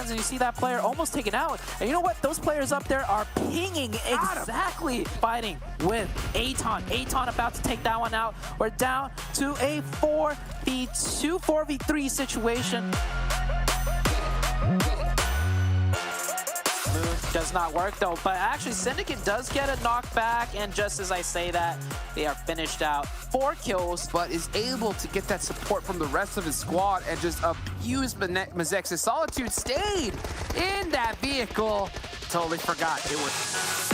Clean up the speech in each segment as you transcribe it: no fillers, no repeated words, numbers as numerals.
1v1s, and you see that player almost taken out. And you know what? Those players up there are pinging exactly, fighting with Aton. Aton about to take that one out. We're down to a 4v2, 4v3 situation. Does not work though, but actually Syndicate does get a knockback, and just as I say that, they are finished out. 4 kills. But is able to get that support from the rest of his squad and just abuse Mazex's Solitude. Stayed in that vehicle. Totally forgot it was.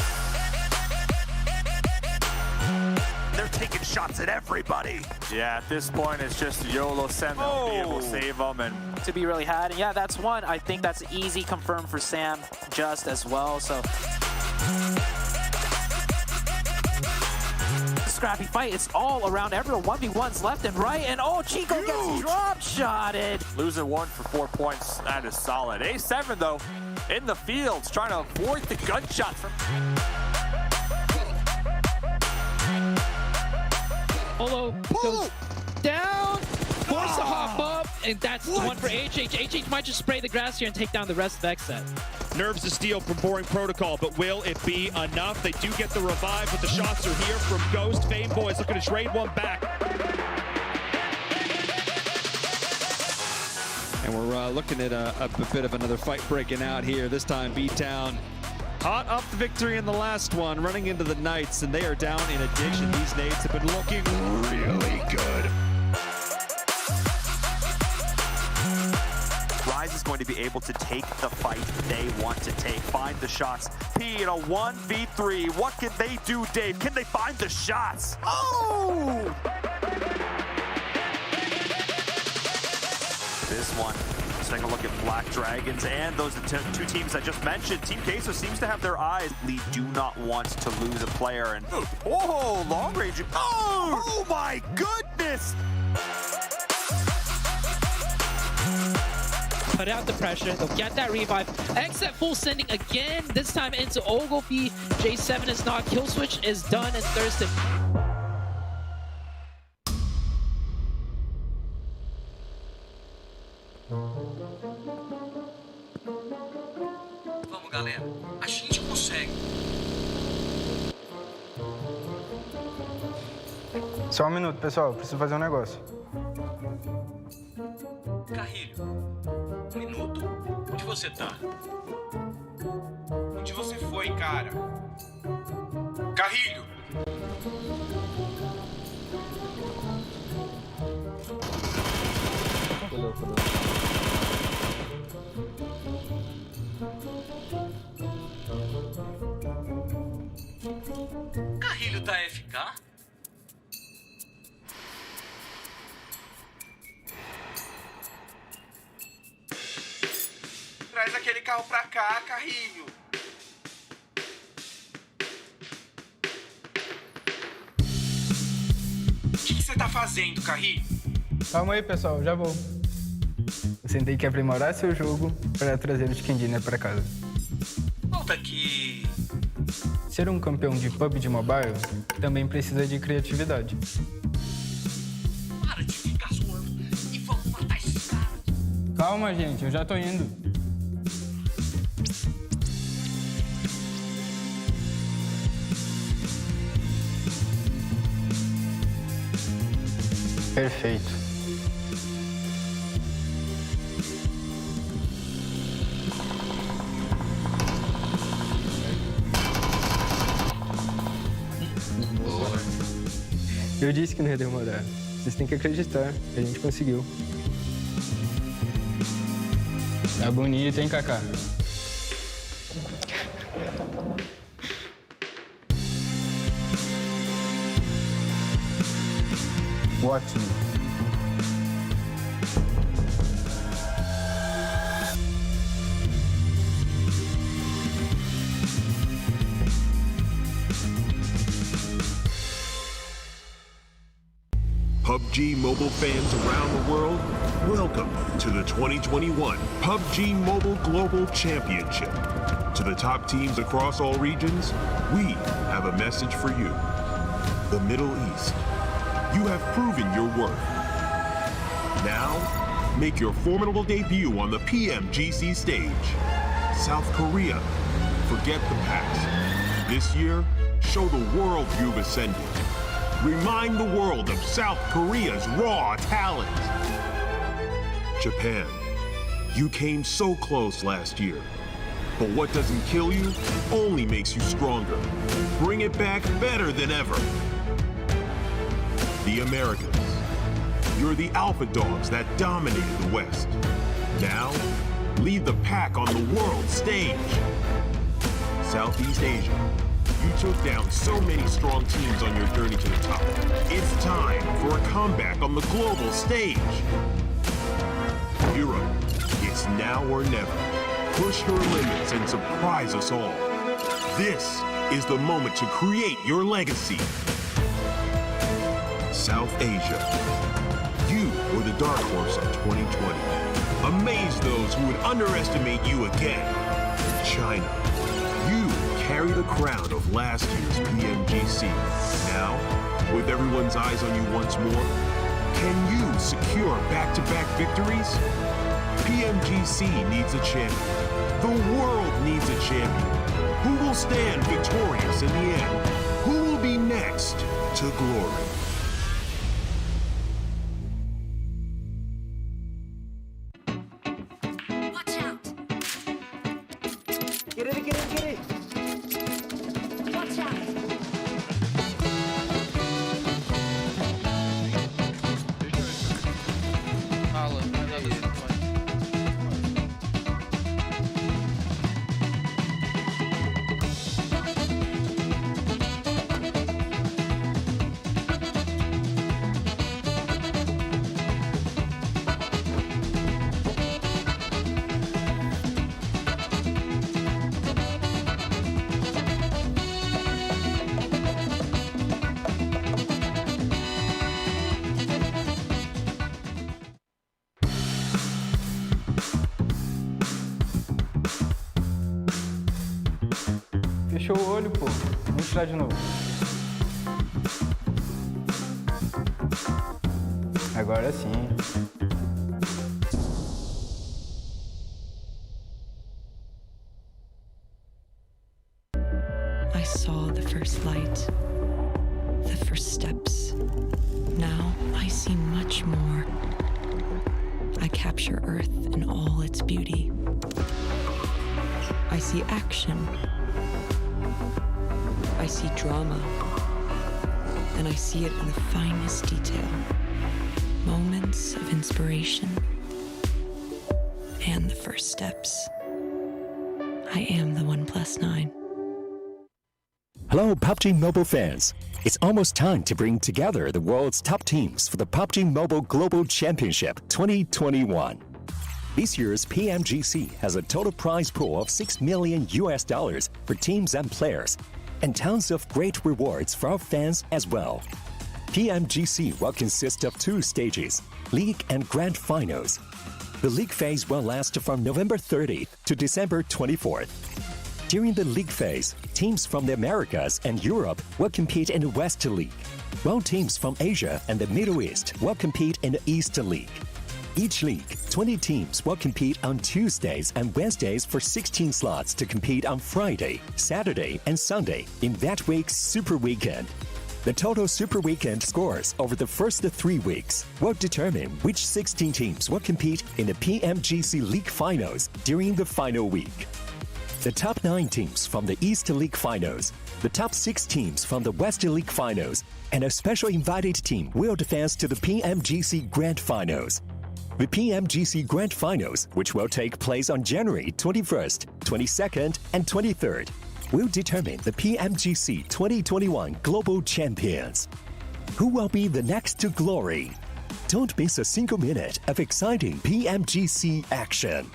They're taking shots at everybody. Yeah, at this point, it's just YOLO send them, be able to save them, and To be really had. And yeah, that's one. I think that's easy confirmed for Sam just as well. So scrappy fight. It's all around everyone. 1v1s left and right. And oh, Chico gets drop shotted. losing 1 for 4 points. That is solid. A7 though, in the fields, trying to avoid the gunshots from. Polo goes down, forced to hop up, and that's the one for HH. HH might just spray the grass here and take down the rest of XSET. Nerves to steal from Boring Protocol, but will it be enough? They do get the revive, but the shots are here from Ghost. Fame Boys looking to trade one back. And we're looking at a bit of another fight breaking out here. This time B-Town hot up the victory in the last one, running into the Knights, and they are down in addition. These nades have been looking really good. Rise is going to be able to take the fight they want to take. Find the shots. P in a 1v3. What can they do, Dave? Can they find the shots? Oh! This one. Let's take a look at Black Dragons and those two teams I just mentioned. Team Queso seems to have their eyes. We do not want to lose a player. And oh, long range. Oh my goodness! Put out the pressure, they'll get that revive. XSET full sending again, this time into Ogilvy. J7 is not, kill switch is done, and Thurston. Vamos, galera. A gente consegue. Só um minuto, pessoal. Preciso fazer um negócio. Carrilho, 1 minuto. Onde você tá? Onde você foi, cara? Carrilho! Carrilho tá FK? Traz aquele carro pra cá, Carrilho. O que você tá fazendo, Carrilho? Calma aí, pessoal. Já vou. Você tem que aprimorar seu jogo para trazer o Chicken Dinner para casa. Volta aqui. Ser um campeão de PUBG Mobile também precisa de criatividade. Para de ficar zoando e vamos matar esses caras. Calma, gente. Eu já tô indo. Perfeito. Eu disse que não ia demorar. Vocês têm que acreditar. A gente conseguiu. Tá bonito, hein, Kaká? Ótimo. PUBG Mobile fans around the world, welcome to the 2021 PUBG Mobile Global Championship. To the top teams across all regions, we have a message for you. The Middle East. You have proven your worth. Now, Make your formidable debut on the PMGC stage. South Korea, forget the past. This year, show the world you've ascended. Remind the world of South Korea's raw talent. Japan, you came so close last year. But what doesn't kill you only makes you stronger. Bring it back better than ever. The Americans, you're the alpha dogs that dominated the West. Now, lead the pack on the world stage. Southeast Asia, you took down so many strong teams on your journey to the top. It's time for a comeback on the global stage. Europe, it's now or never. Push her limits and surprise us all. This is the moment to create your legacy. South Asia, you were the dark horse of 2020. Amaze those who would underestimate you again. China, you carry the crown of last year's PMGC. Now, with everyone's eyes on you once more, can you secure back-to-back victories? PMGC needs a champion. The world needs a champion. Who will stand victorious in the end? Who will be next to glory? Watch out! Get it. Watch out! Fechou o olho, pô. Vamos tirar de novo. Agora sim. I saw the first light, the first steps. Now I see much more. I capture Earth in all its beauty. I see action. I see drama. And I see it in the finest detail. Moments of inspiration. And the first steps. I am the 1+9. Hello, PUBG Mobile fans. It's almost time to bring together the world's top teams for the PUBG Mobile Global Championship 2021. This year's PMGC has a total prize pool of $6 million for teams and players, and tons of great rewards for our fans as well. PMGC will consist of 2 stages, League and Grand Finals. The League phase will last from November 30th to December 24th. During the League phase, teams from the Americas and Europe will compete in the West League, while teams from Asia and the Middle East will compete in the East League. Each league, 20 teams will compete on Tuesdays and Wednesdays for 16 slots to compete on Friday, Saturday, and Sunday in that week's Super Weekend. The total Super Weekend scores over the first 3 weeks will determine which 16 teams will compete in the PMGC League Finals during the final week. The top 9 teams from the East League Finals, the top 6 teams from the West League Finals, and a special invited team will advance to the PMGC Grand Finals. The PMGC Grand Finals, which will take place on January 21st, 22nd, and 23rd, will determine the PMGC 2021 Global Champions. Who will be the next to glory? Don't miss a single minute of exciting PMGC action.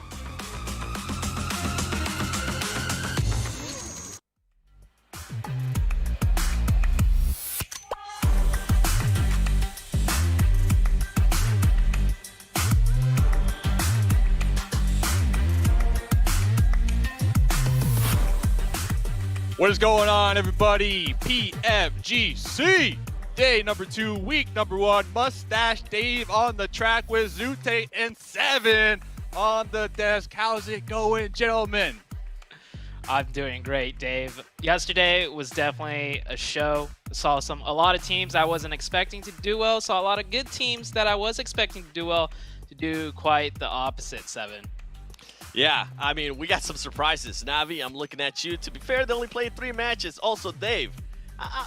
What is going on, everybody? PMGC Day number 2, week number 1, Mustache Dave on the track with Zute and 7 on the desk. How's it going, gentlemen? I'm doing great, Dave. Yesterday was definitely a show. Saw a lot of teams I wasn't expecting to do well. Saw a lot of good teams that I was expecting to do well to do quite the opposite, 7. Yeah, I mean, we got some surprises. Navi, I'm looking at you. To be fair, they only played 3 matches. Also, Dave,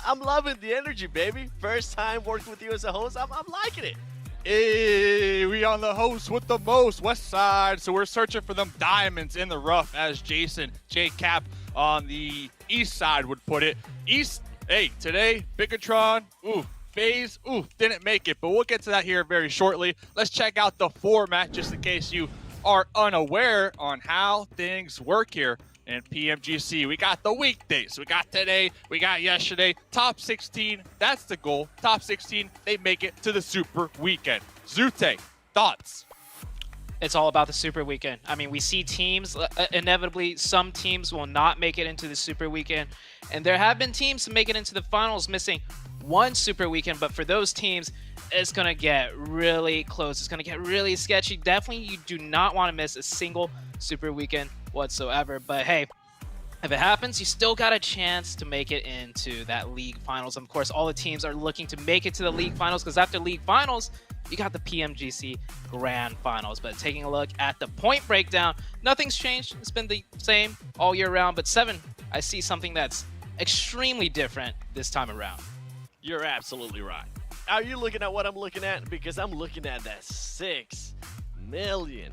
I'm loving the energy, baby. First time working with you as a host. I'm liking it. Hey, we on the host with the most, West Side. So we're searching for them diamonds in the rough, as Jason J. Cap on the east side would put it. East, hey, today, Bigatron, FaZe, didn't make it. But we'll get to that here very shortly. Let's check out the format, just in case you are unaware on how things work here in PMGC. We got the weekdays. We got today. We got yesterday. Top 16, that's the goal. Top 16, they make it to the Super Weekend. Zute, thoughts? It's all about the Super Weekend. I mean, we see teams, inevitably, some teams will not make it into the Super Weekend. And there have been teams to make it into the finals missing one Super Weekend. But for those teams, it's going to get really close. It's going to get really sketchy. Definitely, you do not want to miss a single Super Weekend whatsoever. But hey, if it happens, you still got a chance to make it into that league finals. Of course, all the teams are looking to make it to the league finals, because after league finals, you got the PMGC Grand Finals. But taking a look at the point breakdown, nothing's changed. It's been the same all year round. But 7, I see something that's extremely different this time around. You're absolutely right. Are you looking at what I'm looking at? Because I'm looking at that $6 million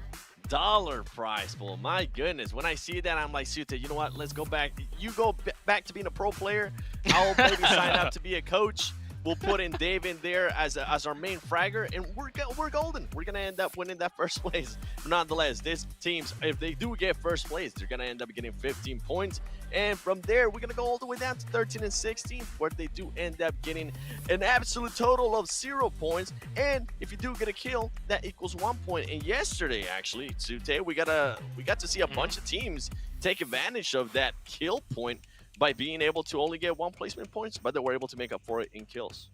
prize pool. My goodness, when I see that, I'm like, Sute, you know what? Let's go back. You go back to being a pro player. I'll maybe sign up to be a coach. We'll put in Dave in there as our main fragger, and we're golden. We're going to end up winning that first place. Nonetheless, these teams, if they do get first place, they're going to end up getting 15 points. And from there, we're going to go all the way down to 13 and 16, where they do end up getting an absolute total of 0 points. And if you do get a kill, that equals 1 point. And yesterday, actually, Sute, we got to see a bunch of teams take advantage of that kill point by being able to only get 1 placement points, but they were able to make up for it in kills.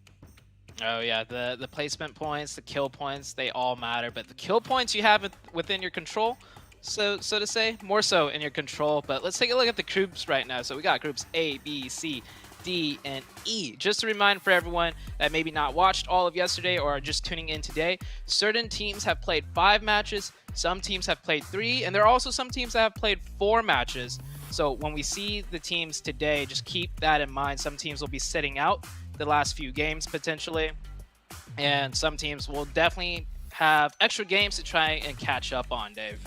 Oh yeah, the placement points, the kill points, they all matter. But the kill points you have within your control, so to say, more so in your control. But let's take a look at the groups right now. So we got groups A, B, C, D, and E. Just to remind for everyone that maybe not watched all of yesterday or are just tuning in today, certain teams have played 5 matches, some teams have played 3, and there are also some teams that have played 4 matches. So when we see the teams today, just keep that in mind. Some teams will be sitting out the last few games potentially, and some teams will definitely have extra games to try and catch up on, Dave.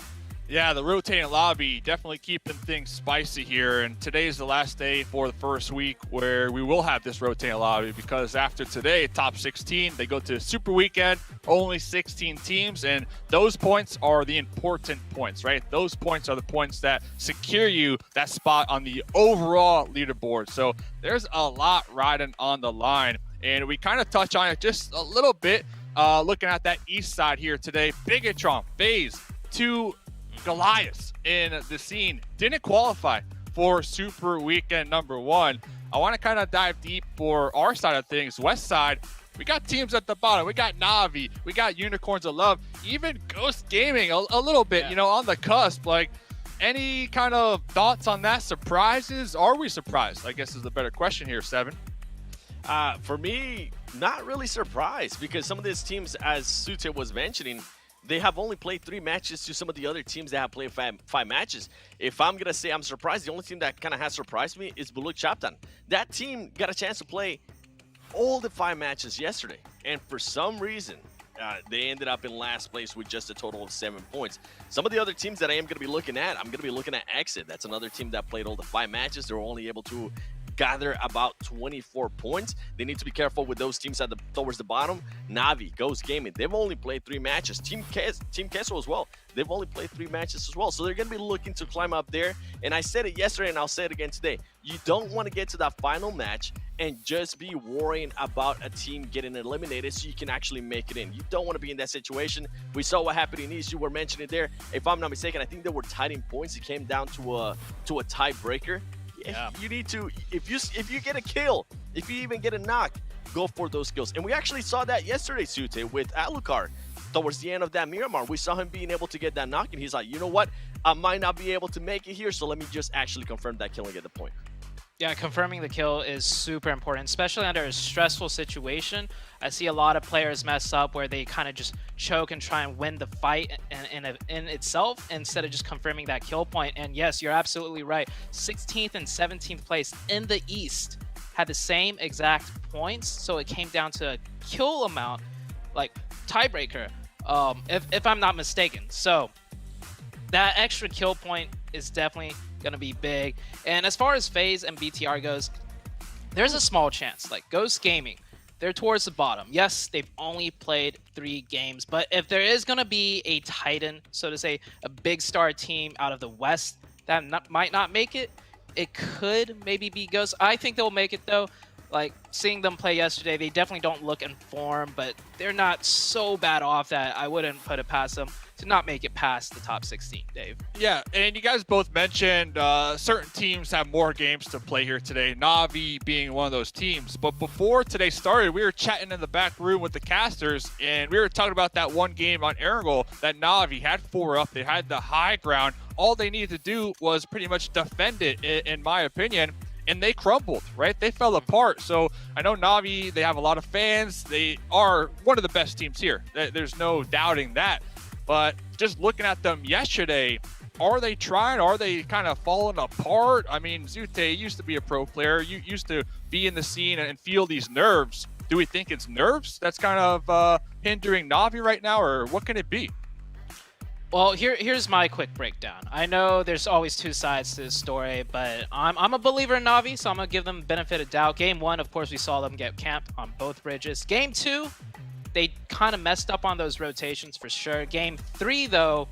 Yeah, the rotating lobby definitely keeping things spicy here, and today's the last day for the first week where we will have this rotating lobby, because after today, top 16, they go to Super Weekend, only 16 teams, and those points are the important points, right? Those points are the points that secure you that spot on the overall leaderboard. So there's a lot riding on the line, and we kind of touch on it just a little bit, looking at that east side here today. Bigatron, FaZe, 2 Goliaths in the scene didn't qualify for Super Weekend number 1. I want to kind of dive deep for our side of things. West side, we got teams at the bottom. We got Navi, we got Unicorns of Love, even Ghost Gaming a little bit, you know, on the cusp. Like, any kind of thoughts on that? Surprises? Are we surprised, I guess, is the better question here, 7. For me, not really surprised, because some of these teams, as Sute was mentioning, they have only played 3 matches to some of the other teams that have played 5 matches. If I'm going to say I'm surprised, the only team that kind of has surprised me is Buluk Chaptan. That team got a chance to play all the 5 matches yesterday. And for some reason, they ended up in last place with just a total of 7 points. Some of the other teams that I am going to be looking at, I'm going to be looking at Exit. That's another team that played all the 5 matches. They were only able to gather about 24 points. They need to be careful with those teams towards the bottom. Navi, Ghost Gaming, they've only played 3 matches. Team Kessel as well, they've only played 3 matches as well. So they're going to be looking to climb up there. And I said it yesterday, and I'll say it again today. You don't want to get to that final match and just be worrying about a team getting eliminated so you can actually make it in. You don't want to be in that situation. We saw what happened in East. You were mentioning there. If I'm not mistaken, I think they were tied in points. It came down to a tiebreaker. Yeah. You need to, if you get a kill, if you even get a knock, go for those kills. And we actually saw that yesterday, Sute, with Alucard. Towards the end of that Miramar, we saw him being able to get that knock, and he's like, you know what? I might not be able to make it here, so let me just actually confirm that kill and get the point. Yeah, confirming the kill is super important, especially under a stressful situation. I see a lot of players mess up where they kind of just choke and try and win the fight in itself instead of just confirming that kill point. And yes, you're absolutely right. 16th and 17th place in the East had the same exact points, so it came down to a kill amount, like tiebreaker, if I'm not mistaken. So that extra kill point is definitely going to be big. And as far as FaZe and BTR goes, there's a small chance. Like Ghost Gaming, they're towards the bottom. Yes, they've only played 3 games, but if there is going to be a Titan, so to say, a big star team out of the West that might not make it, it could maybe be Ghost. I think they'll make it though. Like seeing them play yesterday, they definitely don't look in form, but they're not so bad off that I wouldn't put it past them to not make it past the top 16, Dave. Yeah, and you guys both mentioned certain teams have more games to play here today, Na'Vi being one of those teams. But before today started, we were chatting in the back room with the casters, and we were talking about that one game on Erangel that Na'Vi had 4 up. They had the high ground. All they needed to do was pretty much defend it, in my opinion. And they crumbled, right? They fell apart. So I know Na'Vi, they have a lot of fans. They are one of the best teams here. There's no doubting that. But just looking at them yesterday, are they trying? Are they kind of falling apart? I mean, Zute used to be a pro player. You used to be in the scene and feel these nerves. Do we think it's nerves that's kind of hindering Na'Vi right now, or what can it be? Well, here's my quick breakdown. I know there's always 2 sides to this story, but I'm a believer in Na'Vi, so I'm going to give them benefit of doubt. Game 1, of course, we saw them get camped on both bridges. Game 2, they kind of messed up on those rotations for sure. Game 3, though,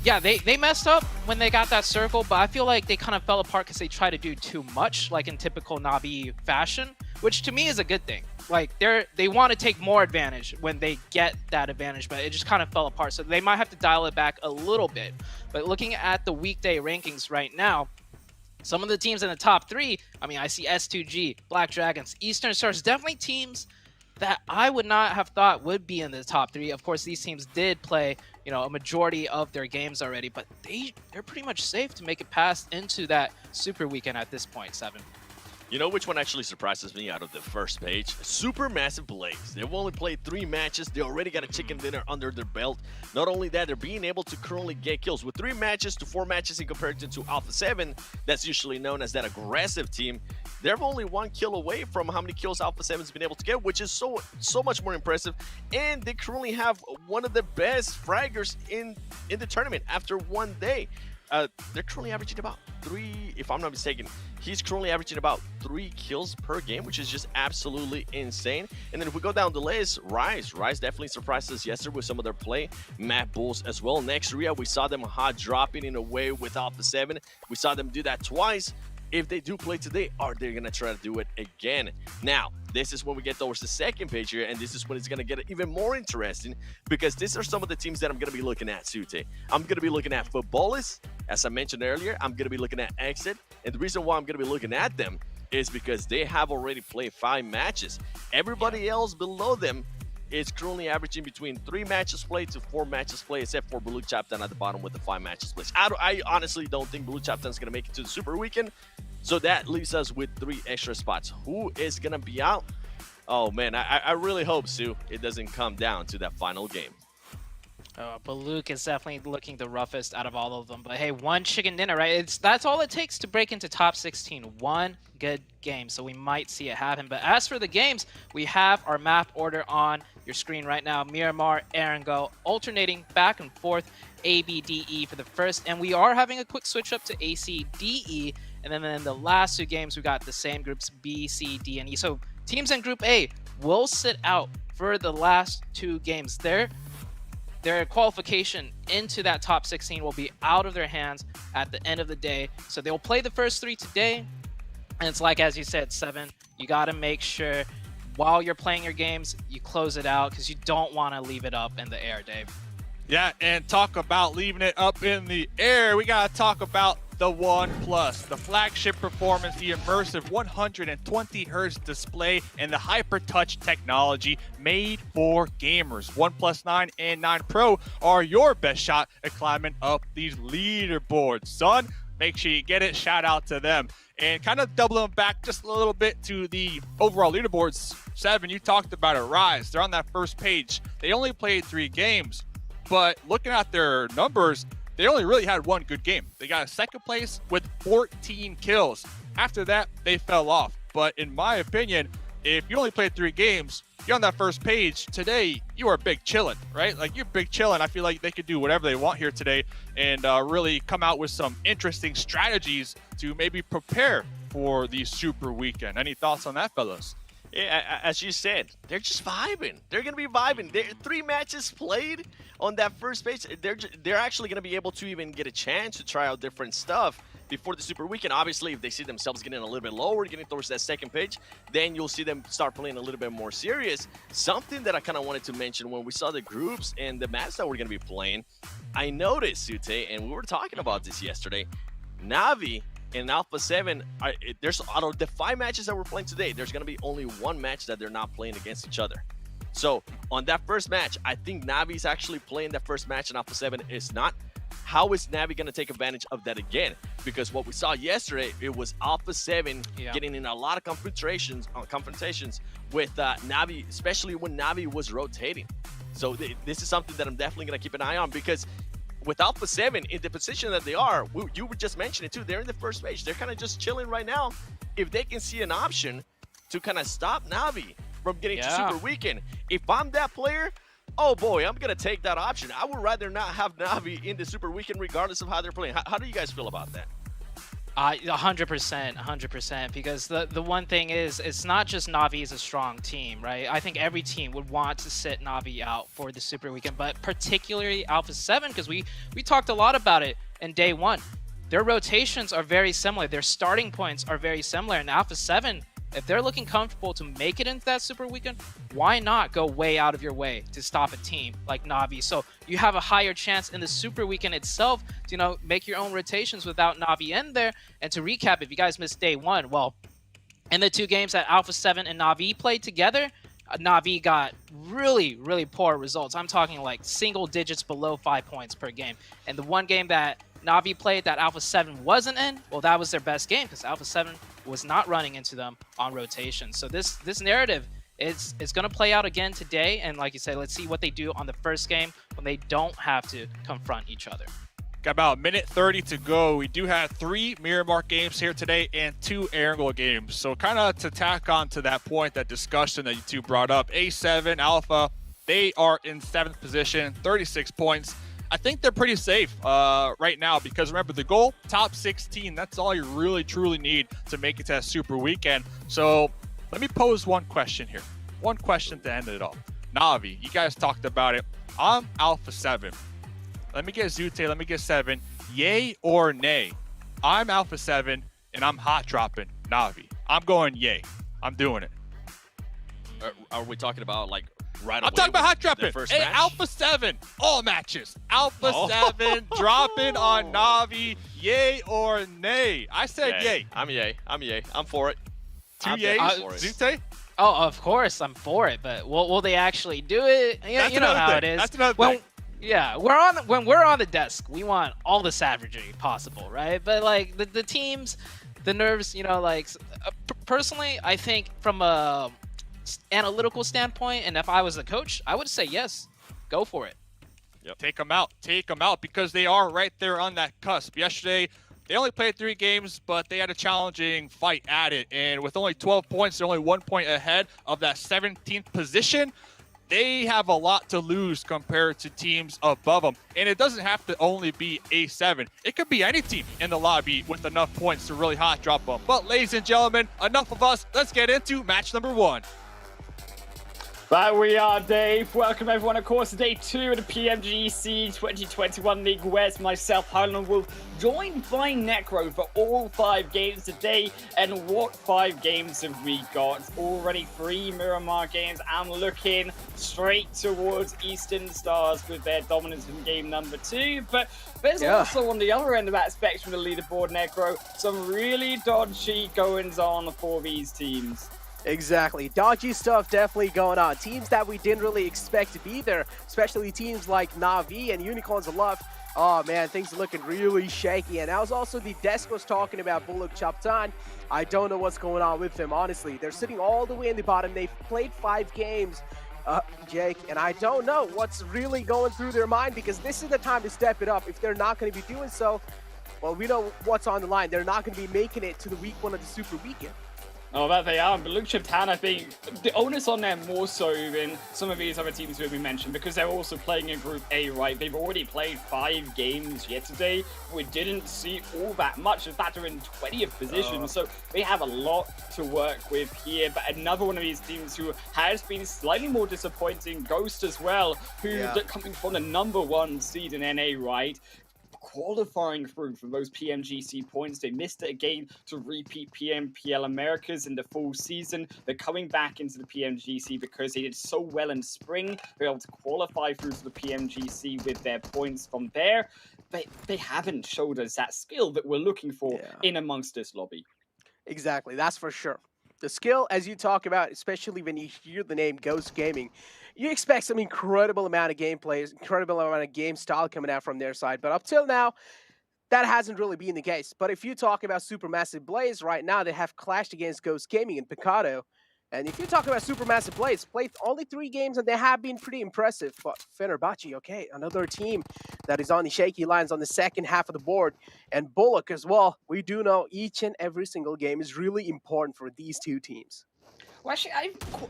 yeah, they messed up when they got that circle, but I feel like they kind of fell apart because they tried to do too much, like in typical Na'Vi fashion, which to me is a good thing. Like they want to take more advantage when they get that advantage, but it just kind of fell apart. So they might have to dial it back a little bit. But looking at the weekday rankings right now, some of the teams in the top 3, I mean, I see S2G, Black Dragons, Eastern Stars, definitely teams that I would not have thought would be in the top 3. Of course, these teams did play, you know, a majority of their games already, but they're pretty much safe to make it past into that super weekend at this point, 7. You know which one actually surprises me out of the first page? Supermassive Blaze. They've only played 3 matches. They already got a chicken dinner under their belt. Not only that, they're being able to currently get kills. With 3 matches to 4 matches in comparison to Alpha 7, that's usually known as that aggressive team. They're only 1 kill away from how many kills Alpha 7's been able to get, which is so much more impressive. And they currently have one of the best fraggers in the tournament after 1 day. They're currently averaging about 3, if I'm not mistaken. He's currently averaging about 3 kills per game, which is just absolutely insane. And then if we go down the list, Rise definitely surprised us yesterday with some of their play. Mad Bulls as well. Next, Ria, we saw them hot dropping in a way with Alpha 7. We saw them do that twice. If they do play today, are they going to try to do it again? Now, this is when we get towards the second page here, and this is when it's going to get even more interesting, because these are some of the teams that I'm going to be looking at, Sute. I'm going to be looking at Footballists. As I mentioned earlier, I'm going to be looking at Exit, and the reason why I'm going to be looking at them is because they have already played 5 matches. Everybody else below them is currently averaging between 3 matches played to 4 matches played, except for Blue Chapter at the bottom with the 5 matches played. I honestly don't think Blue Chapter is going to make it to the Super Weekend, so that leaves us with 3 extra spots. Who is going to be out? Oh man, I really hope, Sue, it doesn't come down to that final game. Baluk is definitely looking the roughest out of all of them. But hey, 1 chicken dinner, right? That's all it takes to break into top 16. 1 good game. So we might see it happen. But as for the games, we have our map order on your screen right now. Miramar, Erangel, alternating back and forth. A, B, D, E for the first. And we are having a quick switch up to A, C, D, E. And then in the last 2 games, we got the same groups, B, C, D, and E. So teams in Group A will sit out for the last 2 games. Their qualification into that top 16 will be out of their hands at the end of the day. So they'll play the first 3 today. And it's like, as you said, 7, you got to make sure while you're playing your games, you close it out because you don't want to leave it up in the air, Dave. Yeah, and talk about leaving it up in the air. We got to talk about the One Plus, the flagship performance, the immersive 120 Hz display, and the hyper touch technology made for gamers. OnePlus 9 and 9 Pro are your best shot at climbing up these leaderboards. Son, make sure you get it. Shout out to them. And kind of doubling back just a little bit to the overall leaderboards. Seven, you talked about it. Rise, they're on that first page. They only played 3 games, but looking at their numbers, they only really had 1 good game. They got a second place with 14 kills. After that, they fell off. But in my opinion, if you only played 3 games, you're on that first page. Today, you are big chillin', right? Like, you're big chillin'. I feel like they could do whatever they want here today and really come out with some interesting strategies to maybe prepare for the Super Weekend. Any thoughts on that, fellas? Yeah, as you said, they're just vibing. They're going to be vibing. 3 matches played on that first page. They're actually going to be able to even get a chance to try out different stuff before the Super Weekend. Obviously, if they see themselves getting a little bit lower, getting towards that second page, then you'll see them start playing a little bit more serious. Something that I kind of wanted to mention when we saw the groups and the maps that we're going to be playing, I noticed, Sute, and we were talking about this yesterday, Navi and Alpha 7, there's out of the 5 matches that we're playing today, there's going to be only 1 match that they're not playing against each other. So on that first match, I think Navi's actually playing that first match and Alpha 7 is not. How is Navi going to take advantage of that again? Because what we saw yesterday, it was Alpha 7 getting in a lot of confrontations with Navi, especially when Navi was rotating. So this is something that I'm definitely going to keep an eye on, because with Alpha 7 in the position that they are, you would just mention it too, they're in the first page. They're kind of just chilling right now. If they can see an option to kind of stop Navi from getting to Super Weekend, if I'm that player, oh boy, I'm going to take that option. I would rather not have Navi in the Super Weekend regardless of how they're playing. How do you guys feel about that? 100%, because the one thing is, it's not just Navi is a strong team, right? I think every team would want to sit Navi out for the Super Weekend, but particularly Alpha 7, because we talked a lot about it in day 1. Their rotations are very similar. Their starting points are very similar, and Alpha 7, if they're looking comfortable to make it into that Super Weekend, why not go way out of your way to stop a team like Navi? So you have a higher chance in the Super Weekend itself to, make your own rotations without Navi in there. And to recap, if you guys missed day 1, well, in the 2 games that Alpha 7 and Navi played together, Navi got really, really poor results. I'm talking like single digits below 5 points per game. And the 1 game that Navi played that Alpha 7 wasn't in, well, that was their best game because Alpha 7 was not running into them on rotation. So this narrative is going to play out again today. And like you said, let's see what they do on the first game when they don't have to confront each other. Got about a minute 30 to go. We do have 3 Miramar games here today and 2 Erangel games. So kind of to tack on to that point, that discussion that you two brought up, A7, Alpha, they are in 7th position, 36 points. I think they're pretty safe right now because remember the goal, top 16. That's all you really truly need to make it to that Super Weekend. So let me pose one question here. One question to end it all. Navi, you guys talked about it. I'm Alpha 7. Let me get Zute, let me get 7. Yay or nay? I'm Alpha 7 and I'm hot dropping Navi. I'm going yay. I'm doing it. Are we talking about like right away? I'm talking about hot dropping. Hey, match? Alpha 7, all matches. Alpha 7 dropping on Navi. Yay or nay? I said yay. I'm yay. I'm for it. 2 yays. Zute? Oh, of course, I'm for it. But will they actually do it? You know how it is. That's another thing. Yeah, when we're on the desk, we want all the savagery possible, right? But like the teams, the nerves, personally, I think from a analytical standpoint, and if I was a coach, I would say yes, go for it. Yep. Take them out because they are right there on that cusp. Yesterday, they only played 3 games, but they had a challenging fight at it. And with only 12 points, they're only 1 point ahead of that 17th position. They have a lot to lose compared to teams above them. And it doesn't have to only be A7. It could be any team in the lobby with enough points to really hot drop them. But ladies and gentlemen, enough of us. Let's get into match number 1. But we are, Dave. Welcome everyone, of course, to day 2 of the PMGC 2021 League West. Myself, Highland Wolf, joined by Necro for all 5 games today. And what 5 games have we got? Already 3 Miramar games. I'm looking straight towards Eastern Stars with their dominance in game number 2. But there's also on the other end of that spectrum of the leaderboard, Necro, some really dodgy goings on for these teams. Exactly. Dodgy stuff definitely going on. Teams that we didn't really expect to be there, especially teams like Na'Vi and Unicorns of Love. Oh man, things are looking really shaky. And that was also the desk was talking about Bullock Chaptan. I don't know what's going on with them, honestly. They're sitting all the way in the bottom. They've played 5 games, Jake, and I don't know what's really going through their mind, because this is the time to step it up. If they're not going to be doing so, well, we know what's on the line. They're not going to be making it to the week 1 of the Super Weekend. Oh, that they are. But look, Chaptan, I think the onus on them more so than some of these other teams who we mentioned, because they're also playing in Group A, right? They've already played 5 games yesterday. We didn't see all that much. In fact, they're in 20th position, so they have a lot to work with here. But another one of these teams who has been slightly more disappointing, Ghost as well, who coming from the #1 seed in NA, right? Qualifying through for those PMGC points. They missed it again to repeat PMPL Americas in the full season. They're coming back into the PMGC because they did so well in spring. They're able to qualify through to the PMGC with their points from there. But they haven't showed us that skill that we're looking for in amongst this lobby. Exactly, that's for sure. The skill, as you talk about, especially when you hear the name Ghost Gaming, you expect some incredible amount of gameplay, incredible amount of game style coming out from their side. But up till now, that hasn't really been the case. But if you talk about Supermassive Blaze, right now they have clashed against Ghost Gaming and Picado. And if you talk about Supermassive Blaze, played only 3 games and they have been pretty impressive. But Fenerbahce, okay, another team that is on the shaky lines on the second half of the board. And Bullock as well. We do know each and every single game is really important for these 2 teams. Well, actually,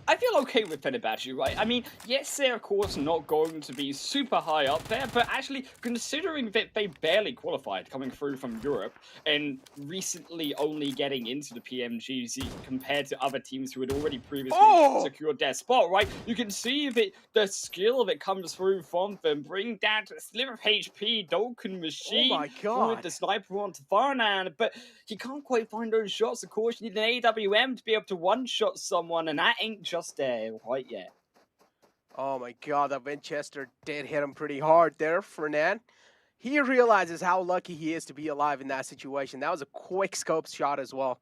I feel okay with Fenerbahce, right? I mean, yes, they're, of course, not going to be super high up there, but actually, considering that they barely qualified coming through from Europe and recently only getting into the PMGC compared to other teams who had already previously secured their spot, right? You can see that the skill that comes through from them, bring down to a sliver of HP, Dolken Machine with the sniper onto Farnan, but he can't quite find those shots. Of course, you need an AWM to be able to one-shot someone, and that ain't just there quite yet. Oh my god, that Winchester did hit him pretty hard there, Fernan. He realizes how lucky he is to be alive in that situation. That was a quick scope shot as well.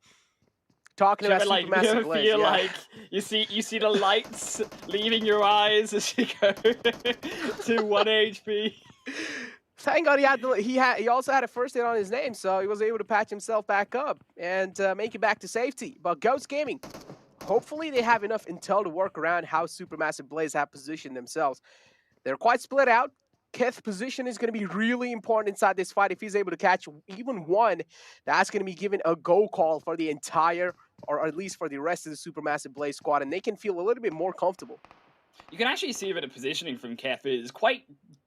Talking about Supermassive Blaze, feel like you see the lights leaving your eyes as you go to 1 HP. Thank God he also had a first hit on his name, so he was able to patch himself back up and make it back to safety. But Ghost Gaming, hopefully they have enough intel to work around how Supermassive Blaze have positioned themselves. They're quite split out. Keth's position is going to be really important inside this fight. If he's able to catch even one, that's going to be given a go call for the entire, or at least for the rest of the Supermassive Blaze squad, and they can feel a little bit more comfortable. You can actually see that the positioning from Keth is quite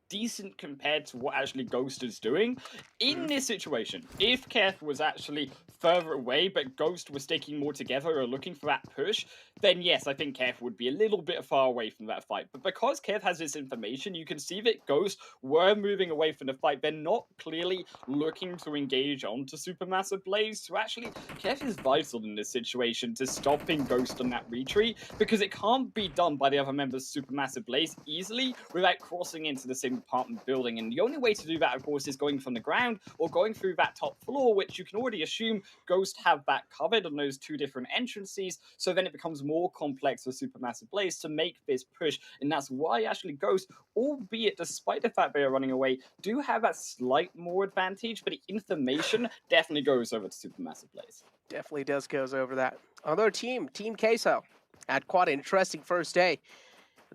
decent compared to what actually Ghost is doing. In this situation, if Keth was actually further away, but Ghost was sticking more together or looking for that push, then yes, I think Keth would be a little bit far away from that fight. But because Keth has this information, you can see that Ghost were moving away from the fight. They're not clearly looking to engage onto Supermassive Blaze. So actually, Keth is vital in this situation to stopping Ghost on that retreat, because it can't be done by the other members of Supermassive Blaze easily without crossing into the same apartment building. And the only way to do that, of course, is going from the ground or going through that top floor, which you can already assume Ghost have that covered on those 2 different entrances. So then it becomes more complex for Supermassive Blaze to make this push. And that's why actually Ghost, albeit despite the fact they are running away, do have that slight more advantage, but the information definitely goes over to Supermassive Blaze. Definitely does goes over that. Other team, Team Queso, had quite an interesting first day.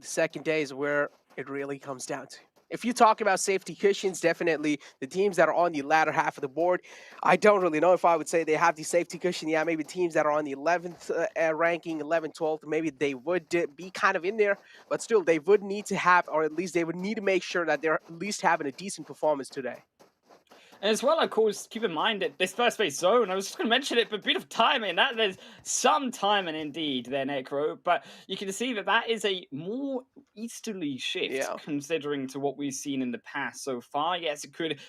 The second day is where it really comes down to. If you talk about safety cushions, definitely the teams that are on the latter half of the board, I don't really know if I would say they have the safety cushion. Yeah, maybe teams that are on the 11th ranking, 11th, 12th, maybe they would be kind of in there. But still, they would need to have, or at least they would need to make sure that they're at least having a decent performance today. And as well, of course, keep in mind that this first phase zone, I was just going to mention it, but bit of timing. That there's some timing indeed there, Necro. But you can see that that is a more easterly shift, considering to what we've seen in the past so far. Yes, it could.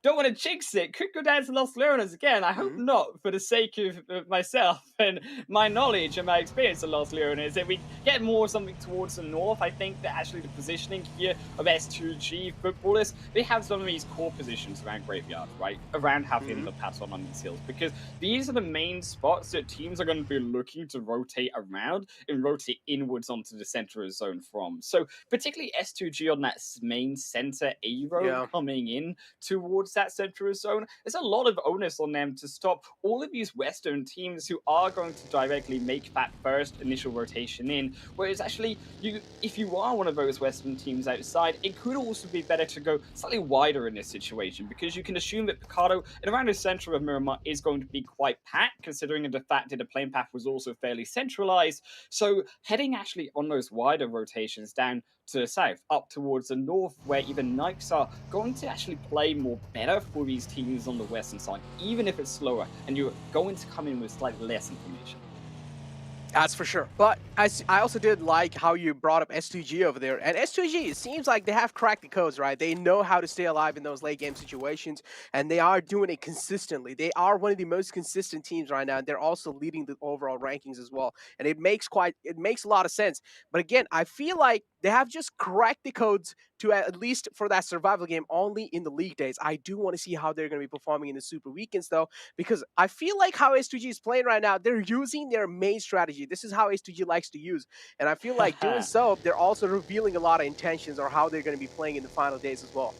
Don't want to jinx it. Could go down to Los Leones again. I hope not, for the sake of myself and my knowledge and my experience of Los Leones. If we get more something towards the north, I think that actually the positioning here of S2G footballers, they have some of these core positions around Graveyard, right? Around having the pattern on these hills, because these are the main spots that teams are going to be looking to rotate around and rotate inwards onto the center of zone from. So particularly S2G on that main center A road coming in towards that center of zone, there's a lot of onus on them to stop all of these Western teams who are going to directly make that first initial rotation in. Whereas actually, if you are one of those Western teams outside, it could also be better to go slightly wider in this situation, because you can assume that Picardo and around the center of Miramar is going to be quite packed, considering the fact that the plane path was also fairly centralized. So heading actually on those wider rotations down to the south, up towards the north, where even Nikes are going to actually play more better for these teams on the western side, even if it's slower, and you're going to come in with slightly less information. That's for sure. But I also did like how you brought up S2G over there. And S2G, it seems like they have cracked the codes, right? They know how to stay alive in those late game situations, and they are doing it consistently. They are one of the most consistent teams right now, and they're also leading the overall rankings as well. And it makes a lot of sense. But again, I feel like they have just cracked the codes to at least for that survival game only in the league days. I do want to see how they're going to be performing in the Super Weekends, though, because I feel like how S2G is playing right now, they're using their main strategy. This is how S2G likes to use. And I feel like doing so, they're also revealing a lot of intentions or how they're going to be playing in the final days as well.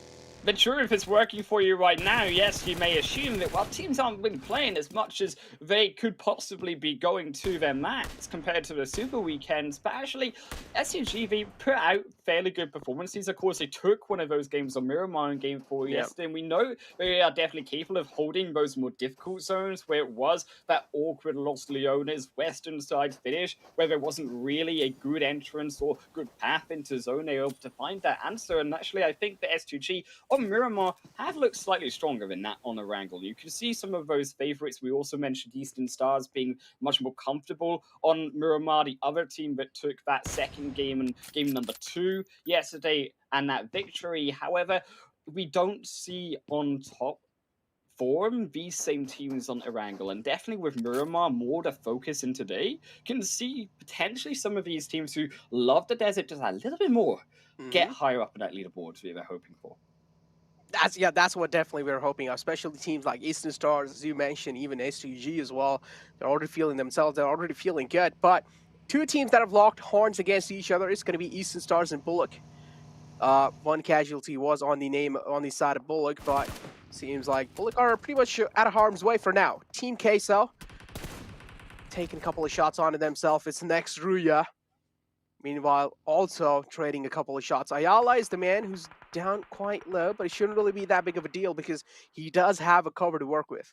But true, if it's working for you right now, yes, you may assume that, well, teams aren't really playing as much as they could possibly be going to their max compared to the Super Weekends. But actually, SUG, they put out fairly good performances. Of course, they took one of those games on Miramar in Game 4 yesterday, and we know they are definitely capable of holding those more difficult zones where it was that awkward Los Leones western side finish, where there wasn't really a good entrance or good path into zone. They were able to find that answer, and actually, I think the S2G on Miramar have looked slightly stronger than that on Erangel. You can see some of those favorites. We also mentioned Eastern Stars being much more comfortable on Miramar, the other team that took that second game and game number 2 yesterday and that victory. However, we don't see on top form these same teams on Erangel, and definitely with Miramar more to focus in today, you can see potentially some of these teams who love the desert just a little bit more get higher up in that leaderboard that they're hoping for. That's what definitely we're hoping, especially teams like Eastern Stars, as you mentioned, even S2G as well. They're already feeling themselves. They're already feeling good. But two teams that have locked horns against each other is going to be Eastern Stars and Bullock. One casualty was on the side of Bullock, but seems like Bullock are pretty much out of harm's way for now. Team Queso taking a couple of shots onto themselves. It's next Ruya. Meanwhile, also trading a couple of shots. Ayala is the man who's down quite low, but it shouldn't really be that big of a deal because he does have a cover to work with.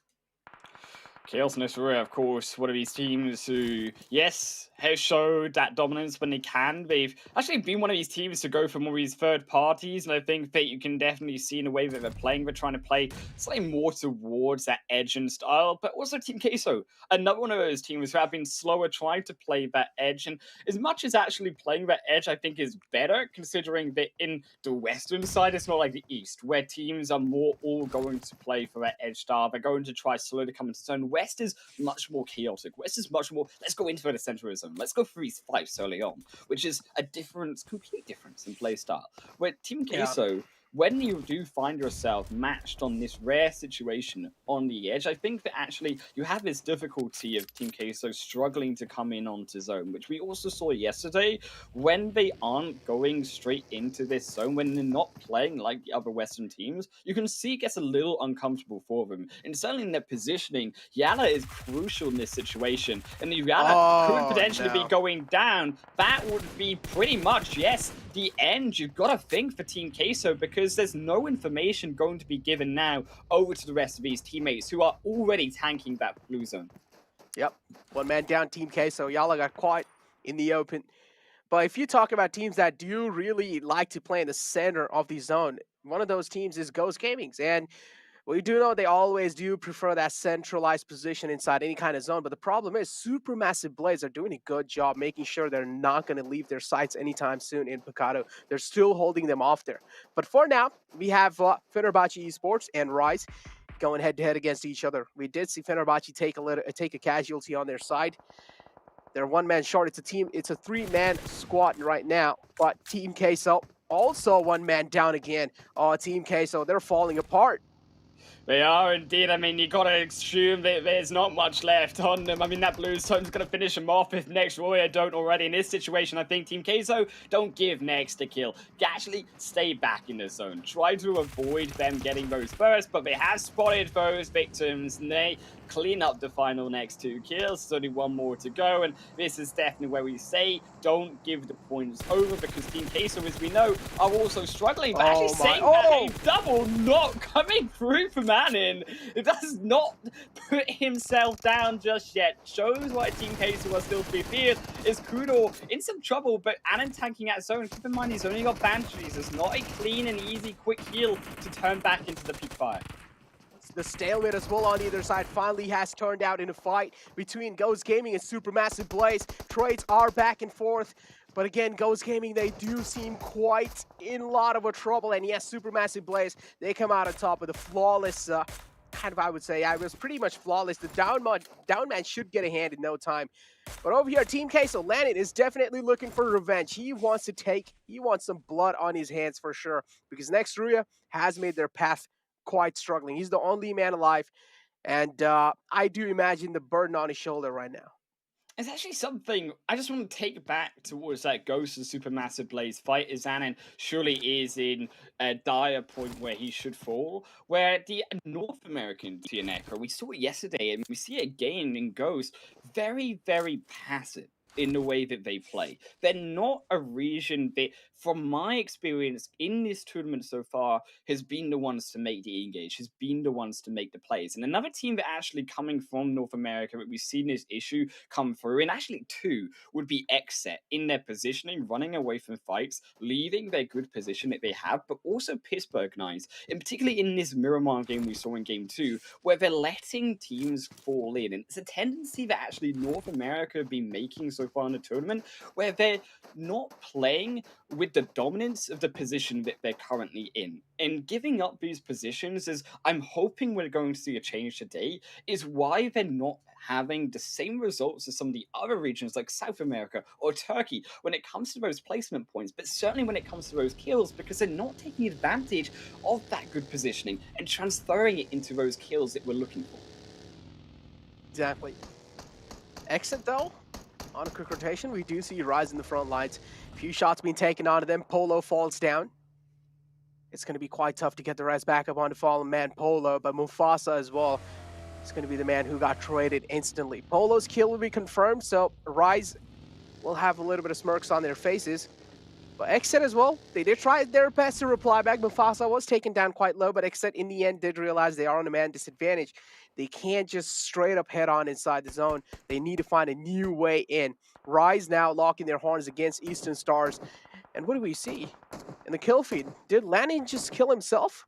Chaos and Isura, of course, one of these teams who, yes, has showed that dominance when they can. They've actually been one of these teams to go for more of these third parties, and I think that you can definitely see in the way that they're playing, they're trying to play slightly more towards that edge and style. But also Team Queso, another one of those teams who have been slower trying to play that edge. And as much as actually playing that edge, I think is better, considering that in the western side, it's not like the east, where teams are more all going to play for that edge style. They're going to try slow to come into zone. West is much more chaotic. West is much more, let's go into the centrism. Let's go for these fights early on, which is a complete difference in play style. Where Team Queso, when you do find yourself matched on this rare situation on the edge, I think that actually you have this difficulty of Team Queso struggling to come in onto zone, which we also saw yesterday when they aren't going straight into this zone, when they're not playing like the other Western teams, you can see it gets a little uncomfortable for them. And certainly in their positioning, Yala is crucial in this situation. And if Yala could potentially be going down, that would be pretty much, yes, the end. You've got to think for Team Queso, because there's no information going to be given now over to the rest of these teammates who are already tanking that blue zone. Yep, one man down, Team Queso. Yala got quite in the open. But if you talk about teams that do really like to play in the center of the zone, one of those teams is Ghost Gaming's. And We do know they always do prefer that centralized position inside any kind of zone, but the problem is Supermassive Blaze are doing a good job making sure they're not going to leave their sights anytime soon in Picado. They're still holding them off there. But for now, we have Fenerbahce Esports and Rise going head-to-head against each other. We did see Fenerbahce take a casualty on their side. They're one-man short. It's a three-man squad right now, but Team Queso also one man down again. Oh, Team Queso, they're falling apart. They are indeed. I mean, you gotta assume that there's not much left on them. I mean, that blue zone's gonna finish them off if Next Warrior don't already. In this situation, I think Team Queso don't give Next a kill. Actually, stay back in the zone. Try to avoid them getting those first, but they have spotted those victims, and they clean up the final next 2 kills. There's only 1 more to go, and this is definitely where we say don't give the points over, because Team Queso, as we know, are also struggling. But actually saying that, a double not coming through from Anin. It does not put himself down just yet. Shows why Team Queso are still to be feared. Is Kudo in some trouble, but Anin tanking at zone. Keep in mind, he's only got Banshees. It's not a clean and easy quick heal to turn back into the peak fire. The stalemate as well on either side finally has turned out in a fight between Ghost Gaming and Supermassive Blaze. Trades are back and forth, but again, Ghost Gaming, they do seem quite in a lot of trouble. And yes, Supermassive Blaze, they come out on top with a flawless, I would say, it was pretty much flawless. The down man should get a hand in no time. But over here, Team Queso, Lannon is definitely looking for revenge. He wants some blood on his hands for sure, because Next Ruya has made their path quite struggling. He's the only man alive, and I do imagine the burden on his shoulder right now. It's actually something I just want to take back towards that Ghost and Supermassive Blaze fight. Is Anin surely is in a dire point where he should fall, where the North American Tianeka, we saw it yesterday, and we see it again in Ghost, very, very passive in the way that they play. They're not a region that, from my experience in this tournament so far, has been the ones to make the engage, has been the ones to make the plays. And another team that actually coming from North America that we've seen this issue come through, and actually 2, would be Xset in their positioning, running away from fights, leaving their good position that they have, but also Pittsburgh Knights, and particularly in this Miramar game we saw in Game 2, where they're letting teams fall in. And it's a tendency that actually North America have been making so far in the tournament, where they're not playing with the dominance of the position that they're currently in. And giving up these positions, is I'm hoping we're going to see a change today, is why they're not having the same results as some of the other regions like South America or Turkey when it comes to those placement points, but certainly when it comes to those kills, because they're not taking advantage of that good positioning and transferring it into those kills that we're looking for. Exactly. Exit though, on a quick rotation, we do see Rise in the front lines. A few shots being taken onto them. Polo falls down. It's going to be quite tough to get the Rise back up on the fallen man Polo, but Mufasa as well is going to be the man who got traded instantly. Polo's kill will be confirmed, so Rise will have a little bit of smirks on their faces. But Exit as well, they did try their best to reply back. Mufasa was taken down quite low, but Exit in the end did realize they are on a man disadvantage. They can't just straight up head on inside the zone. They need to find a new way in. Rise now locking their horns against Eastern Stars. And what do we see in the kill feed? Did Lanning just kill himself?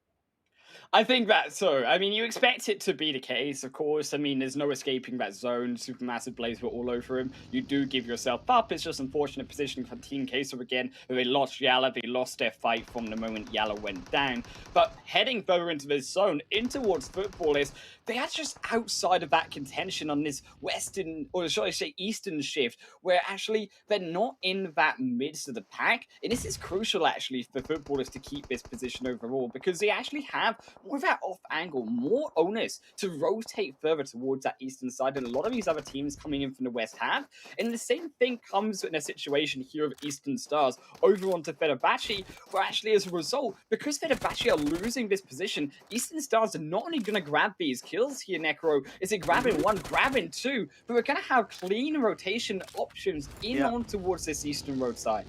I think that's so. I mean, you expect it to be the case, of course. I mean, there's no escaping that zone. Supermassive Blaze were all over him. You do give yourself up. It's just unfortunate positioning for Team Queso again. They lost Yala. They lost their fight from the moment Yala went down. But heading further into this zone, in towards Footballers, they are just outside of that contention on this western, or shall I say eastern shift, where actually they're not in that midst of the pack. And this is crucial, actually, for Footballers to keep this position overall, because they actually have more of that off angle, more onus to rotate further towards that eastern side than a lot of these other teams coming in from the west have. And the same thing comes in a situation here of Eastern Stars over onto Fenerbahce, where actually as a result, because Fenerbahce are losing this position, Eastern Stars are not only going to grab these kills here, Necro, is it grabbing 1, grabbing 2, but we're going to have clean rotation options in on towards this eastern road side.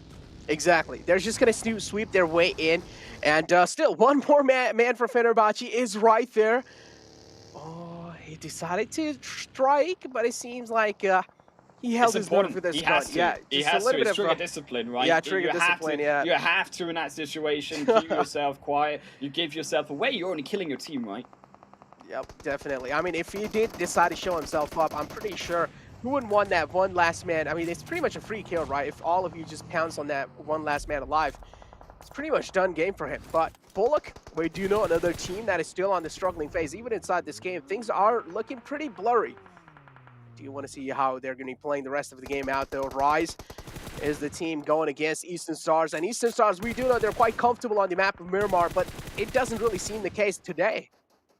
Exactly. They're just going to sweep their way in. And still, one more man for Fenerbahce is right there. Oh, he decided to strike, but it seems like he held his nerve for this gun. Yeah, he has to. It's trigger discipline, right? Yeah, trigger discipline, yeah. You have to in that situation. Keep yourself quiet. You give yourself away. You're only killing your team, right? Yep, definitely. I mean, if he did decide to show himself up, I'm pretty sure who wouldn't want that one last man. I mean, it's pretty much a free kill, right? If all of you just pounce on that one last man alive, it's pretty much done game for him. But Bullock, we do know another team that is still on the struggling phase. Even inside this game, things are looking pretty blurry. Do you want to see how they're going to be playing the rest of the game out, though? Rise is the team going against Eastern Stars. And Eastern Stars, we do know they're quite comfortable on the map of Miramar, but it doesn't really seem the case today.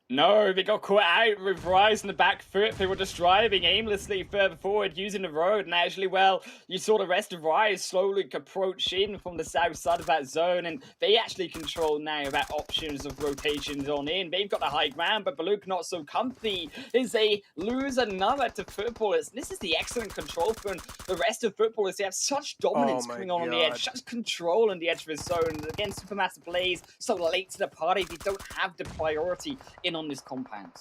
No, they got caught out with Rise in the back foot. They were just driving aimlessly further forward using the road. And actually, well, you saw the rest of Rise slowly approach in from the south side of that zone. And they actually control now that options of rotations on in. They've got the high ground, but Baluk not so comfy as they lose another to Footballers. This is the excellent control from the rest of Footballers. They have such dominance going on the edge, such control on the edge of the zone. Against Supermassive Blaze, so late to the party, they don't have the priority in on this compound.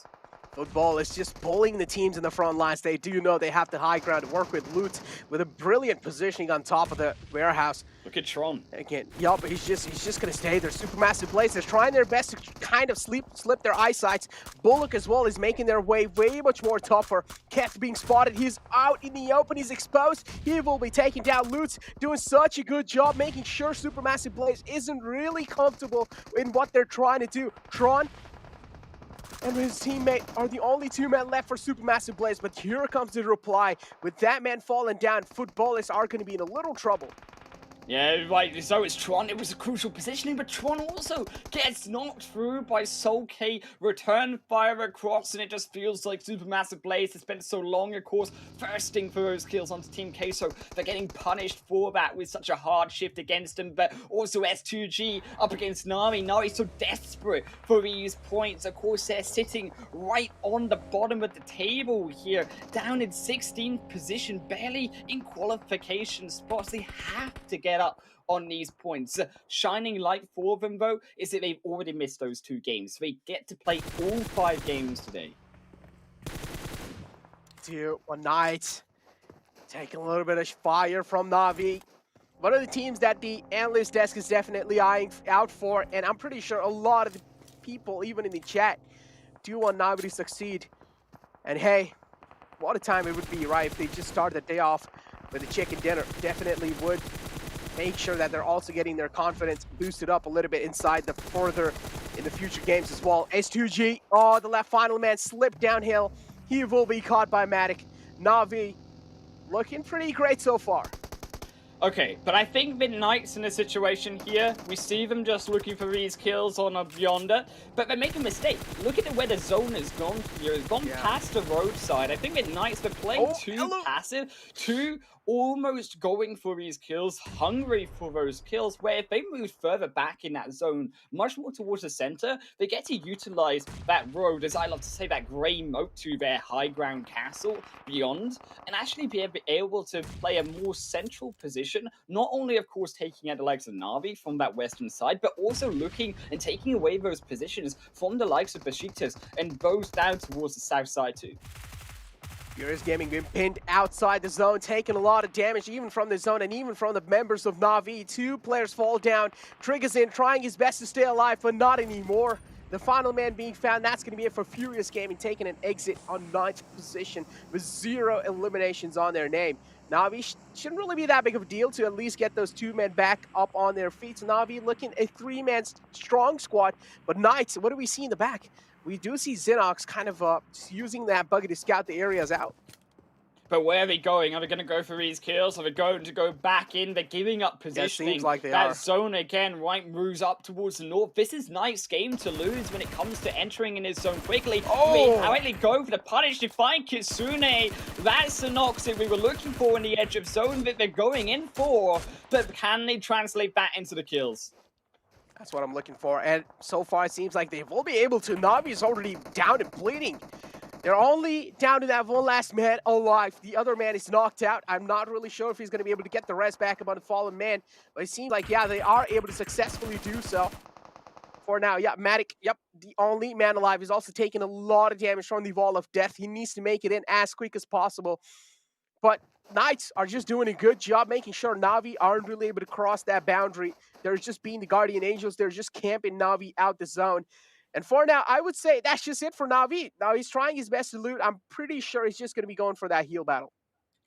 Football is just bullying the teams in the front lines. They do know they have the high ground to work with. Loot with a brilliant positioning on top of the warehouse. Look at Tron. Again, yup, he's just gonna stay there. Supermassive Blaze, they're trying their best to kind of slip their eyesights. Bullock as well is making their way way much more tougher. Keth being spotted, he's out in the open, he's exposed. He will be taking down Lutz, doing such a good job making sure Supermassive Blaze isn't really comfortable in what they're trying to do. Tron and his teammate are the only two men left for Supermassive Blaze, but here comes the reply. With that man falling down, Footballers are going to be in a little trouble. Yeah, right, so it's Tron. It was a crucial positioning, but Tron also gets knocked through by Soul K. Return fire across, and it just feels like Supermassive Blaze has spent so long, of course, thirsting for those kills onto Team K, so they're getting punished for that with such a hard shift against them. But also S2G up against Nami. Nami's so desperate for these points. Of course, they're sitting right on the bottom of the table here, down in 16th position, barely in qualification spots. They have to get up on these points. Shining light for them, though, is that they've already missed those 2 games. They get to play all 5 games today. One night, taking a little bit of fire from Na'Vi. One of the teams that the analyst desk is definitely eyeing out for, and I'm pretty sure a lot of the people, even in the chat, do want Na'Vi to succeed. And hey, what a time it would be, right, if they just started the day off with a chicken dinner. Definitely would make sure that they're also getting their confidence boosted up a little bit inside the further in the future games as well. S2G, oh, the left final man slipped downhill. He will be caught by Matic. Na'Vi looking pretty great so far. Okay, but I think Midnight's in a situation here. We see them just looking for these kills on a Yonder, but they make a mistake. Look at where the zone has gone here. It's gone past the roadside. I think Midnight's been playing too passive, too almost going for these kills, hungry for those kills, where if they move further back in that zone, much more towards the center, they get to utilize that road, as I love to say, that grey moat to their high ground castle beyond, and actually be able to play a more central position, not only, of course, taking out the likes of Na'Vi from that western side, but also looking and taking away those positions from the likes of Besiktas and those down towards the south side too. Furious Gaming being pinned outside the zone, taking a lot of damage even from the zone and even from the members of Na'Vi. 2 players fall down. Triggers in, trying his best to stay alive, but not anymore. The final man being found, that's going to be it for Furious Gaming, taking an exit on 9th position with 0 eliminations on their name. Na'Vi shouldn't really be that big of a deal to at least get those 2 men back up on their feet. So Na'Vi looking a 3-man strong squad, but Knights, what do we see in the back? We do see Xenox kind of using that buggy to scout the areas out. But where are they going? Are they going to go for these kills? Are they going to go back in? They're giving up positioning. Seems like they that are. Zone again, right, moves up towards the north. This is Knight's game to lose when it comes to entering in his zone quickly. They quietly go for the punish to find Kitsune. That's the knocks that we were looking for in the edge of zone that they're going in for. But can they translate that into the kills? That's what I'm looking for, and so far it seems like they will be able to. Na'Vi is already down and bleeding. They're only down to that one last man alive. The other man is knocked out. I'm not really sure if he's going to be able to get the rest back upon the fallen man, but it seems like, yeah, they are able to successfully do so. For now, yeah, Matic, yep, the only man alive, is also taking a lot of damage from the Wall of Death. He needs to make it in as quick as possible. But Knights are just doing a good job making sure Na'Vi aren't really able to cross that boundary. They're just being the Guardian Angels. They're just camping Na'Vi out the zone. And for now, I would say that's just it for Na'Vi. Now he's trying his best to loot. I'm pretty sure he's just going to be going for that heal battle.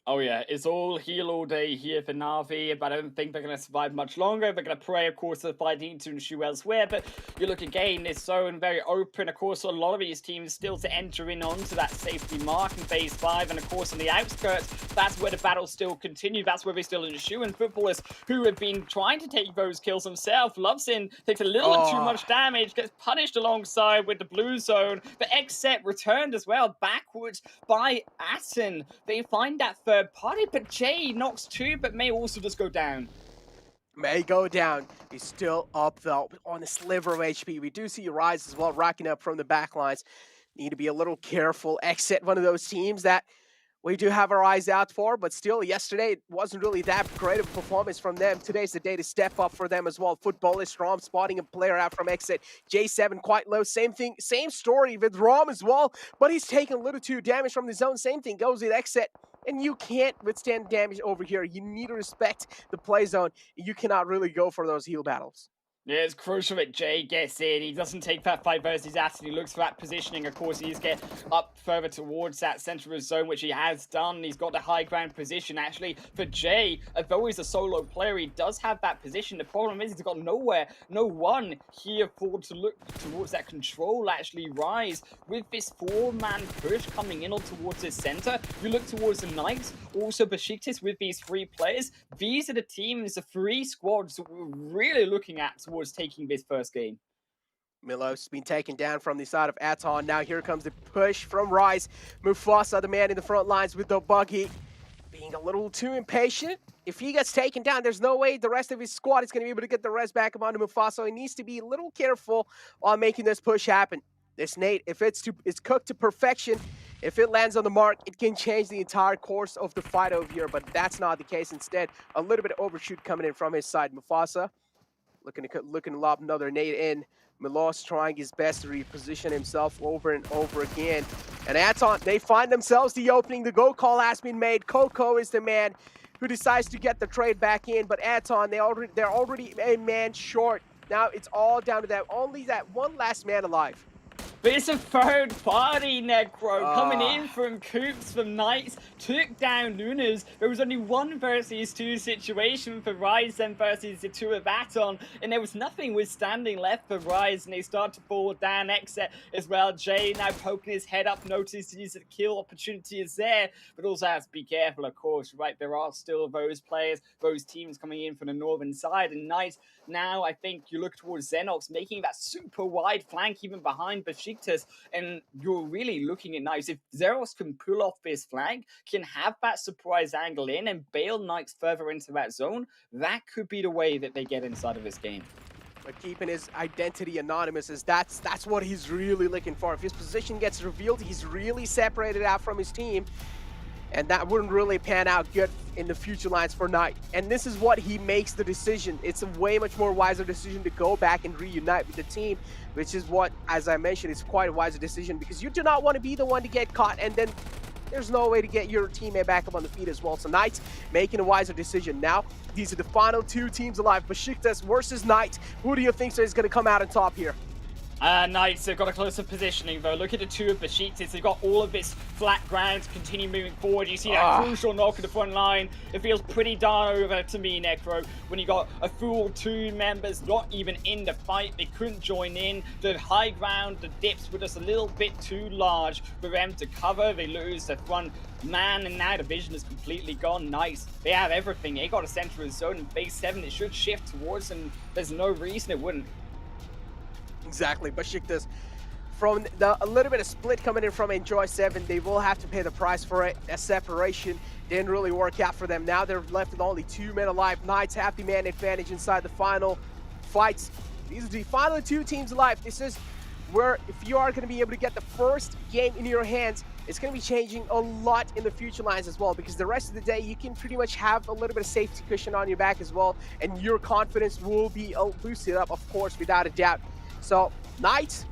Oh yeah, it's all heal all day here for Na'Vi, but I don't think they're going to survive much longer. They're going to pray, of course, the fighting to ensue elsewhere, but you look again, it's so very open. Of course, a lot of these teams still to enter in onto that safety mark in Phase 5, and of course on the outskirts, that's where the battles still continue, that's where they still ensue, and footballers who have been trying to take those kills themselves, Lovesin takes a little bit too much damage, gets punished alongside with the blue zone, but Xset returned as well, backwards by Atten. They find that third party, but Jay knocks 2, but may also just go down. May go down. He's still up though on a sliver of HP. We do see Rise as well racking up from the back lines. Need to be a little careful. Exit one of those teams that we do have our eyes out for, but still yesterday it wasn't really that great of a performance from them. Today's the day to step up for them as well. Footballist Rom spotting a player out from Exit. J7 quite low. Same thing, same story with Rom as well, but he's taking a little too damage from the zone. Same thing goes with Exit. And you can't withstand damage over here. You need to respect the play zone. You cannot really go for those heal battles. Yeah, it's crucial that Jay gets in. He doesn't take that fight versus Atten. He looks for that positioning. Of course, he's get up further towards that central zone, which he has done. He's got the high ground position, actually. For Jay, although he's a solo player, he does have that position. The problem is he's got nowhere, no one here for to look towards that control, actually rise. With this 4-man push coming in or towards his center, you look towards the Knights, also Besiktas with these 3 players. These are the teams, the 3 squads that we're really looking at towards taking this first game. Milo's been taken down from the side of Aton. Now here comes the push from Rise. Mufasa, the man in the front lines with the buggy, being a little too impatient. If he gets taken down, there's no way the rest of his squad is going to be able to get the rest back onto Mufasa. He needs to be a little careful on making this push happen. This nade, if it's cooked to perfection, if it lands on the mark, it can change the entire course of the fight over here, but that's not the case. Instead, a little bit of overshoot coming in from his side. Mufasa looking to lob another nade in. Milos trying his best to reposition himself over and over again. And Aton, they find themselves the opening. The go call has been made. Coco is the man who decides to get the trade back in, but Aton, they're already a man short. Now it's all down to only that one last man alive. But it's a third party, Necro, coming in from Coops, from Knights, took down Lunas. There was only 1 versus 2 situation for Rise then versus the 2 of Aton, and there was nothing withstanding left for Rise, and they start to fall down. Exit as well. Jay now poking his head up, notices the kill opportunity is there, but also has to be careful, of course, right? There are still those players, those teams coming in from the northern side, and Knights now, I think you look towards Xenox, making that super wide flank even behind Besiktas, and you're really looking at Knights. If Xeros can pull off this flank, can have that surprise angle in and bail Knights further into that zone, that could be the way that they get inside of this game. But keeping his identity anonymous, is that's what he's really looking for. If his position gets revealed, he's really separated out from his team. And that wouldn't really pan out good in the future lines for Knight. And this is what he makes the decision. It's a way much more wiser decision to go back and reunite with the team, which is what, as I mentioned, it's quite a wiser decision because you do not want to be the one to get caught and then there's no way to get your teammate back up on the feet as well. So Knight making a wiser decision. Now, these are the final 2 teams alive. Besiktas versus Knight. Who do you think is going to come out on top here? Knights, they've got a closer positioning though. Look at the 2 of Besiktas. They've got all of this flat ground to continue moving forward. You see that crucial knock at the front line. It feels pretty darn over to me, Necro, when you got a full 2 members not even in the fight. They couldn't join in. The high ground, the dips were just a little bit too large for them to cover. They lose the front man, and now the vision is completely gone. Nice. They have everything. They got a central zone in Phase 7. It should shift towards, and there's no reason it wouldn't. Exactly, Besiktas, from a little bit of split coming in from Enjoy 7, they will have to pay the price for it. That separation didn't really work out for them. Now they're left with only 2 men alive. Knights have the man advantage inside the final fights. These are the final 2 teams alive. This is where, if you are going to be able to get the first game in your hands, it's going to be changing a lot in the future lines as well, because the rest of the day you can pretty much have a little bit of safety cushion on your back as well, and your confidence will be boosted up, of course, without a doubt. So Knights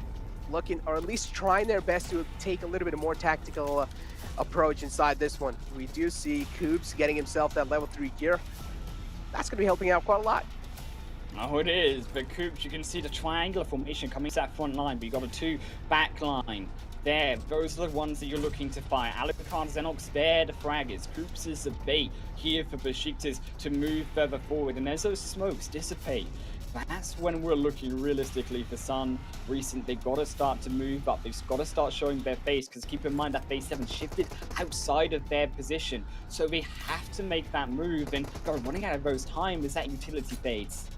looking, or at least trying their best to take a little bit more tactical approach inside this one. We do see Coops getting himself that level 3 gear. That's going to be helping out quite a lot. Oh, it is. But Coops, you can see the triangular formation coming to that front line. But you got a 2 back line. There, those are the ones that you're looking to fire. Alucard, Xenox, there, the fraggers. Coops is the bait here for Besiktas to move further forward. And as those smokes dissipate, that's when we're looking realistically for Sun. Recent, they've got to start to move up. They've got to start showing their face, because keep in mind that phase 7 shifted outside of their position. So they have to make that move, and they're running out of those time as that utility fades.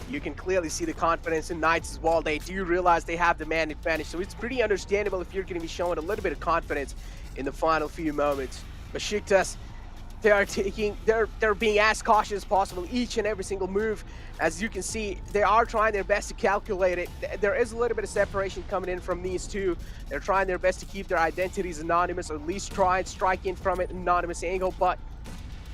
You can clearly see the confidence in Knights as well. They do realize they have the man advantage, so it's pretty understandable if you're going to be showing a little bit of confidence in the final few moments. Besiktas, they're being as cautious as possible each and every single move. As you can see, they are trying their best to calculate it. There is a little bit of separation coming in from these two. They're trying their best to keep their identities anonymous, or at least try and strike in from an anonymous angle. But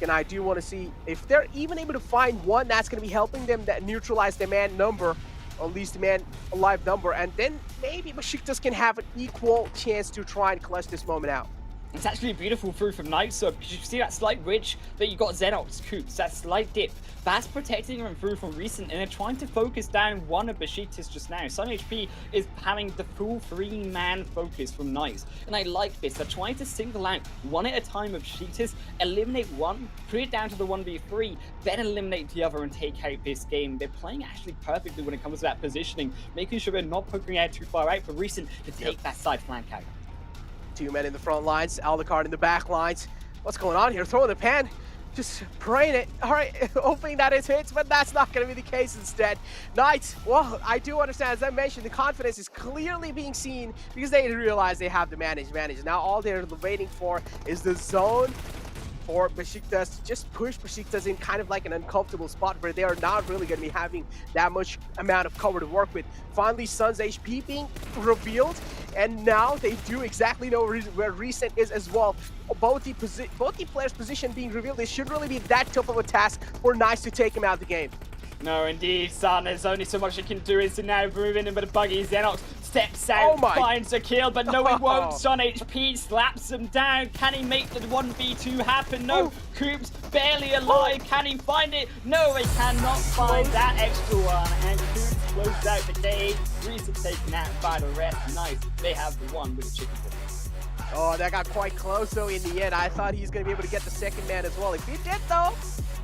and I do want to see if they're even able to find one that's going to be helping them that neutralize the man number, or at least the man alive number, and then maybe Besiktas can have an equal chance to try and clutch this moment out. It's actually a beautiful through from Knights, so because you see that slight ridge that you got Xenox, Coops, that slight dip, that's protecting him through from recent, and they're trying to focus down one of Besiktas just now. Sun HP is having the full 3-man focus from Knights, and I like this. They're trying to single out one at a time of Besiktas, eliminate one, put it down to the 1v3, then eliminate the other and take out this game. They're playing actually perfectly when it comes to that positioning, making sure they're not poking out too far out for recent to take that side flank out. 2 men in the front lines, Alucard in the back lines. What's going on here? Throwing the pan, just praying it. All right, hoping that it hits, but that's not going to be the case instead. Knights, well, I do understand, as I mentioned, the confidence is clearly being seen because they realize they have the man advantage. Now all they're waiting for is the zone for Besiktas to just push Besiktas in kind of like an uncomfortable spot where they are not really going to be having that much amount of cover to work with. Finally, Sun's HP being revealed, and now they do exactly know where Recent is as well. Both the players' position being revealed, it should really be that tough of a task for Nice to take him out of the game. No, indeed, Sun. There's only so much he can do is to now move in, but a buggy Xenox steps out, finds a kill, but no, he won't. Sun HP slaps him down. Can he make the 1v2 happen? No. Coops barely alive. Can he find it? No, he cannot find that extra one. And Coops closes out the game. Recent taken out by the rest. Nice. They have the one with the chicken ball. Oh, that got quite close though in the end. I thought he was going to be able to get the second man as well. If he did though,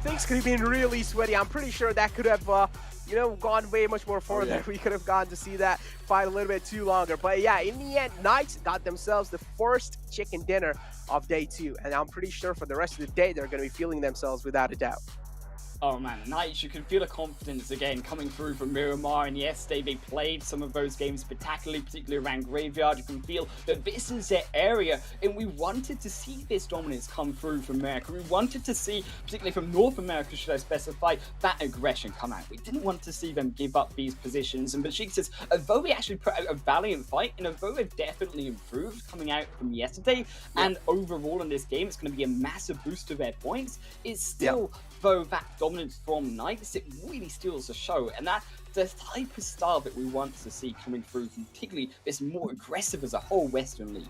things could have been really sweaty. I'm pretty sure that could have, gone way much more further. We could have gone to see that fight a little bit too longer. But yeah, in the end, Knights got themselves the first chicken dinner of day 2. And I'm pretty sure for the rest of the day, they're going to be feeling themselves without a doubt. Oh man, Knights, you can feel the confidence again coming through from Miramar, and yesterday they played some of those games spectacularly, particularly around Graveyard. You can feel that this is their area, and we wanted to see this dominance come through from America. We wanted to see, particularly from North America, should I specify, that aggression come out. We didn't want to see them give up these positions, and Besiktas, although we actually put out a valiant fight, and although they've definitely improved coming out from yesterday, and overall in this game, it's going to be a massive boost to their points, it's still, though, that dominance from Knights, it really steals the show, and that's the type of style that we want to see coming through from particularly this more aggressive as a whole Western League.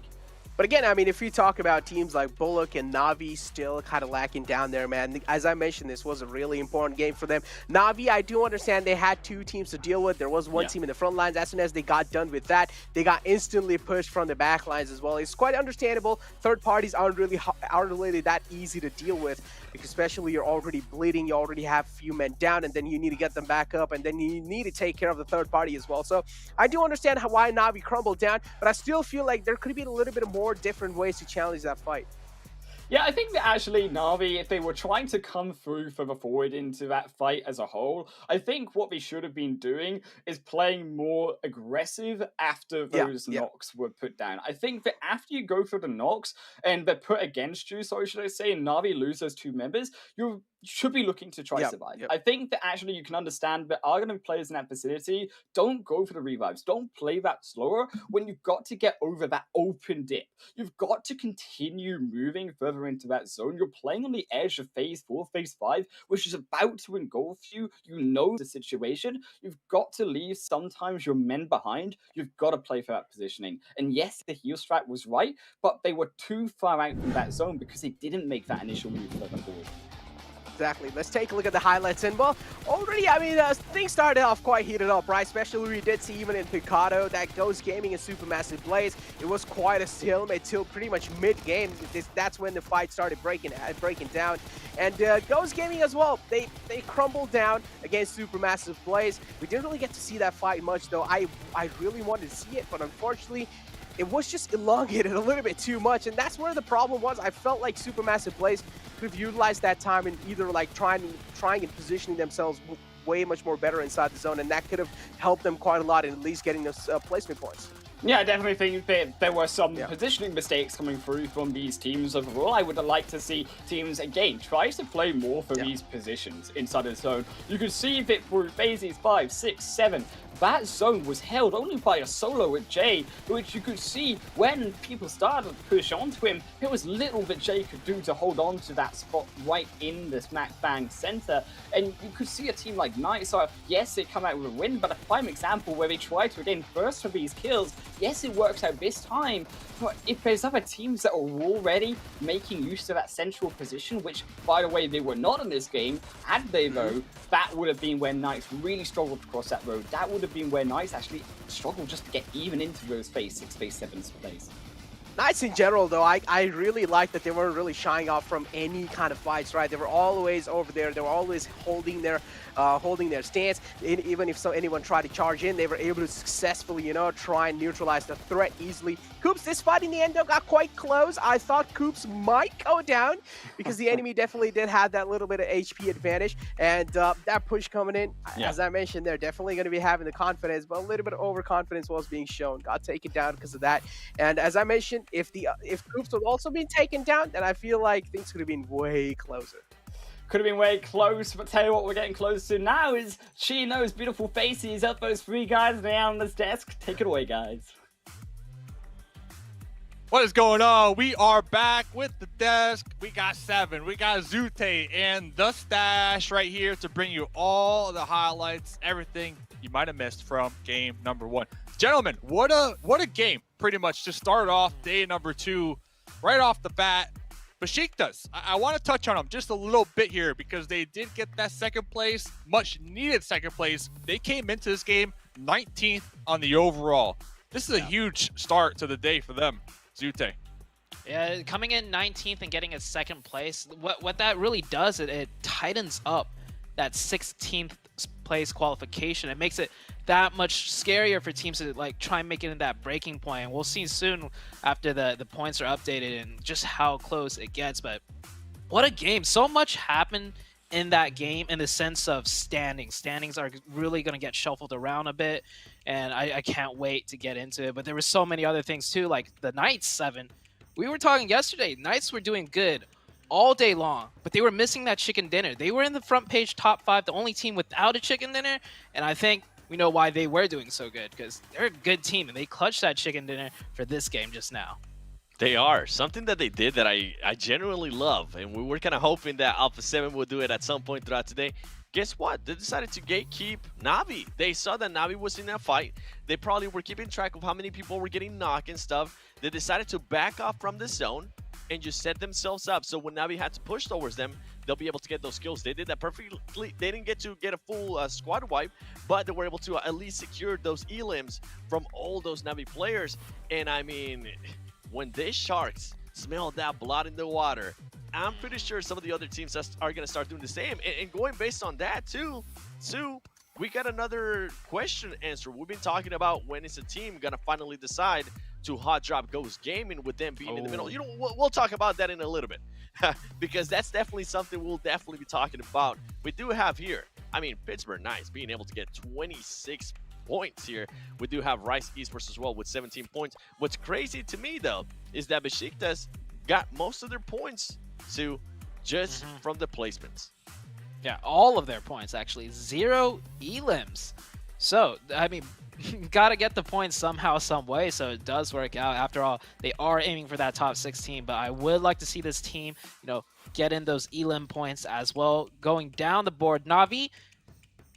But again, I mean, if you talk about teams like Bullock and Na'Vi still kind of lacking down there, man, as I mentioned, this was a really important game for them. Na'Vi, I do understand they had 2 teams to deal with. There was one team in the front lines. As soon as they got done with that, they got instantly pushed from the back lines as well. It's quite understandable. Third parties aren't really that easy to deal with, because especially you're already bleeding, you already have a few men down, and then you need to get them back up, and then you need to take care of the third party as well. So I do understand why Na'Vi crumbled down, but I still feel like there could be a little bit more different ways to challenge that fight. Yeah, I think that actually Na'Vi, if they were trying to come through further forward into that fight as a whole, I think what they should have been doing is playing more aggressive after those knocks were put down. I think that after you go for the knocks and they're put against you, so should I say, and Na'Vi lose those 2 members, you should be looking to try survive. I think that actually you can understand that are going to be players in that vicinity. Don't go for the revives. Don't play that slower when you've got to get over that open dip. You've got to continue moving further into that zone. You're playing on the edge of phase 4, phase 5, which is about to engulf you. You know the situation. You've got to leave sometimes your men behind. You've got to play for that positioning. And yes, the heal strat was right, but they were too far out from that zone because they didn't make that initial move further forward. Exactly. Let's take a look at the highlights. And, well, already, I mean, things started off quite heated up, right? Especially we did see even in Picado that Ghost Gaming and Supermassive Blaze, it was quite a stalemate till pretty much mid-game. That's when the fight started breaking down. And Ghost Gaming as well, they crumbled down against Supermassive Blaze. We didn't really get to see that fight much, though. I really wanted to see it, but unfortunately, it was just elongated a little bit too much, and that's where the problem was. I felt like Supermassive Blaze could have utilized that time in either like trying and positioning themselves way much more better inside the zone, and that could have helped them quite a lot in at least getting those placement points. Yeah, I definitely think that there were some positioning mistakes coming through from these teams overall. I would like to see teams, again, try to play more for these positions inside the zone. You could see that through phases 5, 6, 7, that zone was held only by a solo with Jay, which you could see when people started to push onto him, there was little that Jay could do to hold on to that spot right in the smack bang center. And you could see a team like Nightstar, yes, they come out with a win, but a prime example where they try to again first for these kills. Yes, it works out this time, but if there's other teams that are already making use of that central position, which, by the way, they were not in this game, had they though, that would have been where Knights really struggled to cross that road. That would have been where Knights actually struggled just to get even into those phase 6, phase 7 plays. Knights in general, though, I really like that they weren't really shying off from any kind of fights, right? They were always over there. They were always holding their stance. Even if anyone tried to charge in, they were able to successfully, try and neutralize the threat easily. Koops, this fight in the end, though, got quite close. I thought Koops might go down because the enemy definitely did have that little bit of HP advantage. And that push coming in, as I mentioned, they're definitely going to be having the confidence, but a little bit of overconfidence was being shown. Got taken down because of that. And as I mentioned, if Koops had also been taken down, then I feel like things could have been way closer. Could have been way close, but tell you what we're getting close to now is Chino's beautiful faces up those 3 guys down on this desk. Take it away, guys. What is going on? We are back with the desk. We got 7. We got Zute and the stash right here to bring you all the highlights, everything you might have missed from game number 1. Gentlemen, what a game. Pretty much just started off day number 2 right off the bat. Besiktas, I want to touch on them just a little bit here because they did get that second place, much needed second place. They came into this game 19th on the overall. This is a huge start to the day for them. Zute. Yeah, coming in 19th and getting a second place, what that really does, it tightens up that 16th place qualification. It makes it that much scarier for teams to like try and make it in that breaking point. And we'll see soon after the points are updated and just how close it gets. But what a game. So much happened in that game in the sense of standings. Standings are really going to get shuffled around a bit, and I can't wait to get into it. But there were so many other things too, like the Knights 7. We were talking yesterday, Knights were doing good all day long, but they were missing that chicken dinner. They were in the front page top 5, the only team without a chicken dinner, and I think we know why they were doing so good, because they're a good team, and they clutched that chicken dinner for this game just now. They are. Something that they did that I genuinely love, and we were kind of hoping that Alpha 7 would do it at some point throughout today. Guess what? They decided to gatekeep Navi. They saw that Navi was in that fight. They probably were keeping track of how many people were getting knocked and stuff. They decided to back off from the zone and just set themselves up so when Navi had to push towards them, they'll be able to get those kills. They did that perfectly. They didn't get to get a full squad wipe, but they were able to at least secure those elims from all those Navi players. And I mean, when these Sharks smell that blood in the water, I'm pretty sure some of the other teams are going to start doing the same. And going based on that too, we got another question answer. We've been talking about when is a team going to finally decide to hot drop Ghost Gaming with them being in the middle. You know, we'll talk about that in a little bit because that's definitely something we'll definitely be talking about. We do have here, I mean, Pittsburgh Knights being able to get 26 points here. We do have Rice Esports as well with 17 points. What's crazy to me though is that Besiktas got most of their points to just from the placements. Yeah, all of their points actually. 0 elims. So, I mean, gotta get the points somehow, some way, so it does work out. After all, they are aiming for that top 16, but I would like to see this team, you know, get in those elim points as well. Going down the board, Navi,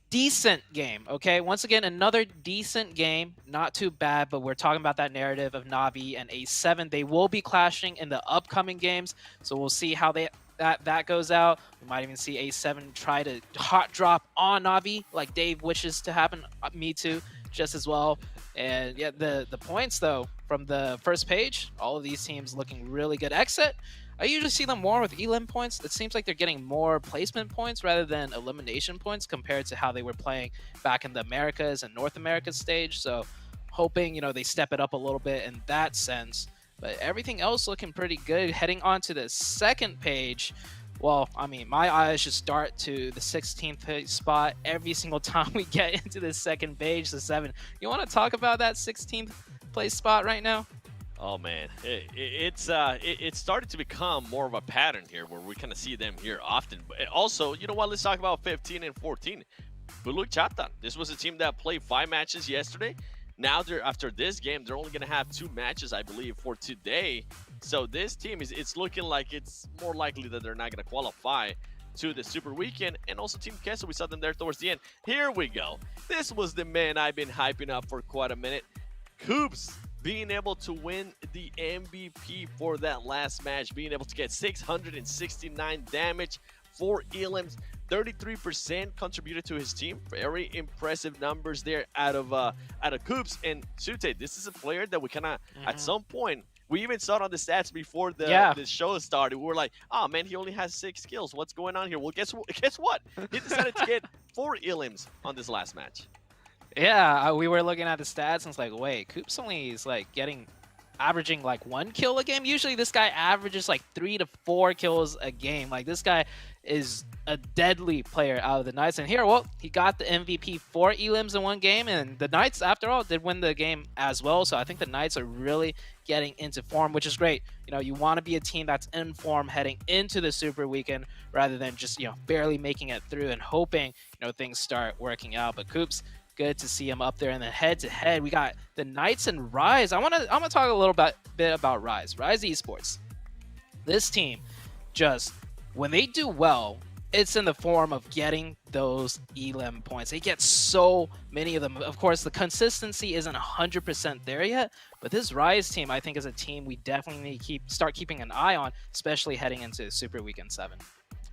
decent game, okay? Once again, another decent game. Not too bad, but we're talking about that narrative of Navi and A7. They will be clashing in the upcoming games, so we'll see how they that goes out. We might even see A7 try to hot drop on Navi like Dave wishes to happen. Me too, just as well. And yeah, the points though from the first page, all of these teams looking really good. Exit, I usually see them more with elim points. It seems like they're getting more placement points rather than elimination points compared to how they were playing back in the Americas and North America stage. So hoping, they step it up a little bit in that sense. But everything else looking pretty good. Heading on to the second page, well, I mean, my eyes just dart to the 16th spot every single time we get into the second page, the 7. You want to talk about that 16th place spot right now? Oh man, it started to become more of a pattern here where we kind of see them here often. But also, you know what? Let's talk about 15 and 14. Bulu Chatan. This was a team that played 5 matches yesterday. Now, after this game, they're only going to have 2 matches, I believe, for today. So this team, it's looking like it's more likely that they're not going to qualify to the Super Weekend. And also Team Kessel, we saw them there towards the end. Here we go. This was the man I've been hyping up for quite a minute. Coops being able to win the MVP for that last match, being able to get 669 damage, 4 elims, 33% contributed to his team. Very impressive numbers there out of Coops. And Sute, this is a player that we kind of at some point, we even saw it on the stats before the show started. We were like, oh man, he only has 6 kills. What's going on here? Well, guess what? He decided to get 4 elims on this last match. Yeah, we were looking at the stats and it's like, wait, Coops only is like averaging like 1 kill a game. Usually this guy averages like 3 to 4 kills a game. Like this guy is a deadly player out of the Knights. And here, well, he got the MVP 4 elims in 1 game, and the Knights, after all, did win the game as well. So I think the Knights are really getting into form, which is great. You want to be a team that's in form heading into the Super Weekend rather than just, barely making it through and hoping, things start working out. But Coops, good to see him up there. And then head-to-head, we got the Knights and Rise. I'm gonna talk a little bit about Rise Esports. This team, just when they do well, it's in the form of getting those elim points. They get so many of them. Of course, the consistency isn't 100% there yet, but this Rise team, I think, is a team we definitely need to start keeping an eye on, especially heading into Super Weekend 7.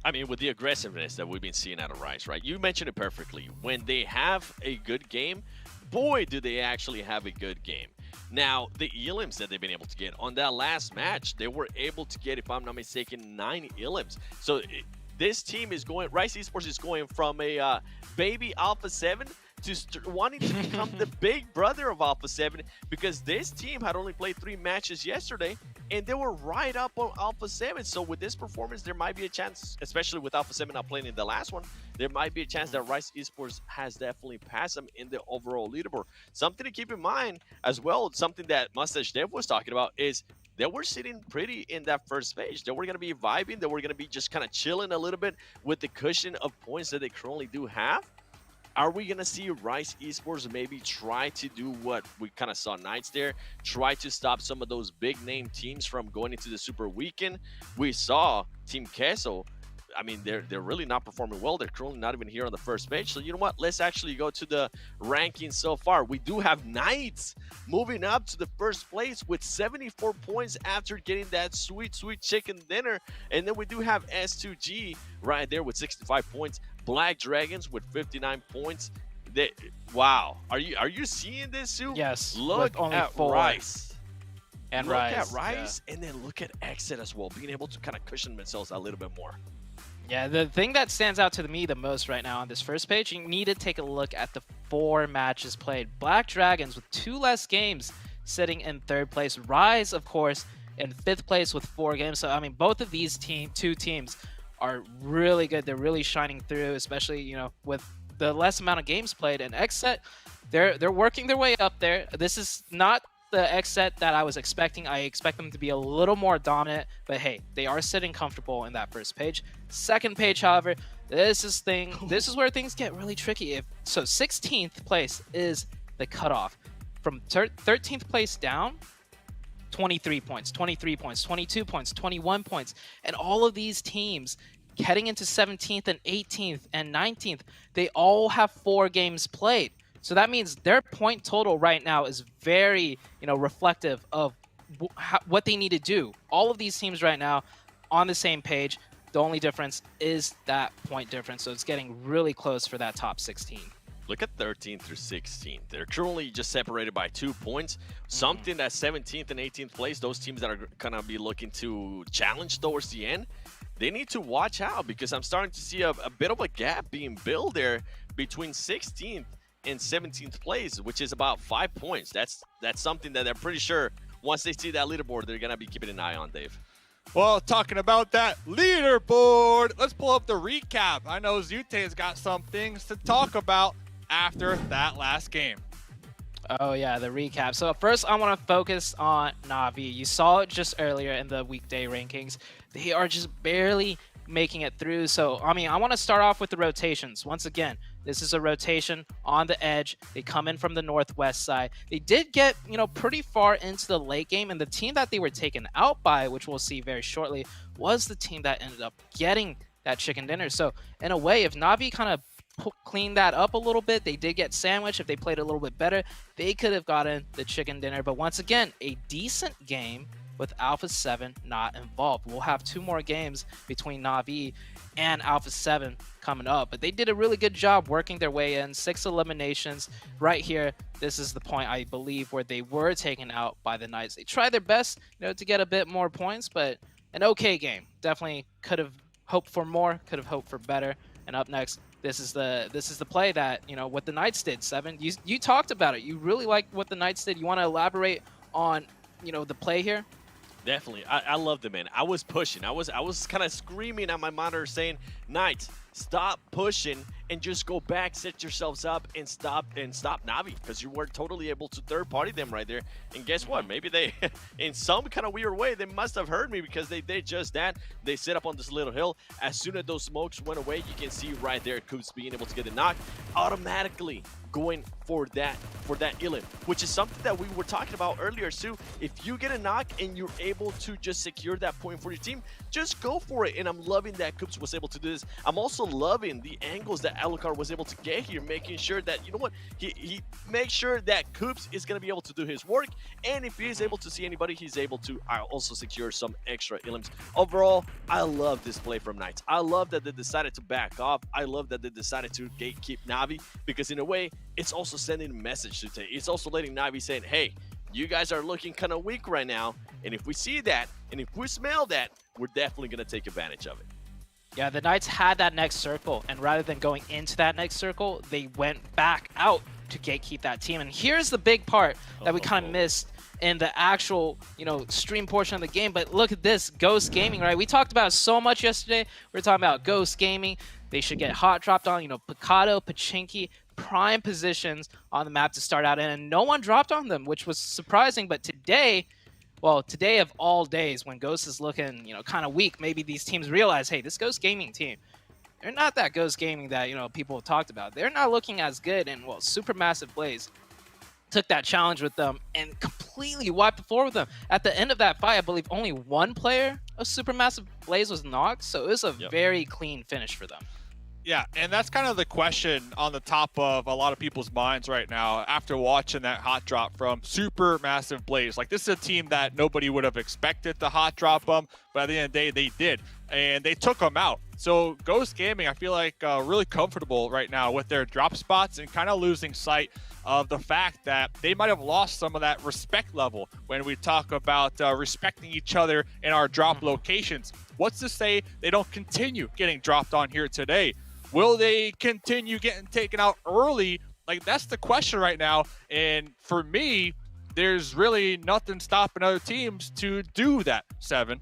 I mean, with the aggressiveness that we've been seeing out of Rise, right? You mentioned it perfectly. When they have a good game, boy, do they actually have a good game. Now, the elims that they've been able to get on that last match, they were able to get, if I'm not mistaken, 9 elims. So this team is going, Rise Esports is going from a baby Alpha 7 to wanting to become the big brother of Alpha 7, because this team had only played 3 matches yesterday and they were right up on Alpha 7. So with this performance, there might be a chance, especially with Alpha 7 not playing in the last one, there might be a chance that Rise Esports has definitely passed them in the overall leaderboard. Something to keep in mind as well, something that Mustache Dev was talking about, is they were sitting pretty in that first phase. They were going to be vibing. They were going to be just kind of chilling a little bit with the cushion of points that they currently do have. Are we going to see Rise Esports maybe try to do what we kind of saw Knights there, try to stop some of those big name teams from going into the Super Weekend? We saw Team Queso. I mean, they're really not performing well. They're currently not even here on the first page. So you know what? Let's actually go to the rankings so far. We do have Knights moving up to the first place with 74 points after getting that sweet chicken dinner. And then we do have S2G right there with 65 points. Black Dragons with 59 points. Wow. Are you seeing this, Sue? Yes. Look at Rice. And look Rise. At Rice, and then look at Exit as well, being able to kind of cushion themselves a little bit more. Yeah, the thing that stands out to me the most right now on this first page, you need to take a look at the 4 matches played. Black Dragons with 2 less games sitting in 3rd place. Rise, of course, in 5th place with 4 games. So, I mean, both of these two teams are really good. They're really shining through, especially, with the less amount of games played. And Xset, they're working their way up there. This is not the Xset that I was expecting. I expect them to be a little more dominant, but hey, they are sitting comfortable in that first page. Second page, however, this is where things get really tricky. So 16th place is the cutoff. From 13th place down, 23 points, 23 points, 22 points, 21 points. And all of these teams heading into 17th and 18th and 19th, they all have 4 games played. So that means their point total right now is very, reflective of what they need to do. All of these teams right now on the same page. The only difference is that point difference, so it's getting really close for that top 16. Look at 13 through 16. They're currently just separated by 2 points. Something that 17th and 18th place, those teams that are going to be looking to challenge towards the end, they need to watch out, because I'm starting to see a bit of a gap being built there between 16th and 17th place, which is about 5 points. That's something that they're pretty sure once they see that leaderboard, they're going to be keeping an eye on, Dave. Well, talking about that leaderboard, let's pull up the recap. I know Zute's got some things to talk about after that last game. Oh yeah, the recap. So first I want to focus on Na'Vi. You saw it just earlier in the weekday rankings. They are just barely making it through. So, I mean, I want to start off with the rotations. Once again, this is a rotation on the edge. They come in from the northwest side. They did get, pretty far into the late game, and the team that they were taken out by, which we'll see very shortly, was the team that ended up getting that chicken dinner. So, in a way, if Na'Vi kind of clean that up a little bit, they did get sandwiched. If they played a little bit better, they could have gotten the chicken dinner. But once again, a decent game with Alpha 7 not involved. We'll have 2 more games between Na'Vi and Alpha 7 coming up, but they did a really good job working their way in. 6 eliminations right here. This is the point, I believe, where they were taken out by the Knights. They tried their best, to get a bit more points, but an okay game. Definitely could have hoped for more, could have hoped for better. And up next, this is the play that, what the Knights did. 7, you talked about it. You really liked what the Knights did. You want to elaborate on, the play here? Definitely. I loved it, man. I was pushing. I was kind of screaming at my monitor saying, Knights, stop pushing and just go back, set yourselves up, and stop Na'Vi, because you were totally able to third-party them right there. And guess what? Maybe they, in some kind of weird way, they must have heard me, because they did just that. They set up on this little hill. As soon as those smokes went away, you can see right there Coops being able to get the knock, automatically going for that elim, which is something that we were talking about earlier, Sue. If you get a knock and you're able to just secure that point for your team, just go for it. And I'm loving that Coops was able to do this. I'm also loving the angles that Alucard was able to get here, making sure that, he makes sure that Coops is going to be able to do his work, and if he is able to see anybody, he's able to also secure some extra ilims. Overall, I love this play from Knights. I love that they decided to back off. I love that they decided to gatekeep Na'Vi, because in a way, it's also sending a message to Tay. It's also letting Na'Vi saying, hey, you guys are looking kind of weak right now, and if we see that, and if we smell that, we're definitely going to take advantage of it. Yeah, the Knights had that next circle, and rather than going into that next circle, they went back out to gatekeep that team. And here's the big part that we kind of missed in the actual, stream portion of the game. But look at this, Ghost Gaming, right? We talked about it so much yesterday. We were talking about Ghost Gaming. They should get hot dropped on, Picado, Pachinki, prime positions on the map to start out, and no one dropped on them, which was surprising. But today, today of all days, when Ghost is looking, kind of weak, maybe these teams realize, hey, this Ghost Gaming team, they're not that Ghost Gaming that, people have talked about. They're not looking as good, and, Supermassive Blaze took that challenge with them and completely wiped the floor with them. At the end of that fight, I believe only 1 player of Supermassive Blaze was knocked, so it was a very clean finish for them. Yeah, and that's kind of the question on the top of a lot of people's minds right now after watching that hot drop from Supermassive Blaze. Like, this is a team that nobody would have expected to hot drop them, but at the end of the day, they did, and they took them out. So Ghost Gaming, I feel like really comfortable right now with their drop spots, and kind of losing sight of the fact that they might have lost some of that respect level when we talk about respecting each other in our drop locations. What's to say they don't continue getting dropped on here today? Will they continue getting taken out early? Like, that's the question right now. And for me, there's really nothing stopping other teams to do that, 7.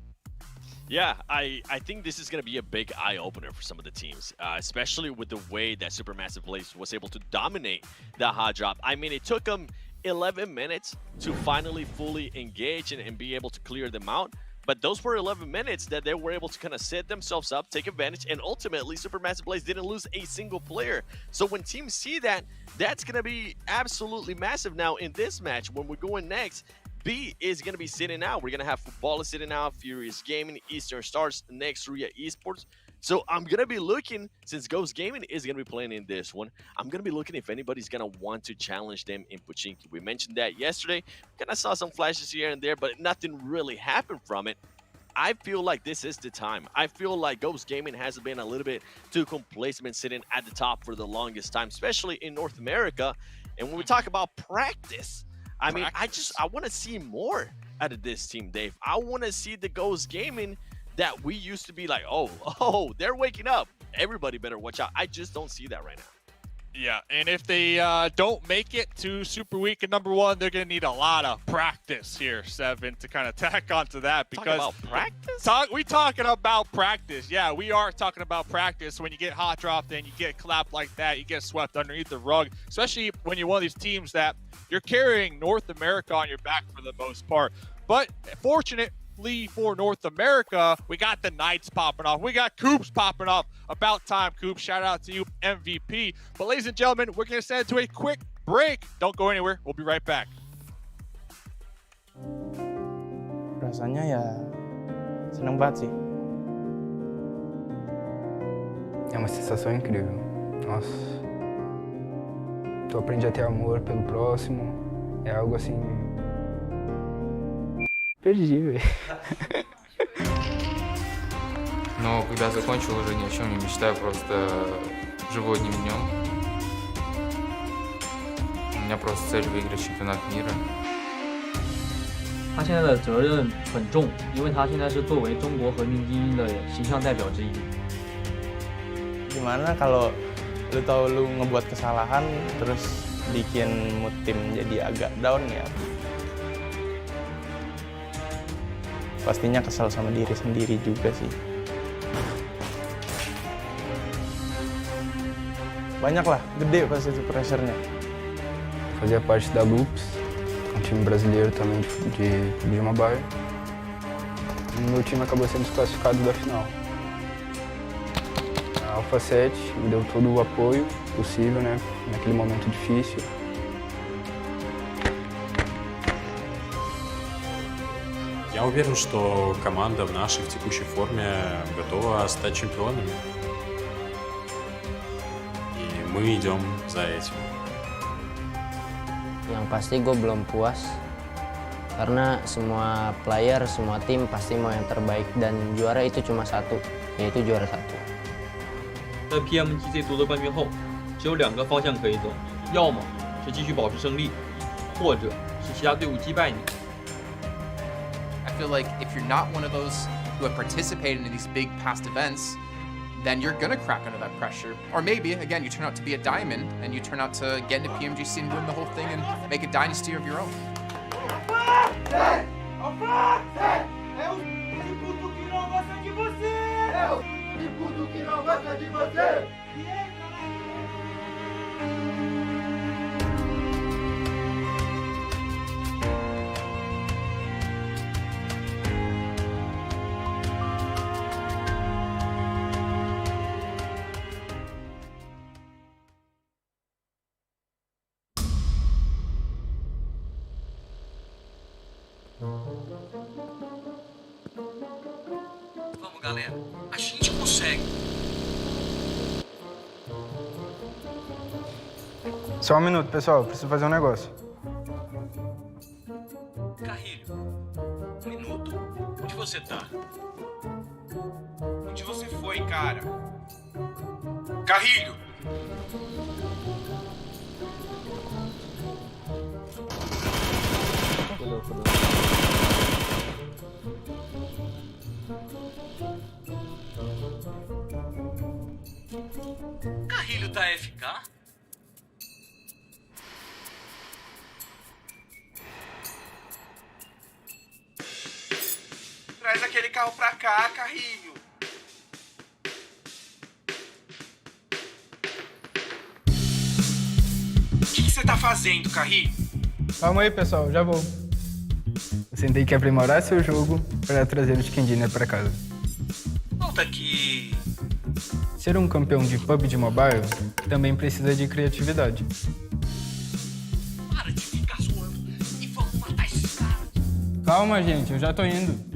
Yeah, I think this is going to be a big eye-opener for some of the teams, especially with the way that Supermassive Blaze was able to dominate the hot drop. I mean, it took them 11 minutes to finally fully engage and be able to clear them out. But those were 11 minutes that they were able to kind of set themselves up, take advantage, and ultimately Supermassive Blaze didn't lose a single player. So when teams see that, that's going to be absolutely massive. Now in this match, when we're going next, B is going to be sitting out. We're going to have Football sitting out, Furious Gaming, Eastern Stars, next Ria Esports. So I'm going to be looking, since Ghost Gaming is going to be playing in this one, I'm going to be looking if anybody's going to want to challenge them in Pachinki. We mentioned that yesterday. Kind of saw some flashes here and there, but nothing really happened from it. I feel like this is the time. I feel like Ghost Gaming has been a little bit too complacent sitting at the top for the longest time, especially in North America. And when we talk about practice, I mean, I want to see more out of this team, Dave. I want to see the Ghost Gaming that we used to be like, oh, they're waking up. Everybody better watch out. I just don't see that right now. Yeah, and if they don't make it to Super Week at #1, they're going to need a lot of practice here, Seven, to kind of tack onto that. Because talking about practice? We talking about practice. Yeah, we are talking about practice. When you get hot dropped and you get clapped like that, you get swept underneath the rug, especially when you're one of these teams that you're carrying North America on your back for the most part. But fortunately for North America, we got the Knights popping off. We got Coops popping off. About time, Coops. Shout out to you, MVP. But ladies and gentlemen, we're going to send it to a quick break. Don't go anywhere. We'll be right back. Rasanya ya seneng banget sih. É uma sensação incrível. Nossa. Tu aprende a ter amor pelo próximo. É algo assim. Perdi, velho. Но когда закончил, уже ни о чем не мечтаю, просто живу одним днем. У меня просто цель выиграть чемпионат мира. 他现在的责任很重，因为他现在是作为中国和平精英的形象代表之一。 Gimana kalau lu tahu lu ngebuat kesalahan terus bikin mood tim jadi agak down ya? Pastinya kesal sama diri sendiri juga sih. Banyak lah, gede pasti itu pressure-nya. Fazia parte da Loops, um time brasileiro também de PUBG Mobile. E meu time acabou sendo desclassificado da final. A Alpha 7 me deu todo o apoio possível, né, naquele momento difícil. Я уверен, что команда в нашей текущей форме готова stать чемпионами. И мы идем за этим. Yang pasti gue belum puas karena semua player, semua tim pasti mau yang terbaik dan juara itu cuma satu, yaitu juara satu. 在 PMGC 夺得冠军后，只有2个方向可以走，要么是继续保持胜利，或者是其他队伍击败你。 I feel like if you're not one of those who have participated in these big past events, then you're gonna crack under that pressure. Or maybe, again, you turn out to be a diamond and you turn out to get into PMGC and win the whole thing and make a dynasty of your own. Vamos, galera. A gente consegue. Só um minuto, pessoal. Preciso fazer um negócio. Carrilho, 1 minuto? Onde você tá? Onde você foi, cara? Carrilho! Carrilho tá FK? Traz aquele carro pra cá, Carrilho. O que você tá fazendo, Carrilho? Calma aí, pessoal. Já vou. Você tem que aprimorar seu jogo para trazer o Chicken Dinner para casa. Volta aqui. Ser um campeão de PUBG Mobile também precisa de criatividade. Para de ficar zoando e vamos matar esses caras. Calma, gente. Eu já tô indo.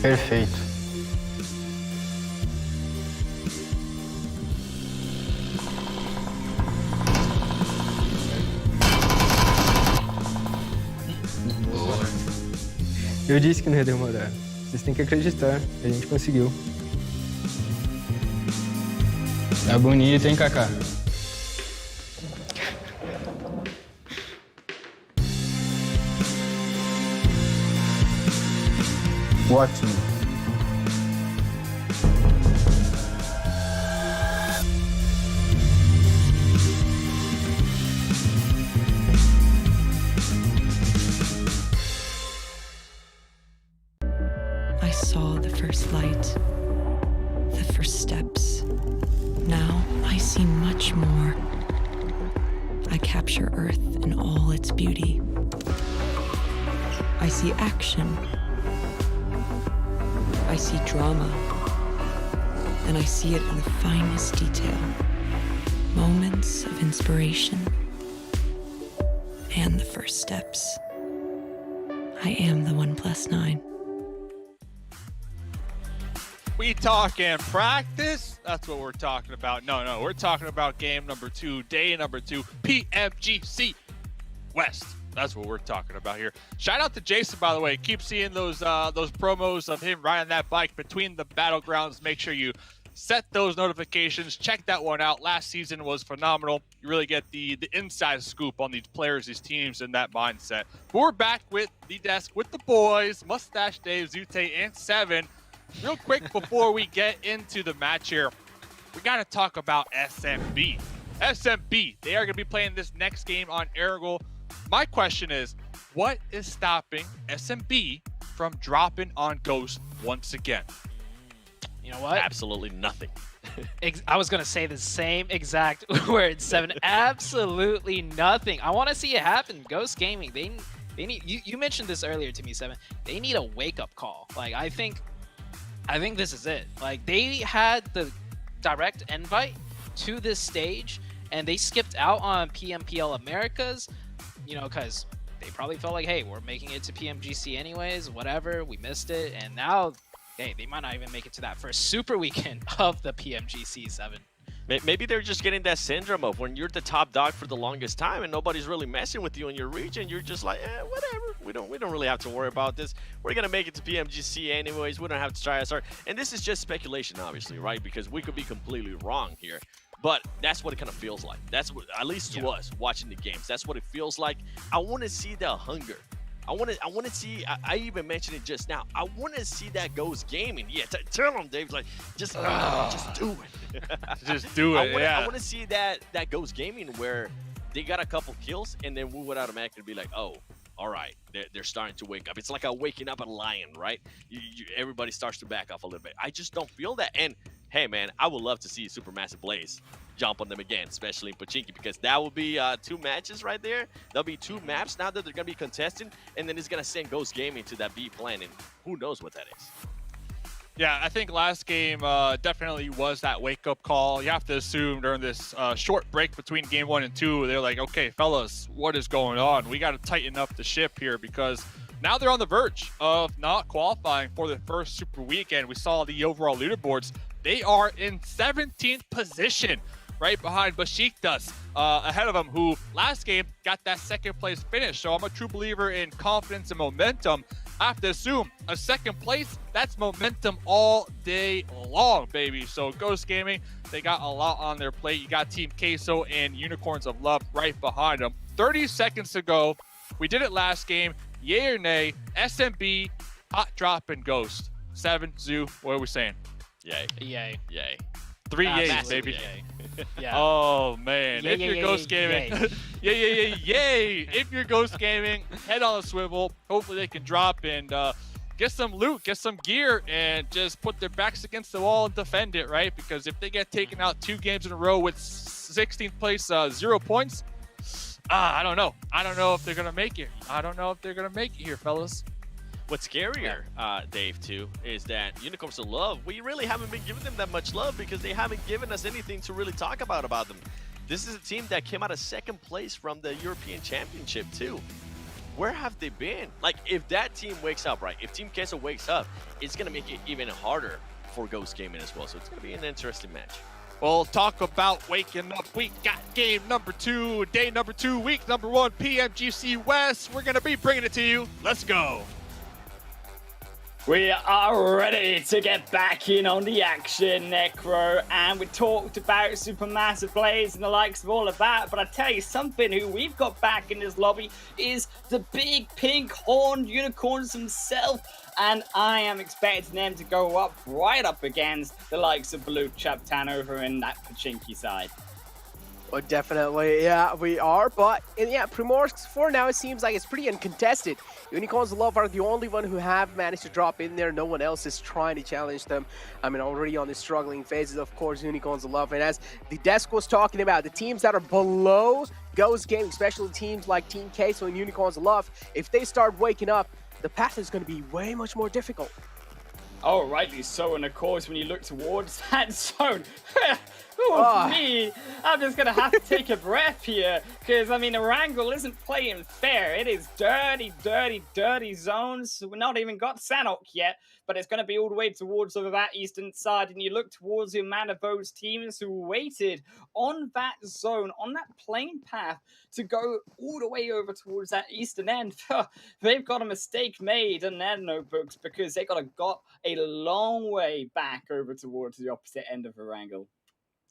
Perfeito. Eu disse que não ia demorar. Vocês têm que acreditar. A gente conseguiu. Tá bonito, hein, Kaká? Ótimo. I saw the first light, the first steps. Now I see much more. I capture Earth in all its beauty. I see action. I see drama. And I see it in the finest detail. Moments of inspiration. And the first steps. I am the 1+9. We talking practice? That's what we're talking about. No, we're talking about game number 2, day number 2, PMGC West. That's what we're talking about here. Shout out to Jason, by the way. Keep seeing those promos of him riding that bike between the battlegrounds. Make sure you set those notifications. Check that one out. Last season was phenomenal. You really get the inside scoop on these players, these teams, and that mindset. But we're back with the desk with the boys, Mustache Dave, Zute, and Seven. Real quick before we get into the match here, we got to talk about SMB. SMB, they are going to be playing this next game on Erangel. My question is, what is stopping SMB from dropping on Ghost once again? You know what? Absolutely nothing. I was going to say the same exact words, Seven. Absolutely nothing. I want to see it happen. Ghost Gaming, they need, you mentioned this earlier to me, Seven. They need a wake-up call. Like, I think this is it. Like, they had the direct invite to this stage, and they skipped out on PMPL Americas, you know, because they probably felt like, hey, we're making it to PMGC anyways, whatever, we missed it, and now, hey, they might not even make it to that first super weekend of the PMGC 7. Maybe they're just getting that syndrome of when you're the top dog for the longest time and nobody's really messing with you in your region, you're just like, whatever. We don't really have to worry about this. We're gonna make it to PMGC anyways. We don't have to try as hard. And this is just speculation, obviously, right? Because we could be completely wrong here. But that's what it kind of feels like. That's what, at least to us, watching the games, that's what it feels like. I want to see the hunger. I want to see. I even mentioned it just now. I want to see that Ghost Gaming. Yeah, tell them, Dave. Like, just do it. Just do it. I want to see that Ghost Gaming where they got a couple kills and then we would automatically be like, oh, all right, they're starting to wake up. It's like a waking up a lion, right? Everybody starts to back off a little bit. I just don't feel that. And hey, man, I would love to see Supermassive Blaze jump on them again, especially in Pochinki, because that will be 2 matches right there. There'll be 2 maps now that they're going to be contesting, and then it's going to send Ghost Gaming to that B plan, and who knows what that is. Yeah, I think last game definitely was that wake-up call. You have to assume during this short break between game 1 and 2, they're like, okay, fellas, what is going on? We got to tighten up the ship here because now they're on the verge of not qualifying for the first super weekend. We saw the overall leaderboards. They are in 17th position, right behind Besiktas, ahead of them, who last game got that 2nd place finish. So I'm a true believer in confidence and momentum. I have to assume a 2nd place, that's momentum all day long, baby. So Ghost Gaming, they got a lot on their plate. You got Team Queso and Unicorns of Love right behind them. 30 seconds to go. We did it last game. Yay or nay? SMB, hot drop, and Ghost. 7, Zoo, what are we saying? Yay. Yay. Yay. 3 yays, baby. Yay. Yeah. Oh, man. Yay, if you're yay, Ghost yay, Gaming, yay. If you're Ghost Gaming, head on a swivel. Hopefully they can drop and get some loot, get some gear, and just put their backs against the wall and defend it, right? Because if they get taken out 2 games in a row with 16th place, 0 points, I don't know. I don't know if they're going to make it. I don't know if they're going to make it here, fellas. What's scarier, Dave, too, is that Unicorns of Love, we really haven't been giving them that much love because they haven't given us anything to really talk about them. This is a team that came out of 2nd place from the European Championship, too. Where have they been? Like, if that team wakes up, right, if Team Queso wakes up, it's going to make it even harder for Ghost Gaming as well. So it's going to be an interesting match. We'll talk about waking up. We got game number 2, day number 2, week number 1, PMGC West. We're going to be bringing it to you. Let's go. We are ready to get back in on the action, Necro, and we talked about Supermassive Blaze and the likes of all of that, but I tell you something, who we've got back in this lobby is the big pink horned unicorns himself, and I am expecting them to go up right up against the likes of Blue Chaptan over in that Pachinki side. Well, definitely, yeah, we are. But yeah, Primorsk for now, it seems like it's pretty uncontested. Unicorns of Love are the only one who have managed to drop in there. No one else is trying to challenge them. I mean, already on the struggling phases, of course, Unicorns of Love. And as the desk was talking about, the teams that are below Ghost Gaming, especially teams like Team Queso and Unicorns of Love, if they start waking up, the path is going to be way much more difficult. Oh, rightly so, and of course, when you look towards that zone, me, I'm just gonna have to take a breath here, because I mean, Erangel isn't playing fair. It is dirty, dirty, dirty zones. We've not even got Sanok yet, but it's gonna be all the way towards over that eastern side, and you look towards the amount of those teams who waited on that zone, on that plane path, to go all the way over towards that eastern end. They've got a mistake made in their notebooks, because they got a long way back over towards the opposite end of Erangel.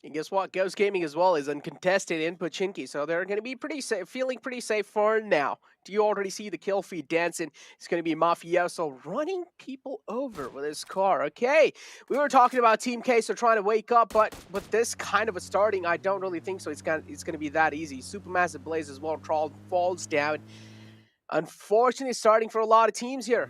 And guess what? Ghost Gaming as well is uncontested in Pachinki, so they're going to be pretty safe, feeling pretty safe for now. Do you already see the kill feed dancing? It's going to be Mafioso running people over with his car. Okay, we were talking about Team Queso trying to wake up, but with this kind of a starting, I don't really think so. It's going to be that easy. Supermassive Blaze as well falls down. Unfortunately, starting for a lot of teams here.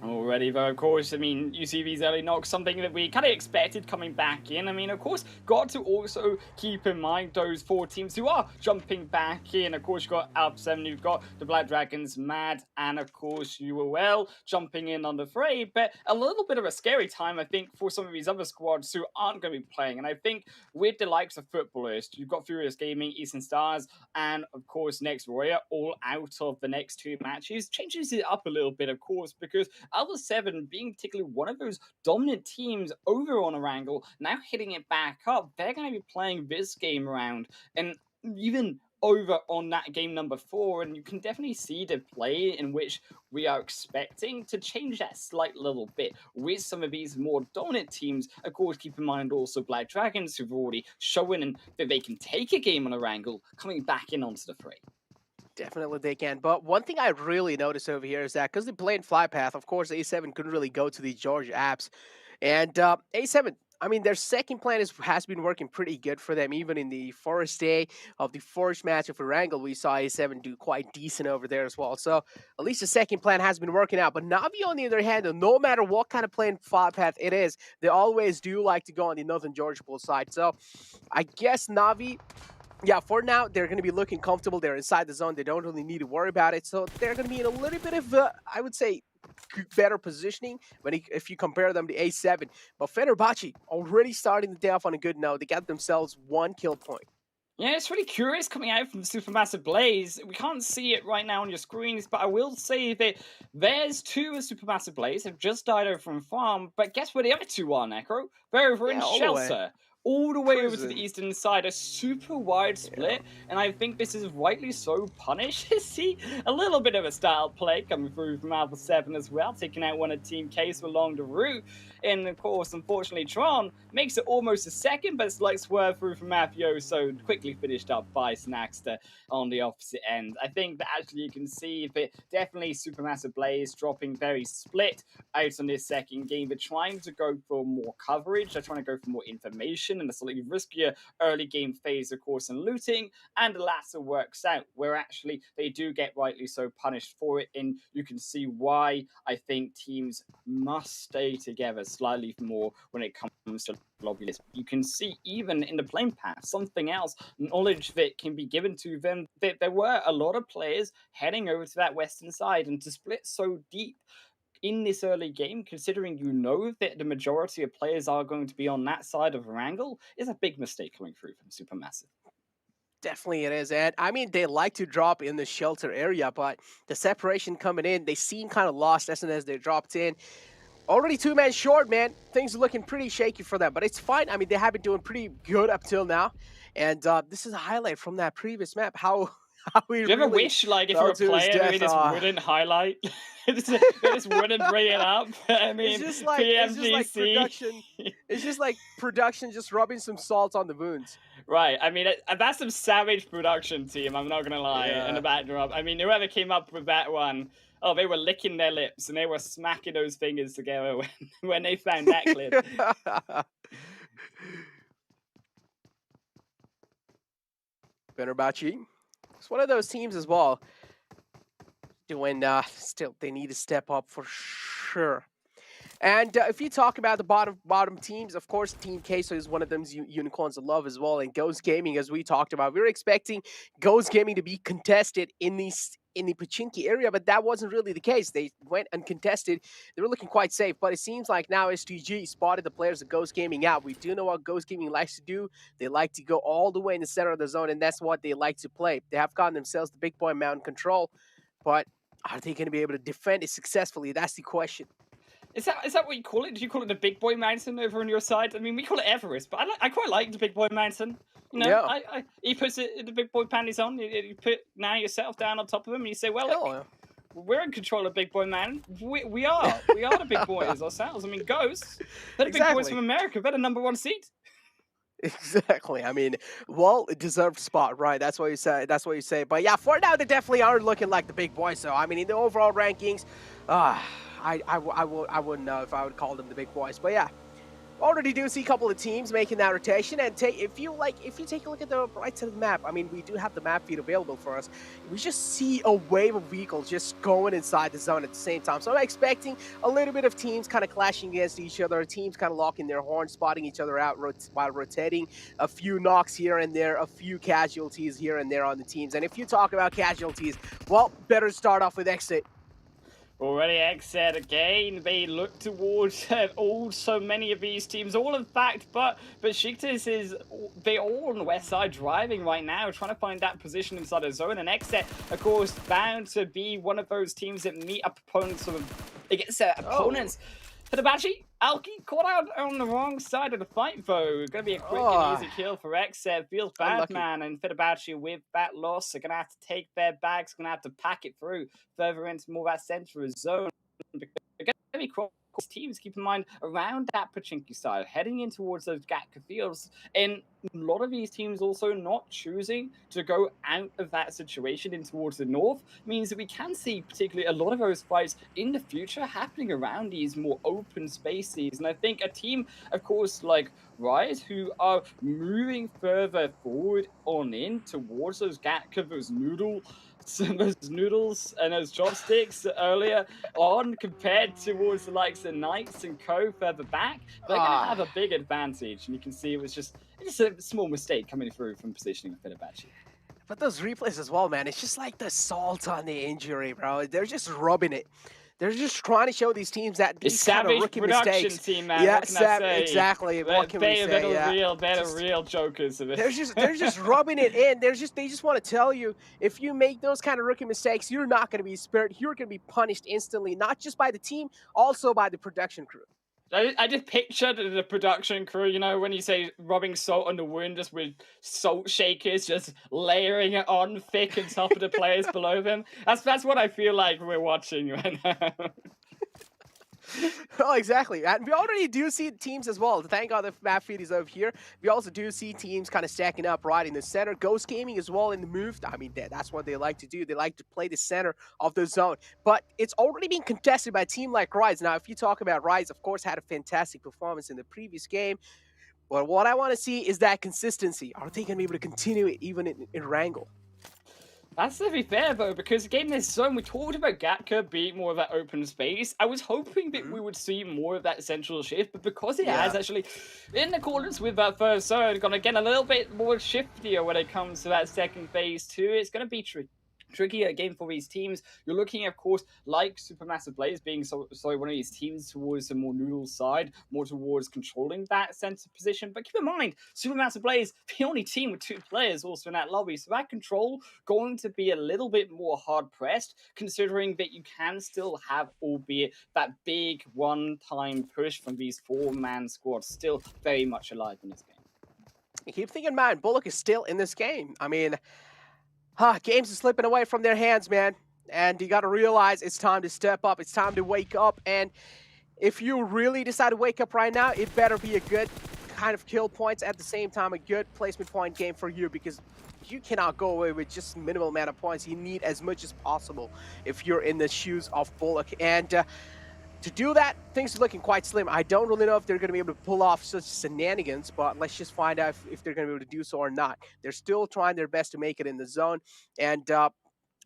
Already, though, of course, I mean, you see these early knocks, something that we kind of expected coming back in. I mean, of course, got to also keep in mind those four teams who are jumping back in. Of course, you've got Alp 7, you've got the Black Dragons, Mad, and of course, UOL jumping in on the fray. But a little bit of a scary time, I think, for some of these other squads who aren't going to be playing. And I think with the likes of Footballers, you've got Furious Gaming, Eastern Stars, and of course, Next Warrior, all out of the next two matches, changes it up a little bit, of course, because Alpha 7 being particularly one of those dominant teams over on Erangel, now hitting it back up, they're going to be playing this game round, and even over on that game number 4, and you can definitely see the play in which we are expecting to change that slight little bit with some of these more dominant teams. Of course, keep in mind also Black Dragons, who've already shown that they can take a game on Erangel, coming back in onto the fray. Definitely they can. But one thing I really noticed over here is that because they play in fly path, of course, A7 couldn't really go to the Georgia apps. And A7, I mean, their second plan has been working pretty good for them. Even in the first day of the first match of Erangel, we saw A7 do quite decent over there as well. So at least the second plan has been working out. But Navi, on the other hand, no matter what kind of plan fly path it is, they always do like to go on the Northern Georgia pool side. So I guess Navi, yeah, for now, they're going to be looking comfortable. They're inside the zone. They don't really need to worry about it. So they're going to be in a little bit of, I would say, better positioning if you compare them to A7. But Fenerbahce already starting the day off on a good note. They got themselves 1 kill point. Yeah, it's really curious coming out from Supermassive Blaze. We can't see it right now on your screens, but I will say that there's 2 of Supermassive Blaze have just died over from farm. But guess where the other 2 are, Necro? They're over in Shelter. All the way over to the eastern side, a super wide split, and I think this is rightly so punished. See, a little bit of a style play coming through from Alpha 7 as well, taking out one of Team Queso along the route, and of course, unfortunately, Tron makes it almost a second, but it's like swerve through from Mafioso, quickly finished up by Snackster on the opposite end. I think that actually you can see that definitely Supermassive Blaze dropping very split out on this second game. They're trying to go for more coverage, they're trying to go for more information, and a slightly riskier early game phase, of course, and looting, and the latter works out, where actually they do get rightly so punished for it, and you can see why I think teams must stay together slightly more when it comes to lobby list. You can see even in the plane path, something else, knowledge that can be given to them, that there were a lot of players heading over to that western side, and to split so deep in this early game, considering you know that the majority of players are going to be on that side of Erangel, is a big mistake coming through from Supermassive. Definitely it is, and I mean, they like to drop in the shelter area, but the separation coming in, they seem kind of lost as soon as they dropped in. Already 2 men short, man. Things are looking pretty shaky for them, but it's fine. I mean, they have been doing pretty good up till now, and this is a highlight from that previous map. How how we Do you ever really wish, like, if fell you're a to his player, we death. just wouldn't highlight? They just wouldn't bring it up. I mean, It's just like PMGC. production. It's just like production just rubbing some salt on the wounds. Right. I mean, that's some savage production team. I'm not gonna lie. Yeah. In the backdrop. I mean, whoever came up with that one, oh, they were licking their lips and they were smacking those fingers together when they found that clip. Fenerbahce. It's one of those teams as well. Doing still, they need to step up for sure. And if you talk about the bottom teams, of course, Team Queso is one of them unicorns of love as well. And Ghost Gaming, as we talked about, we were expecting Ghost Gaming to be contested in the Pachinki area, but that wasn't really the case. They went uncontested. They were looking quite safe, but it seems like now STG spotted the players of Ghost Gaming out. We do know what Ghost Gaming likes to do. They like to go all the way in the center of the zone, and that's what they like to play. They have gotten themselves the big boy mountain control, but are they going to be able to defend it successfully? That's the question. Is that what you call it? Do you call it the Big Boy Mountain over on your side? I mean, we call it Everest, but I quite like the Big Boy Mountain. You know, Yeah. he puts it the Big Boy panties on. You put now yourself down on top of him, and you say, "Well, look, we're in control of Big Boy Mountain. We are the big boys ourselves. I mean, Ghosts, they're the big boys from America. They're the #1 seed." Exactly. I mean, well, it deserved spot, right? That's what you say. That's what you say. But yeah, for now, they definitely are looking like the big boys. So I mean, in the overall rankings, I wouldn't know if I would call them the big boys. But yeah, already do see a couple of teams making that rotation. And if you take a look at the right side of the map, I mean, we do have the map feed available for us. We just see a wave of vehicles just going inside the zone at the same time. So I'm expecting a little bit of teams kind of clashing against each other, teams kind of locking their horns, spotting each other out while rotating, a few knocks here and there, a few casualties here and there on the teams. And if you talk about casualties, well, better start off with Exit. Already Exit again. They look towards so many of these teams. All in fact, but Besiktas they're all on the west side driving right now, trying to find that position inside the zone. And Exit, of course, bound to be one of those teams that meet up opponents against their opponents. Fenerbahce, Alki caught out on the wrong side of the fight, though. Gonna be a quick and easy kill for Exet. Feels bad, Unlucky. man. And Fenerbahce, with that loss, are gonna have to take their bags, gonna have to pack it through further into more of that central zone. They're gonna be cross teams, keep in mind, around that Pachinki side, heading in towards those Gatka fields. And a lot of these teams also not choosing to go out of that situation in towards the north means that we can see particularly a lot of those fights in the future happening around these more open spaces. And I think a team, of course, like Rise, who are moving further forward on in towards those Gatka, those noodles and those chopsticks earlier on, compared towards the likes of Knights and Co further back, they're going to have a big advantage. And you can see it was just a small mistake coming through from positioning of Fenerbahce. But those replays as well, man, it's just like the salt on the injury, bro. They're just rubbing it. They're just trying to show these teams that these kind of rookie mistakes. Team, man. Yeah, what can I say? exactly. What can we say? They're real jokers of it. They're just rubbing it in. They just want to tell you, if you make those kind of rookie mistakes, you're not going to be spared. You're going to be punished instantly, not just by the team, also by the production crew. I just pictured the production crew, you know, when you say rubbing salt on the wound, just with salt shakers, just layering it on thick on top of the players below them. That's what I feel like we're watching right now. Oh, exactly. And we already do see teams as well. Thank God the map feed is over here. We also do see teams kind of stacking up right in the center. Ghost Gaming as well in the move. I mean, that's what they like to do. They like to play the center of the zone. But it's already been contested by a team like Rise. Now, if you talk about Rise, of course, had a fantastic performance in the previous game. But what I want to see is that consistency. Are they going to be able to continue it even in Erangel? That's to be fair, though, because again, this zone, we talked about Gatka being more of that open space. I was hoping that we would see more of that central shift, but because it has actually, in accordance with that first zone, gone again a little bit more shiftier when it comes to that second phase too, it's going to be trickier game for these teams. You're looking, of course, like Supermassive Blaze being one of these teams towards the more noodle side, more towards controlling that center position. But keep in mind, Supermassive Blaze, the only team with 2 players also in that lobby, so that control going to be a little bit more hard pressed, considering that you can still have, albeit that big one-time push from these 4-man squads still very much alive in this game. You keep thinking, man, Bullock is still in this game. I mean, Games are slipping away from their hands, man. And you got to realize it's time to step up. It's time to wake up. And if you really decide to wake up right now, it better be a good kind of kill points at the same time, a good placement point game for you, because you cannot go away with just minimal amount of points. You need as much as possible if you're in the shoes of Bullock. And to do that, things are looking quite slim. I don't really know if they're going to be able to pull off such shenanigans, but let's just find out if they're going to be able to do so or not. They're still trying their best to make it in the zone, and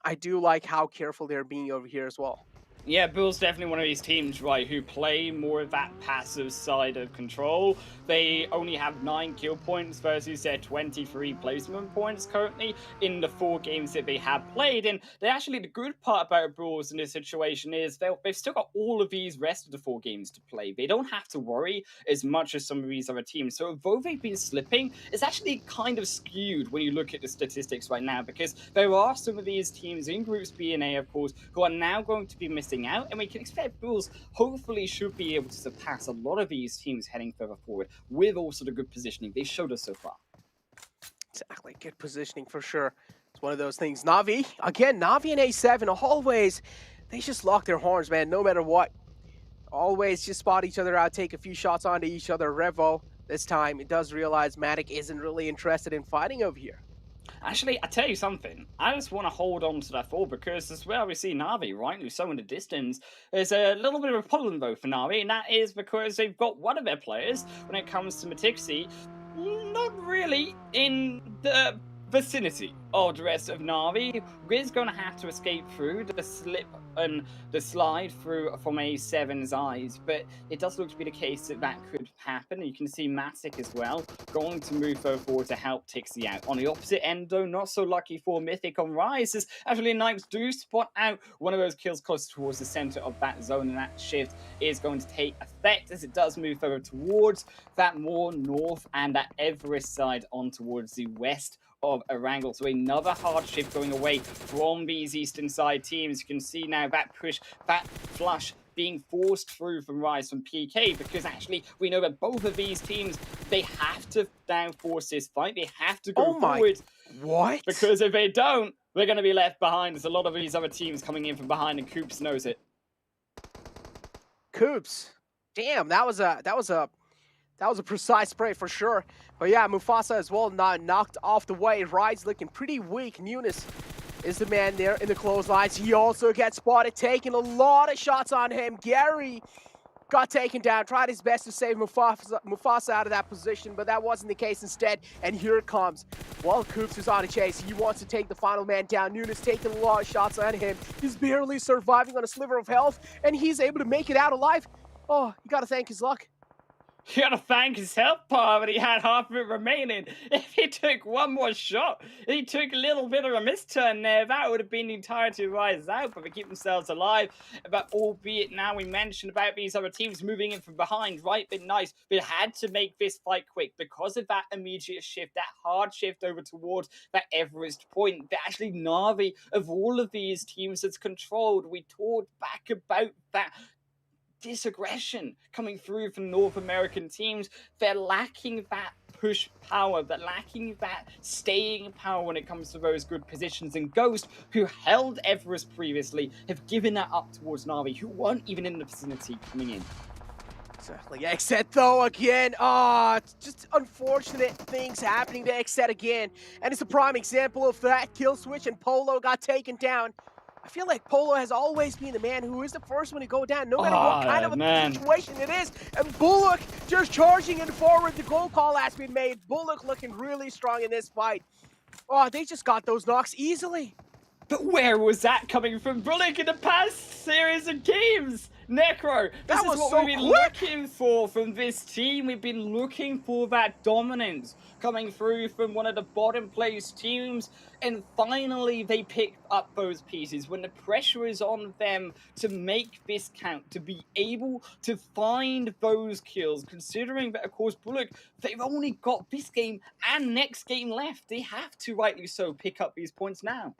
I do like how careful they're being over here as well. Yeah, Bull's definitely one of these teams, right, who play more of that passive side of control. They only have 9 kill points versus their 23 placement points currently in the 4 games that they have played. And the good part about Bulls in this situation is they've still got all of these rest of the 4 games to play. They don't have to worry as much as some of these other teams. So although they've been slipping, it's actually kind of skewed when you look at the statistics right now, because there are some of these teams in Groups B and A, of course, who are now going to be missing out, and we can expect Bulls hopefully should be able to surpass a lot of these teams heading further forward with also the good positioning they showed us so far. Exactly, good positioning for sure. It's one of those things. Na'Vi, again, Na'Vi and A7, always, they just lock their horns, man, no matter what. Always just spot each other out, take a few shots onto each other. Revo, this time, it does realize Matic isn't really interested in fighting over here. Actually, I tell you something. I just want to hold on to that 4 because as well we see Na'Vi, right, who's so in the distance. There's a little bit of a problem though for Na'Vi, and that is because they've got one of their players, when it comes to Matixi, not really in the vicinity of the rest of Na'Vi. We're going to have to escape through the slip and the slide through from A7's eyes, but it does look to be the case that that could happen. You can see Matic as well going to move forward to help Tixi out. On the opposite end, though, not so lucky for Mythic on Rise, as actually Knights do spot out one of those kills close towards the center of that zone, and that shift is going to take effect as it does move further towards that more north and that Everest side on towards the west of Erangel. So another hard shift going away from these eastern side teams. You can see now that push, that flush being forced through from Rise from PK, because actually we know that both of these teams, they have to now force this fight. They have to go forward. What? Because if they don't, they're going to be left behind. There's a lot of these other teams coming in from behind, and Coops knows it. Coops, damn, that was a precise spray for sure. But yeah, Mufasa as well, not knocked off the way. Rise looking pretty weak. Nunes is the man there in the clotheslines. He also gets spotted, taking a lot of shots on him. Gary got taken down, tried his best to save Mufasa out of that position, but that wasn't the case instead. And here it comes. Well, Coops is on a chase. He wants to take the final man down. Nunes taking a lot of shots on him. He's barely surviving on a sliver of health, and he's able to make it out alive. Oh, you gotta thank his luck. You gotta thank his health bar, but he had half of it remaining. If he took one more shot, he took a little bit of a misturn there, that would have been the entirety of Rise out, but they keep themselves alive. But albeit now we mentioned about these other teams moving in from behind, right? But nice, they had to make this fight quick because of that immediate shift, that hard shift over towards that Everest point. But actually, Na'Vi, of all of these teams that's controlled, we talked back about that disaggression coming through from North American teams. They're lacking that push power, they're lacking that staying power when it comes to those good positions, and Ghost, who held Everest previously, have given that up towards Na'Vi, who weren't even in the vicinity coming in. Exactly. Except though again, it's just unfortunate things happening to Exet again, and it's a prime example of that kill switch, and Polo got taken down. I feel like Polo has always been the man who is the first one to go down, no matter what kind of a situation it is. And Bullock just charging in forward. The goal call has been made. Bullock looking really strong in this fight. Oh, they just got those knocks easily. But where was that coming from Bullock in the past series of games? Necro, this is what we've been looking for from this team. We've been looking for that dominance coming through from one of the bottom place teams, and finally they picked up those pieces when the pressure is on them to make this count, to be able to find those kills, considering that of course Bullock, they've only got this game and next game left. They have to, rightly so, pick up these points now.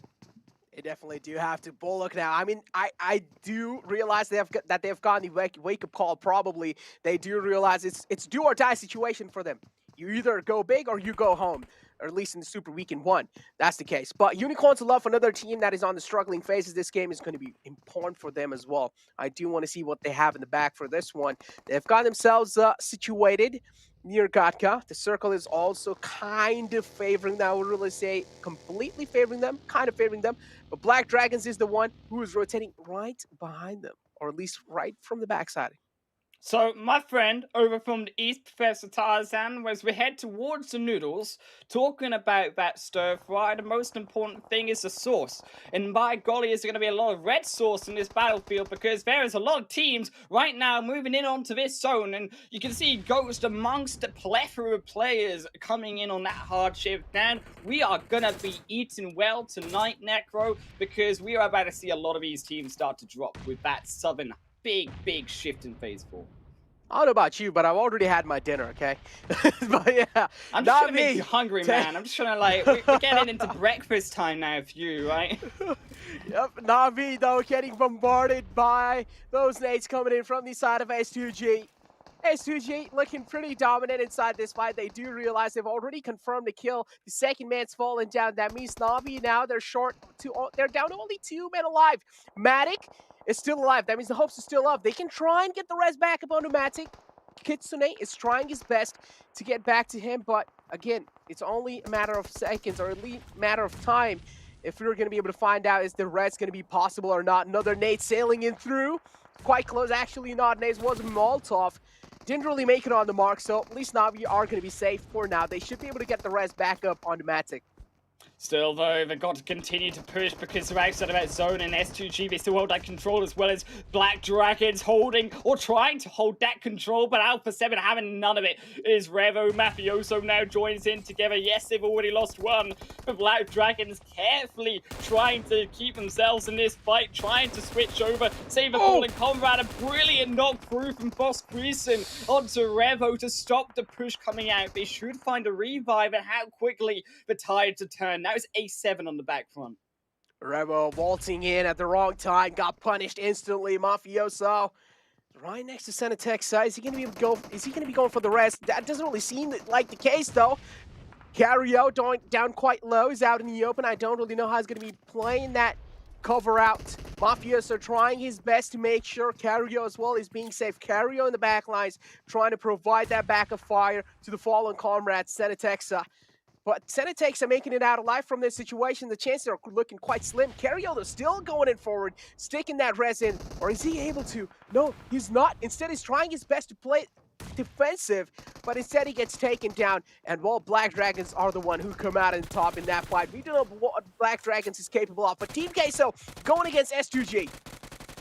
They definitely do have to. Bullock now. I mean, I do realize that they've gotten the wake-up call. Probably they do realize it's do or die situation for them. You either go big or you go home. or at least in the Super Weekend 1, that's the case. But Unicorns love another team that is on the struggling phases. This game is going to be important for them as well. I do want to see what they have in the back for this one. They've got themselves situated near Gatka. The circle is also kind of favoring them. I would really say completely favoring them, kind of favoring them. But Black Dragons is the one who is rotating right behind them, or at least right from the backside. So, my friend over from the East, Professor Tarzan, as we head towards the noodles, talking about that stir fry, the most important thing is the sauce. And by golly, is there going to be a lot of red sauce in this battlefield, because there is a lot of teams right now moving in onto this zone, and you can see Ghost amongst the plethora of players coming in on that hard shift. And we are going to be eating well tonight, Necro, because we are about to see a lot of these teams start to drop with that southern big shift in phase 4. I don't know about you, but I've already had my dinner, okay? But yeah, I'm just trying to make you hungry, man. I'm just trying to, like, we're getting into breakfast time now for you, right? Yep, Na'Vi, though, getting bombarded by those nades coming in from the side of S2G. S2G looking pretty dominant inside this fight. They do realize they've already confirmed the kill. The second man's fallen down. That means Na'Vi now they're down to only 2 men alive. Matic is still alive. That means the hopes are still up. They can try and get the res back up onto Matic. Kitsune is trying his best to get back to him, but again, it's only a matter of seconds, or at least a matter of time, if we're going to be able to find out is the res going to be possible or not. Another nade sailing in through. Quite close, actually, not nades, was a Molotov. Didn't really make it on the mark, so at least Na'Vi are going to be safe for now. They should be able to get the res back up onto Matic. Still, though, they've got to continue to push because they're outside of that zone, and S2G, they still hold that control, as well as Black Dragons holding or trying to hold that control, but Alpha 7 having none of it. Is Revo Mafioso now joins in together. Yes, they've already lost one, but Black Dragons carefully trying to keep themselves in this fight, trying to switch over, save a fallen comrade. A brilliant knock through from Boss Greason onto Revo to stop the push coming out. They should find a revive, and how quickly the tides turn. Now it's A7 on the back front. Revo waltzing in at the wrong time, got punished instantly. Mafioso right next to Senatexa. Is he going to be going for the rest? That doesn't really seem like the case, though. Cario down quite low. He's out in the open. I don't really know how he's going to be playing that cover out. Mafioso trying his best to make sure Cario as well is being safe. Cario in the back lines trying to provide that backup fire to the fallen comrade, Senatexa. But Senatexa making it out alive from this situation. The chances are looking quite slim. Cario still going in forward, sticking that res in. Or is he able to? No, he's not. Instead, he's trying his best to play defensive, but instead he gets taken down. And well, Black Dragons are the one who come out on top in that fight. We don't know what Black Dragons is capable of, but Team Queso going against S2G.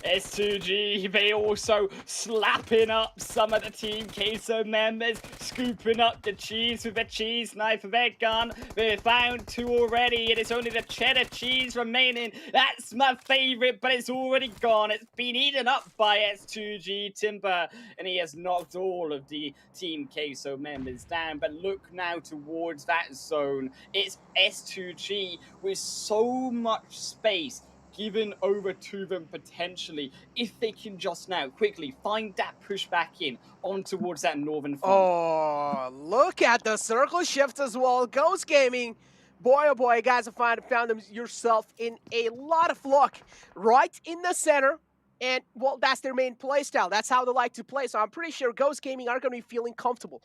S2G, they also slapping up some of the Team Queso members, scooping up the cheese with a cheese knife of their gun. They found 2 already, and it's only the cheddar cheese remaining. That's my favorite, but it's already gone. It's been eaten up by S2G Timber, and he has knocked all of the Team Queso members down. But look now towards that zone. It's S2G with so much space given over to them potentially, if they can just now quickly find that push back in on towards that northern front. Oh, look at the circle shift as well. Ghost Gaming, boy oh boy, guys have found yourself in a lot of luck right in the center. And well, that's their main play style. That's how they like to play. So I'm pretty sure Ghost Gaming are going to be feeling comfortable.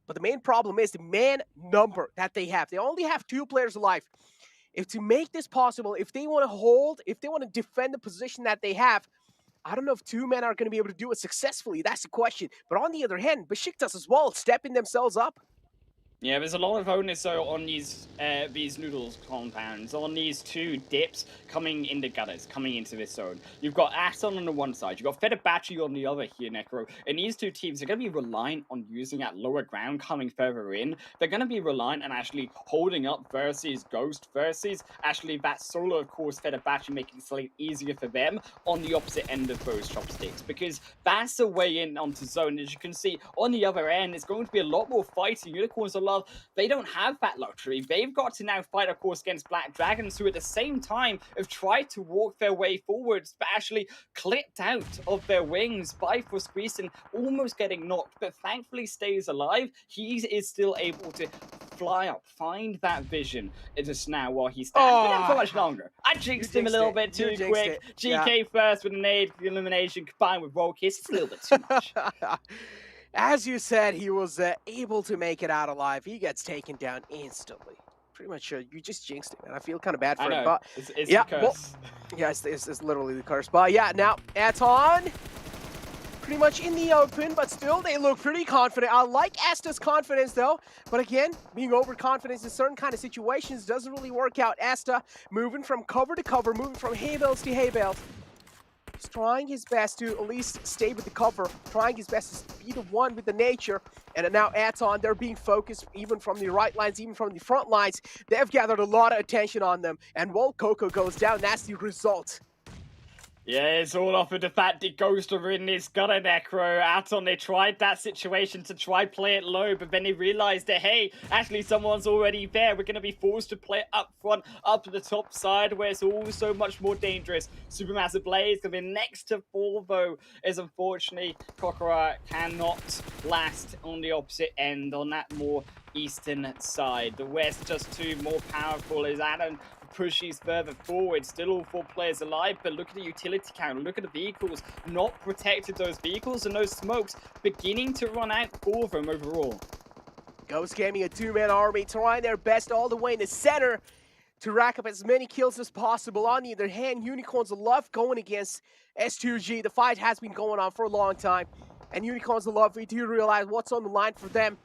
But the main problem is the man number that they have. They only have 2 players alive. If to make this possible, if they want to hold, if they want to defend the position that they have, I don't know if 2 men are going to be able to do it successfully. That's the question. But on the other hand, Besiktas as well, stepping themselves up. Yeah, there's a lot of onus on these noodles compounds, on these 2 dips coming in the gutters, coming into this zone. You've got Aston on the one side, you've got Fedabachi on the other here, Necro, and these 2 teams are going to be reliant on using that lower ground coming further in. They're going to be reliant on actually holding up versus Ghost versus actually that solo, of course, Fedabachi making it slightly easier for them on the opposite end of those chopsticks, because that's the way in onto zone. As you can see, on the other end, it's going to be a lot more fighting. Unicorns are they don't have that luxury. They've got to now fight, of course, against Black Dragons, who at the same time have tried to walk their way forwards, but actually clipped out of their wings by Fosqueeson, almost getting knocked, but thankfully stays alive. He is still able to fly up, find that vision. It is now while he stands. But not for much longer. I jinxed him a little bit too quick. GK first with an nade elimination combined with roll kiss. It's a little bit too much. As you said, he was able to make it out alive. He gets taken down instantly. Pretty much, you just jinxed it, and I feel kind of bad for him. But it's yeah, the curse. Yeah, it's literally the curse. But yeah, now Aton, pretty much in the open, but still they look pretty confident. I like Asta's confidence though, but again, being overconfident in certain kind of situations doesn't really work out. Asta moving from cover to cover, moving from hay bales to hay bales. He's trying his best to at least stay with the cover, trying his best to be the one with the nature. And now Aton, they're being focused even from the right lines, even from the front lines. They've gathered a lot of attention on them. And while Coco goes down, that's the result. Yeah, it's all off of the fact that Ghost are in this Gunner Necro. Aton, they tried that situation to try play it low, but then they realized that, hey, actually someone's already there. We're going to be forced to play up front, up to the top side, where it's all so much more dangerous. Supermassive Blaze going to be next to fall, though, as unfortunately Kokora cannot last on the opposite end, on that more eastern side. The west just too more powerful as Adam pushes further forward. Still all 4 players alive, but look at the utility count, look at the vehicles, not protected those vehicles, and those smokes beginning to run out for them overall. Ghost Gaming, a 2-man army, trying their best all the way in the center to rack up as many kills as possible. On the other hand, Unicorns love going against S2G. The fight has been going on for a long time, and Unicorns love, we do realize what's on the line for them.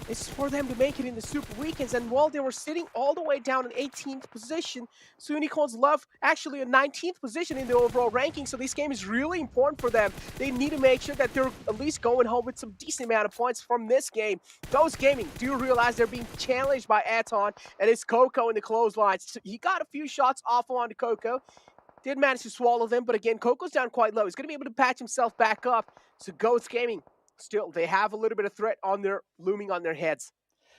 It's for them to make it in the Super Weekends, and while they were sitting all the way down in 18th position, so Unicorns love actually a 19th position in the overall ranking, so this game is really important for them. They need to make sure that they're at least going home with some decent amount of points from this game. Ghost Gaming do realize they're being challenged by Aton, and it's Coco in the clotheslines. So he got a few shots off onto Coco, did manage to swallow them, but again, Coco's down quite low. He's going to be able to patch himself back up, so Ghost Gaming, still, they have a little bit of threat on their looming on their heads.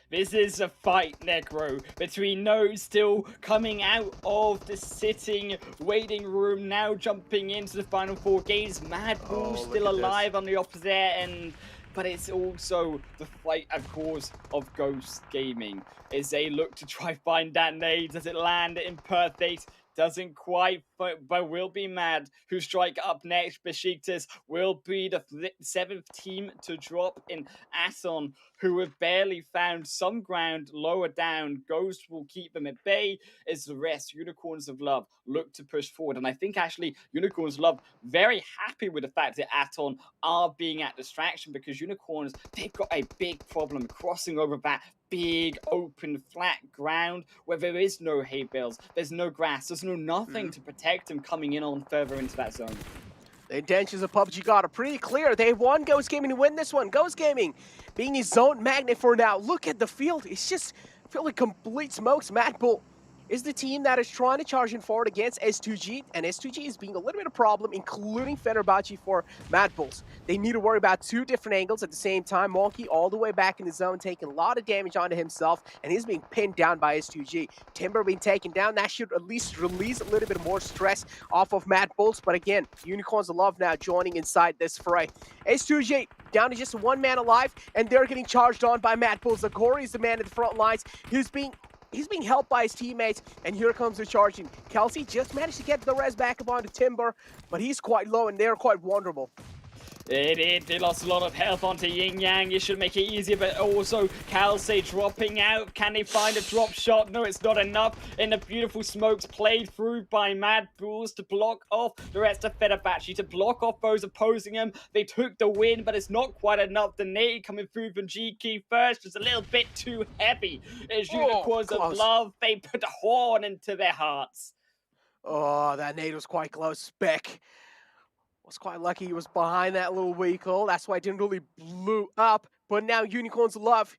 This is a fight, Negro, between those still coming out of the sitting waiting room, now jumping into the final 4 games. Mad Bull still alive on the opposite end, but it's also the fight, of course, of Ghost Gaming as they look to try find that nade. Does it land in perfect? Doesn't quite, but will be Mad, who strike up next. Besiktas will be the 7th team to drop in. Aton, who have barely found some ground lower down. Ghost will keep them at bay as the rest, Unicorns of Love, look to push forward. And I think actually Unicorns of Love very happy with the fact that Aton are being at distraction, because Unicorns, they've got a big problem crossing over that big open flat ground where there is no hay bales, there's no grass, there's no nothing to protect them coming in on further into that zone. The intentions of PUBG God are pretty clear. They want Ghost Gaming to win this one. Ghost Gaming being his zone magnet for now. Look at the field. It's just filled with complete smokes. Mad Bull is the team that is trying to charge in forward against S2G, and S2G is being a little bit of a problem, including Fenerbahce for Mad Bulls. They need to worry about 2 different angles at the same time. Monkey all the way back in the zone, taking a lot of damage onto himself, and he's being pinned down by S2G. Timber being taken down, that should at least release a little bit more stress off of Mad Bulls, but again, Unicorns of Love now joining inside this fray. S2G down to just 1 man alive, and they're getting charged on by Mad Bulls. Zagori is the man at the front lines. He's being helped by his teammates, and here comes the charging. Kelsey just managed to get the res back up onto Timber, but he's quite low, and they're quite vulnerable. They lost a lot of health onto Yin Yang. It should make it easier, but also Kelsey dropping out. Can they find a drop shot? No, it's not enough. And the beautiful smokes played through by Mad Bulls to block off the rest of Fenerbahce, to block off those opposing them. They took the win, but it's not quite enough. The nade coming through from GK first was a little bit too heavy. As Unicorns of Love, they put a horn into their hearts. Oh, that nade was quite close. Beck was quite lucky he was behind that little vehicle. That's why it didn't really blow up. But now Unicorns love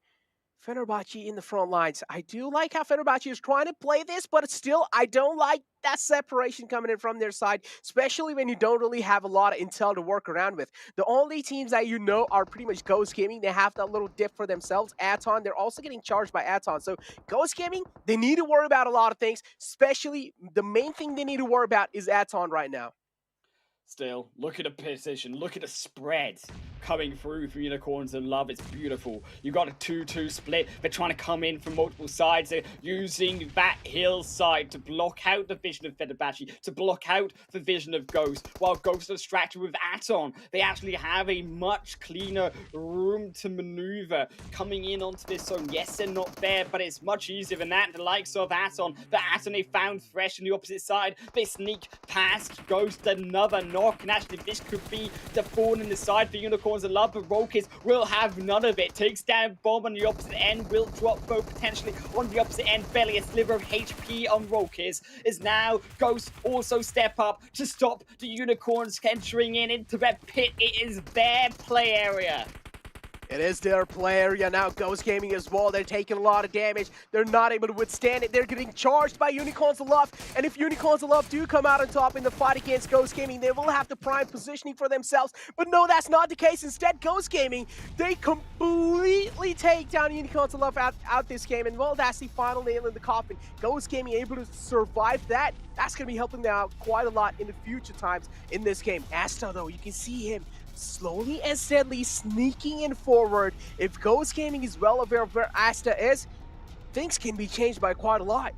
Fenerbahce in the front lines. I do like how Fenerbahce is trying to play this, but still, I don't like that separation coming in from their side, especially when you don't really have a lot of intel to work around with. The only teams that you know are pretty much Ghost Gaming. They have that little dip for themselves. Aton, they're also getting charged by Aton. So Ghost Gaming, they need to worry about a lot of things, especially the main thing they need to worry about is Aton right now. Still, look at the position, look at the spread. coming through for Unicorns and Love. It's beautiful. You got a 2-2 split. They're trying to come in from multiple sides. They're using that hillside to block out the vision of Fedabachi, to block out the vision of Ghost, while Ghost is distracted with Aton. They actually have a much cleaner room to maneuver coming in onto this zone. Yes, they're not there, but it's much easier than that. The likes of Aton, the Aton they found fresh on the opposite side. They sneak past Ghost, another knock, and actually this could be the thorn in the side for Unicorns and Love, but Rokis will have none of it. Takes down Bomb on the opposite end, will drop Bow potentially on the opposite end. Barely a sliver of HP on Rokis. Is now Ghost also step up to stop the Unicorns entering into that pit. It is their play area. It is their play area now. Ghost Gaming as well. They're taking a lot of damage. They're not able to withstand it. They're getting charged by Unicorns of Love. And if Unicorns of Love do come out on top in the fight against Ghost Gaming, they will have the prime positioning for themselves. But no, that's not the case. Instead, Ghost Gaming, they completely take down Unicorns of Love out this game. And well, that's the final nail in the coffin. Ghost Gaming able to survive that. That's going to be helping them out quite a lot in the future times in this game. Asta, though, you can see him slowly and steadily sneaking in forward. If Ghost Gaming is well aware of where Asta is, things can be changed by quite a lot.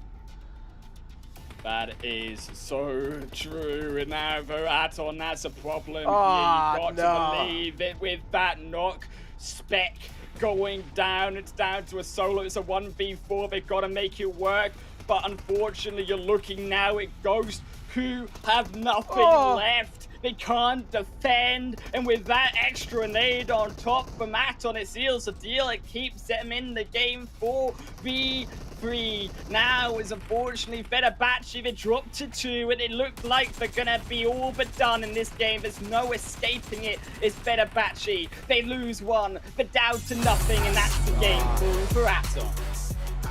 That is so true. And now though, Aton, that's a problem. Oh, you got to believe that with that knock, Spec going down, it's down to a solo. It's a 1v4. They've got to make it work. But unfortunately, you're looking now at Ghost, who have nothing left. They can't defend, and with that extra nade on top from Aton, it seals the deal. It keeps them in the game 4v3. Now is unfortunately Fedabachi. They dropped to 2, and it looked like they're gonna be all but done in this game. There's no escaping it. It's Fedabachi. They lose 1, but down to nothing, and that's the game for Aton.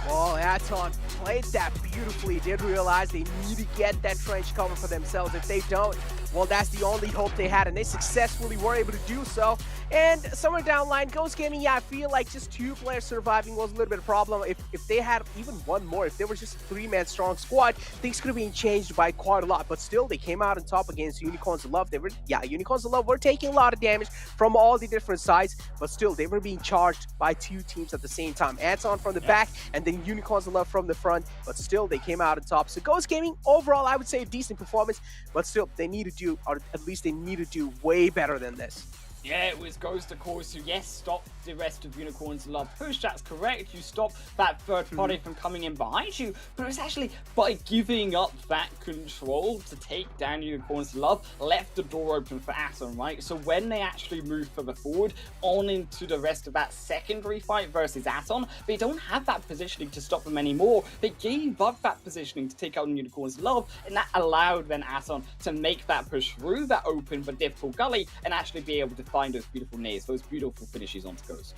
Well, Aton played that beautifully. Did realize they need to get that trench cover for themselves. If they don't, well, that's the only hope they had, and they successfully were able to do so. And somewhere down the line, Ghost Gaming, yeah, I feel like just 2 players surviving was a little bit of a problem. If they had even one more, if there was just a 3-man strong squad, things could have been changed by quite a lot. But still, they came out on top against Unicorns of Love. Unicorns of Love were taking a lot of damage from all the different sides, but still, they were being charged by 2 teams at the same time. Aton from the back, and then Unicorns of Love from the front, but still, they came out on top. So Ghost Gaming, overall, I would say a decent performance, but still, they need to do, or at least they need to do way better than this. Yeah, it was Ghost, of course, who, yes, stopped the rest of Unicorns Love push. That's correct. You stop that third party from coming in behind you, but it was actually by giving up that control to take down Unicorns Love, left the door open for Aton, right? So when they actually move further forward on into the rest of that secondary fight versus Aton, they don't have that positioning to stop them anymore. They gave up that positioning to take out Unicorns Love, and that allowed then Aton to make that push through that open but difficult gully and actually be able to find those beautiful nades, those beautiful finishes onto Ghost.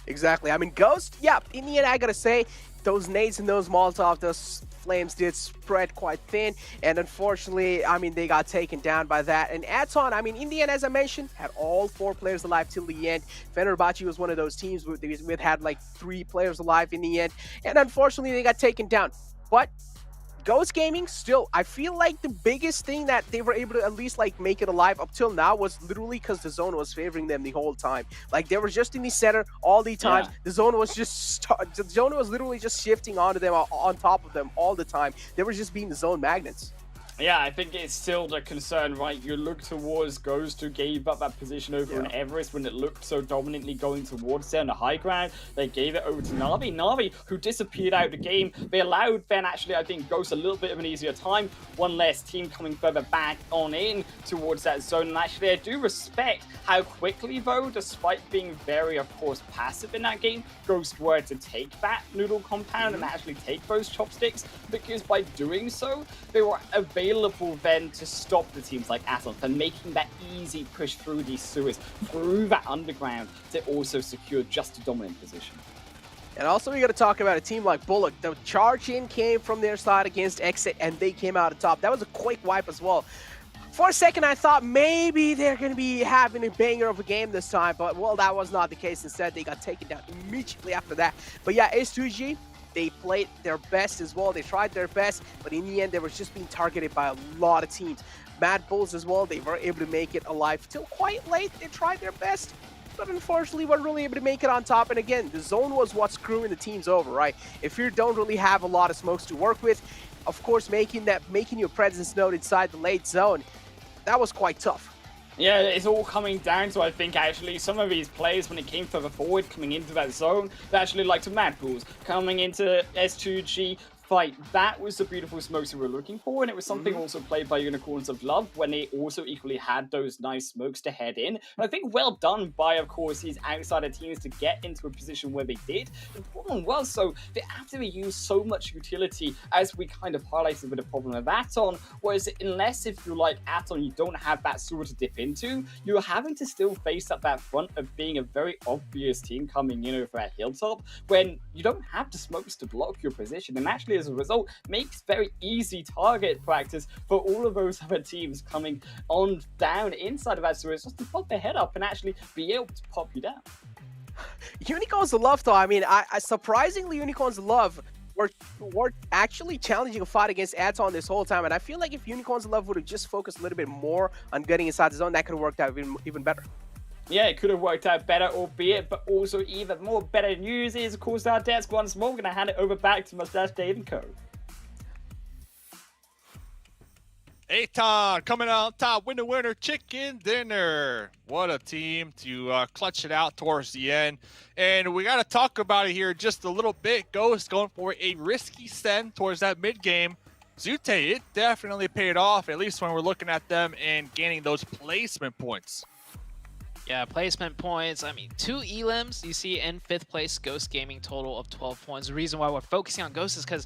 Exactly. I mean, Ghost, yeah, in the end, I gotta say, those nades and those Molotov, those flames did spread quite thin, and unfortunately, I mean, they got taken down by that. And Aton, I mean, in the end, as I mentioned, had all 4 players alive till the end. Fenerbahce was one of those teams with had like 3 players alive in the end, and unfortunately, they got taken down. But Ghost Gaming, still, I feel like the biggest thing that they were able to at least like make it alive up till now was literally because the zone was favoring them the whole time. Like they were just in the center all the time. Yeah. The zone was literally just shifting onto them, on top of them all the time. They were just being the zone magnets. Yeah, I think it's still the concern, right? You look towards Ghost, who gave up that position over in Everest when it looked so dominantly going towards there on the high ground. They gave it over to Na'Vi. Na'Vi, who disappeared out of the game. They allowed then, actually, I think, Ghost a little bit of an easier time. One less team coming further back on in towards that zone. And actually, I do respect how quickly, though, despite being very, of course, passive in that game, Ghost were to take that noodle compound and actually take those chopsticks, because by doing so, they were available then to stop the teams like Aton and making that easy push through these sewers, through that underground, to also secure just a dominant position. And also we got to talk about a team like Bullock. The charge in came from their side against Exit, and they came out on top. That was a quick wipe as well. For a second, I thought maybe they're going to be having a banger of a game this time, but well, that was not the case. Instead, they got taken down immediately after that. But yeah, Ace2G, they played their best as well. They tried their best, but in the end, they were just being targeted by a lot of teams. Mad Bulls as well, they were able to make it alive till quite late. They tried their best, but unfortunately weren't really able to make it on top. And again, the zone was what's screwing the teams over, right? If you don't really have a lot of smokes to work with, of course, making your presence known inside the late zone, that was quite tough. Yeah, it's all coming down to, I think, actually, some of these players, when it came further forward, coming into that zone, they actually like to Mad Bulls, coming into S2G, fight. That was the beautiful smokes we were looking for, and it was something also played by Unicorns of Love when they also equally had those nice smokes to head in. And I think well done by, of course, these outsider teams to get into a position where they did. The problem was, so they actively used so much utility, as we kind of highlighted with the problem of Aton, whereas unless if you're like Aton, you don't have that sewer to dip into, you're having to still face up that front of being a very obvious team coming in over that hilltop when you don't have the smokes to block your position. And actually, as a result, makes very easy target practice for all of those other teams coming on down inside of that series just to pop their head up and actually be able to pop you down. Unicorns of Love, though, I mean, I surprisingly, Unicorns of Love were actually challenging a fight against Aton this whole time, and I feel like if Unicorns of Love would have just focused a little bit more on getting inside the zone, that could have worked out even better. Yeah, it could have worked out better, albeit, but also even more better news is, of course, our desk once more. We're going to hand it over back to Mustache Dave and Co. Aton coming out on top, winner, chicken dinner. What a team to clutch it out towards the end. And we got to talk about it here just a little bit. Ghost going for a risky send towards that mid game. Zute, it definitely paid off, at least when we're looking at them and gaining those placement points. Yeah, placement points. I mean, 2 elims you see in 5th place, Ghost Gaming, total of 12 points. The reason why we're focusing on Ghost is because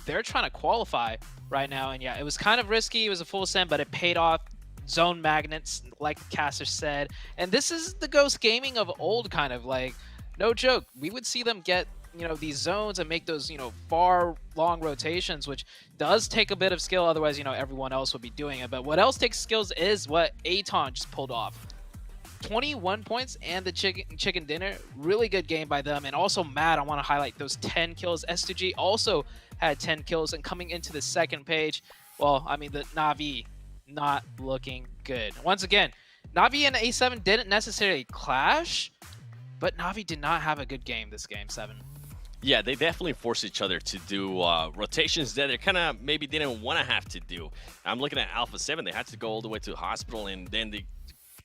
they're trying to qualify right now. And yeah, it was kind of risky. It was a full send, but it paid off. Zone magnets, like the caster said. And this is the Ghost Gaming of old, kind of like, no joke. We would see them get, these zones and make those, far long rotations, which does take a bit of skill. Otherwise, everyone else would be doing it. But what else takes skills is what Aton just pulled off. 21 points and the chicken dinner. Really good game by them. And also Mad, I want to highlight those 10 kills. S2G also had 10 kills. And coming into the second page, well, I mean, the Na'Vi not looking good. Once again, Na'Vi and A7 didn't necessarily clash, but Na'Vi did not have a good game this game, 7. Yeah, they definitely forced each other to do rotations that they kind of maybe didn't want to have to do. I'm looking at Alpha 7. They had to go all the way to the hospital, and then they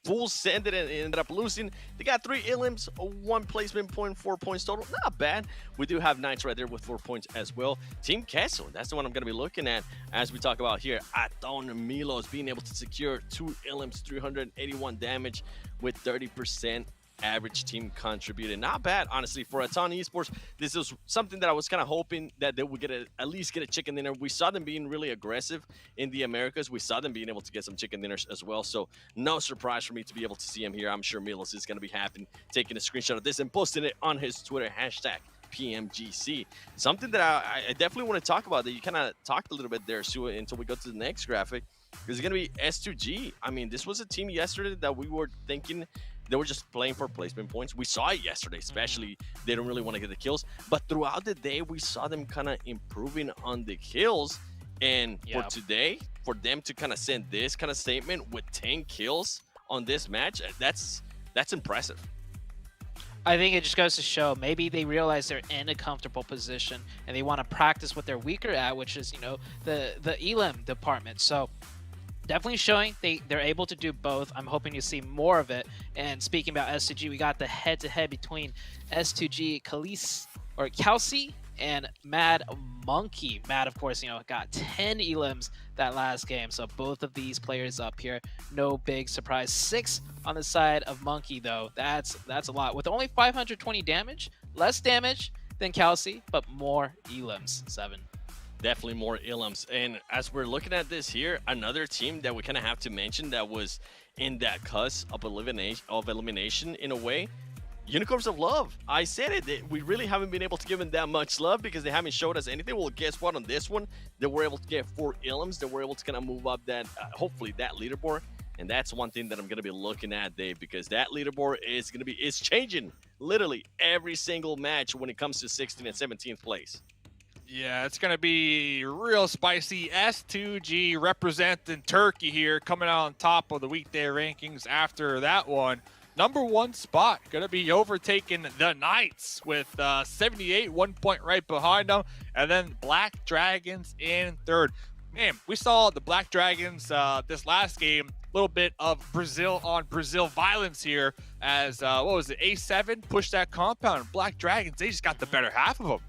full send it and ended up losing. They got 3 elims, 1 placement point, 4 points total. Not bad. We do have Knights right there with 4 points as well. Team Kessel, that's the one I'm going to be looking at as we talk about here. Aton Milos being able to secure 2 elims, 381 damage with 30% average team contributed. Not bad, honestly, for Aton Esports. This is something that I was kind of hoping that they would at least get a chicken dinner. We saw them being really aggressive in the Americas. We saw them being able to get some chicken dinners as well. So no surprise for me to be able to see him here. I'm sure Milos is going to be happy taking a screenshot of this and posting it on his Twitter, hashtag PMGC. Something that I definitely want to talk about that you kind of talked a little bit there, Sue, until we go to the next graphic. Is going to be S2G. I mean, this was a team yesterday that we were thinking they were just playing for placement points. We saw it yesterday, especially they don't really want to get the kills. But throughout the day, we saw them kind of improving on the kills. And for today, for them to kind of send this kind of statement with 10 kills on this match, that's impressive. I think it just goes to show maybe they realize they're in a comfortable position and they want to practice what they're weaker at, which is, the elim department. So definitely showing they're able to do both. I'm hoping to see more of it. And speaking about S2G, we got the head-to-head between S2G Kelsey and Mad Monkey. Mad, of course, got 10 elims that last game. So both of these players up here, no big surprise. 6 on the side of Monkey, though. That's a lot. With only 520 damage, less damage than Kelsey, but more elims, 7. Definitely more elims. And as we're looking at this here, another team that we kind of have to mention that was in that cusp of elimination in a way, Unicorns of Love. I said it. We really haven't been able to give them that much love because they haven't showed us anything. Well, guess what? On this one, they were able to get 4 elims. They were able to kind of move up that, hopefully, that leaderboard. And that's one thing that I'm going to be looking at, Dave, because that leaderboard is changing literally every single match when it comes to 16th and 17th place. Yeah, it's going to be real spicy. S2G representing Turkey here, coming out on top of the weekday rankings after that one. #1 spot, going to be overtaking the Knights with 78, 1 point right behind them. And then Black Dragons in third. Man, we saw the Black Dragons this last game, a little bit of Brazil on Brazil violence here as, what was it, A7 pushed that compound. Black Dragons, they just got the better half of them.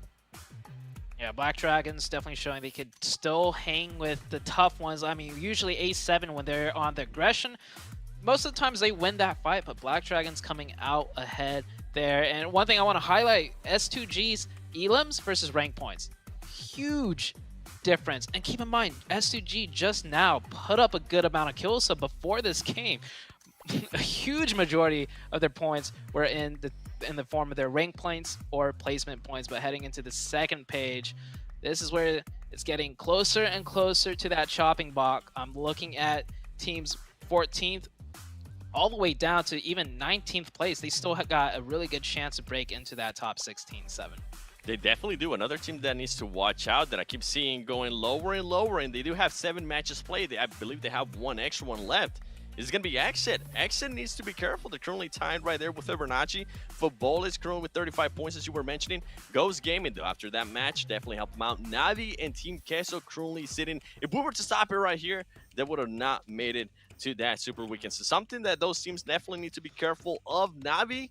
Yeah, Black Dragons definitely showing they could still hang with the tough ones. I mean, usually A7 when they're on the aggression, most of the times they win that fight, but Black Dragons coming out ahead there. And one thing I want to highlight, S2G's elims versus rank points. Huge difference. And keep in mind, S2G just now put up a good amount of kills, so before this game, a huge majority of their points were in the form of their rank points or placement points. But heading into the second page, this is where it's getting closer and closer to that chopping block. I'm looking at teams 14th all the way down to even 19th place. They still have got a really good chance to break into that top 16-7. They definitely do. Another team that needs to watch out that I keep seeing going lower and lower, and they do have 7 matches played. I believe they have 1 extra one left. Is going to be Exit. Exit needs to be careful. They're currently tied right there with Fibonacci. Football is currently with 35 points, as you were mentioning. Ghost Gaming, though, after that match, definitely helped them out. Navi and Team Queso currently sitting. If we were to stop it right here, they would have not made it to that Super Weekend. So something that those teams definitely need to be careful of. Navi,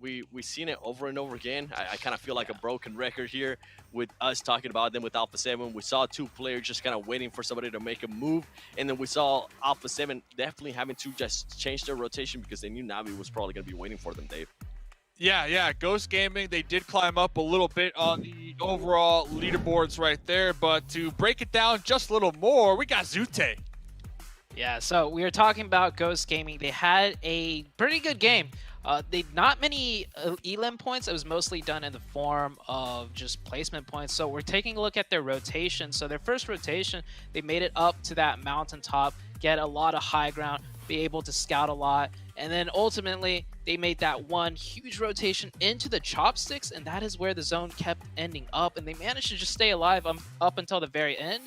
we've seen it over and over again. I kind of feel like a broken record here with us talking about them with Alpha 7. We saw 2 players just kind of waiting for somebody to make a move. And then we saw Alpha 7 definitely having to just change their rotation because they knew Navi was probably going to be waiting for them, Dave. Yeah. Ghost Gaming, they did climb up a little bit on the overall leaderboards right there. But to break it down just a little more, we got Zute. Yeah, so we were talking about Ghost Gaming. They had a pretty good game. They not many elim points. It was mostly done in the form of just placement points. So we're taking a look at their rotation. So their first rotation, they made it up to that mountaintop, get a lot of high ground, be able to scout a lot. And then ultimately, they made that one huge rotation into the chopsticks, and that is where the zone kept ending up. And they managed to just stay alive up until the very end.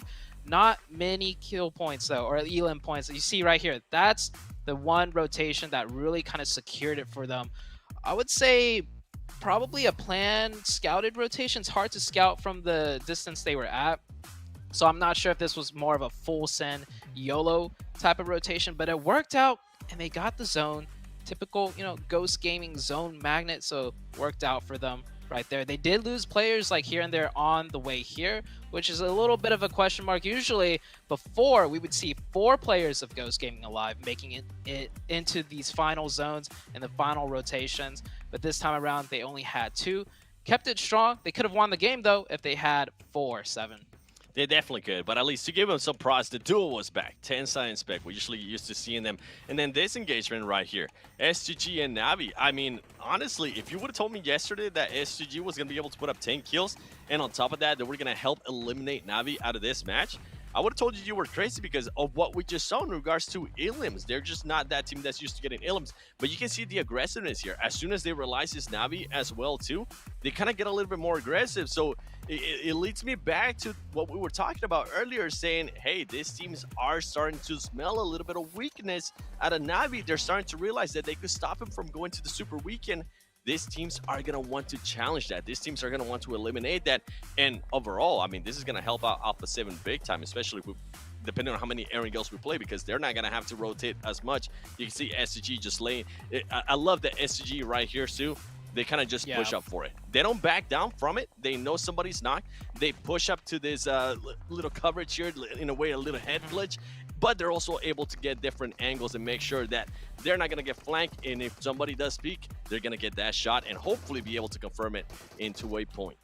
Not many kill points, though, or elim points. You see right here, that's the one rotation that really kind of secured it for them. I would say probably a planned scouted rotation. It's hard to scout from the distance they were at. So I'm not sure if this was more of a full send YOLO type of rotation, but it worked out and they got the zone. Typical, Ghost Gaming zone magnet, so worked out for them right there. They did lose players like here and there on the way here, which is a little bit of a question mark. Usually before we would see 4 players of Ghost Gaming alive making it into these final zones and the final rotations, but this time around they only had 2. Kept it strong. They could have won the game though if they had 4-7. They definitely could, but at least to give them some props, the duo was back. Tensai and Spec, we usually used to seeing them. And then this engagement right here, SGG and Navi. I mean, honestly, if you would have told me yesterday that SGG was going to be able to put up 10 kills, and on top of that, they were going to help eliminate Navi out of this match, I would have told you were crazy because of what we just saw in regards to elims. They're just not that team that's used to getting elims. But you can see the aggressiveness here. As soon as they realize it's Navi as well too, they kind of get a little bit more aggressive. So it leads me back to what we were talking about earlier, saying, hey, these teams are starting to smell a little bit of weakness out of Navi. They're starting to realize that they could stop him from going to the Super Weekend. These teams are going to want to challenge that. These teams are going to want to eliminate that. And overall, I mean, this is going to help out Alpha 7 big time, especially if depending on how many Erangels we play, because they're not going to have to rotate as much. You can see SCG just laying. I love the SCG right here, too. They kind of just push up for it. They don't back down from it. They know somebody's knocked. They push up to this little coverage here, in a way, a little head glitch. But they're also able to get different angles and make sure that they're not going to get flanked. And if somebody does peek, they're going to get that shot and hopefully be able to confirm it into a point.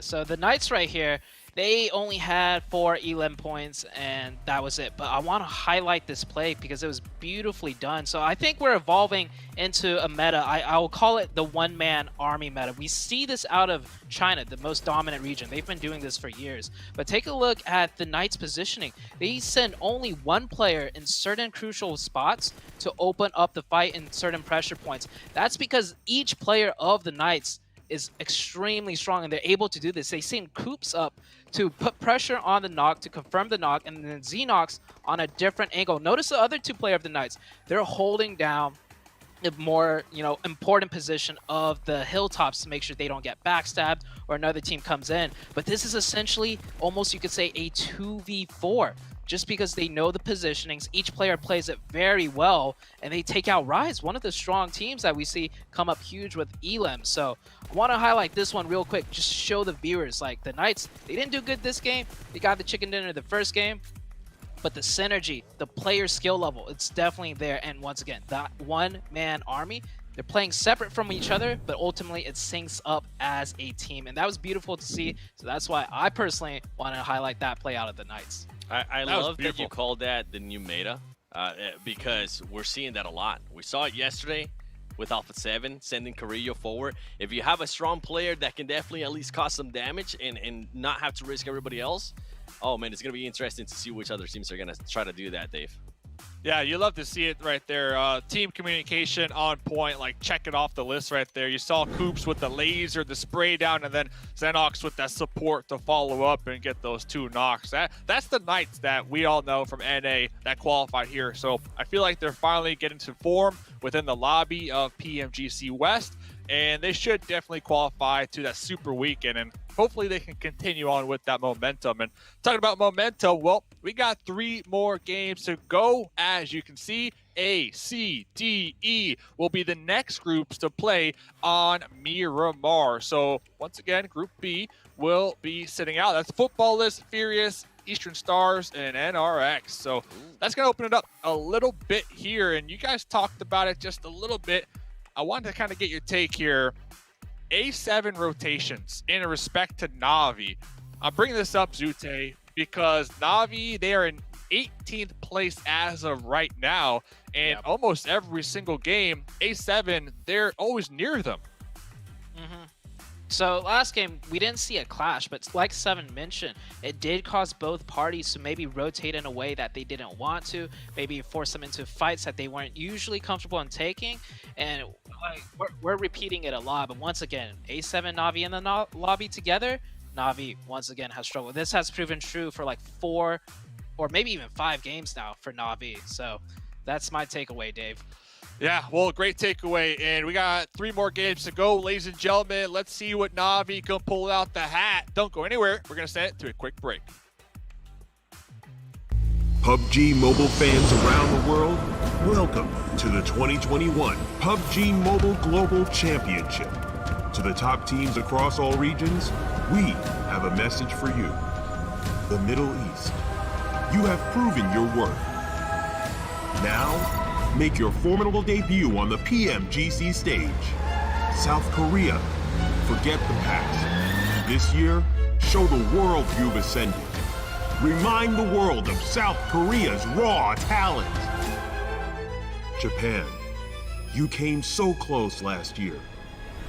So the Knights right here, they only had 4 elim points, and that was it. But I want to highlight this play because it was beautifully done. So I think we're evolving into a meta. I will call it the one-man army meta. We see this out of China, the most dominant region. They've been doing this for years. But take a look at the Knights' positioning. They send only 1 player in certain crucial spots to open up the fight in certain pressure points. That's because each player of the Knights is extremely strong, and they're able to do this. They send Coops up to put pressure on the knock to confirm the knock, and then Xenox on a different angle. Notice the other two player of the Knights. They're holding down the more, important position of the hilltops to make sure they don't get backstabbed or another team comes in. But this is essentially almost, you could say, a 2v4. Just because they know the positionings, each player plays it very well, and they take out Rise, one of the strong teams that we see come up huge with Elam. So I want to highlight this one real quick, just show the viewers, like the Knights, they didn't do good this game. They got the chicken dinner the first game, but the synergy, the player skill level, it's definitely there. And once again, that one-man army, they're playing separate from each other, but ultimately it syncs up as a team. And that was beautiful to see. So that's why I personally want to highlight that play out of the Knights. I love that you called that the new meta because we're seeing that a lot. We saw it yesterday with Alpha 7, sending Carrillo forward. If you have a strong player that can definitely at least cause some damage and not have to risk everybody else, oh man, it's going to be interesting to see which other teams are going to try to do that, Dave. Yeah, you love to see it right there. Team communication on point, like check it off the list right there. You saw Coops with the laser, the spray down, and then Xenox with that support to follow up and get those 2 knocks. That's the Knights that we all know from NA that qualified here. So I feel like they're finally getting to form within the lobby of PMGC West, and they should definitely qualify to that super weekend, and hopefully they can continue on with that momentum. And talking about momentum, well, we got 3 more games to go. As you can see, A, C, D, E will be the next groups to play on Miramar. So once again, Group B will be sitting out. That's Football List, Furious, Eastern Stars, and NRX. So that's going to open it up a little bit here, and you guys talked about it just a little bit. I wanted to kind of get your take here. A7 rotations in respect to Na'Vi. I'm bringing this up, Zute, because Na'Vi, they are in 18th place as of right now, and almost every single game, A7, they're always near them. So last game, we didn't see a clash, but like Seven mentioned, it did cause both parties to maybe rotate in a way that they didn't want to, maybe force them into fights that they weren't usually comfortable in taking. And like, we're repeating it a lot, but once again, A7, Na'Vi in the lobby together, Na'Vi once again has struggled. This has proven true for like 4 or maybe even 5 games now for Na'Vi. So that's my takeaway, Dave. Yeah, well, great takeaway, and we got 3 more games to go, ladies and gentlemen. Let's see what Na'Vi can pull out the hat. Don't go anywhere. We're going to send it to a quick break. PUBG Mobile fans around the world, welcome to the 2021 PUBG Mobile Global Championship. To the top teams across all regions, we have a message for you. The Middle East. You have proven your worth. Now, make your formidable debut on the PMGC stage. South Korea, forget the past. This year, show the world you've ascended. Remind the world of South Korea's raw talent. Japan, you came so close last year.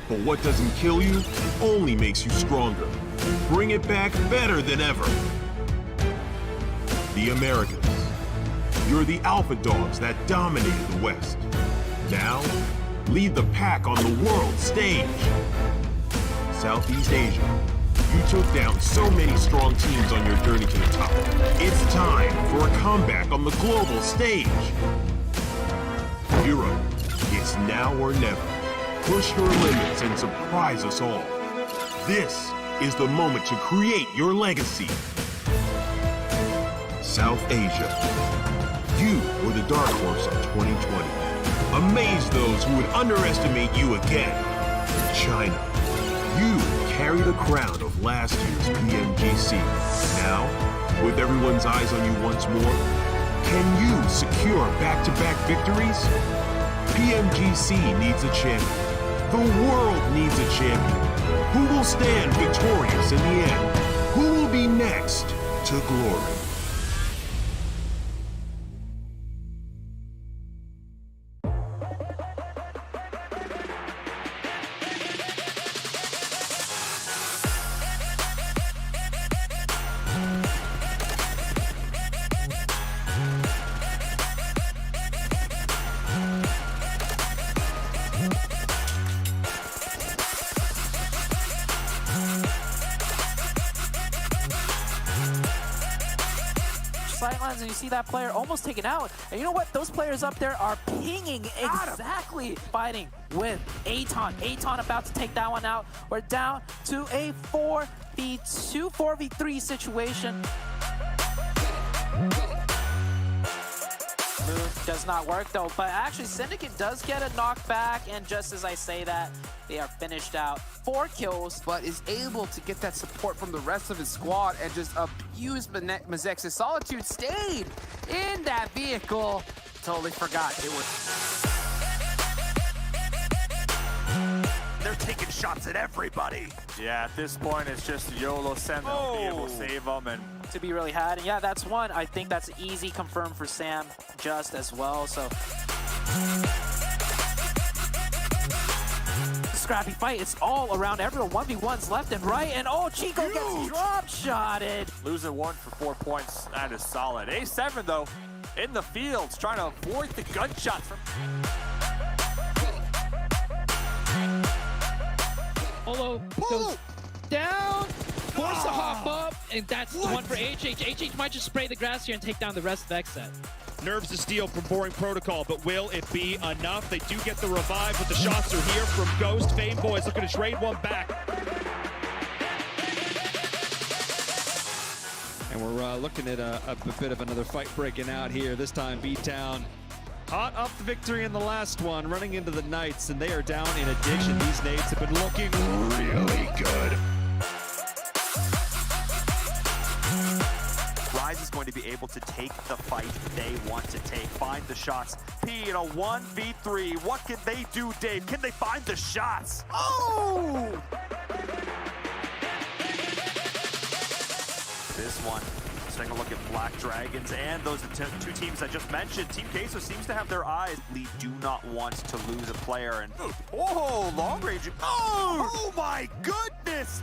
But what doesn't kill you only makes you stronger. Bring it back better than ever. The Americans. You're the alpha dogs that dominated the West. Now, lead the pack on the world stage. Southeast Asia, you took down so many strong teams on your journey to the top. It's time for a comeback on the global stage. Europe, it's now or never. Push your limits and surprise us all. This is the moment to create your legacy. South Asia. You were the dark horse of 2020. Amaze those who would underestimate you again. China, you carry the crown of last year's PMGC. Now, with everyone's eyes on you once more, can you secure back-to-back victories? PMGC needs a champion. The world needs a champion. Who will stand victorious in the end? Who will be next to glory? happens and you see that player almost taken out. And you know what? Those players up there are pinging exactly, fighting with Aton. Aton about to take that one out. We're down to a 4v2, 4v3 situation. Move does not work though, but actually Syndicate does get a knockback, and just as I say that, they are finished out. 4 kills. But is able to get that support from the rest of his squad and just abuse Mazex's Solitude. Stayed in that vehicle. Totally forgot it was. They're taking shots at everybody. Yeah, at this point, it's just YOLO send them, be able to save them. And to be really had, and yeah, that's one. I think that's easy confirmed for Sam just as well, so. Scrappy fight, it's all around everyone. 1v1s left and right, and oh, Chico gets drop-shotted. Losing 1 for 4 points, that is solid. A7, though, in the fields, trying to avoid the gunshots from... Olo goes down, forced to hop up, and that's the one for HH. HH might just spray the grass here and take down the rest of Xset. Nerves to steal from Boring Protocol, but will it be enough? They do get the revive, but the shots are here from Ghost. Fame Boys looking to trade one back. And we're looking at a bit of another fight breaking out here. This time B-Town hot up the victory in the last one, running into the Knights, and they are down in addiction. These nades have been looking really good. Rise is going to be able to take the fight they want to take. Find the shots. P in a 1v3. What can they do, Dave? Can they find the shots? Oh! This one. Let's take a look at Black Dragons and those two teams I just mentioned. Team Queso seems to have their eyes. We do not want to lose a player. And oh, long range. Oh my goodness!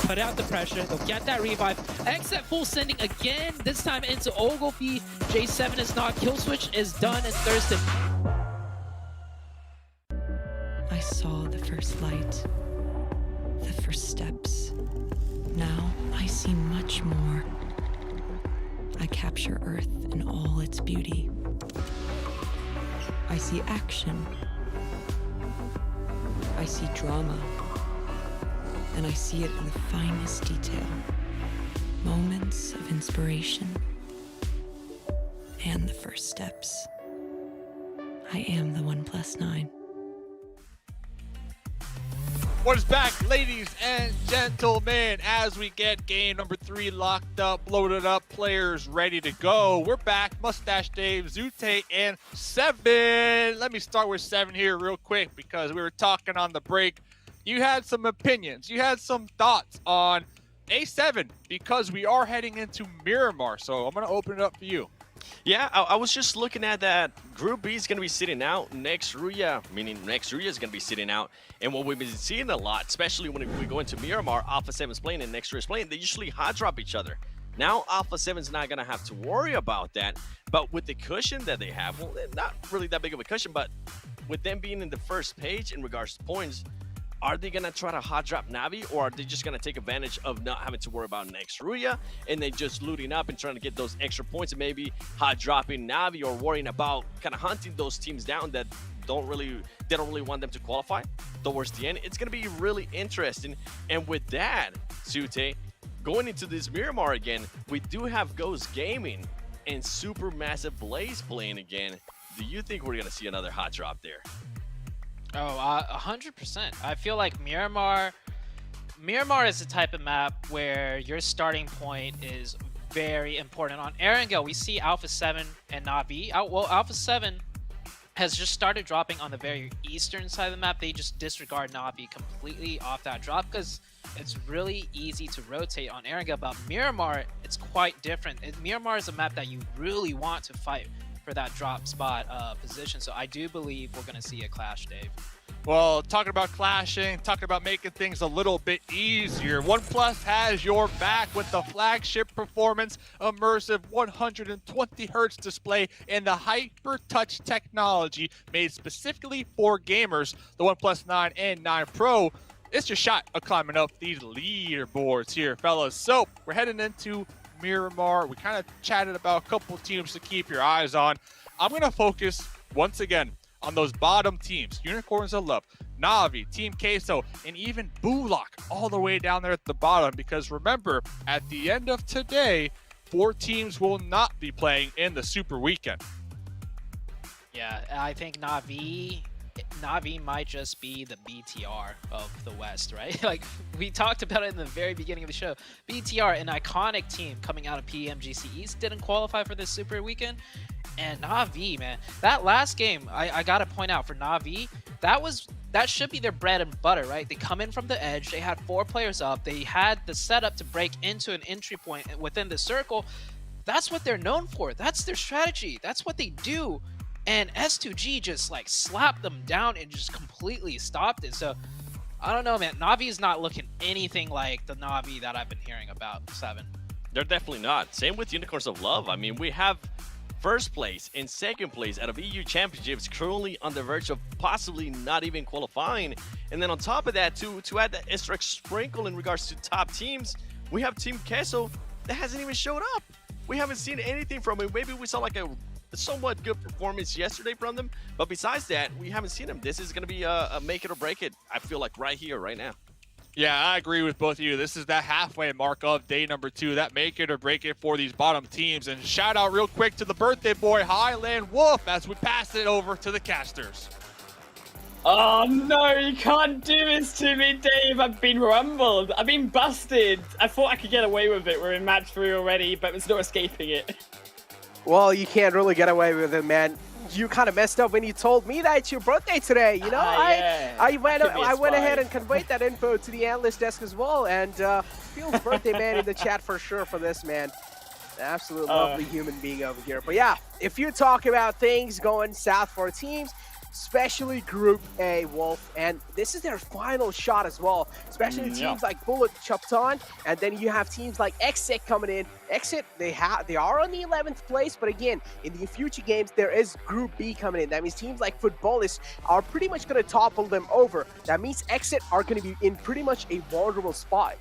Put out the pressure, they'll get that revive. Xset full sending again, this time into Ogilvy. J7 is not, kill switch is done, and Thurston. I saw the first light, the first steps. Now I see much more. I capture Earth in all its beauty. I see action. I see drama. And I see it in the finest detail. Moments of inspiration and the first steps. I am the 1+9. What is back, ladies and gentlemen, as we get game number 3 locked up, loaded up, players ready to go. We're back, Mustache Dave, Zute, and 7. Let me start with 7 here real quick because we were talking on the break. You had some opinions, you had some thoughts on A7 because we are heading into Miramar. So I'm going to open it up for you. Yeah, I was just looking at that. Group B is going to be sitting out. Next Ruya, meaning Next Ruya is going to be sitting out. And what we've been seeing a lot, especially when we go into Miramar, Alpha 7's playing and Next Ruya's playing, they usually hot drop each other. Now Alpha 7's not going to have to worry about that. But with the cushion that they have, well, not really that big of a cushion, but with them being in the first page in regards to points, are they going to try to hot drop Navi, or are they just going to take advantage of not having to worry about Next Ruya and then just looting up and trying to get those extra points and maybe hot dropping Navi or worrying about kind of hunting those teams down that they don't really want them to qualify towards the end? It's going to be really interesting. And with that, Sute, going into this Miramar again, we do have Ghost Gaming and Supermassive Blaze playing again. Do you think we're going to see another hot drop there? Oh, 100%. I feel like Miramar is the type of map where your starting point is very important. On Erangel, we see Alpha 7 and Navi. Well, Alpha 7 has just started dropping on the very eastern side of the map. They just disregard Navi completely off that drop because it's really easy to rotate on Erangel. But Miramar, it's quite different. Miramar is a map that you really want to fight for that drop spot position. So I do believe we're going to see a clash, Dave. Well, talking about clashing, talking about making things a little bit easier, OnePlus has your back with the flagship performance, immersive 120 Hz display, and the Hyper Touch technology made specifically for gamers. The OnePlus 9 and 9 Pro it's your shot of climbing up these leaderboards here, fellas. So we're heading into Miramar. We kind of chatted about a couple teams to keep your eyes on. I'm going to focus once again on those bottom teams, Unicorns of Love, Na'Vi, Team Queso, and even Bulak all the way down there at the bottom, because remember, at the end of today, 4 teams will not be playing in the Super Weekend. Yeah, I think Na'Vi might just be the BTR of the West, right? Like, we talked about it in the very beginning of the show. BTR, an iconic team coming out of PMGC East, didn't qualify for this Super Weekend. And Na'Vi, man, that last game, I gotta point out for Na'Vi, that should be their bread and butter, right? They come in from the edge, they had 4 players up, they had the setup to break into an entry point within the circle. That's what they're known for. That's their strategy. That's what they do. And S2G just like slapped them down and just completely stopped it. So I don't know, man. Na'Vi is not looking anything like the Na'Vi that I've been hearing about, 7. They're definitely not. Same with Unicorns of Love. I mean, we have first place and second place out of EU Championships currently on the verge of possibly not even qualifying. And then on top of that, to add that extra sprinkle in regards to top teams, we have Team Queso that hasn't even showed up. We haven't seen anything from it. Maybe we saw like a somewhat good performance yesterday from them, but besides that, we haven't seen them. This is going to be a make it or break it, I feel like, right here, right now. Yeah, I agree with both of you. This is that halfway mark of day number 2, that make it or break it for these bottom teams. And shout out real quick to the birthday boy, Highland Wolf, as we pass it over to the casters. Oh no, you can't do this to me, Dave. I've been rumbled. I've been busted. I thought I could get away with it. We're in match 3 already, but there's no escaping it. Well, you can't really get away with it, man. You kind of messed up when you told me that it's your birthday today. You know, yeah. I went ahead and conveyed that info to the analyst desk as well. And Field's birthday man in the chat for sure for this, man. Absolute lovely human being over here. But yeah, if you talk about things going south for teams, especially Group A, Wolf, and this is their final shot as well, especially teams like Bullet Chupton, and then you have teams like Exit coming in. Exit, they are on the 11th place, but again, in the future games, there is Group B coming in. That means teams like Footballists are pretty much going to topple them over. That means Exit are going to be in pretty much a vulnerable spot.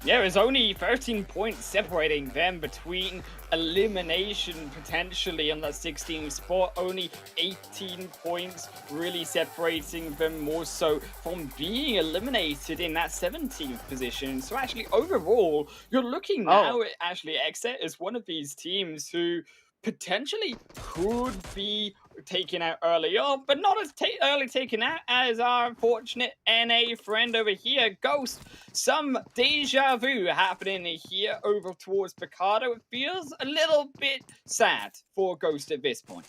Yeah, there's only 13 points separating them between elimination potentially on that 16th spot. Only 18 points really separating them more so from being eliminated in that 17th position. So actually, overall, you're looking now at actually Exit as one of these teams who potentially could be taken out early on, but not as early taken out as our unfortunate NA friend over here, Ghost. Some deja vu happening here over towards Picardo. It feels a little bit sad for Ghost at this point.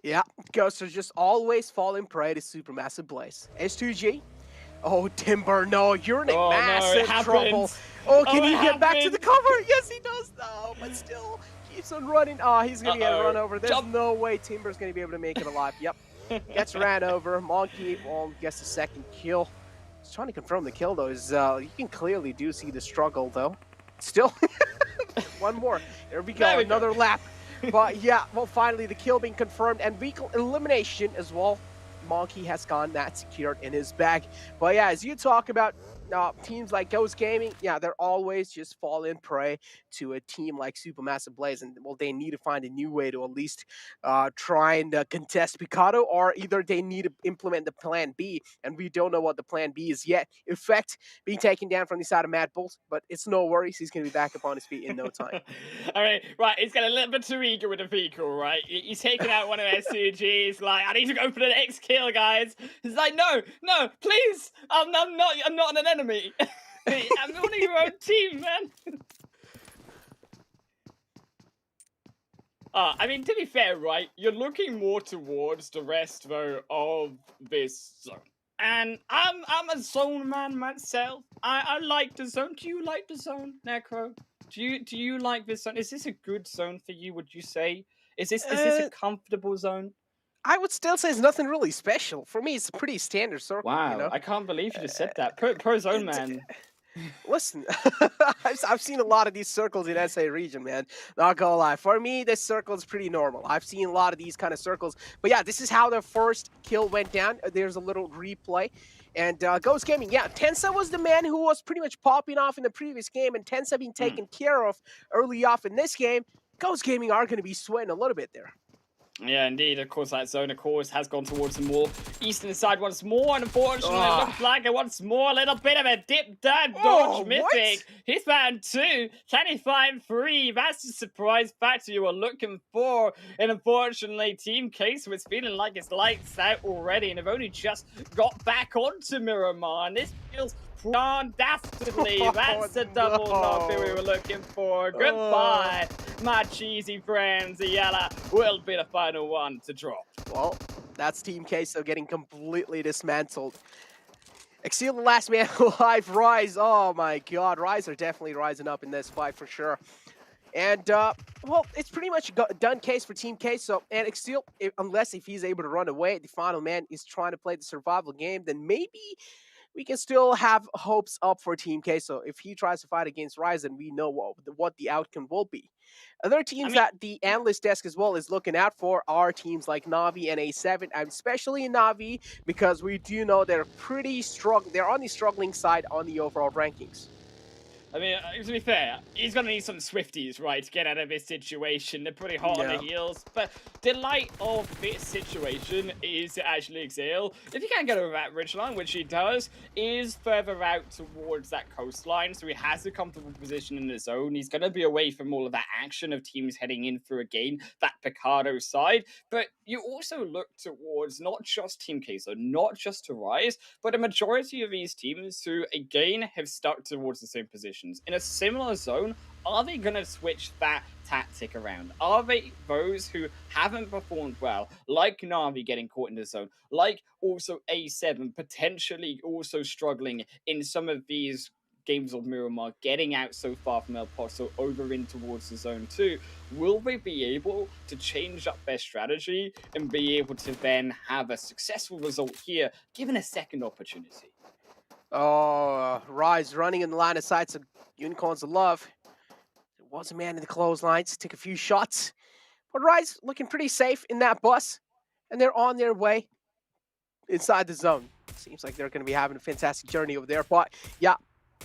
Yeah, Ghost are just always falling prey to Supermassive Blaze. S2G. Oh, Timber, no, you're in massive trouble. Oh, can he get back to the cover? Yes, he does, though, but still keeps on running. Oh, he's going to get run over. There's no way Timber's going to be able to make it alive. Yep, gets ran over. Monkey gets the second kill. He's trying to confirm the kill, though. You can clearly see the struggle, though. Still, one more. There we go, another lap. But yeah, well, finally the kill being confirmed and vehicle elimination as well. Monkey has gone that secured in his bag. But yeah, as you talk about teams like Ghost Gaming, yeah, they're always just falling prey to a team like Supermassive Blaze, and well, they need to find a new way to at least try and contest Picado, or either they need to implement the plan B, and we don't know what the plan B is yet. Effect being taken down from the side of Mad Bulls, but it's no worries, he's going to be back up on his feet in no time. All right, he's got a little bit too eager with the vehicle, right? He's taking out one of S2Gs, like, I need to go for the next kill, guys. He's like, no, please, I'm not an enemy. I'm on your own team, man. I mean, to be fair, right, you're looking more towards the rest, though, of this zone. And I'm a zone man myself. I like the zone. Do you like the zone, Necro? Do you like this zone? Is this a good zone for you, would you say? Is this a comfortable zone? I would still say it's nothing really special. For me, it's a pretty standard circle. Wow, you know? I can't believe you just said that. Pro zone man. Listen, I've seen a lot of these circles in SA region, man. Not gonna lie. For me, this circle is pretty normal. I've seen a lot of these kind of circles. But yeah, this is how the first kill went down. There's a little replay. And Ghost Gaming, yeah, Tensa was the man who was pretty much popping off in the previous game, and Tensa being taken care of early off in this game. Ghost Gaming are going to be sweating a little bit there. Yeah, indeed. Of course, that zone, of course, has gone towards the more eastern side once more. And unfortunately, it looks like it once more. A little bit of a dip dive dodge missing. He's found 2. Can he find 3? That's the surprise factor you were looking for. And unfortunately, Team Case was feeling like it's lights out already and have only just got back onto Miramar. And this feels dastardly. That's the double knock that we were looking for. Goodbye, my cheesy friends. The Yella will be the final one to drop. Well, that's Team Queso getting completely dismantled. Exceal the last man alive. Rise. Oh my god. Rise are definitely rising up in this fight for sure. And, well, it's pretty much a done case for Team Queso. And Exceal, unless if he's able to run away, the final man is trying to play the survival game, then maybe we can still have hopes up for Team Queso. If he tries to fight against Ryzen, we know what the outcome will be. Other teams that the analyst desk as well is looking out for are teams like Na'Vi and A7, and especially Na'Vi, because we do know they're pretty strong. They're on the struggling side on the overall rankings. I mean, to be fair, he's going to need some Swifties, right, to get out of this situation. They're pretty hot on the heels. But the light of this situation is to actually Exhale, if he can't get over that ridgeline, which he does, is further out towards that coastline. So he has a comfortable position in the zone. He's going to be away from all of that action of teams heading in through again, that Picardo side. But you also look towards not just Team Queso, not just to Rise, but a majority of these teams who, again, have stuck towards the same position. In a similar zone, are they going to switch that tactic around? Are they those who haven't performed well, like Na'Vi getting caught in the zone, like also A7 potentially also struggling in some of these games of Miramar, getting out so far from El Pozo over in towards the zone 2, will they be able to change up their strategy and be able to then have a successful result here, given a second opportunity? Oh, Rise running in the line of sight, so Unicorns of Love. There was a man in the clotheslines, took a few shots. But Rise looking pretty safe in that bus, and they're on their way inside the zone. Seems like they're going to be having a fantastic journey over there, but yeah,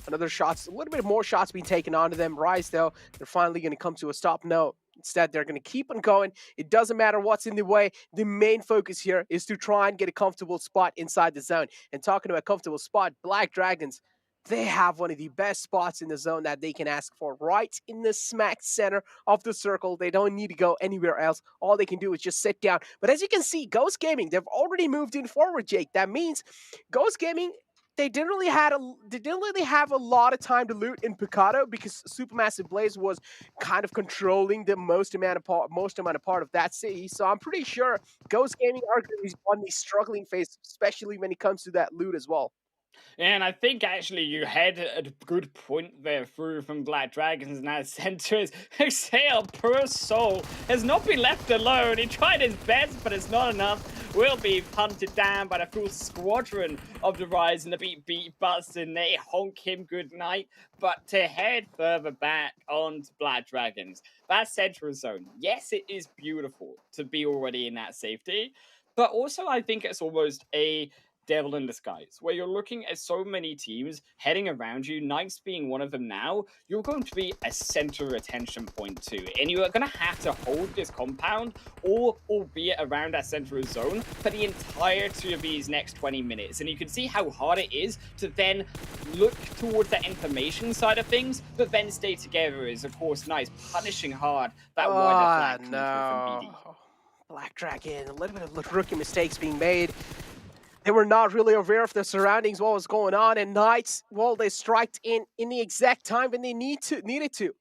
another shots, a little bit more shots being taken onto them. Rise, though, they're finally going to come to a stop. No, instead, they're going to keep on going. It doesn't matter what's in the way. The main focus here is to try and get a comfortable spot inside the zone. And talking about a comfortable spot, Black Dragons, they have one of the best spots in the zone that they can ask for, right in the smack center of the circle. They don't need to go anywhere else. All they can do is just sit down. But as you can see, Ghost Gaming, they've already moved in forward, Jake. That means Ghost Gaming, they didn't really have a lot of time to loot in Picado because Supermassive Blaze was kind of controlling the most amount of part of that city. So I'm pretty sure Ghost Gaming are going to be on the struggling phase, especially when it comes to that loot as well. And I think actually you had a good point there through from Black Dragons in that center. Is Exhale, poor soul, has not been left alone. He tried his best, but it's not enough. Will be punted down by the full squadron of the Rise and the beat bus, and they honk him good night. But to head further back onto Black Dragons, that central zone, yes, it is beautiful to be already in that safety, but also I think it's almost a devil in disguise, where you're looking at so many teams heading around you, Knights being one of them now. You're going to be a center attention point too, and you are going to have to hold this compound, or albeit around that central zone, for the entirety of these next 20 minutes. And you can see how hard it is to then look towards that information side of things, but then stay together is, of course, Knights punishing hard that wider flag from BD. Black Dragon, a little bit of rookie mistakes being made. They were not really aware of their surroundings, what was going on, and Knights, well, they striked in the exact time when they needed to.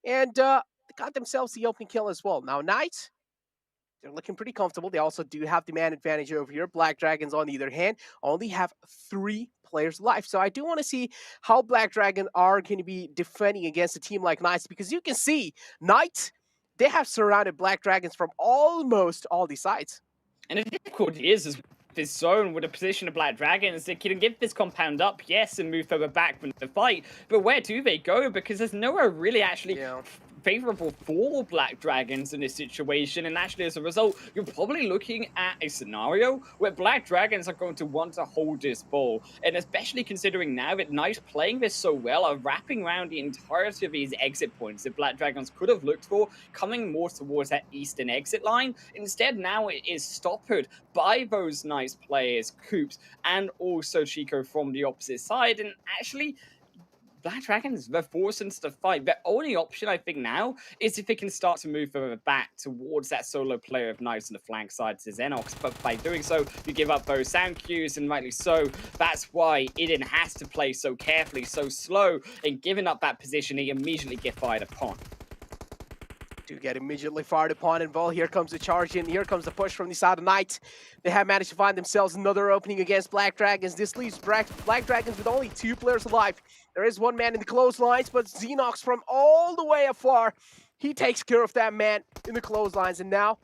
And they got themselves the opening kill as well. Now, Knights, they're looking pretty comfortable. They also do have the man advantage over here. Black Dragons, on the other hand, only have 3 players left. So I do want to see how Black Dragon are going to be defending against a team like Knights, because you can see, Knights, they have surrounded Black Dragons from almost all the sides. And the difficulty is this zone with a position of Black Dragons. They can give this compound up, yes, and move further back from the fight, but where do they go? Because there's nowhere really actually favorable for Black Dragons in this situation, and actually as a result, you're probably looking at a scenario where Black Dragons are going to want to hold this ball, and especially considering now that Knights playing this so well are wrapping around the entirety of these exit points that Black Dragons could have looked for, coming more towards that eastern exit line. Instead, now it is stoppered by those Knights players, Coops, and also Chico from the opposite side, and actually Black Dragons, they're forced into the fight. Their only option, I think, now is if they can start to move further back towards that solo player of Knights on the flank side to Xenox. But by doing so, you give up those sound cues, and rightly so. That's why Eden has to play so carefully, so slow, and giving up that position, he immediately get fired upon. Do get immediately fired upon, and well, here comes the charge in. Here comes the push from the side of Knights. They have managed to find themselves another opening against Black Dragons. This leaves Black Dragons with only 2 players alive. There is 1 man in the clotheslines, but Xenox from all the way afar, he takes care of that man in the clotheslines, and now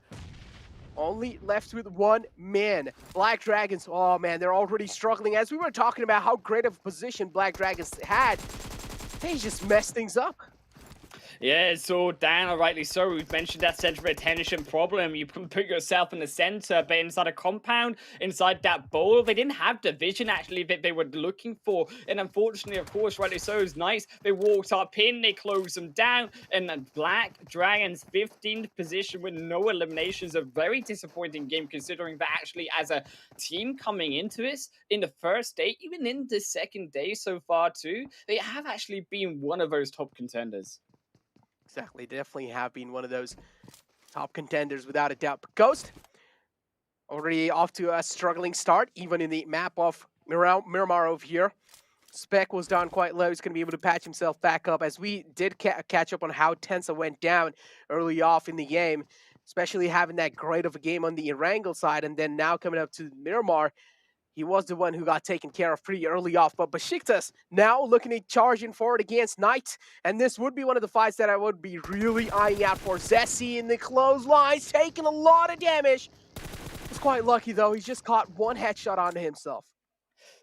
only left with 1 man. Black Dragons, oh man, they're already struggling. As we were talking about how great of a position Black Dragons had, they just messed things up. Yeah, it's all down, rightly so. We've mentioned that center of attention problem. You can put yourself in the center, but inside a compound, inside that bowl, they didn't have the vision actually that they were looking for. And unfortunately, of course, rightly so, is nice. They walked up in, they closed them down, and the Black Dragons 15th position with no eliminations. A very disappointing game considering that actually as a team coming into this in the first day, even in the second day so far too, they have actually been one of those top contenders. Exactly, definitely have been one of those top contenders without a doubt. But Ghost, already off to a struggling start, even in the map of Miramar over here. Spec was down quite low. He's going to be able to patch himself back up, as we did catch up on how Tensa went down early off in the game, especially having that great of a game on the Erangel side, and then now coming up to Miramar. He was the one who got taken care of pretty early off. But Besiktas now looking at charging forward against Knight. And this would be one of the fights that I would be really eyeing out for. Zessi in the clotheslines, taking a lot of damage. He's quite lucky, though. He's just caught 1 headshot onto himself.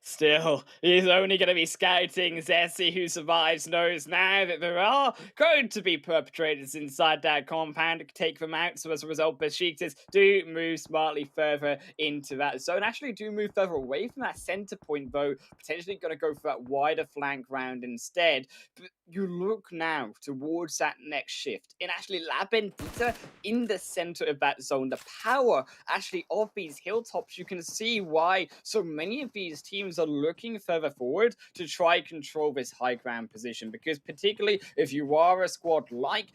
Still, he's only going to be scouting. Zessi, who survives, knows now that there are going to be perpetrators inside that compound to take them out. So as a result, Besiktas do move smartly further into that zone. Actually do move further away from that center point, though. Potentially going to go for that wider flank round instead. But you look now towards that next shift. And actually, La Bendita in the center of that zone. The power, actually, of these hilltops. You can see why so many of these teams are looking further forward to try control this high ground position, because particularly if you are a squad like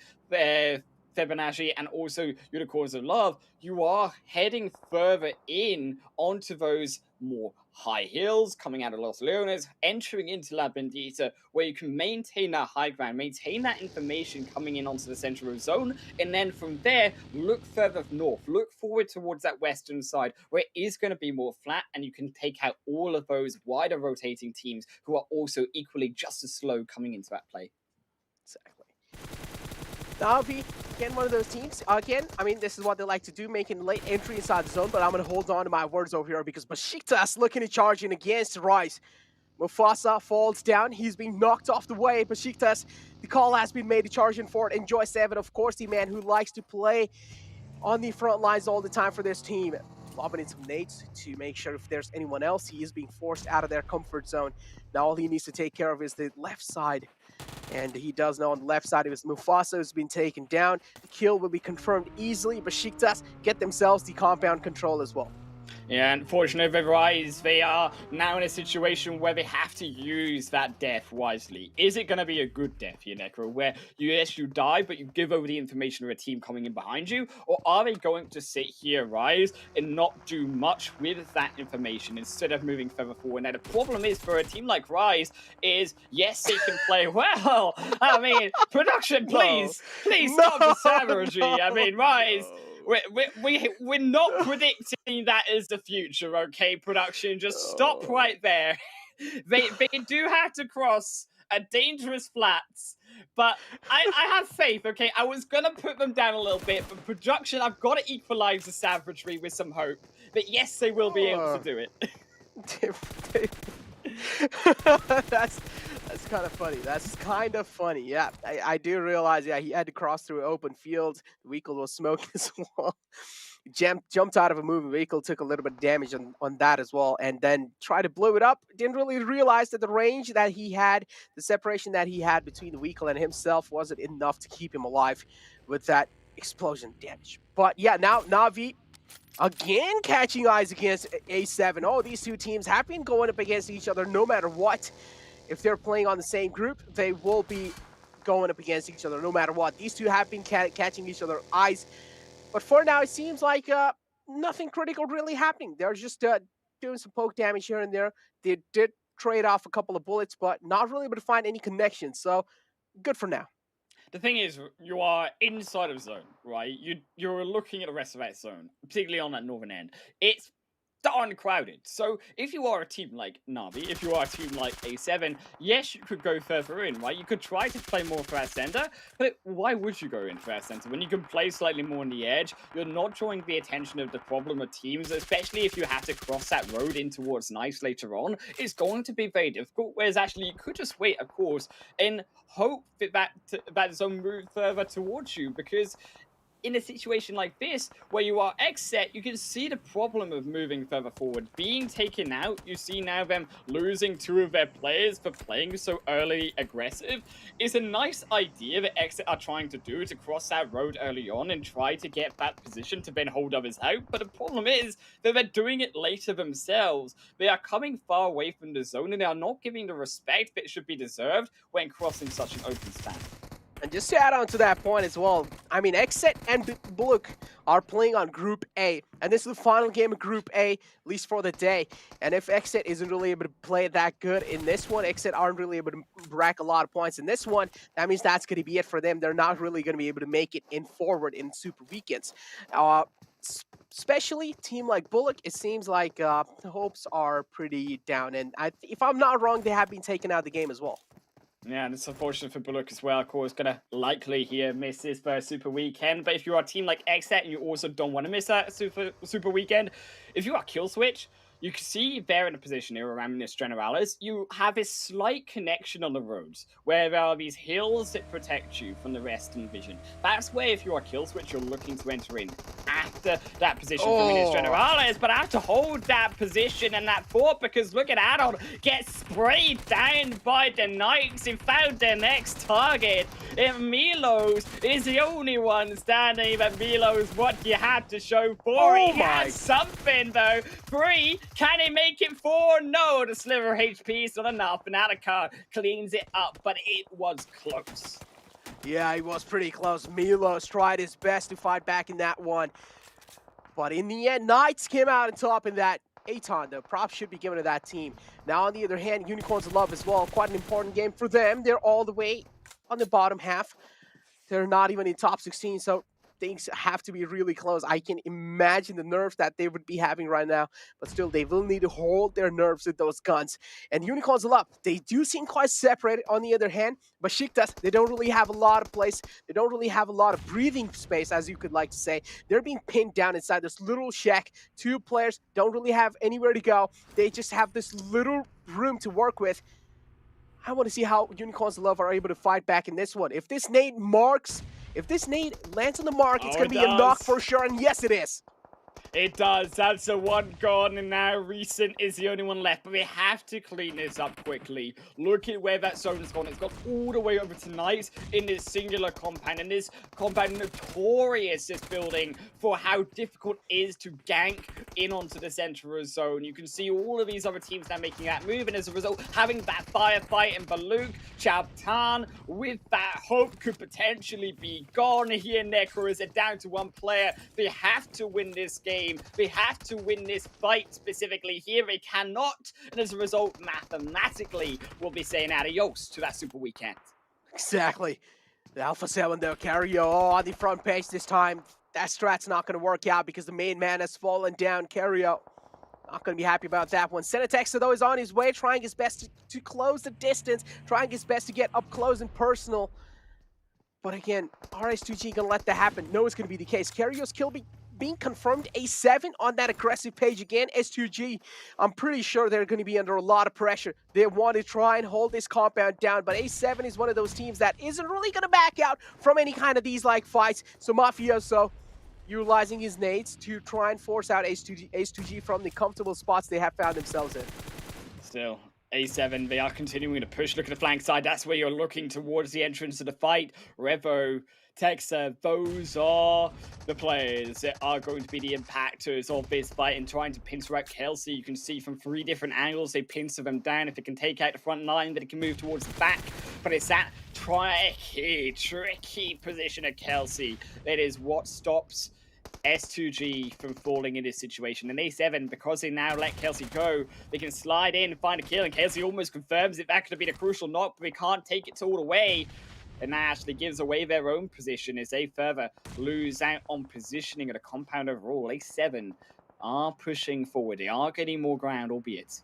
Fibonacci and also Unicorns of Love, you are heading further in onto those more high hills, coming out of Los Leones, entering into La Bendita, where you can maintain that high ground, maintain that information coming in onto the central zone, and then from there, look further north, look forward towards that western side, where it is going to be more flat, and you can take out all of those wider rotating teams who are also equally just as slow coming into that play. Exactly. That'll be, again, one of those teams. Again, I mean, this is what they like to do, making late entry inside the zone, but I'm going to hold on to my words over here because Besiktas looking at charging against Rise. Mufasa falls down. He's being knocked off the way. Besiktas, the call has been made to charge in for it. Enjoy 7, of course, the man who likes to play on the front lines all the time for this team. Lobbing in some nades to make sure if there's anyone else, he is being forced out of their comfort zone. Now all he needs to take care of is the left side. And he does know on the left side it was Mufasa who's been taken down. The kill will be confirmed easily. Besiktas get themselves the compound control as well. Yeah, unfortunately for Rise, they are now in a situation where they have to use that death wisely. Is it going to be a good death here, Necro, where yes, you die, but you give over the information of a team coming in behind you? Or are they going to sit here, Rise, and not do much with that information instead of moving further forward? Now, the problem is for a team like Rise is, yes, they can play well. I mean, production, please stop the savagery. I mean, Rise... We're not predicting that as the future, okay, production? Just stop right there. They do have to cross are dangerous flats. But I have faith, okay? I was going to put them down a little bit, but production, I've got to equalize the savagery with some hope. But yes, they will be able to do it. That's kind of funny. That's kind of funny. Yeah, I do realize. Yeah, he had to cross through an open field. The vehicle was smoking as well. Jumped out of a moving vehicle, took a little bit of damage on that as well, and then tried to blow it up. Didn't really realize that the range that he had, the separation that he had between the vehicle and himself wasn't enough to keep him alive with that explosion damage. But yeah, now Na'Vi again catching eyes against A7. Oh, these two teams have been going up against each other no matter what. If they're playing on the same group, they will be going up against each other no matter what. These two have been catching each other's eyes. But for now, it seems like nothing critical really happening. They're just doing some poke damage here and there. They did trade off a couple of bullets, but not really able to find any connection. So good for now. The thing is, you are inside of zone, right? You're looking at the rest of that zone, particularly on that northern end. It's darn crowded. So if you are a team like Na'Vi, if you are a team like A7, yes, you could go further in, right? You could try to play more for our center, but why would you go in for our center when you can play slightly more on the edge? You're not drawing the attention of the problem of teams, especially if you have to cross that road in towards Nice later on. It's going to be very difficult, whereas actually you could just wait, of course, and hope that zone moves further towards you, because in a situation like this, where you are X-set, you can see the problem of moving further forward. Being taken out, you see now them losing 2 of their players for playing so early aggressive, is a nice idea that X-set are trying to do, to cross that road early on and try to get that position to then hold others out. But the problem is that they're doing it later themselves. They are coming far away from the zone, and they are not giving the respect that should be deserved when crossing such an open span. And just to add on to that point as well, I mean, Xset and Bullock are playing on Group A, and this is the final game of Group A, at least for the day. And if Xset isn't really able to play that good in this one, Xset aren't really able to rack a lot of points in this one, that means that's going to be it for them. They're not really going to be able to make it in forward in Super Weekends. Especially team like Bullock, it seems like the hopes are pretty down. And if I'm not wrong, they have been taken out of the game as well. Yeah, and it's unfortunate for Bullock as well. Of course, gonna likely here miss this first Super Weekend. But if you're a team like Xset and you also don't want to miss that Super Weekend, if you are Kill Switch, you can see there in a position here around Minas Generalis, you have a slight connection on the roads where there are these hills that protect you from the Western vision. That's where, if you're a Kill Switch, you're looking to enter in after that position for Minas Generalis. But I have to hold that position and that fort, because look at Adon get sprayed down by the Knights. He found their next target. And Milos is the only one standing. But Milos, what you had to show for it. He has something though. 3. Can he make it 4? No, the sliver HP is not enough, and Adakar cleans it up, but it was close. Yeah, he was pretty close. Milos tried his best to fight back in that one. But in the end, Knights came out on top in that. Aton, the props should be given to that team. Now, on the other hand, Unicorns of Love as well. Quite an important game for them. They're all the way on the bottom half. They're not even in top 16, so things have to be really close. I can imagine the nerves that they would be having right now, but still, they will need to hold their nerves with those guns. And Unicorns of Love, they do seem quite separated on the other hand, but Besiktas, they don't really have a lot of place. They don't really have a lot of breathing space, as you could like to say. They're being pinned down inside this little shack. 2 players don't really have anywhere to go. They just have this little room to work with. I want to see how Unicorns of Love are able to fight back in this one. If this nade lands on the mark, it's going to be a knock for sure, and yes, it is. It does. That's the one gone, and now Recent is the only one left. But we have to clean this up quickly. Look at where that zone's gone. It's gone all the way over to Nice in this singular compound. And this compound notorious, this building, for how difficult it is to gank in onto the center of zone. You can see all of these other teams now making that move. And as a result, having that firefight in Baluk, Chabtan, with that hope could potentially be gone here. Necro is down to 1 player. They have to win this game. They have to win this fight specifically here. They cannot, and as a result, mathematically, we'll be saying adios to that Super Weekend. Exactly. The Alpha 7, though, Cario on the front page this time. That strat's not going to work out because the main man has fallen down. Cario Not going to be happy about that one. Senatexa, though, is on his way, trying his best to close the distance, trying his best to get up close and personal. But again, RS2G going to let that happen? No, it's going to be the case. Carrio's kill being confirmed, A7 on that aggressive page again. S2G, I'm pretty sure they're going to be under a lot of pressure. They want to try and hold this compound down, but A7 is one of those teams that isn't really going to back out from any kind of these like fights. So Mafioso utilizing his nades to try and force out Ace2G from the comfortable spots they have found themselves in. Still, A7, they are continuing to push. Look at the flank side. That's where you're looking towards the entrance of the fight. Revo, Texa, those are the players that are going to be the impactors of this fight and trying to pincer out Kelsey. You can see from 3 different angles, they pincer them down. If it can take out the front line, then it can move towards the back. But it's that tricky position of Kelsey that is what stops S2G from falling in this situation. And A7, because they now let Kelsey go, they can slide in and find a kill, and Kelsey almost confirms it. That could have been a crucial knock, but we can't take it all away. And that actually gives away their own position as they further lose out on positioning at a compound overall. A7 are pushing forward. They are getting more ground, albeit.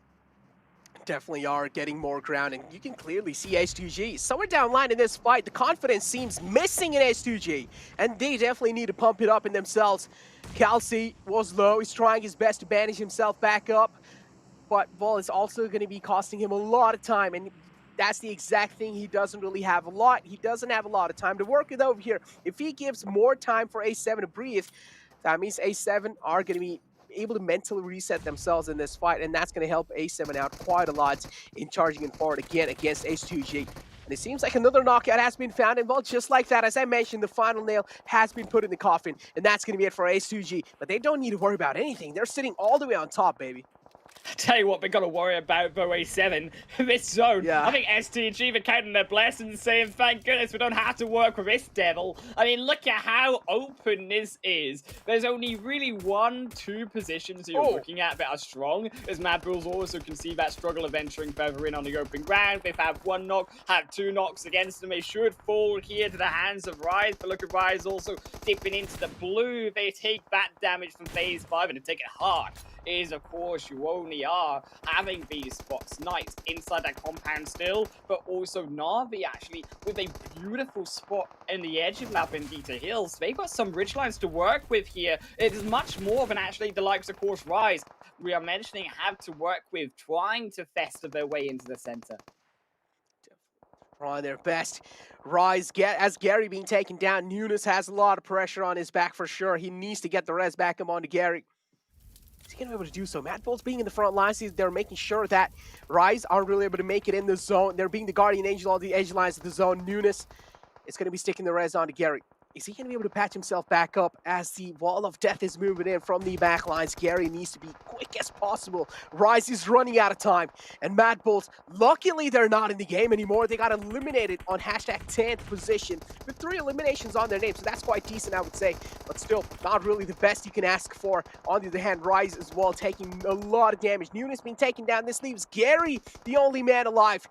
Definitely are getting more ground, and you can clearly see S2G somewhere down line in this fight. The confidence seems missing in S2G, and they definitely need to pump it up in themselves. Kelsey was low. He's trying his best to banish himself back up, but Vol is also going to be costing him a lot of time, and that's the exact thing. He doesn't really have a lot. He doesn't have a lot of time to work with over here. If he gives more time for A7 to breathe, that means A7 are going to be able to mentally reset themselves in this fight, and that's going to help A7 out quite a lot in charging in forward again against H2G. And it seems like another knockout has been found, and well, just like that, as I mentioned, the final nail has been put in the coffin, and that's going to be it for H2G. But they don't need to worry about anything. They're sitting all the way on top, baby. Tell you what, we got to worry about though, A7, this zone. Yeah. I think STG been counting their blessings, saying, thank goodness we don't have to work with this devil. I mean, look at how open this is. There's only really 1-2 positions you're looking at that are strong, as Mad Bulls also can see that struggle of entering further in on the open ground. They've had 1 knock, had 2 knocks against them. They should fall here to the hands of Rise, but look at Rise also dipping into the blue. They take that damage from phase 5 and they take it hard. Is of course you only are having these spots. Knights inside that compound still, but also Na'Vi actually with a beautiful spot in the edge of map in Dita Hills. They've got some ridgelines to work with here. It is much more than actually the likes of course Rise we are mentioning have to work with, trying to fester their way into the center. Trying their best. Rise, as Gary being taken down, Nunes has a lot of pressure on his back for sure. He needs to get the res back up onto Gary. Is he going to be able to do so? Mad Bulls being in the front lines, they're making sure that Rise aren't really able to make it in the zone. They're being the guardian angel on the edge lines of the zone. Nunes is going to be sticking the res onto Gary. Is he going to be able to patch himself back up as the wall of death is moving in from the back lines? Gary needs to be quick as possible. Rise is running out of time. And Mad Bulls, luckily they're not in the game anymore. They got eliminated on hashtag 10th position with 3 eliminations on their name. So that's quite decent, I would say. But still, not really the best you can ask for. On the other hand, Rise as well, taking a lot of damage. Nunes being taken down. This leaves Gary, the only man alive.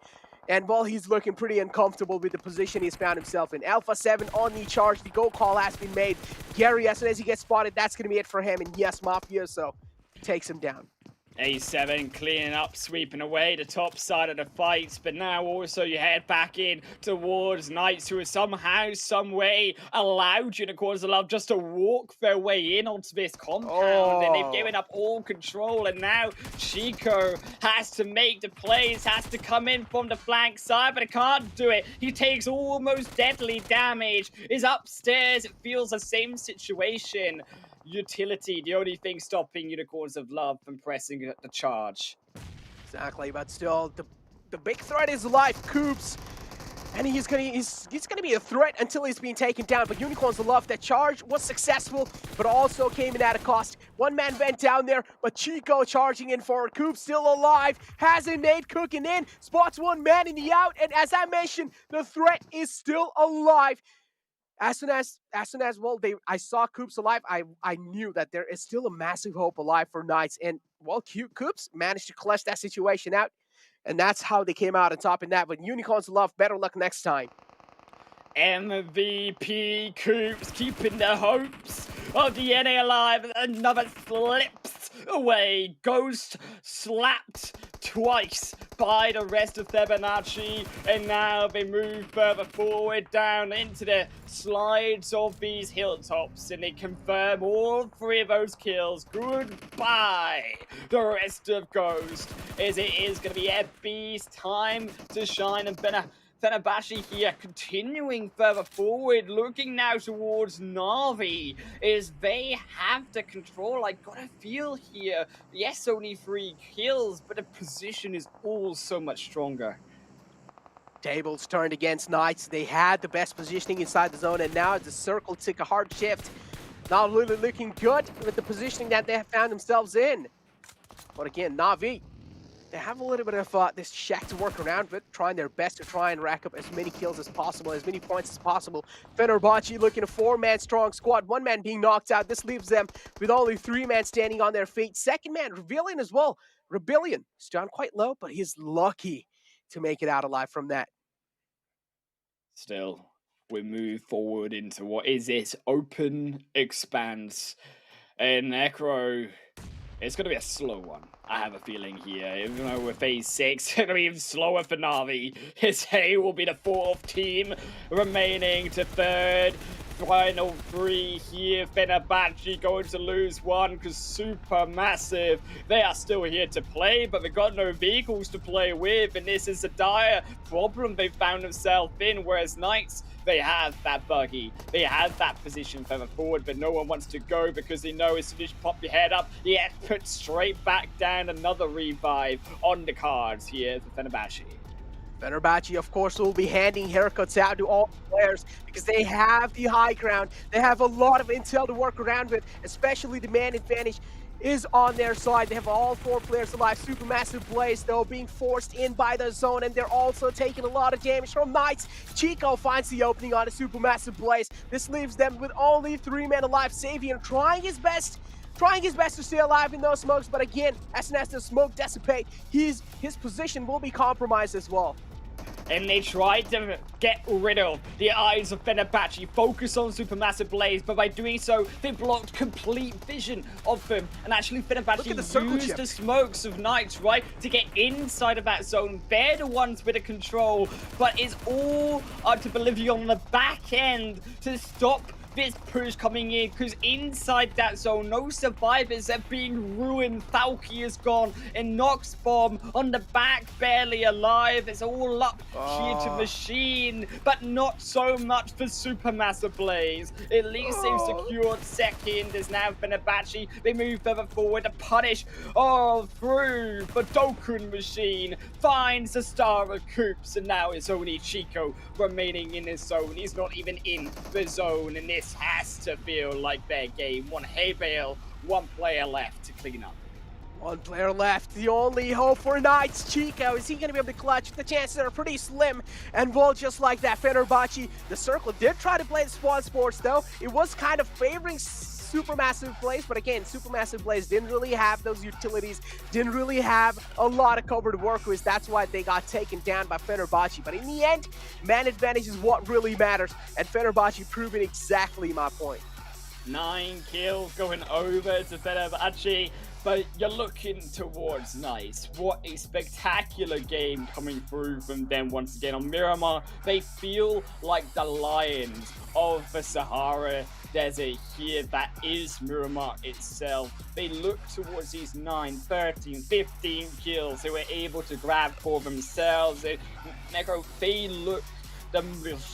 And while he's looking pretty uncomfortable with the position he's found himself in. Alpha 7 on the charge. The goal call has been made. Gary, as soon as he gets spotted, that's going to be it for him. And yes, Mafioso takes him down. A7 cleaning up, sweeping away the top side of the fight, but now also you head back in towards Knights, who have somehow, some way allowed Unicorns of Love just to walk their way in onto this compound, and they've given up all control, and now Chico has to make the plays, has to come in from the flank side, but he can't do it. He takes almost deadly damage, is upstairs, it feels the same situation. Utility, the only thing stopping Unicorns of Love from pressing the charge. Exactly, but still, the big threat is alive, Coops. And he's gonna be a threat until he's being taken down. But Unicorns of Love, that charge was successful, but also came in at a cost. 1 man went down there, but Chico charging in forward. Coops still alive, has a nade cooking in, spots 1 man in the out, and as I mentioned, the threat is still alive. As soon as well, I saw Coops alive, I knew that there is still a massive hope alive for Knights. And well, Coops managed to clutch that situation out, and that's how they came out on top in that. But Unicorns of Love, better luck next time. MVP Coops keeping the hopes of the NA alive. Another slips away. Ghost slapped twice by the rest of Fibonacci, and now they move further forward down into the slides of these hilltops, and they confirm all 3 of those kills. Goodbye, the rest of Ghost, as it is going to be FB's time to shine, and Fenerbahce here continuing further forward, looking now towards Na'Vi, as they have the control. I gotta feel here, yes, only 3 kills, but the position is all so much stronger. Tables turned against Knights. They had the best positioning inside the zone, and now the circle took a hard shift. Not really looking good with the positioning that they have found themselves in. But again, Na'Vi, they have a little bit of this shack to work around with, trying their best to try and rack up as many kills as possible, as many points as possible. Fenerbahce looking a 4-man strong squad, 1 man being knocked out. This leaves them with only 3 men standing on their feet. 2nd man, Rebellion as well. Rebellion is down quite low, but he's lucky to make it out alive from that. Still, we move forward into what is this open expanse. And Necro, it's going to be a slow one, I have a feeling here. Even though we're phase 6, it's going to be even slower for Na'Vi. His A will be the 4th team remaining to 3rd. Final 3 here. Fenerbahce going to lose 1 because Supermassive, they are still here to play, but they've got no vehicles to play with, and this is a dire problem they've found themselves in, whereas Knights, they have that buggy, they have that position further forward, but no one wants to go because they know as soon as you pop your head up, you get put straight back down. Another revive on the cards here for Fenerbahce. Fenerbahce, of course, will be handing haircuts out to all players because they have the high ground. They have a lot of intel to work around with, especially the man advantage is on their side. They have all 4 players alive. Supermassive Blaze, though, being forced in by the zone, and they're also taking a lot of damage from Knights. Chico finds the opening on a Supermassive Blaze. This leaves them with only 3 men alive. Savian trying his best to stay alive in those smokes, but again, as soon as the smoke dissipate, his position will be compromised as well. And they tried to get rid of the eyes of Fenerbahce, focus on Supermassive Blaze, but by doing so, they blocked complete vision of them. And actually, Fenerbahce used the smokes of Knights, right, to get inside of that zone. They're the ones with the control, but it's all up to Bolivia on the back end to stop this push coming in, because inside that zone, no survivors are being ruined. Falky is gone, and Nox Bomb on the back, barely alive. It's all up here to Machine, but not so much for Supermassive Blaze. At least they've secured 2nd. There's now Fenerbahce. They move further forward to punish all through, but Dokun Machine finds the star of Coops, and now it's only Chico remaining in his zone. He's not even in the zone, and this has to feel like their game. 1 hay bale, 1 player left to clean up. 1 player left. The only hope for Knights, Chico. Is he going to be able to clutch? The chances are pretty slim. And well, just like that, Fenerbahce, the circle did try to play the squad sports, though. It was kind of favoring Supermassive Blaze, but again, Supermassive Blaze didn't really have those utilities, didn't really have a lot of cover to work with. That's why they got taken down by Fenerbahce. But in the end, man advantage is what really matters, and Fenerbahce proving exactly my point. 9 kills going over to Fenerbahce, but you're looking towards Nice. What a spectacular game coming through from them once again on Miramar. They feel like the Lions of the Sahara Desert here. That is Miramar itself. They look towards these 9, 13, 15 kills they were able to grab for themselves. Necro, they look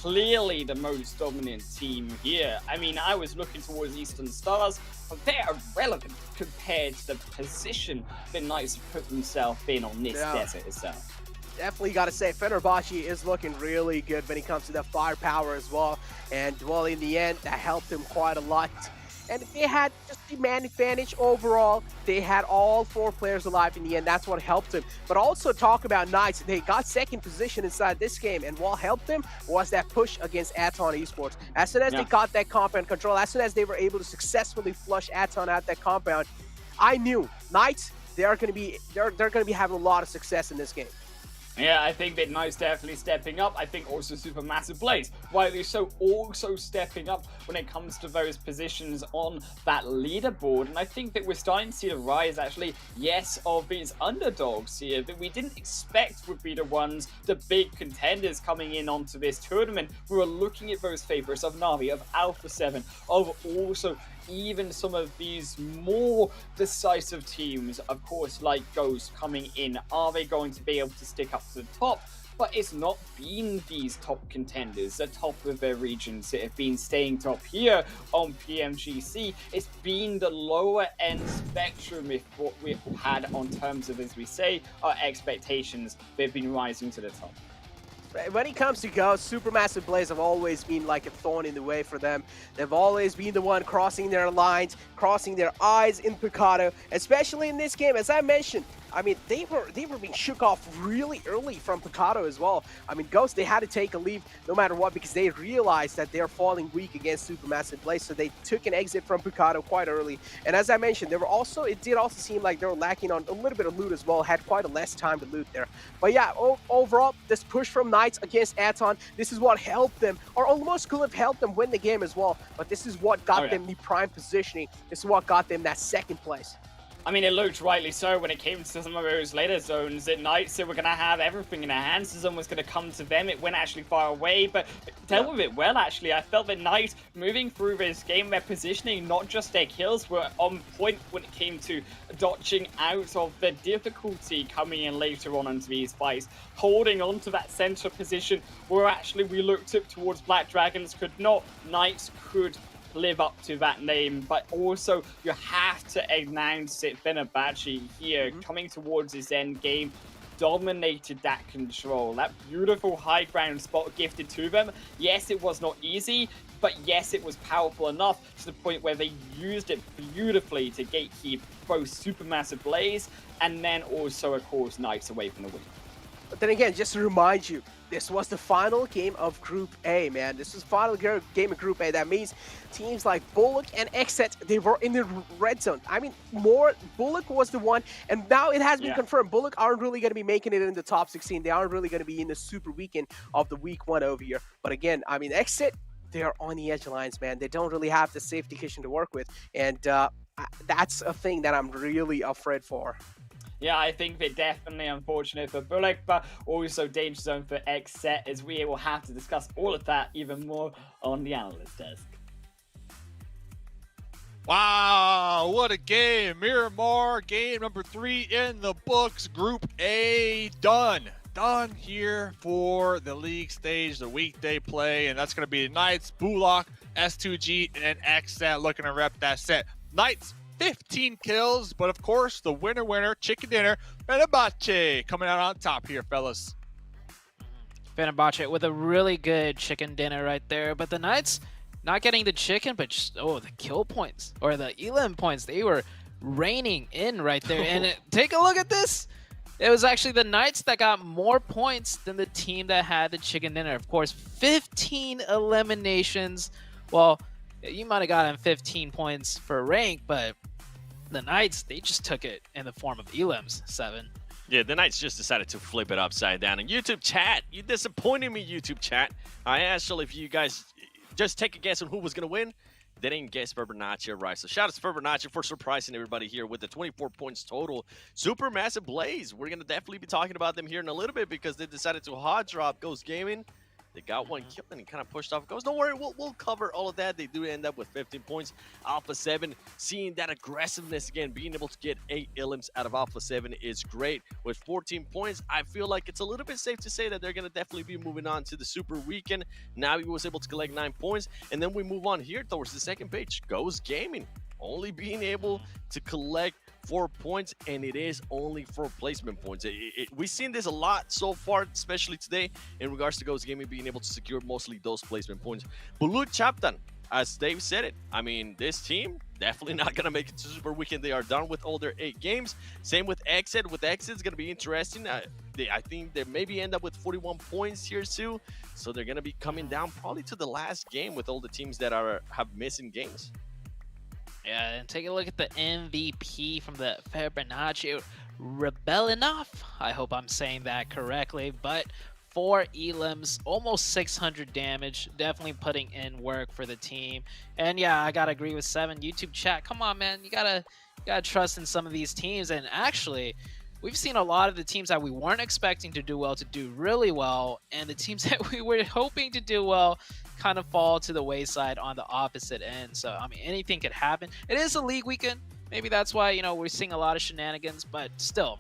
clearly the most dominant team here. I mean, I was looking towards Eastern Stars, but they are relevant compared to the position the Knights have put themselves in on this desert itself. Definitely got to say, Fenerbahce is looking really good when it comes to the firepower as well. And, well, in the end, that helped them quite a lot. And they had just the man advantage overall. They had all 4 players alive in the end. That's what helped them. But also talk about Knights. They got 2nd position inside this game. And what helped them was that push against Aton Esports. As soon as they got that compound control, as soon as they were able to successfully flush Aton out that compound, I knew Knights, they're going to be having a lot of success in this game. Yeah, I think that Knight's definitely stepping up. I think also Supermassive Blaze, rightly so, also stepping up when it comes to those positions on that leaderboard. And I think that we're starting to see the rise, actually, yes, of these underdogs here that we didn't expect would be the ones, the big contenders coming in onto this tournament. We were looking at those favorites of Na'Vi, of Alpha 7, of also even some of these more decisive teams, of course, like Ghost coming in. Are they going to be able to stick up to the top? But it's not been these top contenders, the top of their regions that have been staying top here on PMGC. It's been the lower end spectrum with what we've had on terms of, as we say, our expectations. They've been rising to the top. When it comes to Ghost, Supermassive Blaze have always been like a thorn in the way for them. They've always been the one crossing their lines, crossing their eyes in Picado, especially in this game. As I mentioned, I mean, they were being shook off really early from Picado as well. I mean, Ghost, they had to take a leave no matter what because they realized that they're falling weak against Supermassive Blaze, so they took an exit from Picado quite early. And as I mentioned, it did also seem like they were lacking on a little bit of loot as well, had quite a less time to loot there. But yeah, overall, this push from Knights against Aton, this is what helped them, or almost could have helped them win the game as well. But this is what got them the prime positioning. This is what got them that second place. I mean, it looked rightly so when it came to some of those later zones at night, so we're going to have everything in their hands. The zone was going to come to them. It went actually far away, but dealt with it well, actually. I felt that Knight, moving through this game, their positioning, not just their kills, were on point when it came to dodging out of the difficulty coming in later on into these fights. Holding on to that center position where actually we looked up towards Black Dragons could not. Knights could live up to that name, but also you have to announce it. Fenerbahce here coming towards his end game dominated that control, that beautiful high ground spot gifted to them. Yes, it was not easy, but yes, it was powerful enough to the point where they used it beautifully to gatekeep both Supermassive Blaze and then also, of course, Knights away from the win. But then again, just to remind you, this was the final game of Group A, man. This was the final game of Group A. That means teams like Bullock and Exet, they were in the red zone. I mean, Bullock was the one, and now it has been confirmed. Bullock aren't really going to be making it in the top 16. They aren't really going to be in the super weekend of the week 1 over here. But again, I mean, Exet, they're on the edge lines, man. They don't really have the safety cushion to work with, and that's a thing that I'm really afraid for. Yeah, I think they're definitely unfortunate for Bullock, but also danger zone for Xset, as we will have to discuss all of that even more on the analyst desk. Wow, what a game. Miramar, game number 3 in the books. Group A done. Done here for the league stage, the weekday play, and that's going to be Knights, Bullock, S2G, and Xset looking to rep that set. Knights, 15 kills, but of course, the winner, chicken dinner, Fenerbahce coming out on top here, fellas. Fenerbahce with a really good chicken dinner right there, but the Knights not getting the chicken, but just, the kill points, or the elim points, they were raining in right there. And take a look at this. It was actually the Knights that got more points than the team that had the chicken dinner. Of course, 15 eliminations. Well, you might have gotten 15 points for rank, but the Knights, they just took it in the form of elims, 7. Yeah, the Knights just decided to flip it upside down. And YouTube chat, you disappointed me, YouTube chat. I asked you if you guys just take a guess on who was going to win. They didn't guess Fenerbahce right. So shout out to Fenerbahce for surprising everybody here with the 24 points total. Supermassive Blaze. We're going to definitely be talking about them here in a little bit because they decided to hot drop Ghost Gaming. They got one kill and kind of pushed off Ghost. Don't worry, we'll cover all of that. They do end up with 15 points. Alpha 7, seeing that aggressiveness again, being able to get 8 elims out of Alpha 7 is great. With 14 points, I feel like it's a little bit safe to say that they're going to definitely be moving on to the Super Weekend. Now he was able to collect 9 points. And then we move on here towards the second page. Ghost Gaming, only being able to collect 4 points, and it is only for placement points. We've seen this a lot so far, especially today, in regards to Ghost Gaming being able to secure mostly those placement points. Bulut Chaptan, as Dave said it, I mean, this team definitely not going to make it to Super Weekend. They are done with all their 8 games. Same with Exit. With Exit, it's going to be interesting. I think they maybe end up with 41 points here too. So they're going to be coming down probably to the last game with all the teams that have missing games. Yeah, and take a look at the MVP from the Fenerbahce. rebel enough. I hope I'm saying that correctly, but 4 elims, almost 600 damage, definitely putting in work for the team. And yeah, I gotta agree with 7. YouTube chat, come on, man, you gotta trust in some of these teams. And actually, we've seen a lot of the teams that we weren't expecting to do well to do really well, and the teams that we were hoping to do well kind of fall to the wayside on the opposite end. So I mean, anything could happen. It is a league weekend. Maybe that's why, you know, we're seeing a lot of shenanigans, but still,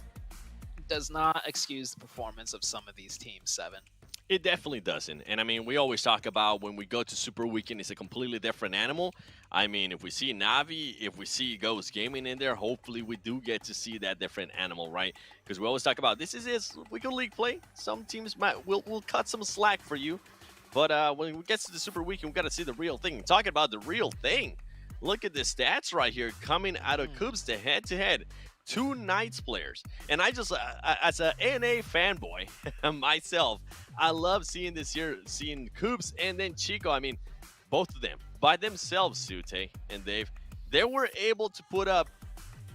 it does not excuse the performance of some of these teams, 7. It definitely doesn't. And I mean, we always talk about when we go to Super Weekend, it's a completely different animal. I mean, if we see Navi, if we see Ghost Gaming in there, hopefully we do get to see that different animal, right? Because we always talk about this is weekend league play. Some teams will cut some slack for you. But when we get to the Super Weekend, we got to see the real thing. Talking about the real thing. Look at the stats right here coming out of Cubes to head-to-head. 2 Knights players. And I just, as an ANA fanboy myself, I love seeing this here, seeing Cubes and then Chico. I mean, both of them by themselves, Sute and Dave, they were able to put up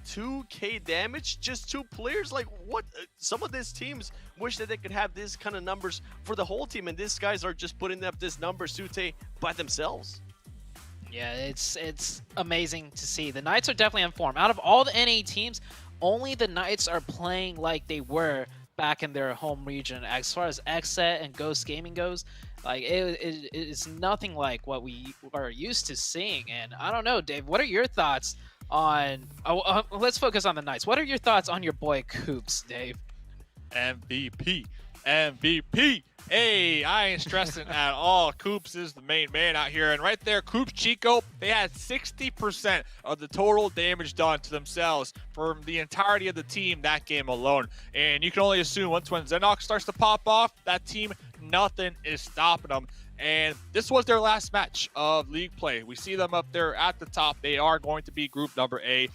2k damage, just 2 players. Like, what? Some of these teams wish that they could have this kind of numbers for the whole team, and these guys are just putting up this number, Sute, by themselves. Yeah, it's amazing to see. The Knights are definitely in form. Out of all the NA teams, only the Knights are playing like they were back in their home region. As far as XSET and Ghost Gaming goes, like it is nothing like what we are used to seeing. And I don't know, Dave, what are your thoughts on... let's focus on the Knights. What are your thoughts on your boy Coops, Dave? MVP. Hey, I ain't stressing at all. Coops is the main man out here. And right there, Coops Chico, they had 60% of the total damage done to themselves from the entirety of the team that game alone. And you can only assume once when Xenox starts to pop off, that team, nothing is stopping them. And this was their last match of league play. We see them up there at the top. They are going to be group number A.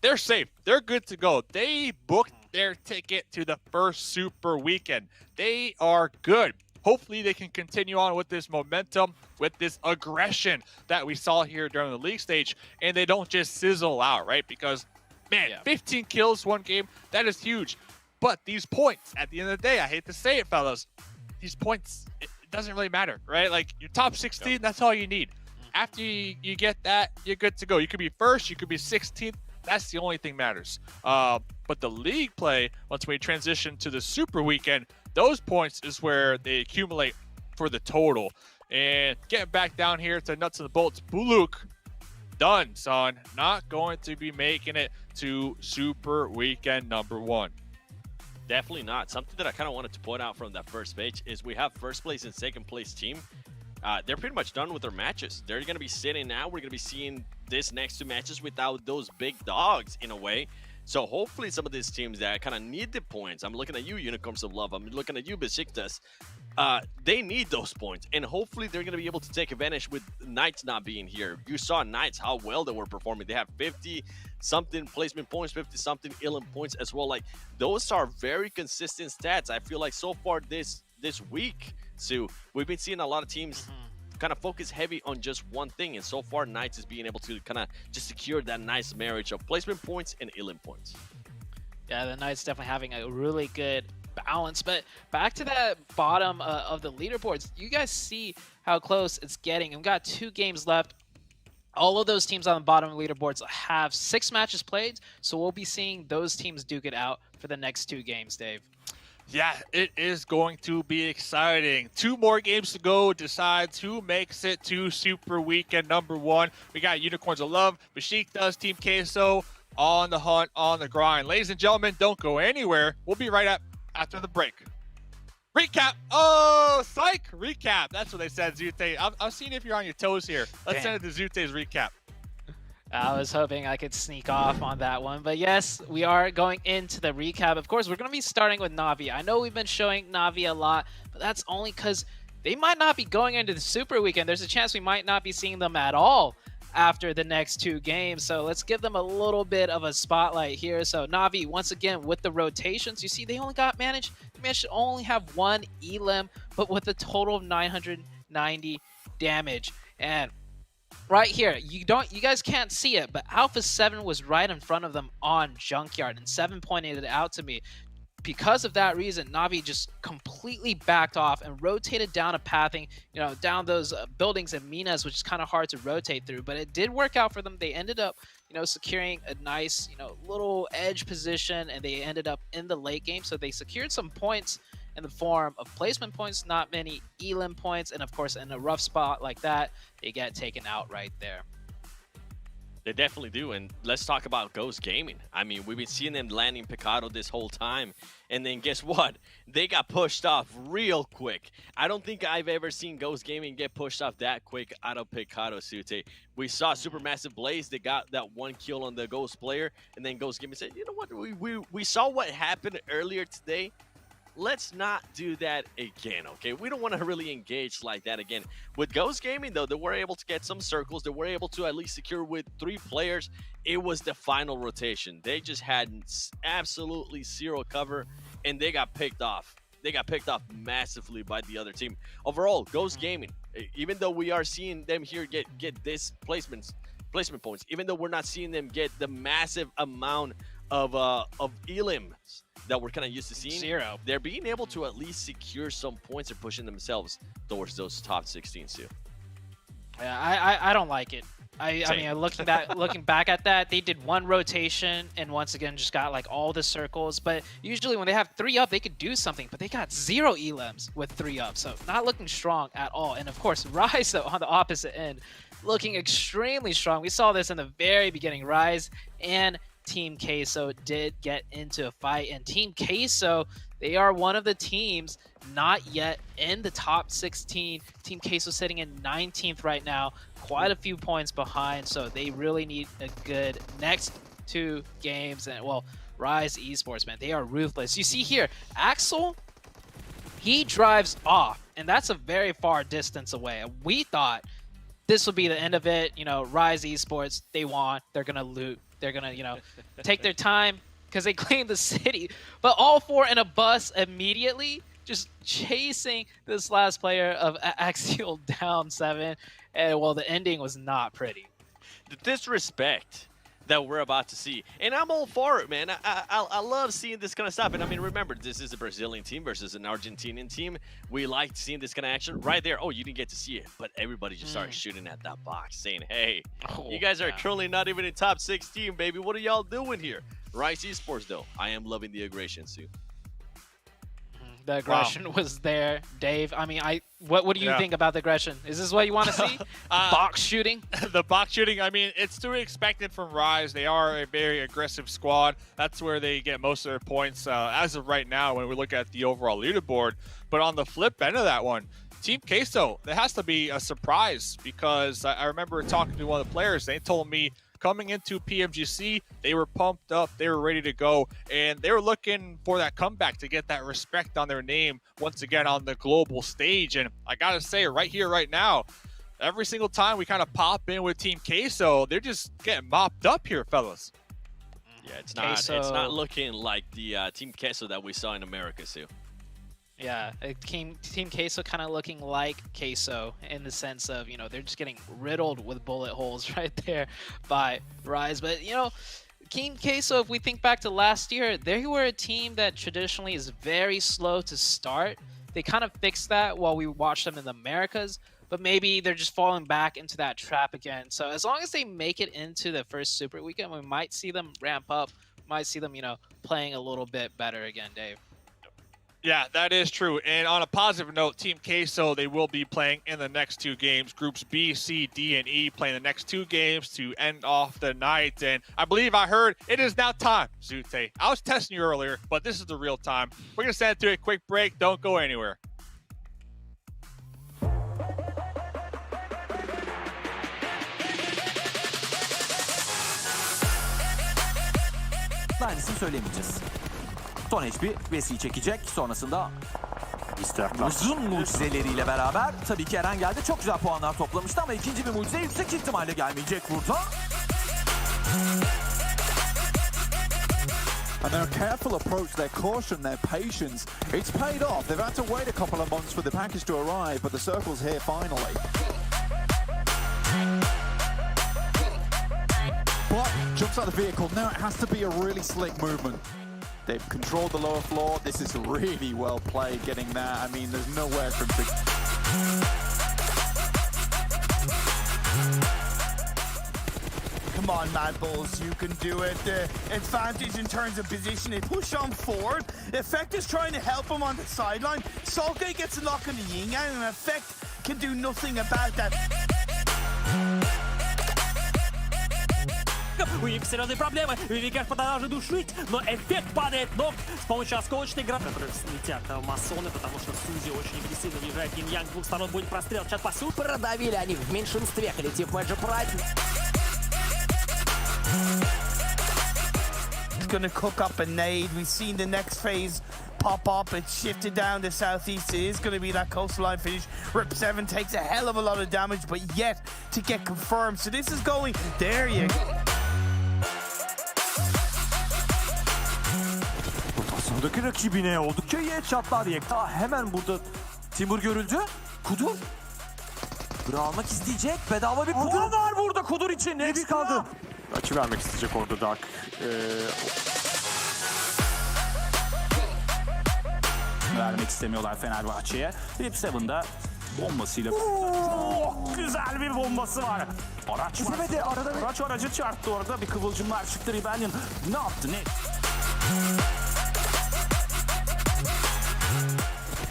They're safe. They're good to go. They booked their ticket to the first Super Weekend. They are good. Hopefully they can continue on with this momentum, with this aggression that we saw here during the league stage, and they don't just sizzle out, right? Because, man, 15 kills one game, that is huge. But these points, at the end of the day, I hate to say it, fellas, these points, it doesn't really matter, right? Like, your top 16, that's all you need. After you get that, you're good to go. You could be first, you could be 16th. That's the only thing matters. But the league play, once we transition to the Super Weekend, those points is where they accumulate for the total. And getting back down here to nuts and bolts, Buluk, done, son. Not going to be making it to Super Weekend number 1. Definitely not. Something that I kind of wanted to point out from that first page is we have first place and second place team. They're pretty much done with their matches. They're going to be sitting now. We're going to be seeing this next 2 matches without those big dogs in a way. So hopefully some of these teams that kind of need the points, I'm looking at you, Unicorns of Love, I'm looking at you, Besiktas, they need those points. And hopefully they're going to be able to take advantage with Knights not being here. You saw Knights, how well they were performing. They have 50-something placement points, 50-something elim points as well. Like, those are very consistent stats. I feel like so far this week, so we've been seeing a lot of teams kind of focus heavy on just one thing, and so far Knights is being able to kind of just secure that nice marriage of placement points and elim points. Yeah, the Knights definitely having a really good balance. But back to that bottom of the leaderboards, you guys see how close it's getting. We've got 2 games left. All of those teams on the bottom of the leaderboards have 6 matches played, so we'll be seeing those teams duke it out for the next 2 games, Dave. Yeah, it is going to be exciting. 2 more games to go, decides who makes it to Super Weekend number 1. We got Unicorns of Love, Besiktas, Team Queso on the hunt, on the grind. Ladies and gentlemen, don't go anywhere. We'll be right up after the break. Recap. Oh, psych. Recap. That's what they said, Zute. I'm seeing if you're on your toes here. Let's send it to Zute's recap. I was hoping I could sneak off on that one. But yes, we are going into the recap. Of course, we're going to be starting with Na'Vi. I know we've been showing Na'Vi a lot, but that's only because they might not be going into the Super Weekend. There's a chance we might not be seeing them at all after the next 2 games. So let's give them a little bit of a spotlight here. So Na'Vi, once again, with the rotations, you see they only managed to only have 1 elim, but with a total of 990 damage. And right here, you guys can't see it, but Alpha 7 was right in front of them on Junkyard, and 7 pointed it out to me. Because of that reason, Na'Vi just completely backed off and rotated down a pathing, down those buildings and minas, which is kind of hard to rotate through. But it did work out for them. They ended up, securing a nice, little edge position, and they ended up in the late game. So they secured some points in the form of placement points, not many elim points, and of course, in a rough spot like that, they get taken out right there. They definitely do, and let's talk about Ghost Gaming. I mean, we've been seeing them landing Picado this whole time, and then guess what? They got pushed off real quick. I don't think I've ever seen Ghost Gaming get pushed off that quick out of Picado, Sute. We saw Supermassive Blaze. They got that 1 kill on the Ghost player, and then Ghost Gaming said, you know what? We saw what happened earlier today. Let's not do that again, okay? We don't want to really engage like that again. With Ghost Gaming, though, they were able to get some circles. They were able to at least secure with 3 players. It was the final rotation. They just had absolutely 0 cover, and they got picked off. They got picked off massively by the other team. Overall, Ghost Gaming, even though we are seeing them here get this placement points, even though we're not seeing them get the massive amount of elims that we're kind of used to seeing, 0. They're being able to at least secure some points and pushing themselves towards those top 16 too. Yeah, I don't like it. I mean, looking back at that, they did 1 rotation and once again just got like all the circles. But usually when they have 3 up, they could do something. But they got 0 elims with 3 up, so not looking strong at all. And of course, Rise though on the opposite end, looking extremely strong. We saw this in the very beginning. Rise and Team Queso did get into a fight, and Team Queso, they are one of the teams not yet in the top 16. Team Queso sitting in 19th right now, quite a few points behind, so they really need a good next 2 games. And well, Rise Esports, man, they are ruthless. You see here, Axel, he drives off, and that's a very far distance away. We thought this would be the end of it. Rise Esports, they won, they're gonna loot. They're going to, take their time because they claim the city. But all 4 in a bus immediately, just chasing this last player of Axial down 7. And, well, the ending was not pretty. The disrespect that we're about to see. And I'm all for it, man. I love seeing this kind of stuff. And I mean, remember, this is a Brazilian team versus an Argentinian team. We like seeing this kind of action right there. Oh, you didn't get to see it, but everybody just started shooting at that box saying, hey, you guys are currently not even in top 16, baby. What are y'all doing here? Rise Esports, though, I am loving the aggression, Sue. The aggression was there, Dave. I mean, what do you think about the aggression? Is this what you want to see? Box shooting? The box shooting, I mean, it's to be expected from Rise. They are a very aggressive squad. That's where they get most of their points as of right now when we look at the overall leaderboard. But on the flip end of that one, Team Queso, there has to be a surprise because I remember talking to one of the players. They told me coming into PMGC, they were pumped up, they were ready to go, and they were looking for that comeback to get that respect on their name once again on the global stage. And I gotta say, right here, right now, every single time we kind of pop in with Team Queso, they're just getting mopped up here, fellas. Yeah, it's not looking like the Team Queso that we saw in America, Sue. Yeah, Team Queso kind of looking like Queso in the sense of, they're just getting riddled with bullet holes right there by Rise. But, Team Queso, if we think back to last year, they were a team that traditionally is very slow to start. They kind of fixed that while we watched them in the Americas, but maybe they're just falling back into that trap again. So as long as they make it into the first Super Weekend, we might see them ramp up, might see them, playing a little bit better again, Dave. Yeah, that is true. And on a positive note, Team Queso, they will be playing in the next 2 games. Groups B, C, D, and E playing the next 2 games to end off the night. And I believe I heard it is now time, Zute. I was testing you earlier, but this is the real time. We're going to send it to a quick break. Don't go anywhere. Aynısını söylemeyeceğiz. Son HP Vesi'yi çekecek. Sonrasında uzun mucizeleriyle beraber tabii ki Erangel'de çok güzel puanlar toplamıştı ama ikinci bir mucize yüksek ihtimalle gelmeyecek burada. And their careful approach, their caution, their patience, it's paid off. They've had to wait a couple of months for the package to arrive, but the circle's here finally. but jumps out of the vehicle. Now it has to be a really slick movement. They've controlled the lower floor. This is really well played, getting that. I mean, there's nowhere for him to... Come on, Mad Bulls, you can do it. The advantage in terms of position, they push on forward. Effect is trying to help him on the sideline. Salke gets a knock on the yin yang, and Effect can do nothing about that. У них серьезные проблемы. Вивикер продолжает душить, но эффект падает ног с помощью осколочной гранаты, которые слетят масоны, потому что Сузи очень агрессивно въезжает. Yin-Yang с двух сторон будет прострел. Сейчас пасут. Продавили они в меньшинстве. Коллектив Magic Pride. He's going to cook up a nade. We've seen the next phase pop up. It's shifted down to southeast. It is going to be that coastline finish. Rip 7 takes a hell of a lot of damage, but yet to get confirmed. So this is going... There you go. Rotasyondaki rakibine oldukça iyi headshotlar yekta. Hemen burada Timur görüldü. Kudur. Bunu almak isteyecek. Bedava bir puan var burada Kudur için. Next kaldı. Açı vermek isteyecek orada Dark. Vermek istemiyorlar Fenerbahçe'ye. Rip 7'da bombasıyla... Çok güzel bir bombası var. Araç var. Aracı çarptı orada. Bir kıvılcımlar çıktı. Rebellion ne yaptı? Ne?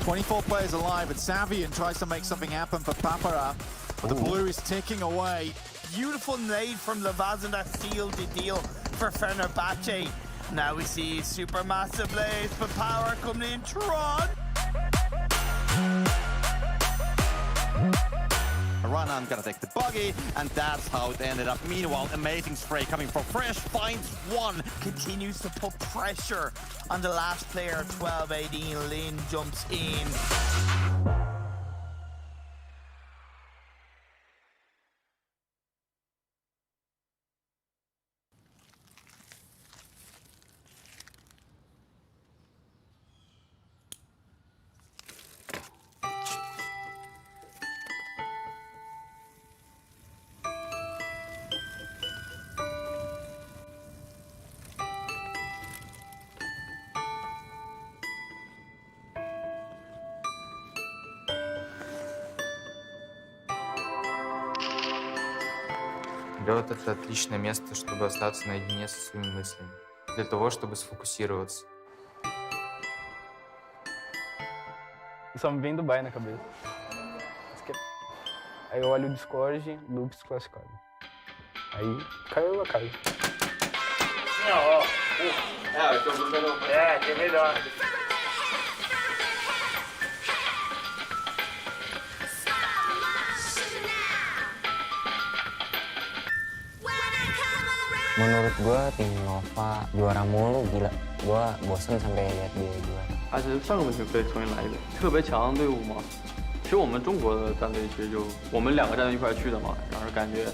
24 players alive, and Savian tries to make something happen for Papara. The blue is ticking away. Beautiful nade from Lavaz, and that sealed the deal for Fenerbahce. Now we see Supermassive Blaze, but power coming in. Tron! Ranan gonna take the buggy, and that's how it ended up. Meanwhile, amazing spray coming from Fresh, finds one. Continues to put pressure on the last player, 12-18. Lin jumps in. Лед — это отличное место, чтобы остаться наедине со своими мыслями, для того, чтобы сфокусироваться. Só me vem Dubai na cabeça. Aí eu olho o Discord, Loops classificado. Aí caiu a casa. Que melhor. Menurut gue tim Nova juara mulu, gila. Gue bosen sampai lihat dia juara. 而且上个问题可以重新来一遍，特别强的队伍嘛。其实我们中国的战队其实就我们两个战队一块去的嘛，然后感觉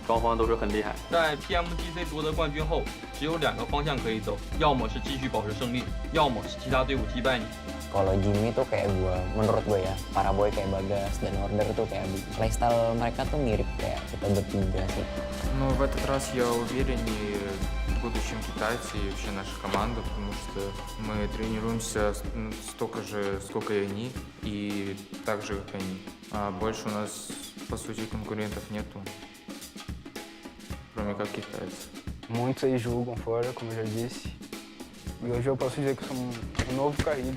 双方都是很厉害。在 PMGC 夺得冠军后，只有两个方向可以走，要么是继续保持胜利，要么是其他队伍击败你。 Kalau Jimmy tuh kayak gue, menurut gue ya, para boy kayak Bagas dan Order tuh kayak playstyle mereka tuh mirip kayak kita bertiga sih. Но в этот раз я увереннее в будущем китайце и вообще наша команда, потому что мы тренируемся столько же, сколько и они, и так же, как они. А больше у нас, по сути, конкурентов нету, кроме как китайцев. Muitos aí julgam fora, como eu já disse. E hoje eu posso dizer que eu sou um novo Carrilho.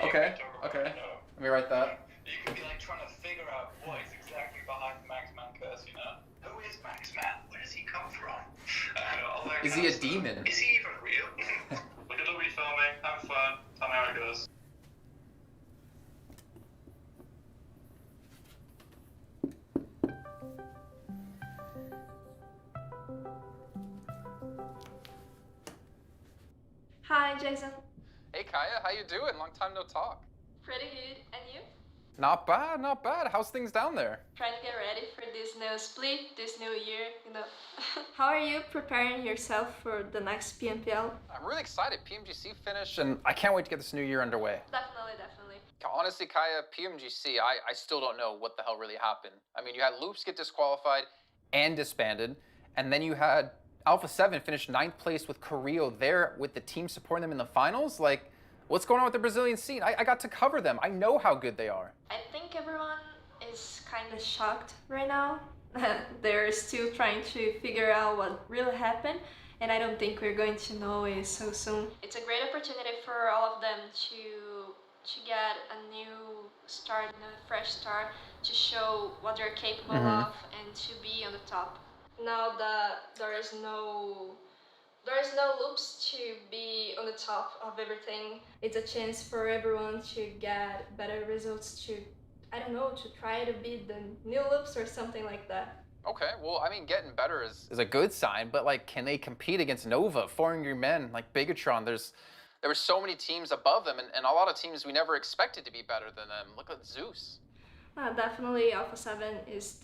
Okay, okay. Let me write that. You could be like trying to figure out what is exactly behind the Maxman curse, you know? Who is Maxman? Where does he come from? All that Is kind he of a stuff. demon? Is he even real? Look at the refilming, have fun, tell me how it goes. Hi, Jason. Hey, Kaya, how you doing? Long time no talk. Pretty good. And you? Not bad, not bad. How's things down there? Trying to get ready for this new split, this new year, you know. How are you preparing yourself for the next PMPL? I'm really excited. PMGC finished, and I can't wait to get this new year underway. Definitely, definitely. Honestly, Kaya, PMGC, I still don't know what the hell really happened. I mean, you had Loops get disqualified and disbanded, and then you had Alpha 7 finish 9th place with Carrillo there with the team supporting them in the finals. Like, what's going on with the Brazilian scene? I got to cover them. I know how good they are. I think everyone is kind of shocked right now. They're still trying to figure out what really happened, and I don't think we're going to know it so soon. It's a great opportunity for all of them to get a new start, a fresh start, to show what they're capable of and to be on the top. Now that there is no Loops to be on the top of everything, it's a chance for everyone to get better results, to, I don't know, to try to beat the new Loops or something like that. Okay, well, I mean, getting better is a good sign, but like, can they compete against Nova, 4 Angry Men, like Bigatron? There were so many teams above them, and a lot of teams we never expected to be better than them. Look at Zeus. Definitely Alpha 7 is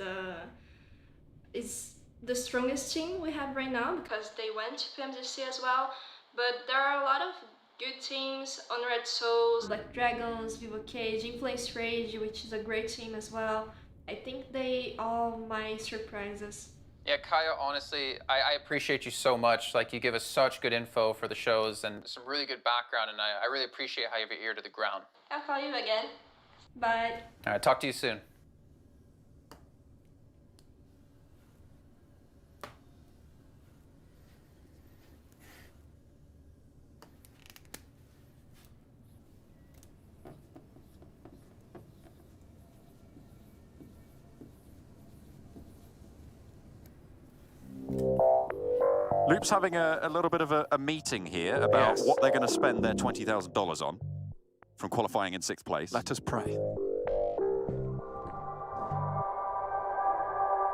the strongest team we have right now, because they went to PMGC as well. But there are a lot of good teams on Red Souls, like Dragons, Vivo Cage, Influence Rage, which is a great team as well. I think they all might surprise us. Yeah, Kaya, honestly, I appreciate you so much. Like, you give us such good info for the shows and some really good background, and I really appreciate how you have your ear to the ground. I'll call you again. Bye. All right, talk to you soon. Loop's having a little bit of a meeting here about what they're going to spend their $20,000 on from qualifying in 6th place. Let us pray.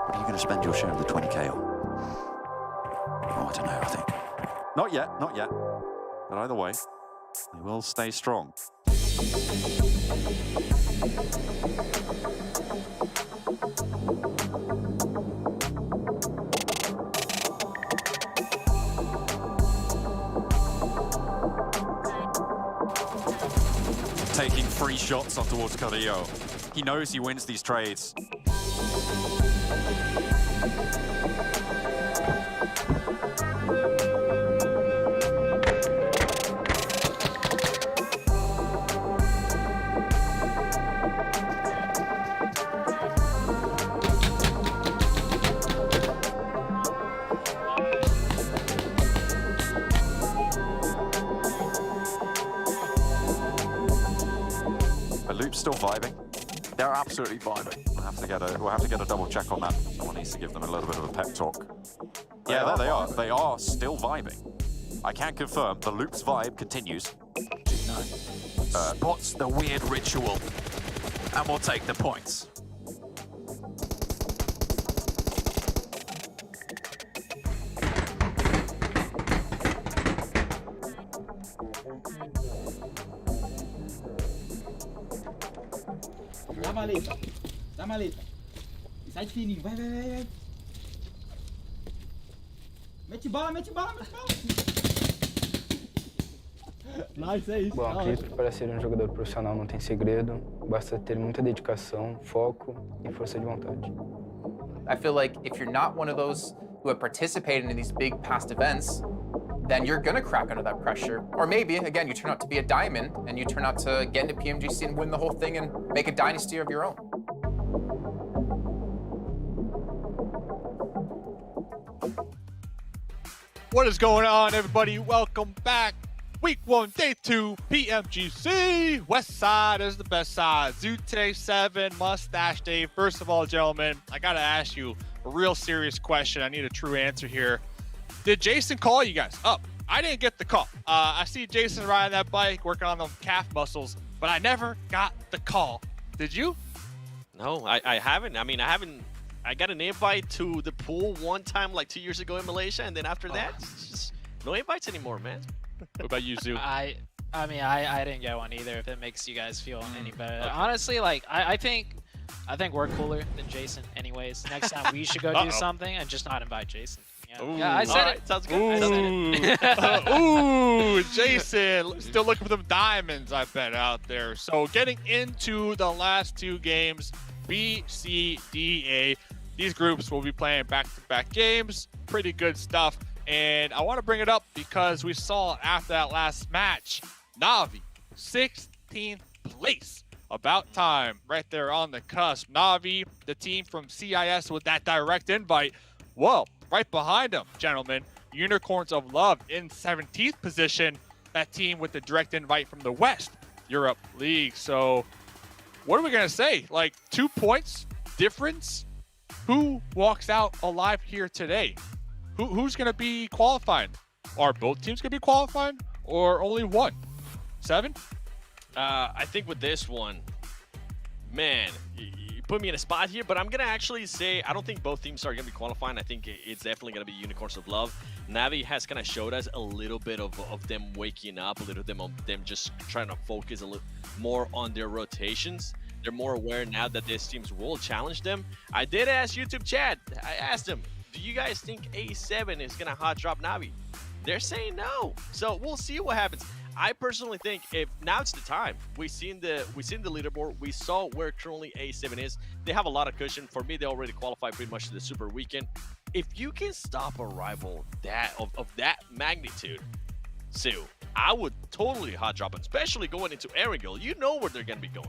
What are you going to spend your share of the 20K on? Oh, I don't know, I think. Not yet, not yet. But either way, they will stay strong. Taking free shots on towards Carrillo. He knows he wins these trades. Still vibing. They're absolutely vibing. We'll have to get a double check on that. Someone needs to give them a little bit of a pep talk. Yeah, there they are. They are still vibing. I can confirm the Loop's vibe continues. Spots the weird ritual, and we'll take the points. Dá maleta. Dá maleta. Sai de fininho. Vai, vai, vai, vai. Mete bala, mete bala, mete bala. Nice, é isso. Bom, acredito que para ser um jogador profissional não tem segredo. Basta ter muita dedicação, foco e força de vontade. I feel like if you're not one of those who have participated in these big past events, then you're gonna crack under that pressure. Or maybe, again, you turn out to be a diamond and you turn out to get into PMGC and win the whole thing and make a dynasty of your own. What is going on, everybody? Welcome back. Week 1, Day 2, PMGC. West side is the best side. Zute 7, Mustache Dave. First of all, gentlemen, I gotta ask you a real serious question. I need a true answer here. Did Jason call you guys up? I didn't get the call. I see Jason riding that bike, working on the calf muscles, but I never got the call. Did you? No, I haven't. I mean, I got an invite to the pool one time like 2 years ago in Malaysia, and then after that, it's just no invites anymore, man. What about you, Zoo? I mean, I didn't get one either. If it makes you guys feel any better, honestly, like I think we're cooler than Jason. Anyways, next time we should go do something and just not invite Jason. Yeah, I said it. Sounds good. Ooh, Jason, still looking for them diamonds, I bet, out there. So getting into the last two games, B, C, D, A. These groups will be playing back-to-back games. Pretty good stuff. And I want to bring it up because we saw after that last match, Na'Vi, 16th place. About time, right there on the cusp. Na'Vi, the team from CIS with that direct invite. Whoa, right behind them, gentlemen. Unicorns of Love in 17th position. That team with the direct invite from the West Europe League. So what are we going to say? Like 2 points difference? Who walks out alive here today? Who's going to be qualifying? Are both teams going to be qualifying or only one? 7? I think with this one, man, you put me in a spot here, but I'm going to actually say I don't think both teams are going to be qualifying. I think it's definitely going to be Unicorns of Love. Navi has kind of showed us a little bit of them waking up, a little bit of them just trying to focus a little more on their rotations. They're more aware now that these teams will challenge them. I did ask YouTube chat. I asked them, do you guys think A7 is going to hot drop Navi? They're saying no. So we'll see what happens. I personally think if now it's the time. We've seen the leaderboard. We saw where currently A7 is. They have a lot of cushion. For me, they already qualified pretty much to the Super Weekend. If you can stop a rival of that magnitude, Sue, I would totally hot drop it, especially going into Erangel. You know where they're going to be going.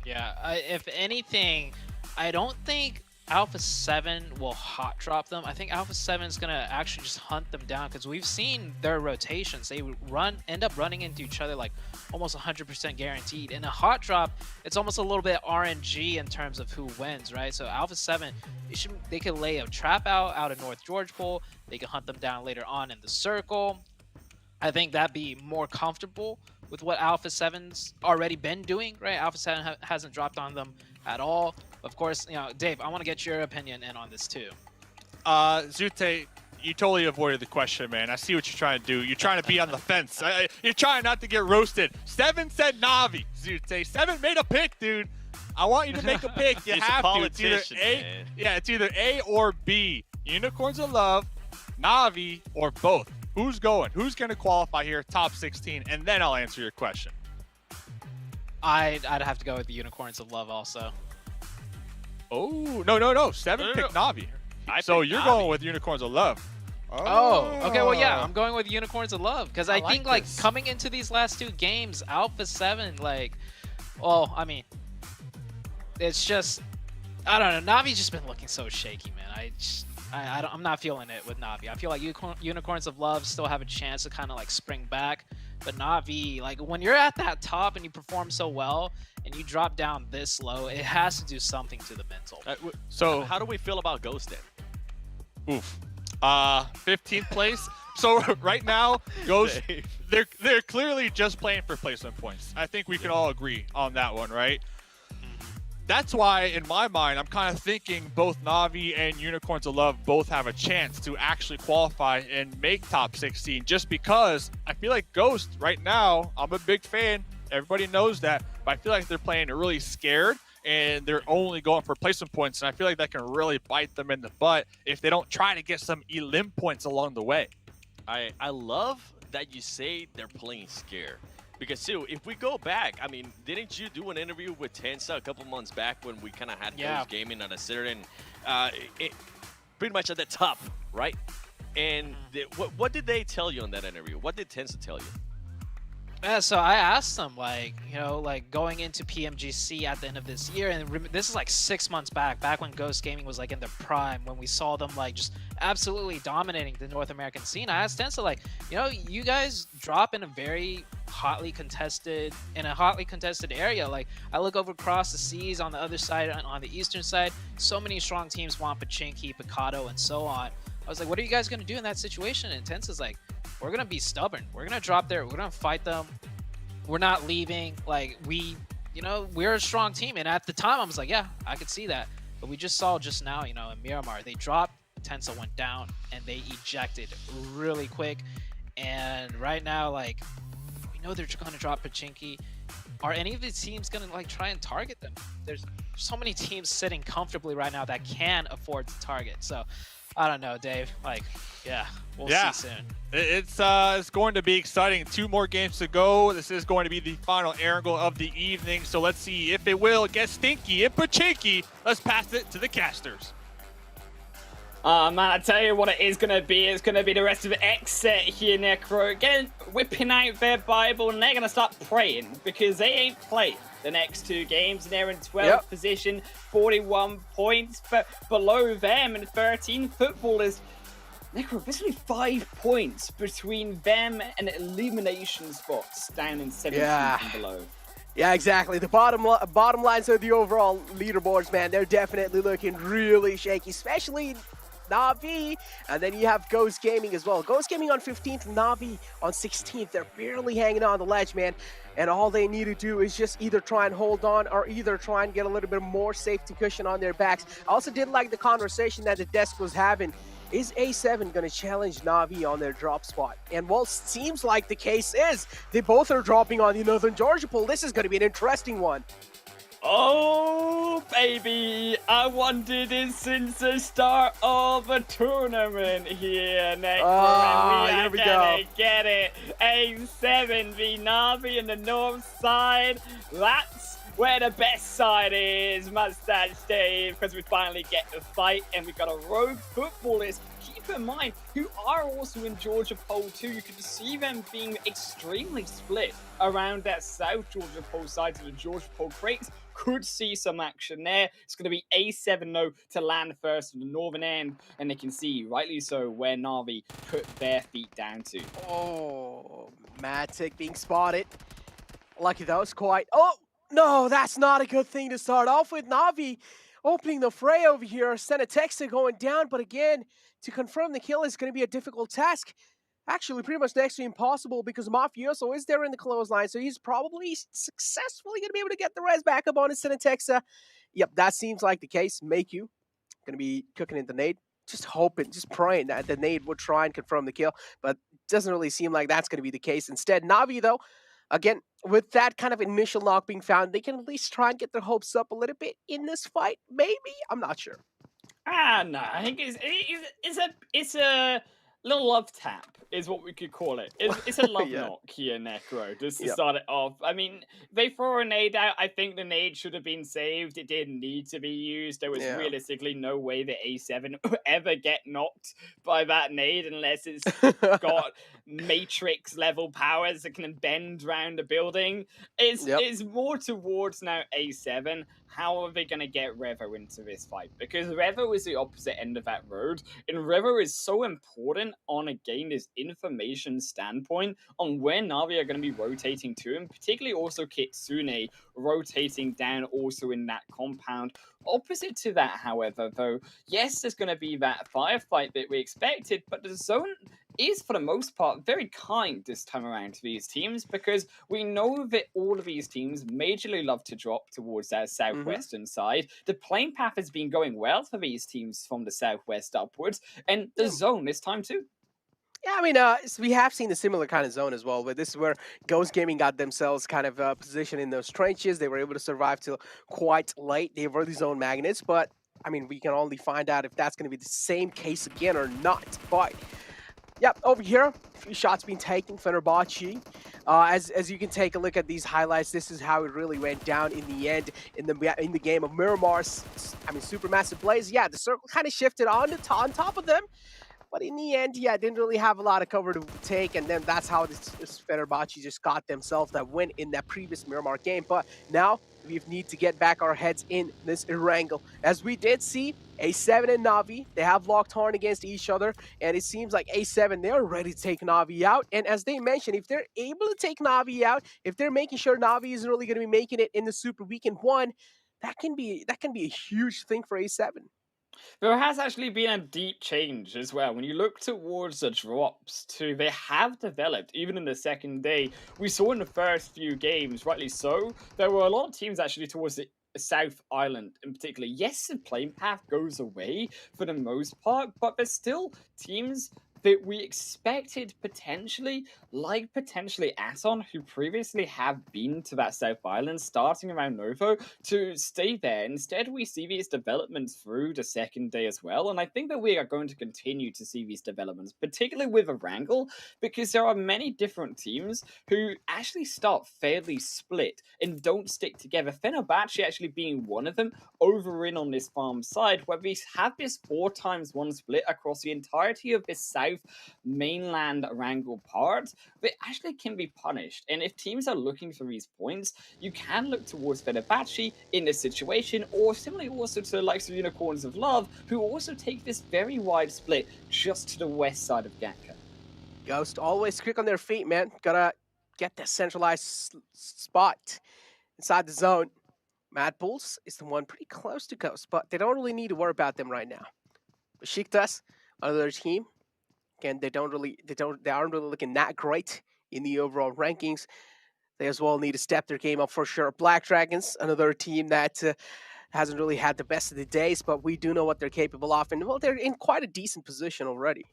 Yeah, if anything, I don't think Alpha 7 will hot drop them. I think Alpha 7 is going to actually just hunt them down because we've seen their rotations. They end up running into each other like almost 100% guaranteed. In a hot drop, it's almost a little bit RNG in terms of who wins, right? So Alpha 7, they could lay a trap out of North George Pool. They can hunt them down later on in the circle. I think that'd be more comfortable with what Alpha 7's already been doing, right? Alpha 7 hasn't dropped on them at all. Of course, Dave, I want to get your opinion in on this too. Zute, you totally avoided the question, man. I see what you're trying to do. You're trying to be on the fence. You're trying not to get roasted. 7 said Na'Vi. Zute, 7 made a pick, dude. I want you to make a pick. You have to. It's either A. Man. Yeah, it's either A or B. Unicorns of Love, Na'Vi, or both. Who's going? Who's going to qualify here? Top 16, and then I'll answer your question. I'd have to go with the Unicorns of Love also. Oh, no. 7 picked Na'Vi. So you're going with Unicorns of Love. Oh, okay. Well, yeah, I'm going with Unicorns of Love because I think like coming into these last 2 games, Alpha 7, like, well, I mean, it's just, I don't know. Navi's just been looking so shaky, man. I'm not feeling it with Na'Vi. I feel like Unicorns of Love still have a chance to kind of like spring back. But Na'Vi, like when you're at that top and you perform so well and you drop down this low, it has to do something to the mental. So how do we feel about Ghost then? Oof. 15th place. So right now, Ghost, they're clearly just playing for placement points. I think we can all agree on that one, right? That's why, in my mind, I'm kind of thinking both Na'Vi and Unicorns of Love both have a chance to actually qualify and make top 16, just because I feel like Ghost right now, I'm a big fan. Everybody knows that, but I feel like they're playing really scared and they're only going for placement points, and I feel like that can really bite them in the butt if they don't try to get some elim points along the way. I love that you say they're playing scared. Because, Sue, if we go back, I mean, didn't you do an interview with Tensa a couple months back when we kind of had Ghost Gaming on a certain, pretty much at the top, right? And what did they tell you on that interview? What did Tensa tell you? Yeah, so I asked them, like, going into PMGC at the end of this year, and this is like 6 months back when Ghost Gaming was like in their prime, when we saw them like just absolutely dominating the North American scene. I asked Tensa, like, you guys drop in a hotly contested area. Like, I look over across the seas on the other side, on the eastern side, so many strong teams want Pachinki, Picado, and so on. I was like, what are you guys going to do in that situation? And Tensa's like, we're going to be stubborn. We're going to drop there. We're going to fight them. We're not leaving. Like, we're a strong team. And at the time, I was like, yeah, I could see that. But we just saw just now, in Miramar, they dropped, Tensa went down, and they ejected really quick. And right now, like, we know they're going to drop Pachinki. Are any of these teams going to like try and target them? There's so many teams sitting comfortably right now that can afford to target. So I don't know, Dave. Like, yeah, we'll see soon. It's going to be exciting. 2 more games to go. This is going to be the final Erangel of the evening. So let's see if it will get stinky and Pachinki. Let's pass it to the casters. Man, I tell you what it is going to be. It's going to be the rest of the X-Set here, Necro. Whipping out their Bible, and they're going to start praying because they ain't played the next 2 games. And they're in 12th position, 41 points. But below them in 13th, Footballers, Necro, basically 5 points between them and elimination spots down in 17th and below. Yeah, exactly. The bottom lines of the overall leaderboards, man, they're definitely looking really shaky, especially Na'Vi. And then you have Ghost Gaming as well. Ghost Gaming on 15th, Na'Vi on 16th. They're barely hanging on the ledge, man. And all they need to do is just either try and hold on or either try and get a little bit more safety cushion on their backs. I also did like the conversation that the desk was having. Is A7 going to challenge Na'Vi on their drop spot? And well, seems like the case is. They both are dropping on the Northern Georgia pool. This is going to be an interesting one. Oh, baby. I wanted it since the start of the tournament here, Necro. Here we go. Get it. A7 v Na'Vi on the north side. That's where the best side is, Mustache Dave, because we finally get the fight, and we've got a rogue Footballers, keep in mind, who are also in Georgia Pole too. You can see them being extremely split around that South Georgia Pole side to the Georgia Pole crates. Could see some action there. It's going to be A7 though to land first on the northern end, and they can see, rightly so, where Na'Vi put their feet down to. Oh, Matic being spotted. Lucky that was quite... Oh! No, that's not a good thing to start off with. Na'Vi opening the fray over here. Senatexa going down, but again, to confirm the kill is going to be a difficult task. Actually, pretty much next to impossible because Mafioso is there in the clothesline, so he's probably successfully going to be able to get the res back up on his Senatexa. Yep, that seems like the case. Make you going to be cooking in the nade. Just hoping, just praying that the nade would try and confirm the kill, but it doesn't really seem like that's going to be the case. Instead, Na'Vi, though, again, with that kind of initial knock being found, they can at least try and get their hopes up a little bit in this fight. Maybe? I'm not sure. No, I think it's a little love tap is what we could call it. It's a love knock here, Necro, just to start it off. I mean, they throw a nade out. I think the nade should have been saved. It didn't need to be used. There was realistically no way that A7 would ever get knocked by that nade unless it's got Matrix level powers that can bend around a building. It's more towards now A7. How are they going to get Revo into this fight? Because Revo is the opposite end of that road, and Revo is so important on, again, this information standpoint on where Na'Vi are going to be rotating to, and particularly also Kitsune rotating down also in that compound. Opposite to that, however, though, yes, there's going to be that firefight that we expected, but the zone is, for the most part, very kind this time around to these teams, because we know that all of these teams majorly love to drop towards that southwestern side. The playing path has been going well for these teams from the southwest upwards, and the zone this time too. Yeah, I mean, we have seen a similar kind of zone as well, but this is where Ghost Gaming got themselves kind of positioned in those trenches. They were able to survive till quite late. They were the zone magnets, but, I mean, we can only find out if that's going to be the same case again or not. But, yep, over here, a few shots being taken, Fenerbahce. As you can take a look at these highlights, this is how it really went down in the end in the game of Miramar's, I mean, Supermassive Blaze. Yeah, the circle kind of shifted on top of them. But in the end, yeah, didn't really have a lot of cover to take, and then that's how this Fenerbahce just got themselves that win in that previous Miramar game. But now we need to get back our heads in this Erangel. As we did see, A7 and Na'Vi, they have locked horn against each other, and it seems like A7, they're ready to take Na'Vi out. And as they mentioned, if they're able to take Na'Vi out, if they're making sure Na'Vi isn't really going to be making it in the Super Weekend 1, that can be a huge thing for A7. There has actually been a deep change as well. When you look towards the drops too, they have developed, even in the second day. We saw in the first few games, rightly so, there were a lot of teams actually towards the South Island in particular. Yes, the playing path goes away for the most part, but there's still teams that we expected potentially Aton, who previously have been to that South Island starting around Novo, to stay there. Instead, we see these developments through the second day as well, and I think that we are going to continue to see these developments, particularly with Erangel, because there are many different teams who actually start fairly split and don't stick together. Fenerbahce actually being one of them, over in on this farm side, where we have this 4x1 split across the entirety of this South mainland Erangel part, that actually can be punished. And if teams are looking for these points, you can look towards Fenerbahce in this situation, or similarly also to the likes of Unicorns of Love, who also take this very wide split just to the west side of Gatka. Ghost always quick on their feet, man. Gotta get that centralized spot inside the zone. Mad Bulls is the one pretty close to Ghost, but they don't really need to worry about them right now. Besiktas, another team. Again, they aren't really looking that great in the overall rankings. They as well need to step their game up for sure. Black Dragons, another team that hasn't really had the best of the days, but we do know what they're capable of, and well, they're in quite a decent position already.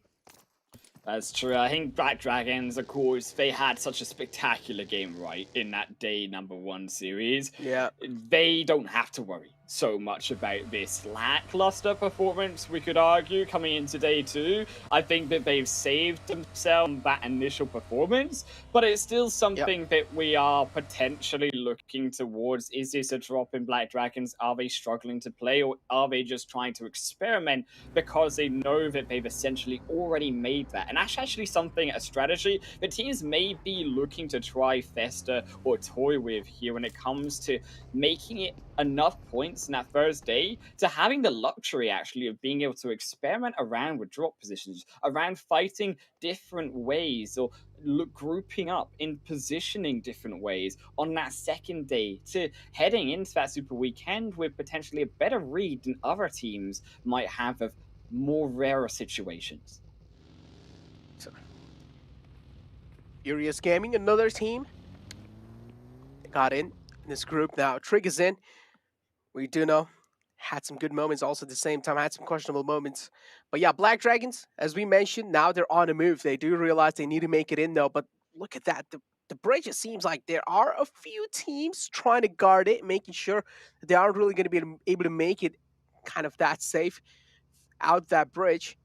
That's true. I think Black Dragons, of course, they had such a spectacular game, right, in that day #1 series. Yeah. They don't have to worry so much about this lackluster performance, we could argue, coming into day 2. I think that they've saved themselves that initial performance, but it's still something that we are potentially looking towards. Is this a drop in Black Dragons? Are they struggling to play, or are they just trying to experiment because they know that they've essentially already made that? And that's actually a strategy that teams may be looking to try, fester, or toy with here when it comes to making it enough points in that first day to having the luxury actually of being able to experiment around with drop positions, around fighting different ways, or grouping up in positioning different ways on that second day, to heading into that super weekend with potentially a better read than other teams might have of more rarer situations. Furious Gaming, another team, got in this group now. Trig is in. We do know had some good moments, also at the same time had some questionable moments. But yeah, Black Dragons, as we mentioned, now they're on a move. They do realize they need to make it in though, but look at that. The bridge, it seems like there are a few teams trying to guard it, making sure that they aren't really going to be able to make it kind of that safe out that bridge.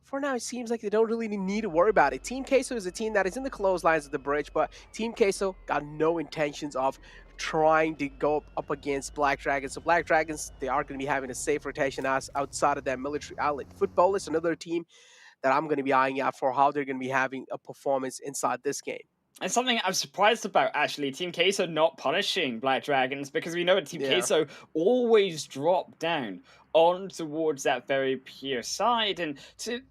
For now, it seems like they don't really need to worry about it. Team Queso is a team that is in the clotheslines of the bridge, but Team Queso got no intentions of trying to go up against Black Dragons. So Black Dragons, they are going to be having a safe rotation as outside of that military outlet. Football is another team that I'm going to be eyeing out for how they're going to be having a performance inside this game. And something I'm surprised about, actually, Team Queso not punishing Black Dragons, because we know that Team Queso always drop down on towards that very peer side, and to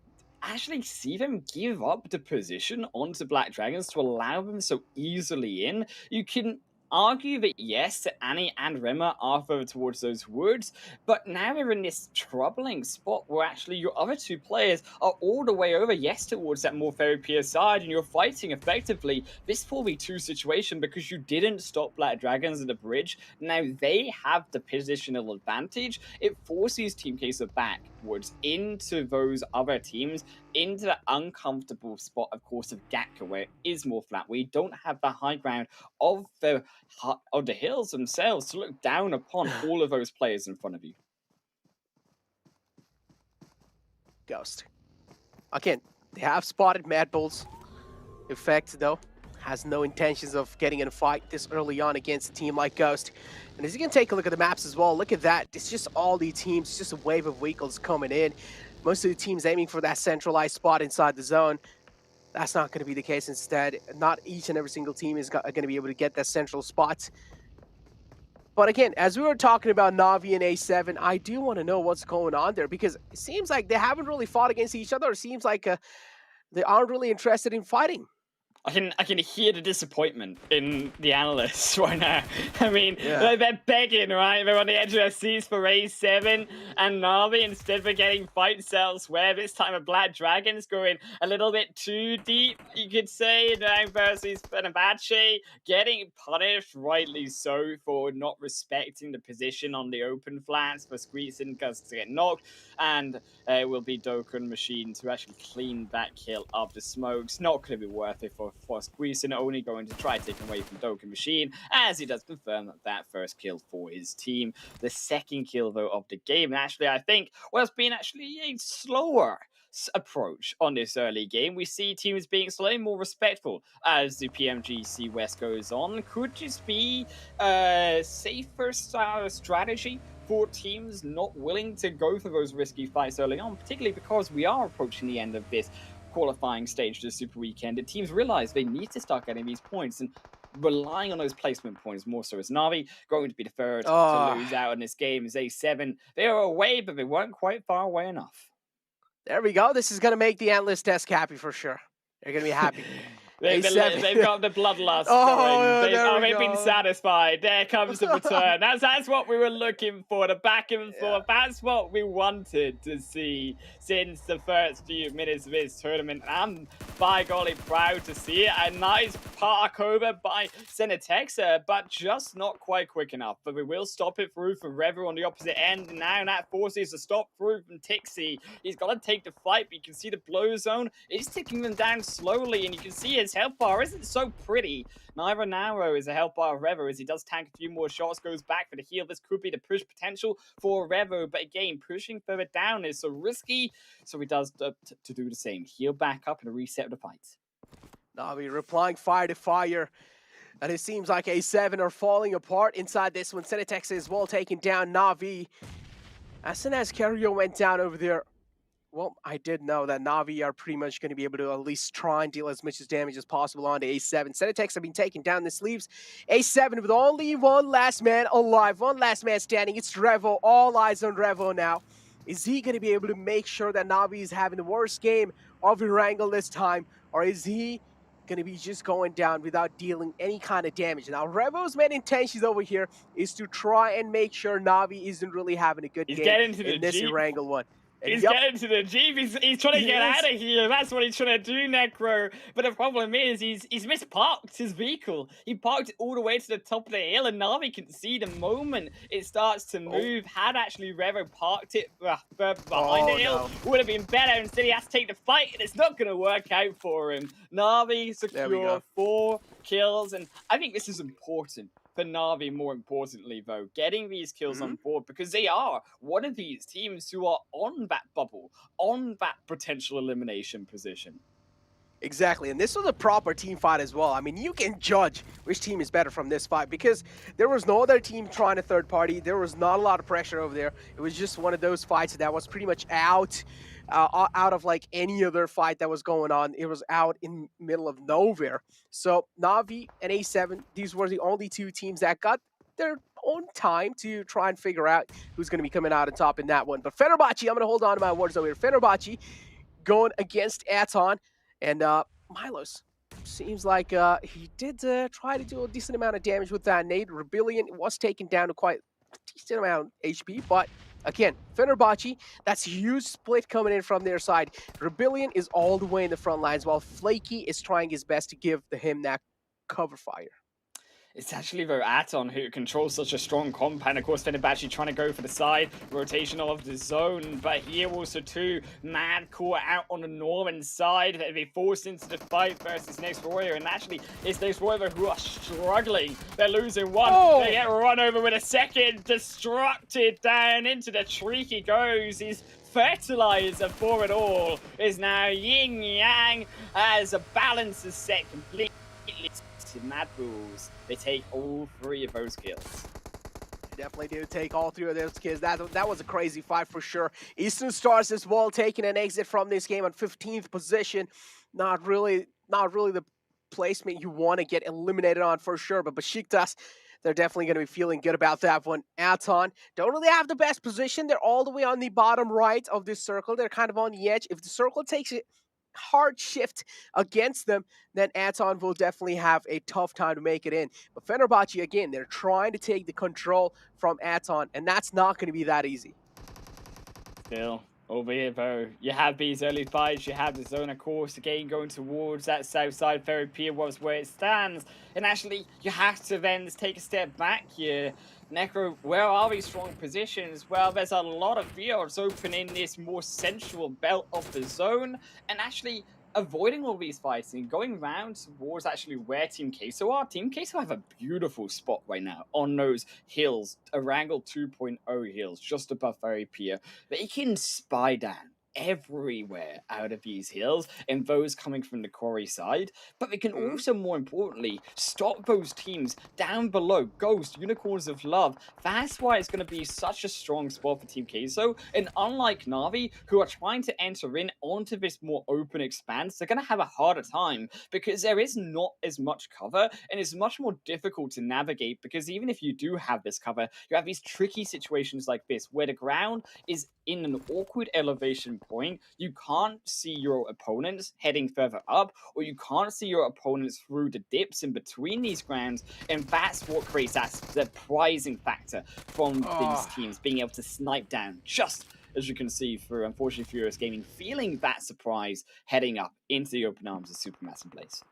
actually see them give up the position onto Black Dragons to allow them so easily in, you can argue that yes, Annie and Rema are further towards those woods, but now we're in this troubling spot where actually your other two players are all the way over, yes, towards that more fairy pier side, and you're fighting effectively this 4v2 situation because you didn't stop Black Dragons at the bridge. Now they have the positional advantage. It forces Team Queso backwards into those other teams, into the uncomfortable spot, of course, of Gatka, where it is more flat. We don't have the high ground of the hills themselves to look down upon all of those players in front of you. Ghost. Again, they have spotted Mad Bulls. Effect, though, has no intentions of getting in a fight this early on against a team like Ghost. And as you can take a look at the maps as well, look at that. It's just all these teams, it's just a wave of vehicles coming in. Most of the teams aiming for that centralized spot inside the zone. That's not going to be the case. Instead, not each and every single team is going to be able to get that central spot. But again, as we were talking about Na'Vi and A7, I do want to know what's going on there, because it seems like they haven't really fought against each other. It seems like they aren't really interested in fighting. I can hear the disappointment in the analysts right now. I mean, they're begging, right? They're on the edge of their seats for A7 and Na'Vi. Instead, we're getting fights elsewhere. This time, a Black Dragon's going a little bit too deep, you could say. Now versus Fenerbahce, getting punished, rightly so, for not respecting the position on the open flats for Squeezing because to get knocked. And it will be Dokkan Machine to actually clean that kill up. The smoke's not going to be worth it for Squeezing, only going to try taking away from Dokkan Machine, as he does confirm that first kill for his team. The second kill, though, of the game. And actually, I think, well, it's been actually a slower approach on this early game. We see teams being slightly more respectful as the PMGC West goes on. Could just be a safer strategy for teams not willing to go for those risky fights early on, particularly because we are approaching the end of this qualifying stage to the Super Weekend. And teams realize they need to start getting these points and relying on those placement points more so. As Na'Vi going to be the third to lose out in this game is A7. They are away, but they weren't quite far away enough. There we go. This is going to make the analyst desk happy for sure. They're going to be happy. They've got the bloodlust going. They've been satisfied. There comes the return. That's what we were looking for. The back and forth. That's what we wanted to see since the first few minutes of this tournament. I'm, by golly, proud to see it. A nice park over by Senetexa, but just not quite quick enough. But we will stop it through for Revo on the opposite end. And now that forces a stop through from Tixi. He's got to take the fight, but you can see the blow zone is ticking them down slowly, and you can see his health bar isn't so pretty. Neither Narrow is a health bar of Revo as he does tank a few more shots, goes back for the heal. This could be the push potential for Revo, but again, pushing further down is so risky, so he does to do the same. Heal back up and a reset of the fight. Na'Vi replying fire to fire. And it seems like A7 are falling apart inside this one. Senetexa is well taken down Na'Vi. As soon as Kerio went down over there, well, I did know that Na'Vi are pretty much going to be able to at least try and deal as much damage as possible on to A7. Senetexa have been taken down the sleeves. A7 with only one last man alive, one last man standing. It's Revo. All eyes on Revo now. Is he going to be able to make sure that Na'Vi is having the worst game of Erangel this time? Or is he going to be just going down without dealing any kind of damage? Now, Revo's main intentions over here is to try and make sure Na'Vi isn't really having a good game in this Erangel one. He's getting to the Jeep. He's trying to get out of here. That's what he's trying to do, Necro. But the problem is he's misparked his vehicle. He parked it all the way to the top of the hill, and Na'Vi can see the moment it starts to move. Had actually Revo parked it behind the hill, would have been better. Instead, he has to take the fight, and it's not going to work out for him. Na'Vi secure 4 kills, and I think this is important for Na'Vi, more importantly, though, getting these kills on board, because they are one of these teams who are on that bubble, on that potential elimination position. Exactly, and this was a proper team fight as well. I mean, you can judge which team is better from this fight because there was no other team trying a third party. There was not a lot of pressure over there. It was just one of those fights that was pretty much out of like any other fight that was going on. It was out in middle of nowhere. So Na'Vi and A7, these were the only 2 teams that got their own time to try and figure out who's going to be coming out on top in that one. But Fenerbahce, I'm going to hold on to my words over here. Fenerbahce going against Aton, and Milos seems like he did try to do a decent amount of damage with that nade. Rebellion was taken down to quite a decent amount of HP, but again, Fenerbahce, that's a huge split coming in from their side. Rebellion is all the way in the front lines, while Flaky is trying his best to give him that cover fire. It's actually, though, Aton who controls such a strong compound. Of course, Fenerbahce trying to go for the side rotation of the zone, but here also too, Mad caught out on the northern side. They forced into the fight versus Next Warrior, and actually, it's Next Warrior who are struggling. They're losing one. They get run over with a second, destructed down into the tree he goes. He's fertilizer for it all is now yin yang as a balance is set completely. Mad Bulls, they take all 3 of those kills. They definitely do take all 3 of those kills. That was a crazy fight for sure. Eastern Stars as well taking an exit from this game on 15th position. Not really the placement you want to get eliminated on for sure, but Besiktas, they're definitely going to be feeling good about that one. Aton don't really have the best position. They're all the way on the bottom right of this circle. They're kind of on the edge. If the circle takes it hard shift against them, then Anton will definitely have a tough time to make it in. But Fenerbahce, again, they're trying to take the control from Anton, and that's not going to be that easy. Still, over here, though, you have these early fights, you have the zone, of course, again going towards that south side. Very Pier was where it stands, and actually, you have to then take a step back here. Necro, where are these strong positions? Well, there's a lot of fields open in this more central belt of the zone, and actually avoiding all these fights and going round towards actually where Team Queso are. Team Queso have a beautiful spot right now on those hills, Erangel 2.0 hills, just above Ferry Pier. They can spy down everywhere out of these hills and those coming from the quarry side, but they can also, more importantly, stop those teams down below. Ghost, Unicorns of Love, that's why it's going to be such a strong spot for Team Queso. And unlike Na'Vi, who are trying to enter in onto this more open expanse, they're going to have a harder time because there is not as much cover and it's much more difficult to navigate, because even if you do have this cover, you have these tricky situations like this where the ground is in an awkward elevation point. You can't see your opponents heading further up, or you can't see your opponents through the dips in between these grounds, and that's what creates that surprising factor from these teams being able to snipe down, just as you can see through, unfortunately, Furious Gaming feeling that surprise heading up into the open arms of Supermassive Blaze.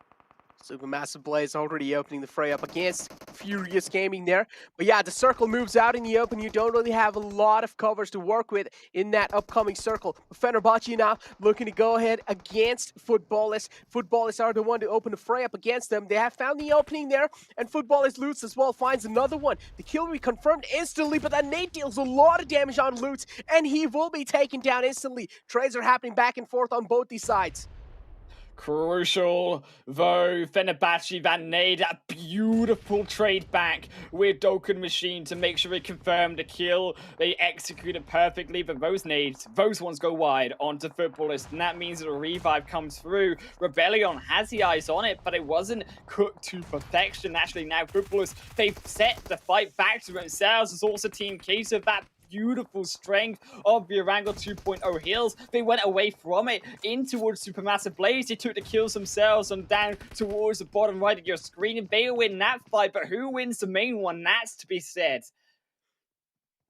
Supermassive Blaze already opening the fray up against Furious Gaming there. But yeah, the circle moves out in the open. You don't really have a lot of covers to work with in that upcoming circle. But Fenerbahce now looking to go ahead against Footballists. Footballists are the one to open the fray up against them. They have found the opening there, and Footballists Lutz as well finds another one. The kill will be confirmed instantly, but that nade deals a lot of damage on Lutz, and he will be taken down instantly. Trades are happening back and forth on both these sides. Crucial, though, Fenerbahce, that nade, that beautiful trade back with Dokkan Machine to make sure they confirm the kill. They execute it perfectly, but those nades, those ones go wide onto Footballist, and that means that a revive comes through. Rebellion has the eyes on it, but it wasn't cooked to perfection. Actually, now Footballist, they've set the fight back to themselves. There's also Team Queso, that beautiful strength of the Erangel 2.0 hills. They went away from it in towards Supermassive Blaze. They took the kills themselves and down towards the bottom right of your screen, and they win that fight, but who wins the main one? That's to be said.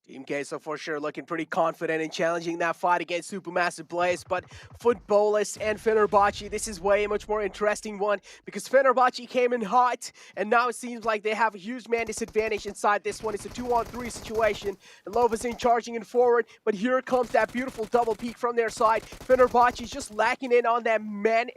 Team Queso for sure looking pretty confident in challenging that fight against Supermassive Blaze, but Footballists and Fenerbahce, this is way much more interesting one, because Fenerbahce came in hot, and now it seems like they have a huge man disadvantage inside this one. It's a 2-on-3 situation, and Lovazin charging in forward, but here comes that beautiful double peek from their side. Fenerbahce is just lacking in on that man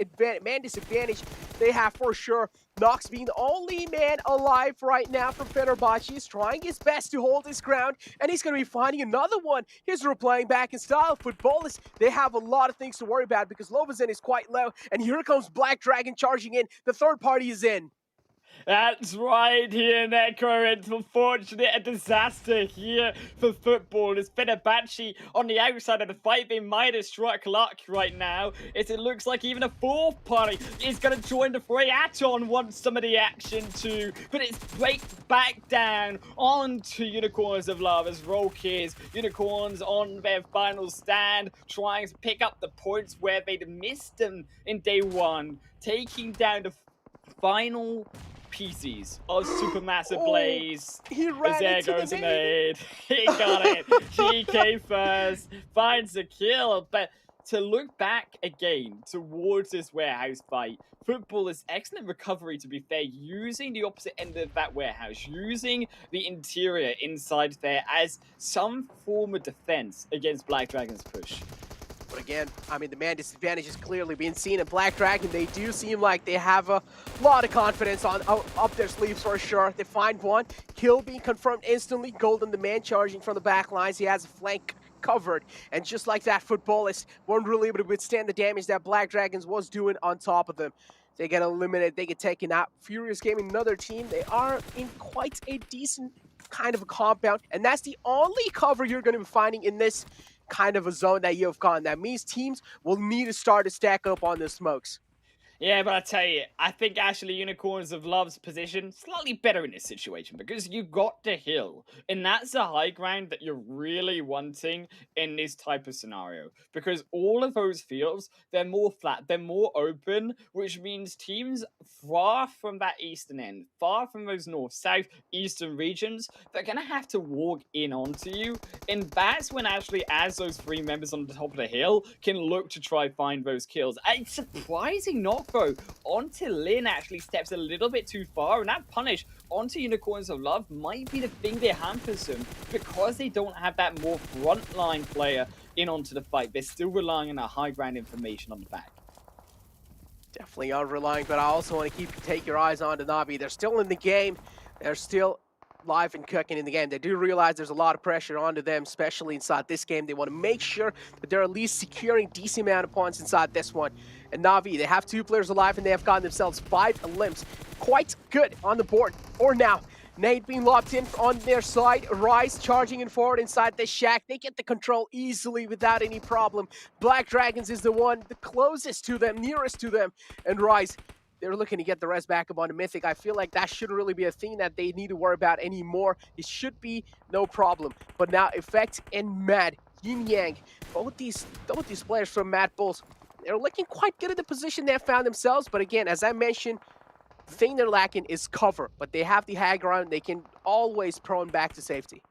disadvantage they have for sure. Nox being the only man alive right now from Fenerbahce is trying his best to hold his ground, and he's going to be finding another one. He's replaying back in style. Footballists, they have a lot of things to worry about because Lovazin is quite low, and here comes Black Dragon charging in. The third party is in. That's right here, Necro. It's unfortunately a disaster here for football. As Fenerbahce on the outside of the fight, they might have struck luck right now. As it looks like even a fourth party is going to join the fray. Aton wants some of the action too, but it's break back down onto Unicorns of Love as Roll Kids, Unicorns on their final stand, trying to pick up the points where they'd missed them in day one, taking down the final pieces of Supermassive Blaze. He ran there into goes the an nade. aid. He got it. GK first finds the kill, but to look back again towards this warehouse fight, Football is excellent recovery, to be fair, using the opposite end of that warehouse, using the interior inside there as some form of defense against Black Dragon's push. But again, I mean, the man disadvantage is clearly being seen in Black Dragon. They do seem like they have a lot of confidence on up their sleeves for sure. They find one, kill being confirmed instantly. Golden, the man charging from the back lines. He has a flank covered, and just like that, Footballists weren't really able to withstand the damage that Black Dragons was doing on top of them. They get eliminated, they get taken out. Furious Gaming, another team, they are in quite a decent kind of a compound, and that's the only cover you're going to be finding in this kind of a zone that you have gone. That means teams will need to start to stack up on the smokes. Yeah, but I tell you, I think actually Unicorns of Love's position slightly better in this situation because you got the hill, and that's the high ground that you're really wanting in this type of scenario. Because all of those fields, they're more flat, they're more open, which means teams far from that eastern end, far from those north, south, eastern regions, they're gonna have to walk in onto you, and that's when actually, as those three members on the top of the hill can look to try find those kills. It's surprising not though, onto Lin actually steps a little bit too far, and that punish onto Unicorns of Love might be the thing that hampers them because they don't have that more frontline player in onto the fight. They're still relying on that high ground information on the back. Definitely are relying, but I also want to take your eyes on the Navi. They're still in the game. They're still live and cooking in the game. They do realize there's a lot of pressure onto them, especially inside this game. They want to make sure that they're at least securing decent amount of points inside this one. And Navi, they have 2 players alive, and they have gotten themselves 5 limbs. Quite good on the board. Or now, Nate being locked in on their side. Rise charging in forward inside the shack. They get the control easily without any problem. Black Dragons is the one the closest to them, nearest to them. And Rise, they're looking to get the rest back up on the Mythic. I feel like that shouldn't really be a thing that they need to worry about anymore. It should be no problem. But now Effect and Mad, Yin Yang, both these players from Mad Bulls, they're looking quite good at the position they have found themselves. But again, as I mentioned, the thing they're lacking is cover. But they have the high ground. They can always prone back to safety.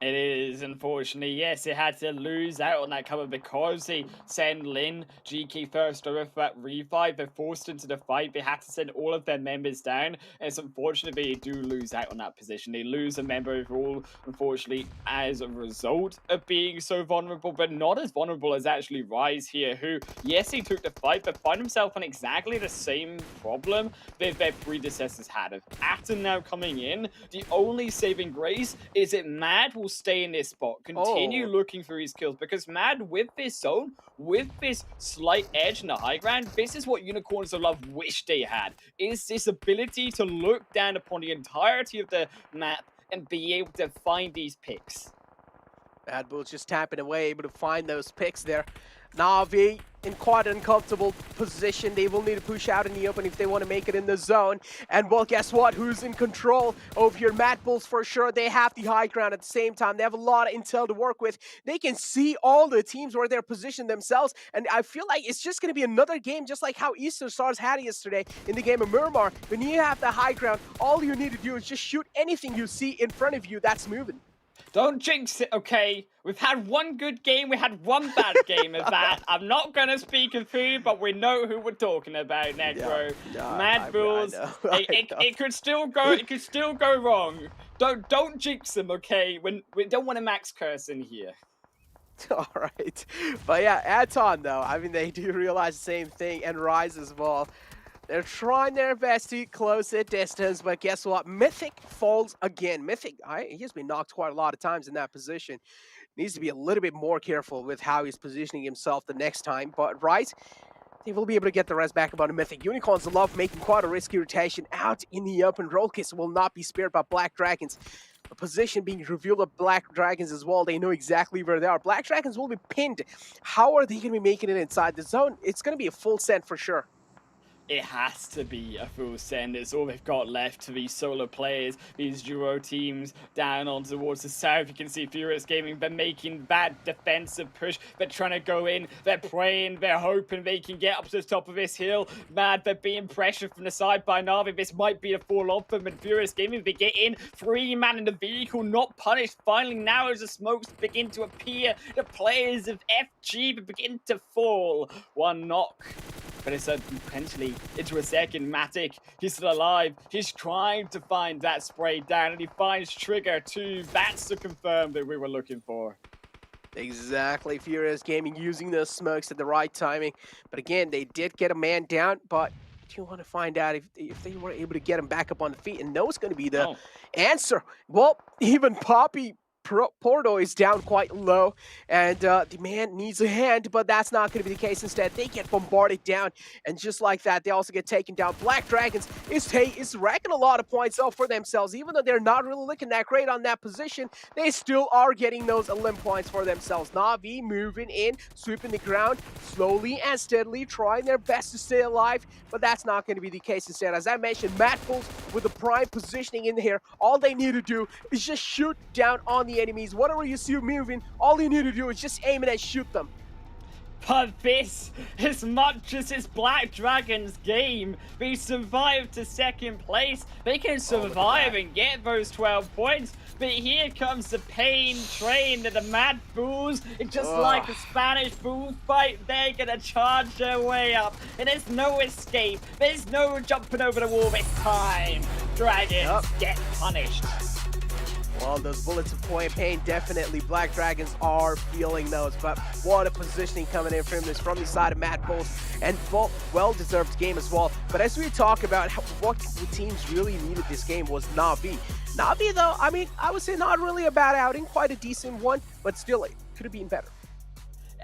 It is, unfortunately. Yes, it had to lose out on that cover because they send Lin, GK first over for that revive. They're forced into the fight. They have to send all of their members down. And it's unfortunate they do lose out on that position. They lose a member overall, unfortunately, as a result of being so vulnerable, but not as vulnerable as actually Rise here, who, yes, he took the fight, but find himself in exactly the same problem that their predecessors had. After now coming in, the only saving grace is that Mad will stay in this spot, continue looking for his kills, because Mad, with this zone, with this slight edge in the high ground, this is what Unicorns of Love wish they had, is this ability to look down upon the entirety of the map and be able to find these picks. Mad Bull's just tapping away, able to find those picks there. Navi in quite an uncomfortable position. They will need to push out in the open if they want to make it in the zone. And well, guess what? Who's in control over here? Mad Bulls for sure. They have the high ground at the same time. They have a lot of intel to work with. They can see all the teams where they're positioned themselves. And I feel like it's just going to be another game, just like how Eastern Stars had yesterday in the game of Miramar. When you have the high ground, all you need to do is just shoot anything you see in front of you that's moving. Don't jinx it, okay? We've had one good game, we had one bad game of that. I'm not gonna speak of who, but we know who we're talking about, Necro. Mad Bulls. It could still go. It could still go wrong. Don't jinx them, okay? When we don't want to max curse in here. All right, but yeah, Anton though. I mean, they do realize the same thing, and Rise as well. They're trying their best to close the distance, but guess what? Mythic falls again. Mythic, he has been knocked quite a lot of times in that position. Needs to be a little bit more careful with how he's positioning himself the next time. But Rise, they will be able to get the rest back about a Mythic. Unicorns love making quite a risky rotation out in the open. Rollkiss will not be spared by Black Dragons. A position being revealed of Black Dragons as well. They know exactly where they are. Black Dragons will be pinned. How are they going to be making it inside the zone? It's going to be a full send for sure. It has to be a full send. It's all they've got left to these solo players, these duo teams down on towards the south. You can see Furious Gaming, they're making that defensive push. They're trying to go in, they're praying, they're hoping they can get up to the top of this hill. Mad, they're being pressured from the side by Navi. This might be a fall off them, and Furious Gaming, they get in. 3-man in the vehicle, not punished. Finally, now as the smokes begin to appear, the players of FG begin to fall. One knock. But it's potentially into a second. Matic, he's still alive. He's trying to find that spray down, and he finds Trigger too. That's the confirm that we were looking for. Exactly. Furious Gaming using those smokes at the right timing. But again, they did get a man down, but do you want to find out if they were able to get him back up on the feet? And no, it's going to be the answer. Well, even Poppy Porto is down quite low, and the man needs a hand, but that's not going to be the case. Instead, they get bombarded down, and just like that, they also get taken down. Black Dragons is racking a lot of points up for themselves. Even though they're not really looking that great on that position, they still are getting those elim points for themselves. Na'Vi moving in, sweeping the ground, slowly and steadily, trying their best to stay alive, but that's not going to be the case instead. As I mentioned, Mad Bulls with the prime positioning in here, all they need to do is just shoot down on the enemies. Whatever you see moving, all you need to do is just aim it and shoot them. But this, as much as it's Black Dragon's game, they survived to second place. They can survive and get those 12 points. But here comes the pain train of the Mad Bulls. It's just like a Spanish bullfight. They're gonna charge their way up. And there's no escape. There's no jumping over the wall this time. Dragons get punished. Well, those bullets of pain, definitely Black Dragons are feeling those, but what a positioning coming in from the side of Mad Bulls, and well-deserved game as well. But as we talk about what teams really needed this game was Na'Vi. Na'Vi, though, I mean, I would say not really a bad outing, quite a decent one, but still, it could have been better.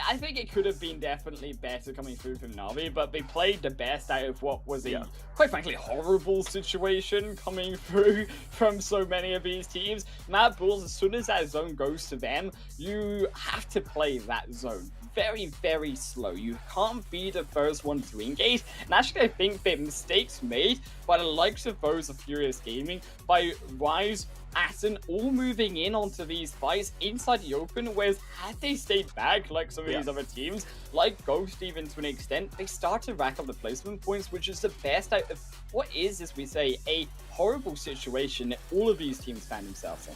I think it could have been definitely better coming through from Na'Vi, but they played the best out of what was a, quite frankly, horrible situation coming through from so many of these teams. Mad Bulls, as soon as that zone goes to them, you have to play that zone very, very slow. You can't be the first one to engage. And actually, I think the mistakes made by the likes of those of Furious Gaming, by Rise, Atten, all moving in onto these fights inside the open, whereas had they stayed back like some of these other teams, like Ghost even to an extent, they start to rack up the placement points, which is the best out of what is, as we say, a horrible situation that all of these teams found themselves in.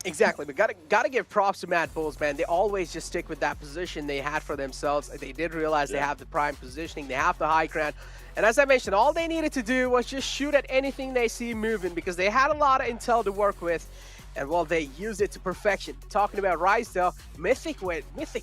Exactly, but gotta give props to Mad Bulls, man. They always just stick with that position they had for themselves. They did realize they have the prime positioning, they have the high ground. And as I mentioned, all they needed to do was just shoot at anything they see moving, because they had a lot of intel to work with. And well, they used it to perfection. Talking about Rise though, Mythic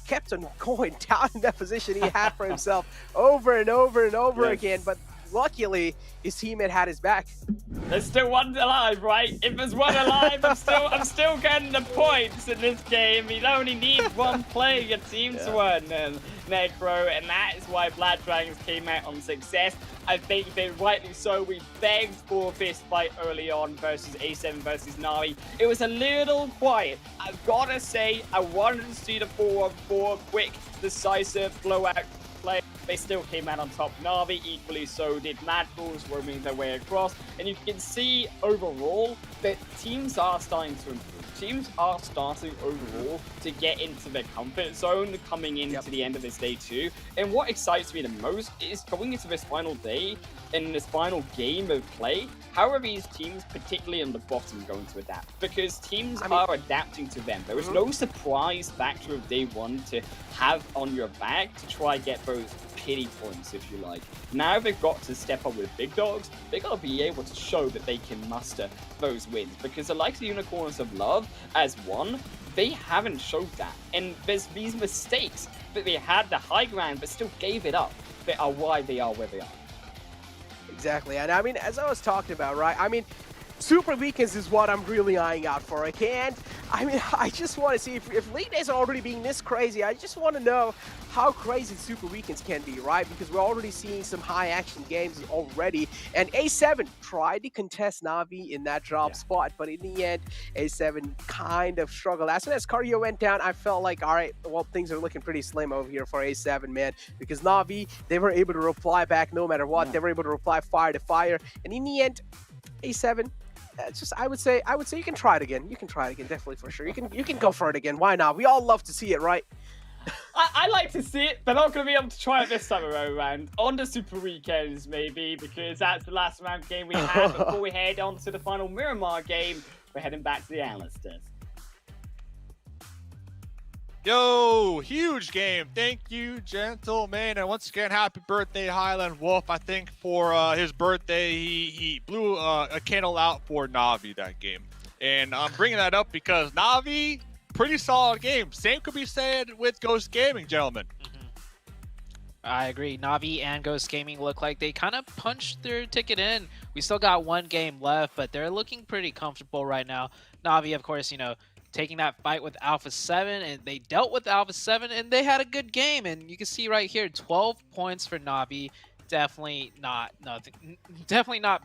kept on going down in that position he had for himself over and over and over again, but luckily his teammate had his back. There's still one alive, right? If there's one alive, I'm still getting the points in this game. You only need one player your team to win, Necro, and that is why Black Dragons came out on success. I think they rightly so. We begged for this fight early on versus A7 versus Na'Vi. It was a little quiet. I've gotta say, I wanted to see the 4-on-4 quick, decisive blowout play. They still came out on top. Na'Vi equally so did. Mad Bulls roaming their way across, and you can see overall that teams are starting to improve. Teams are starting overall to get into their comfort zone coming into the end of this day too. And what excites me the most is going into this final day and this final game of play, how are these teams, particularly on the bottom, going to adapt? Because teams are adapting to them. There is no surprise factor of day one to have on your back to try get those pity points, if you like. Now they've got to step up with big dogs. They've got to be able to show that they can muster those wins, because the likes of Unicorns of Love as one, they haven't showed that. And there's these mistakes that they had the high ground but still gave it up that are why they are where they are. Exactly, and I mean, as I was talking about, right, I mean, Super Weekends is what I'm really eyeing out for, okay? And I mean, I just want to see if League Days are already being this crazy, I just want to know how crazy Super Weekends can be, right? Because we're already seeing some high action games already. And A7 tried to contest Na'Vi in that drop spot, but in the end, A7 kind of struggled. As soon as Cardio went down, I felt like, all right, well, things are looking pretty slim over here for A7, man. Because Na'Vi, they were able to reply back no matter what. They were able to reply fire to fire. And in the end, A7, it's just I would say you can try it again. You can try it again, definitely, for sure. You can go for it again. Why not? We all love to see it, right? I like to see it. They're not going to be able to try it this time around. On the Super Weekends, maybe, because that's the last round game we have before we head on to the final Miramar game. We're heading back to the Analyst desk. Yo, huge game. Thank you, gentlemen. And once again, happy birthday, Highland Wolf. I think for his birthday, he blew a candle out for Na'Vi that game. And I'm bringing that up because Na'Vi, pretty solid game. Same could be said with Ghost Gaming, gentlemen. I agree. Na'Vi and Ghost Gaming look like they kind of punched their ticket in. We still got one game left, but they're looking pretty comfortable right now. Na'Vi, of course, you know, taking that fight with Alpha 7, and they dealt with Alpha 7, and they had a good game. And you can see right here, 12 points for Navi. Definitely not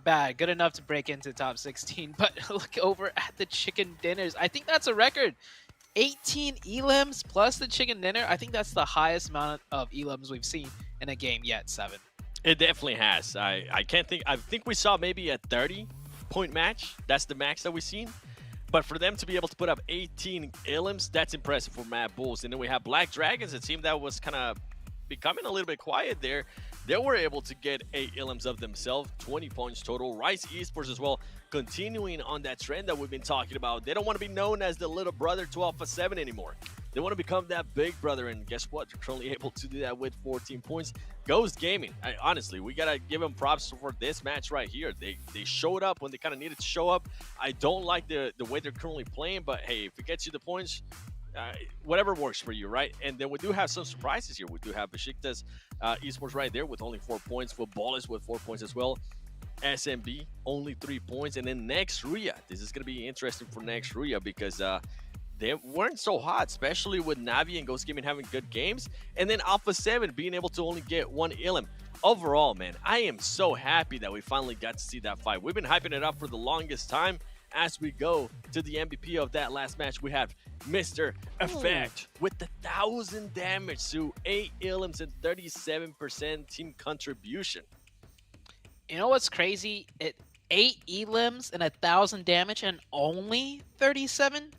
bad. Good enough to break into top 16. But look over at the chicken dinners. I think that's a record. 18 elims plus the chicken dinner. I think that's the highest amount of elims we've seen in a game yet, 7. It definitely has. I think we saw maybe a 30-point match. That's the max that we've seen. But for them to be able to put up 18 elims, that's impressive for Mad Bulls. And then we have Black Dragons, a team that was kind of becoming a little bit quiet there. They were able to get 8 elims of themselves, 20 points total. Rise Esports as well, continuing on that trend that we've been talking about. They don't want to be known as the little brother to Alpha 7 anymore. They want to become that big brother, and guess what? They're currently able to do that with 14 points. Ghost Gaming, honestly, we got to give them props for this match right here. They showed up when they kind of needed to show up. I don't like the way they're currently playing, but hey, if it gets you the points, whatever works for you, right? And then we do have some surprises here. We do have Besiktas Esports right there with only 4 points. Footballers with 4 points as well. SMB only 3 points. And then Next Ruya. This is going to be interesting for Next Ruya because they weren't so hot, especially with Navi and Ghost Gaming having good games. And then Alpha 7 being able to only get 1 elim. Overall, man, I am so happy that we finally got to see that fight. We've been hyping it up for the longest time. As we go to the MVP of that last match, we have Mr. Effect with the 1,000 damage to 8 elims and 37% team contribution. You know what's crazy? 8 elims and 1,000 damage and only 37%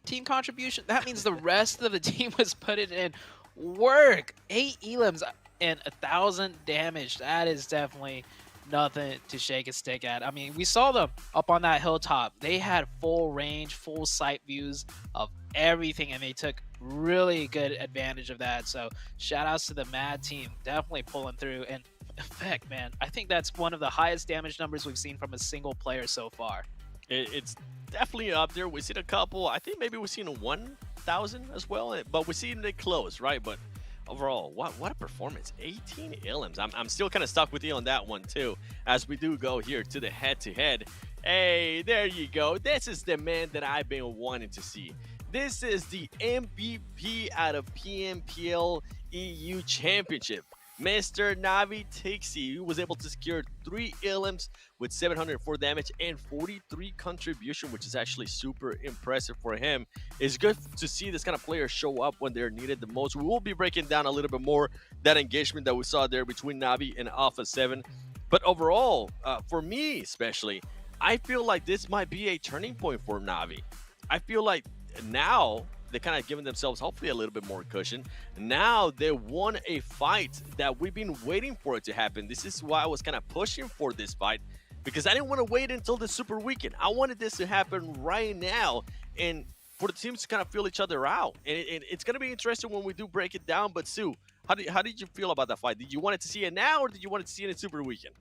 team contribution. That means the rest of the team was putting in work. 8 elims and 1,000 damage. That is definitely nothing to shake a stick at. I mean, we saw them up on that hilltop. They had full range, full sight views of everything, and they took really good advantage of that. So shout outs to the Mad team, definitely pulling through. And Effect, man, I think that's one of the highest damage numbers we've seen from a single player so far. It's definitely up there. We've seen a couple. I think maybe we've seen a 1,000 as well, but we've seen it close, right? But overall, what a performance. 18 elims. I'm still kind of stuck with you on that one too, as we do go here to the head-to-head. Hey, there you go. This is the man that I've been wanting to see. This is the MVP out of PMPL EU Championship. Mr. Navi Tixi, who was able to secure 3 elims with 704 damage and 43 contribution, which is actually super impressive for him. It's good to see this kind of player show up when they're needed the most. We will be breaking down a little bit more that engagement that we saw there between Navi and Alpha 7. But overall, for me especially, I feel like this might be a turning point for Navi. I feel like now they're kind of giving themselves hopefully a little bit more cushion. Now they won a fight that we've been waiting for it to happen. This is why I was kind of pushing for this fight, because I didn't want to wait until the Super Weekend. I wanted this to happen right now and for the teams to kind of feel each other out. And it's going to be interesting when we do break it down. But Sue, how did you feel about that fight? Did you want to see it now, or did you want to see it in Super Weekend?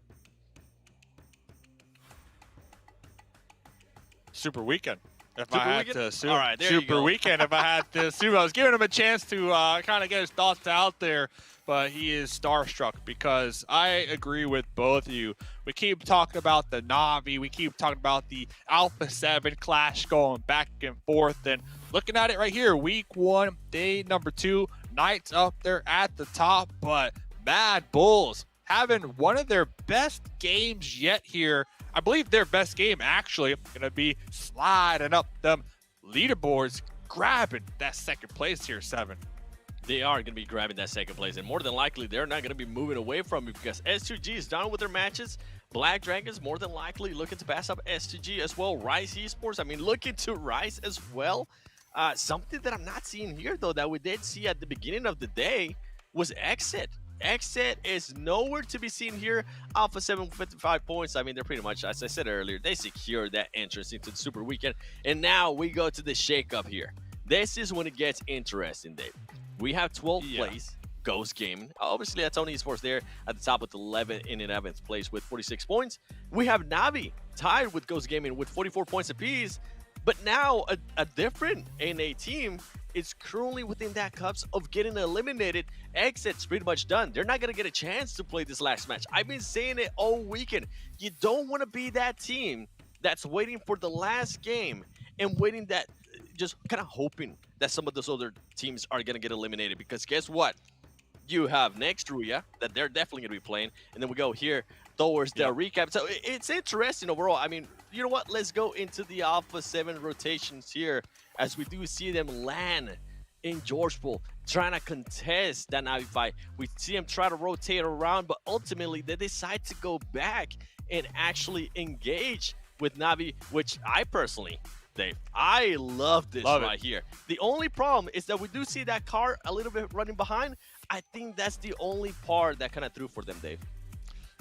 Super Weekend. If Super I had Weekend? to assume. All right, there you Super go. Weekend, if I had to assume. I was giving him a chance to kind of get his thoughts out there, but he is starstruck because I agree with both of you. We keep talking about the Navi. We keep talking about the Alpha 7 clash going back and forth. And looking at it right here, week 1, day number 2, Knights up there at the top, but Mad Bulls having one of their best games yet here. I believe their best game actually going to be sliding up them leaderboards, grabbing that second place here, 7. They are going to be grabbing that second place, and more than likely, they're not going to be moving away from it because S2G is done with their matches. Black Dragons more than likely looking to pass up S2G as well. Rise Esports, I mean, looking to Rise as well. Something that I'm not seeing here, though, that we did see at the beginning of the day was Exit. Exit is nowhere to be seen here. Alpha 7 with 55 points. I mean, they're pretty much, as I said earlier, they secured that entrance into the Super Weekend. And now we go to the shakeup here. This is when it gets interesting, Dave. We have 12th place, Ghost Gaming. Obviously, that's Tony Esports there at the top with 11th place with 46 points. We have Navi tied with Ghost Gaming with 44 points apiece. But now a different NA team is currently within that cups of getting eliminated. Exit's pretty much done. They're not going to get a chance to play this last match. I've been saying it all weekend. You don't want to be that team that's waiting for the last game and waiting that just kind of hoping that some of those other teams are going to get eliminated, because guess what? You have next Ruya that they're definitely going to be playing, and then we go here towards the recap. So it's interesting overall. I mean, you know what? Let's go into the Alpha 7 rotations here as we do see them land in Georgetown, trying to contest that Navi fight. We see them try to rotate around, but ultimately they decide to go back and actually engage with Navi, which I personally, Dave, I love this right here. The only problem is that we do see that car a little bit running behind. I think that's the only part that kind of threw for them, Dave.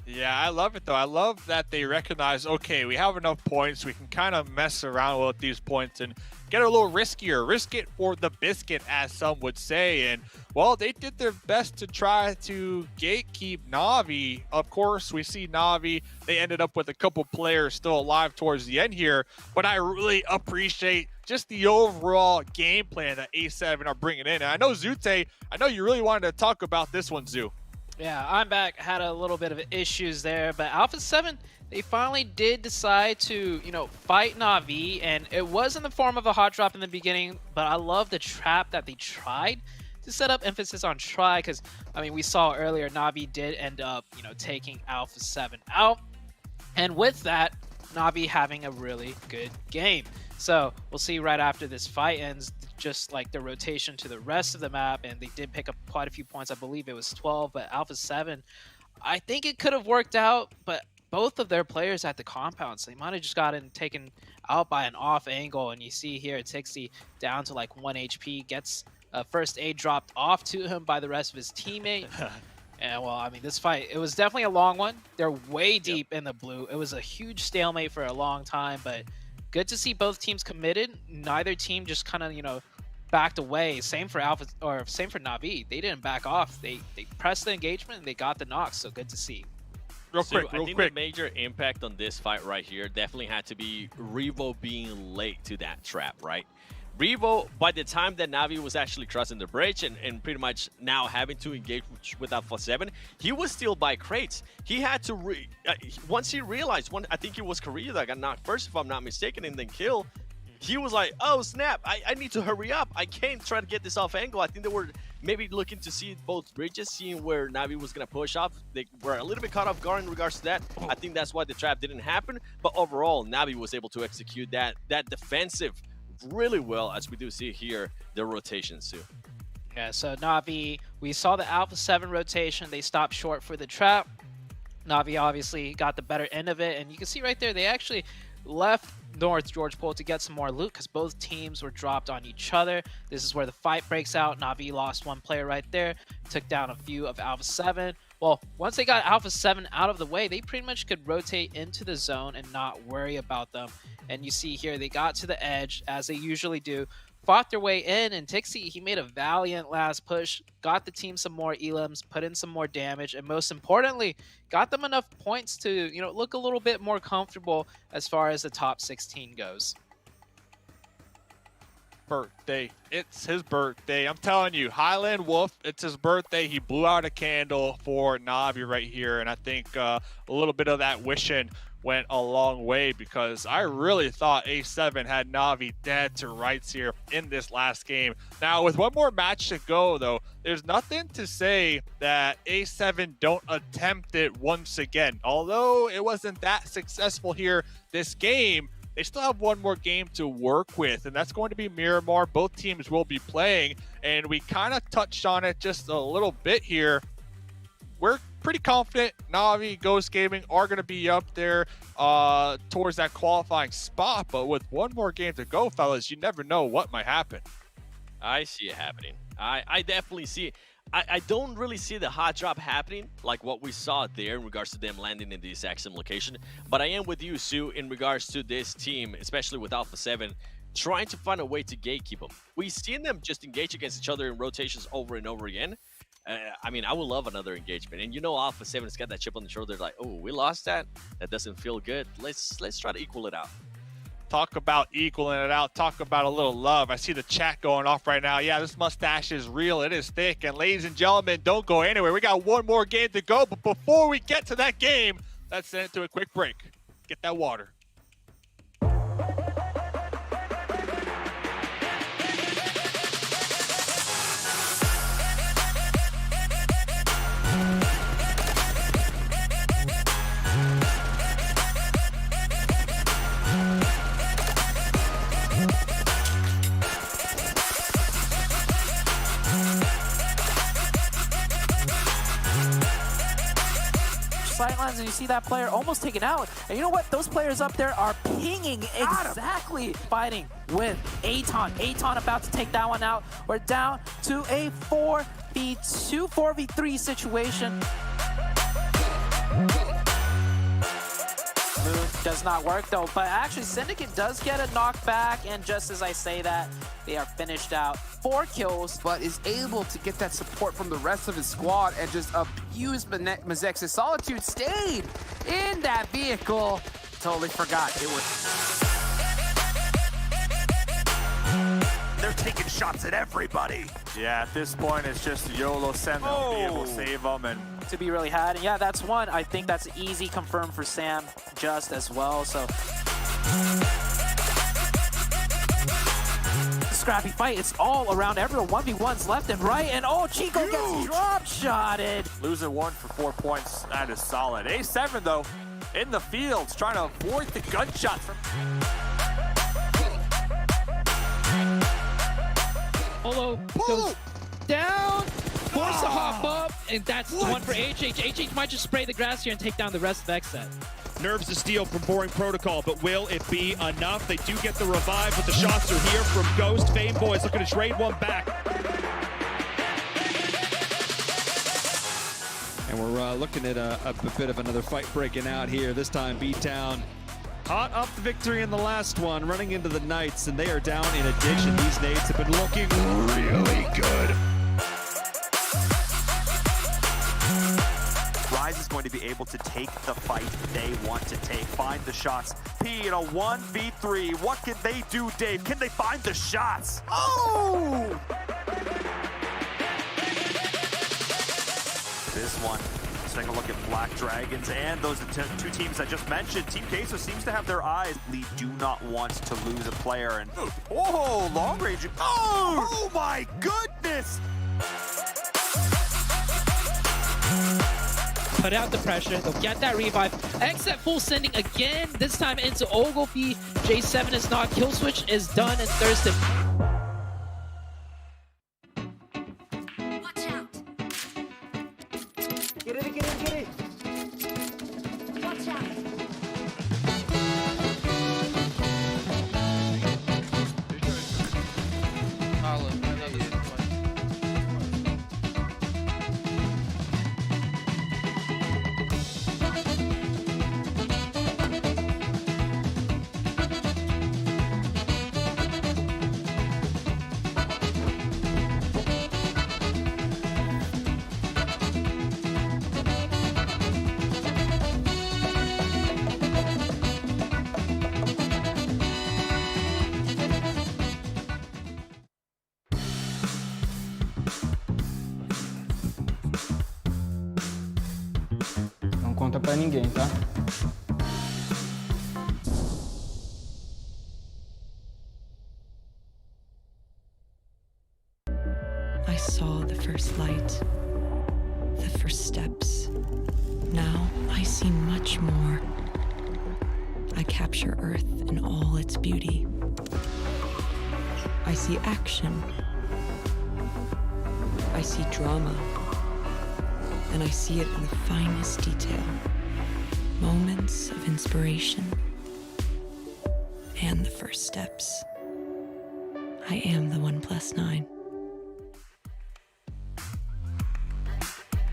Yeah, I love it, though. I love that they recognize, okay, we have enough points. We can kind of mess around with these points and get a little riskier. Risk it for the biscuit, as some would say. And, well, they did their best to try to gatekeep Na'Vi. Of course, we see Na'Vi. They ended up with a couple players still alive towards the end here. But I really appreciate just the overall game plan that A7 are bringing in. And I know, Zute, I know you really wanted to talk about this one, Zoo. Yeah, I'm back. Had a little bit of issues there, but Alpha 7, they finally did decide to, fight Na'Vi, and it was in the form of a hot drop in the beginning, but I love the trap that they tried to set up, emphasis on try, because, I mean, we saw earlier Na'Vi did end up, taking Alpha 7 out, and with that, Na'Vi having a really good game. So we'll see right after this fight ends, just like the rotation to the rest of the map, and they did pick up quite a few points. I believe it was 12, but Alpha 7, I think it could have worked out, but both of their players at the compounds, they might have just gotten taken out by an off angle, and you see here Tixi down to like 1 HP, gets a first aid dropped off to him by the rest of his teammate. And well, I mean, this fight, it was definitely a long one. They're way deep in the blue. It was a huge stalemate for a long time, but good to see both teams committed. Neither team just kind of, backed away. Same for Na'Vi. They didn't back off. They pressed the engagement and they got the knocks. So good to see. Real quick. The major impact on this fight right here definitely had to be Revo being late to that trap, right? Revo, by the time that Na'Vi was actually crossing the bridge and pretty much now having to engage with Alpha 7, he was still by crates. He had to, once he realized, I think it was Korea that got knocked first, if I'm not mistaken, and then killed, he was like, oh snap, I need to hurry up. I can't try to get this off angle. I think they were maybe looking to see both bridges, seeing where Na'Vi was going to push off. They were a little bit caught off guard in regards to that. I think that's why the trap didn't happen. But overall, Na'Vi was able to execute that defensive really well, as we do see here, their rotations too. Yeah, so Na'Vi, we saw the Alpha 7 rotation. They stopped short for the trap. Na'Vi obviously got the better end of it, and you can see right there, they actually left North George Pole to get some more loot because both teams were dropped on each other. This is where the fight breaks out. Na'Vi lost one player right there, took down a few of Alpha 7. Well, once they got Alpha 7 out of the way, they pretty much could rotate into the zone and not worry about them. And you see here, they got to the edge, as they usually do, fought their way in, and Tixi, he made a valiant last push, got the team some more elims, put in some more damage, and most importantly, got them enough points to, look a little bit more comfortable as far as the top 16 goes. Birthday. It's his birthday. I'm telling you, Highland Wolf, it's his birthday. He blew out a candle for Na'Vi right here, and I think a little bit of that wishing went a long way, because I really thought A7 had Na'Vi dead to rights here in this last game. Now, with one more match to go, though, there's nothing to say that A7 don't attempt it once again. Although it wasn't that successful here this game, they still have one more game to work with, and that's going to be Miramar. Both teams will be playing, and we kind of touched on it just a little bit here. We're pretty confident Na'Vi, Ghost Gaming are going to be up there towards that qualifying spot, but with one more game to go, fellas, you never know what might happen. I see it happening. I definitely see it. I don't really see the hot drop happening like what we saw there in regards to them landing in the exact same location. But I am with you, Sue, in regards to this team, especially with Alpha 7, trying to find a way to gatekeep them. We've seen them just engage against each other in rotations over and over again. I mean, I would love another engagement. And Alpha 7's got that chip on the shoulder like, oh, we lost that? That doesn't feel good. Let's try to equal it out. Talk about equaling it out. Talk about a little love. I see the chat going off right now. Yeah, this mustache is real. It is thick. And ladies and gentlemen, don't go anywhere. We got one more game to go. But before we get to that game, let's send it to a quick break. Get that water. times, and you see that player almost taken out. And you know what? Those players up there are pinging exactly, fighting with Aton. Aton about to take that one out. We're down to a 4v2, 4v3 situation. Move does not work though, but actually Syndicate does get a knockback, and just as I say that, they are finished out. 4 kills. But is able to get that support from the rest of his squad and just abuse Mazex's Solitude. Stayed in that vehicle. Totally forgot it was. They're taking shots at everybody. Yeah, at this point, it's just YOLO send them, be able to save them, and to be really had. And yeah, that's one. I think that's easy confirmed for Sam just as well. So scrappy fight. It's all around everyone. 1v1s left and right. And oh, Chico gets drop shotted. Losing 1 for 4 points. That is solid. A7 though, in the fields, trying to avoid the gunshots from. Olo goes down, forced to hop up, and that's the one for HH. HH might just spray the grass here and take down the rest of Xset. Nerves to steal from Boring Protocol, but will it be enough? They do get the revive, but the shots are here from Ghost. Fame Boys looking to trade one back. And we're looking at a bit of another fight breaking out here. This time B-Town hot up the victory in the last one, running into the Knights, and they are down in addition. These nades have been looking really good. Rise is going to be able to take the fight they want to take. Find the shots. P in a 1v3. What can they do, Dave? Can they find the shots? Oh! This one. Let's take a look at Black Dragons and those two teams I just mentioned. Team Queso seems to have their eyes. They do not want to lose a player. And oh, long range. Oh my goodness! Put out the pressure, they'll get that revive. Xset full sending again, this time into Ogilvy. J7 is not, kill switch is done, and Thurston. Watch out! Get it, get it, get it! Watch out! Não conta pra ninguém, tá? I saw the first light, the first steps. Now I see much more. I capture Earth in all its beauty. I see action. I see drama. And I see it in the finest detail. Moments of inspiration and the first steps. I am the 1+9.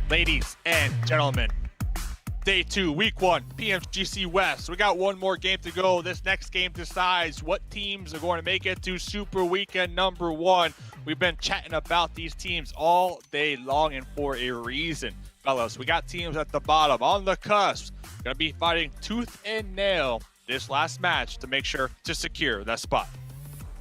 Ladies and gentlemen, Day 2, Week 1, PMGC West. We got one more game to go. This next game decides what teams are going to make it to Super Weekend number 1. We've been chatting about these teams all day long, and for a reason. Fellas, we got teams at the bottom, on the cusp, going to be fighting tooth and nail this last match to make sure to secure that spot.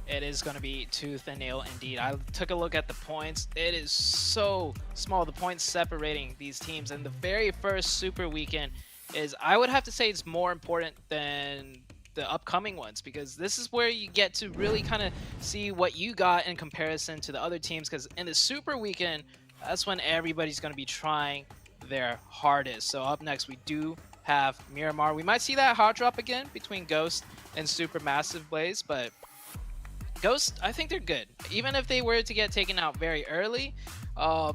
It is going to be tooth and nail indeed. I took a look at the points. It is so small, the points separating these teams. And the very first Super Weekend is, I would have to say, it's more important than the upcoming ones, because this is where you get to really kind of see what you got in comparison to the other teams, because in the Super Weekend, that's when everybody's going to be trying their hardest. So up next, we do have Miramar. We might see that hot drop again between Ghost and Supermassive Blaze, but Ghost, I think they're good. Even if they were to get taken out very early,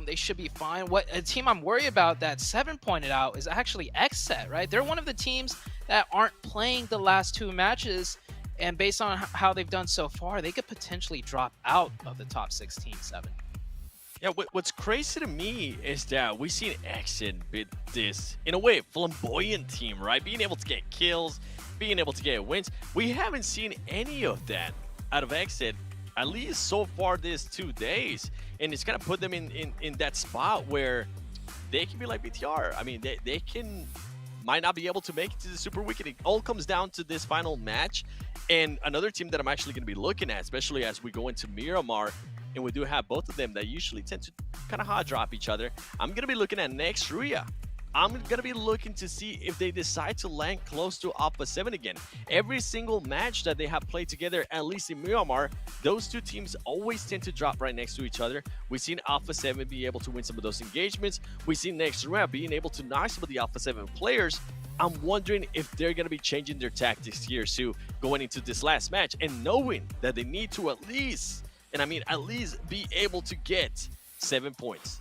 They should be fine. What a team I'm worried about that Seven pointed out is actually XSET, right? They're one of the teams that aren't playing the last 2 matches, and based on how they've done so far, they could potentially drop out of the top 16, Seven. Yeah, what's crazy to me is that we've seen XSET with this, in a way, flamboyant team, right? Being able to get kills, being able to get wins. We haven't seen any of that out of XSET, at least so far this 2 days. And it's going to put them in that spot where they can be like BTR. I mean, they might not be able to make it to the Super Weekend. It all comes down to this final match. And another team that I'm actually going to be looking at, especially as we go into Miramar, and we do have both of them that usually tend to kind of hot drop each other. I'm going to be looking at Nextria. I'm going to be looking to see if they decide to land close to Alpha 7 again. Every single match that they have played together, at least in Miramar, those 2 teams always tend to drop right next to each other. We've seen Alpha 7 be able to win some of those engagements. We've seen Nextria being able to knock some of the Alpha 7 players. I'm wondering if they're going to be changing their tactics here, Sue, going into this last match and knowing that they need to at least, and I mean at least, be able to get 7 points.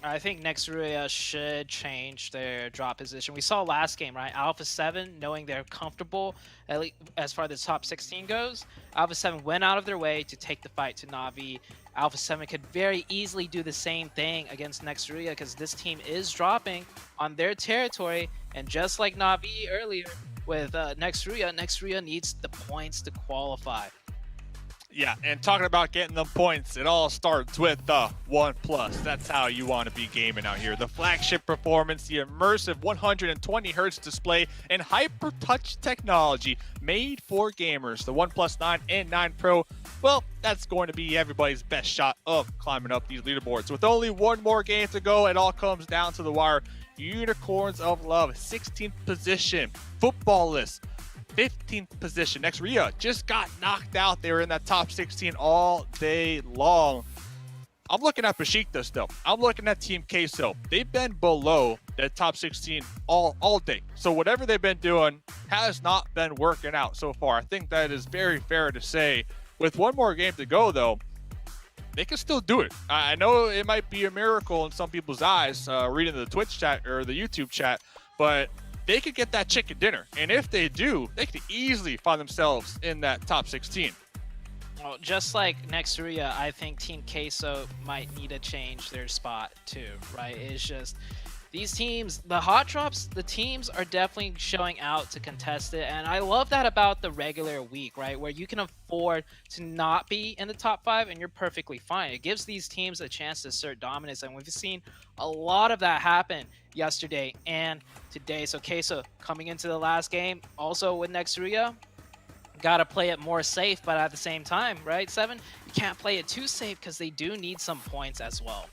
I think Nextria should change their drop position. We saw last game, right? Alpha 7, knowing they're comfortable, at least as far as the top 16 goes, Alpha 7 went out of their way to take the fight to Na'Vi. Alpha 7 could very easily do the same thing against Nextria because this team is dropping on their territory. And just like Na'Vi earlier with Nextria needs the points to qualify. Yeah, and talking about getting them points, it all starts with the OnePlus. That's how you want to be gaming out here. The flagship performance, the immersive 120 Hz display, and hyper touch technology made for gamers. The OnePlus 9 and 9 Pro, well, that's going to be everybody's best shot of climbing up these leaderboards. With only 1 more game to go, it all comes down to the wire. Unicorns of Love, 16th position. Football list, 15th position. Nextria just got knocked out. They were in that top 16 all day long. I'm looking at Besiktas though. I'm looking at Team Queso. They've been below the top 16 all day. So whatever they've been doing has not been working out so far. I think that is very fair to say. With 1 more game to go though, they can still do it. I know it might be a miracle in some people's eyes, reading the Twitch chat or the YouTube chat, but they could get that chicken dinner. And if they do, they could easily find themselves in that top 16. Well, just like Nextria, I think Team Queso might need to change their spot too, right? It's just these teams, the hot drops, the teams are definitely showing out to contest it. And I love that about the regular week, right? Where you can afford to not be in the top 5 and you're perfectly fine. It gives these teams a chance to assert dominance. And we've seen a lot of that happen yesterday and today. So Queso coming into the last game, also with Nextria, got to play it more safe, but at the same time, right, Seven? You can't play it too safe because they do need some points as well.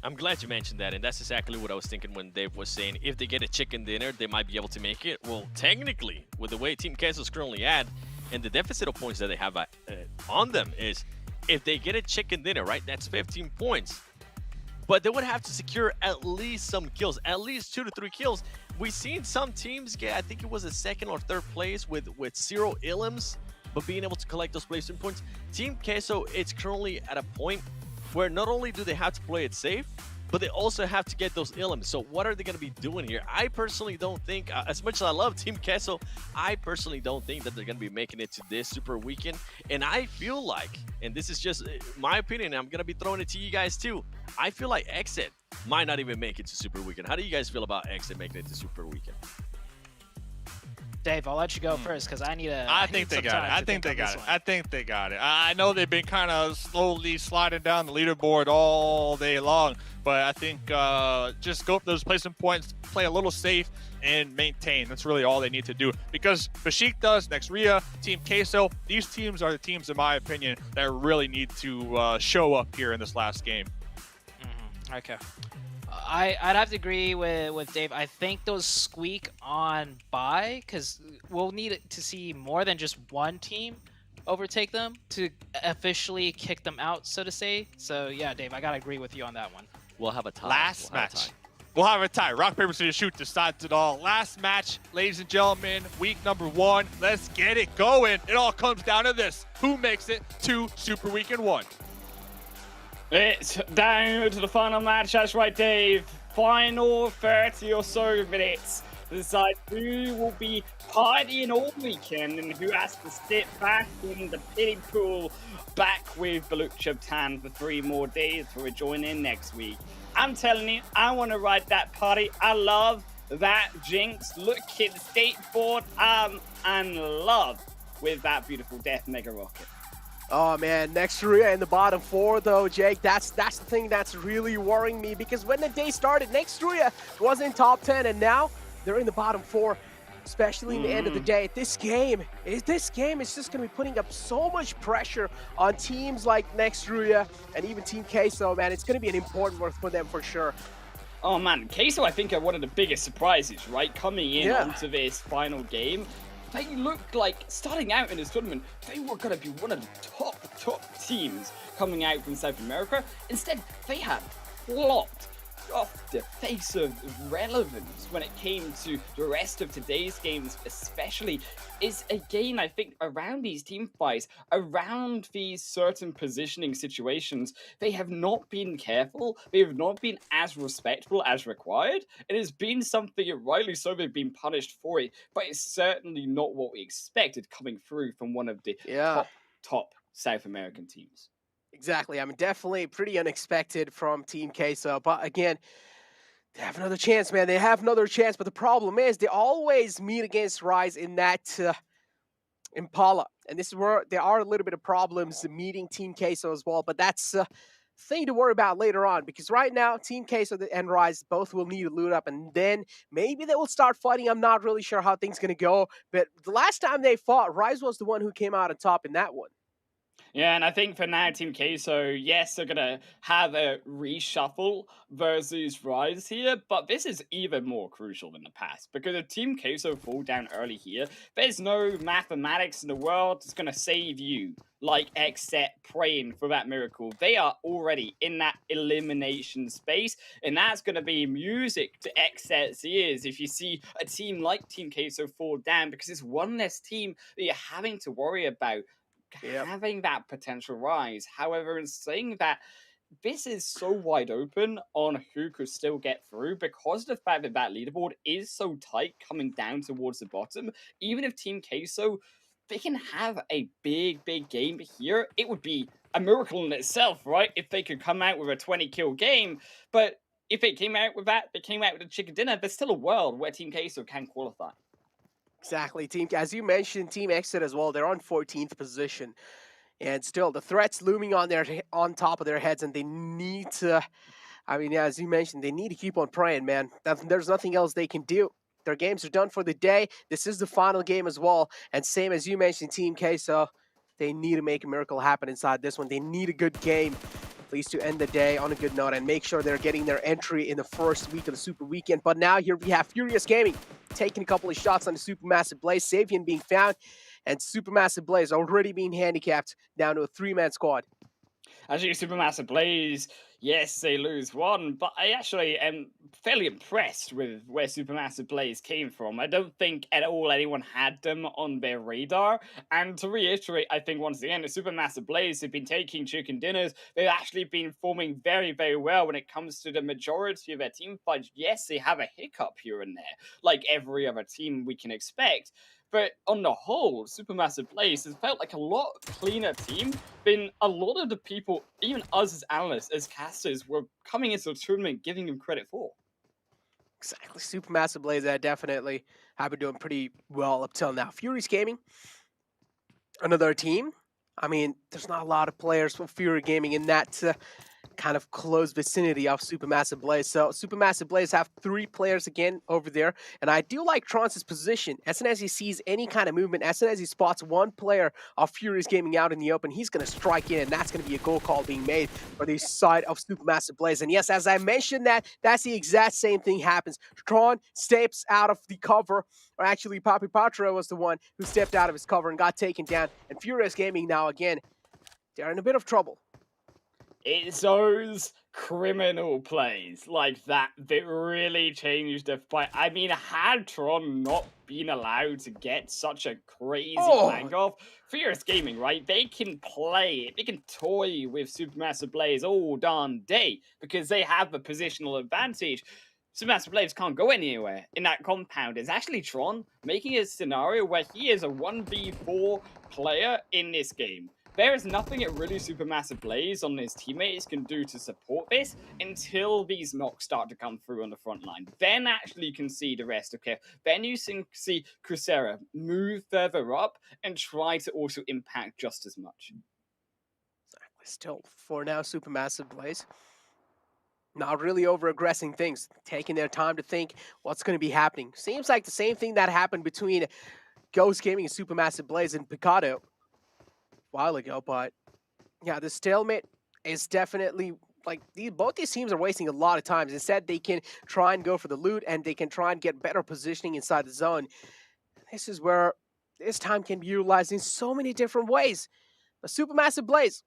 I'm glad you mentioned that, and that's exactly what I was thinking when Dave was saying if they get a chicken dinner, they might be able to make it. Well, technically, with the way Team Queso is currently at and the deficit of points that they have on them is if they get a chicken dinner, right, that's 15 points. But they would have to secure at least some kills, at least 2 to 3 kills. We've seen some teams get, I think it was a 2nd or 3rd place with 0 illims, but being able to collect those placement points. Team Queso is currently at a point where not only do they have to play it safe, but they also have to get those illims. So what are they going to be doing here? I personally don't think, as much as I love Team Queso, I personally don't think that they're going to be making it to this Super Weekend. And I feel like, and this is just my opinion, I'm going to be throwing it to you guys too, I feel like XSET might not even make it to Super Weekend. How do you guys feel about XSET making it to Super Weekend? Dave, I'll let you go first because I need to. I think they got it. I think they got it. I know they've been kind of slowly sliding down the leaderboard all day long, but I think just go for those placement points, play a little safe, and maintain. That's really all they need to do. Because Besiktas, Nextria, Team Queso, these teams are the teams, in my opinion, that really need to show up here in this last game. Okay. I'd have to agree with Dave. I think those squeak on by because we'll need to see more than just one team overtake them to officially kick them out, so to say. So yeah, Dave, I gotta agree with you on that one. We'll have a tie. Last match. We'll have a tie. Rock, paper, scissors, shoot decides it all. Last match, ladies and gentlemen, week number 1. Let's get it going. It all comes down to this. Who makes it to Super Weekend 1? It's down to the final match. That's right, Dave. Final 30 or so minutes to decide who will be partying all weekend and who has to sit back in the pity pool back with Balucha Tan for 3 more days before we join in next week. I'm telling you, I want to ride that party. I love that Jinx. Look at the skateboard. And love with that beautiful Death Mega Rocket. Oh man, Nextria in the bottom 4 though, Jake. That's the thing that's really worrying me, because when the day started, Nextria was in top 10 and now they're in the bottom 4, especially in the end of the day. This game is just going to be putting up so much pressure on teams like Nextria and even Team Queso, man. It's going to be an important one for them for sure. Oh man, Queso I think are one of the biggest surprises, right? Coming in onto this final game. They looked like, starting out in this tournament, they were going to be one of the top teams coming out from South America. Instead, they had flopped off the face of relevance when it came to the rest of today's games, especially. Is again, I think, around these team fights, around these certain positioning situations, they have not been careful, they have not been as respectful as required. It has been something, rightly so, they've been punished for it, but it's certainly not what we expected coming through from one of the top South American teams. Exactly. I mean, definitely pretty unexpected from Team Queso. But again, they have another chance, man. They have another chance. But the problem is they always meet against Rise in that Impala. And this is where there are a little bit of problems meeting Team Queso as well. But that's a thing to worry about later on. Because right now, Team Queso and Rise both will need to loot up. And then maybe they will start fighting. I'm not really sure how things going to go. But the last time they fought, Rise was the one who came out on top in that one. Yeah, and I think for now, Team Queso, yes, they're going to have a reshuffle versus Rise here, but this is even more crucial than the past, because if Team Queso fall down early here, there's no mathematics in the world that's going to save you, like Xset praying for that miracle. They are already in that elimination space, and that's going to be music to Xset's ears if you see a team like Team Queso fall down, because it's one less team that you're having to worry about having that potential rise. However, in saying that, this is so wide open on who could still get through because of the fact that that leaderboard is so tight coming down towards the bottom. Even if Team Queso, they can have a big game here, it would be a miracle in itself, right? If they could come out with a 20-kill game. But if they came out with that, they came out with a chicken dinner, there's still a world where Team Queso can qualify. Exactly, team. As you mentioned, Team Exit as well. They're on 14th position, and still the threats looming on top of their heads, and they need to. I mean, as you mentioned, they need to keep on praying, man. There's nothing else they can do. Their games are done for the day. This is the final game as well, and same as you mentioned, Team Queso, they need to make a miracle happen inside this one. They need a good game, at least to end the day on a good note, and make sure they're getting their entry in the first week of the Super Weekend. But now here we have Furious Gaming taking a couple of shots on the Supermassive Blaze, Savian being found, and Supermassive Blaze already being handicapped down to a 3-man squad. Actually, Supermassive Blaze, yes, they lose one, but I actually am fairly impressed with where Supermassive Blaze came from. I don't think at all anyone had them on their radar. And to reiterate, I think once again, the Supermassive Blaze have been taking chicken dinners. They've actually been performing very well when it comes to the majority of their team fights. Yes, they have a hiccup here and there, like every other team we can expect. But on the whole, Supermassive Blaze has felt like a lot cleaner team than a lot of the people, even us as analysts, as casters, were coming into the tournament giving them credit for. Exactly. Supermassive Blaze definitely have been doing pretty well up till now. Furious Gaming, another team. I mean, there's not a lot of players for Fury Gaming in that kind of close vicinity of Supermassive Blaze. So Supermassive Blaze have 3 players again over there. And I do like Trons' position. As soon as he sees any kind of movement, as soon as he spots one player of Furious Gaming out in the open, he's going to strike in. And that's going to be a goal call being made for the side of Supermassive Blaze. And yes, as I mentioned that's the exact same thing happens. Tron steps out of the cover. Or actually, Papi Patra was the one who stepped out of his cover and got taken down. And Furious Gaming now, again, they're in a bit of trouble. It's those criminal plays like that that really changed the fight. I mean, had Tron not been allowed to get such a crazy flank off, Furious Gaming, right? They can play, they can toy with Supermassive Blaze all darn day because they have the positional advantage. Supermassive Blaze can't go anywhere in that compound. It's actually Tron making a scenario where he is a 1v4 player in this game. There is nothing that really Supermassive Blaze on his teammates can do to support this until these knocks start to come through on the front line. Then actually you can see the rest of Kev. Then you can see Crucera move further up and try to also impact just as much. Exactly. Still, for now, Supermassive Blaze not really over-aggressing things, taking their time to think what's going to be happening. Seems like the same thing that happened between Ghost Gaming and Supermassive Blaze and Picado while ago, but yeah, the stalemate is definitely like both these teams are wasting a lot of time. Instead, they can try and go for the loot and they can try and get better positioning inside the zone. This is where this time can be utilized in so many different ways. The Supermassive Blaze,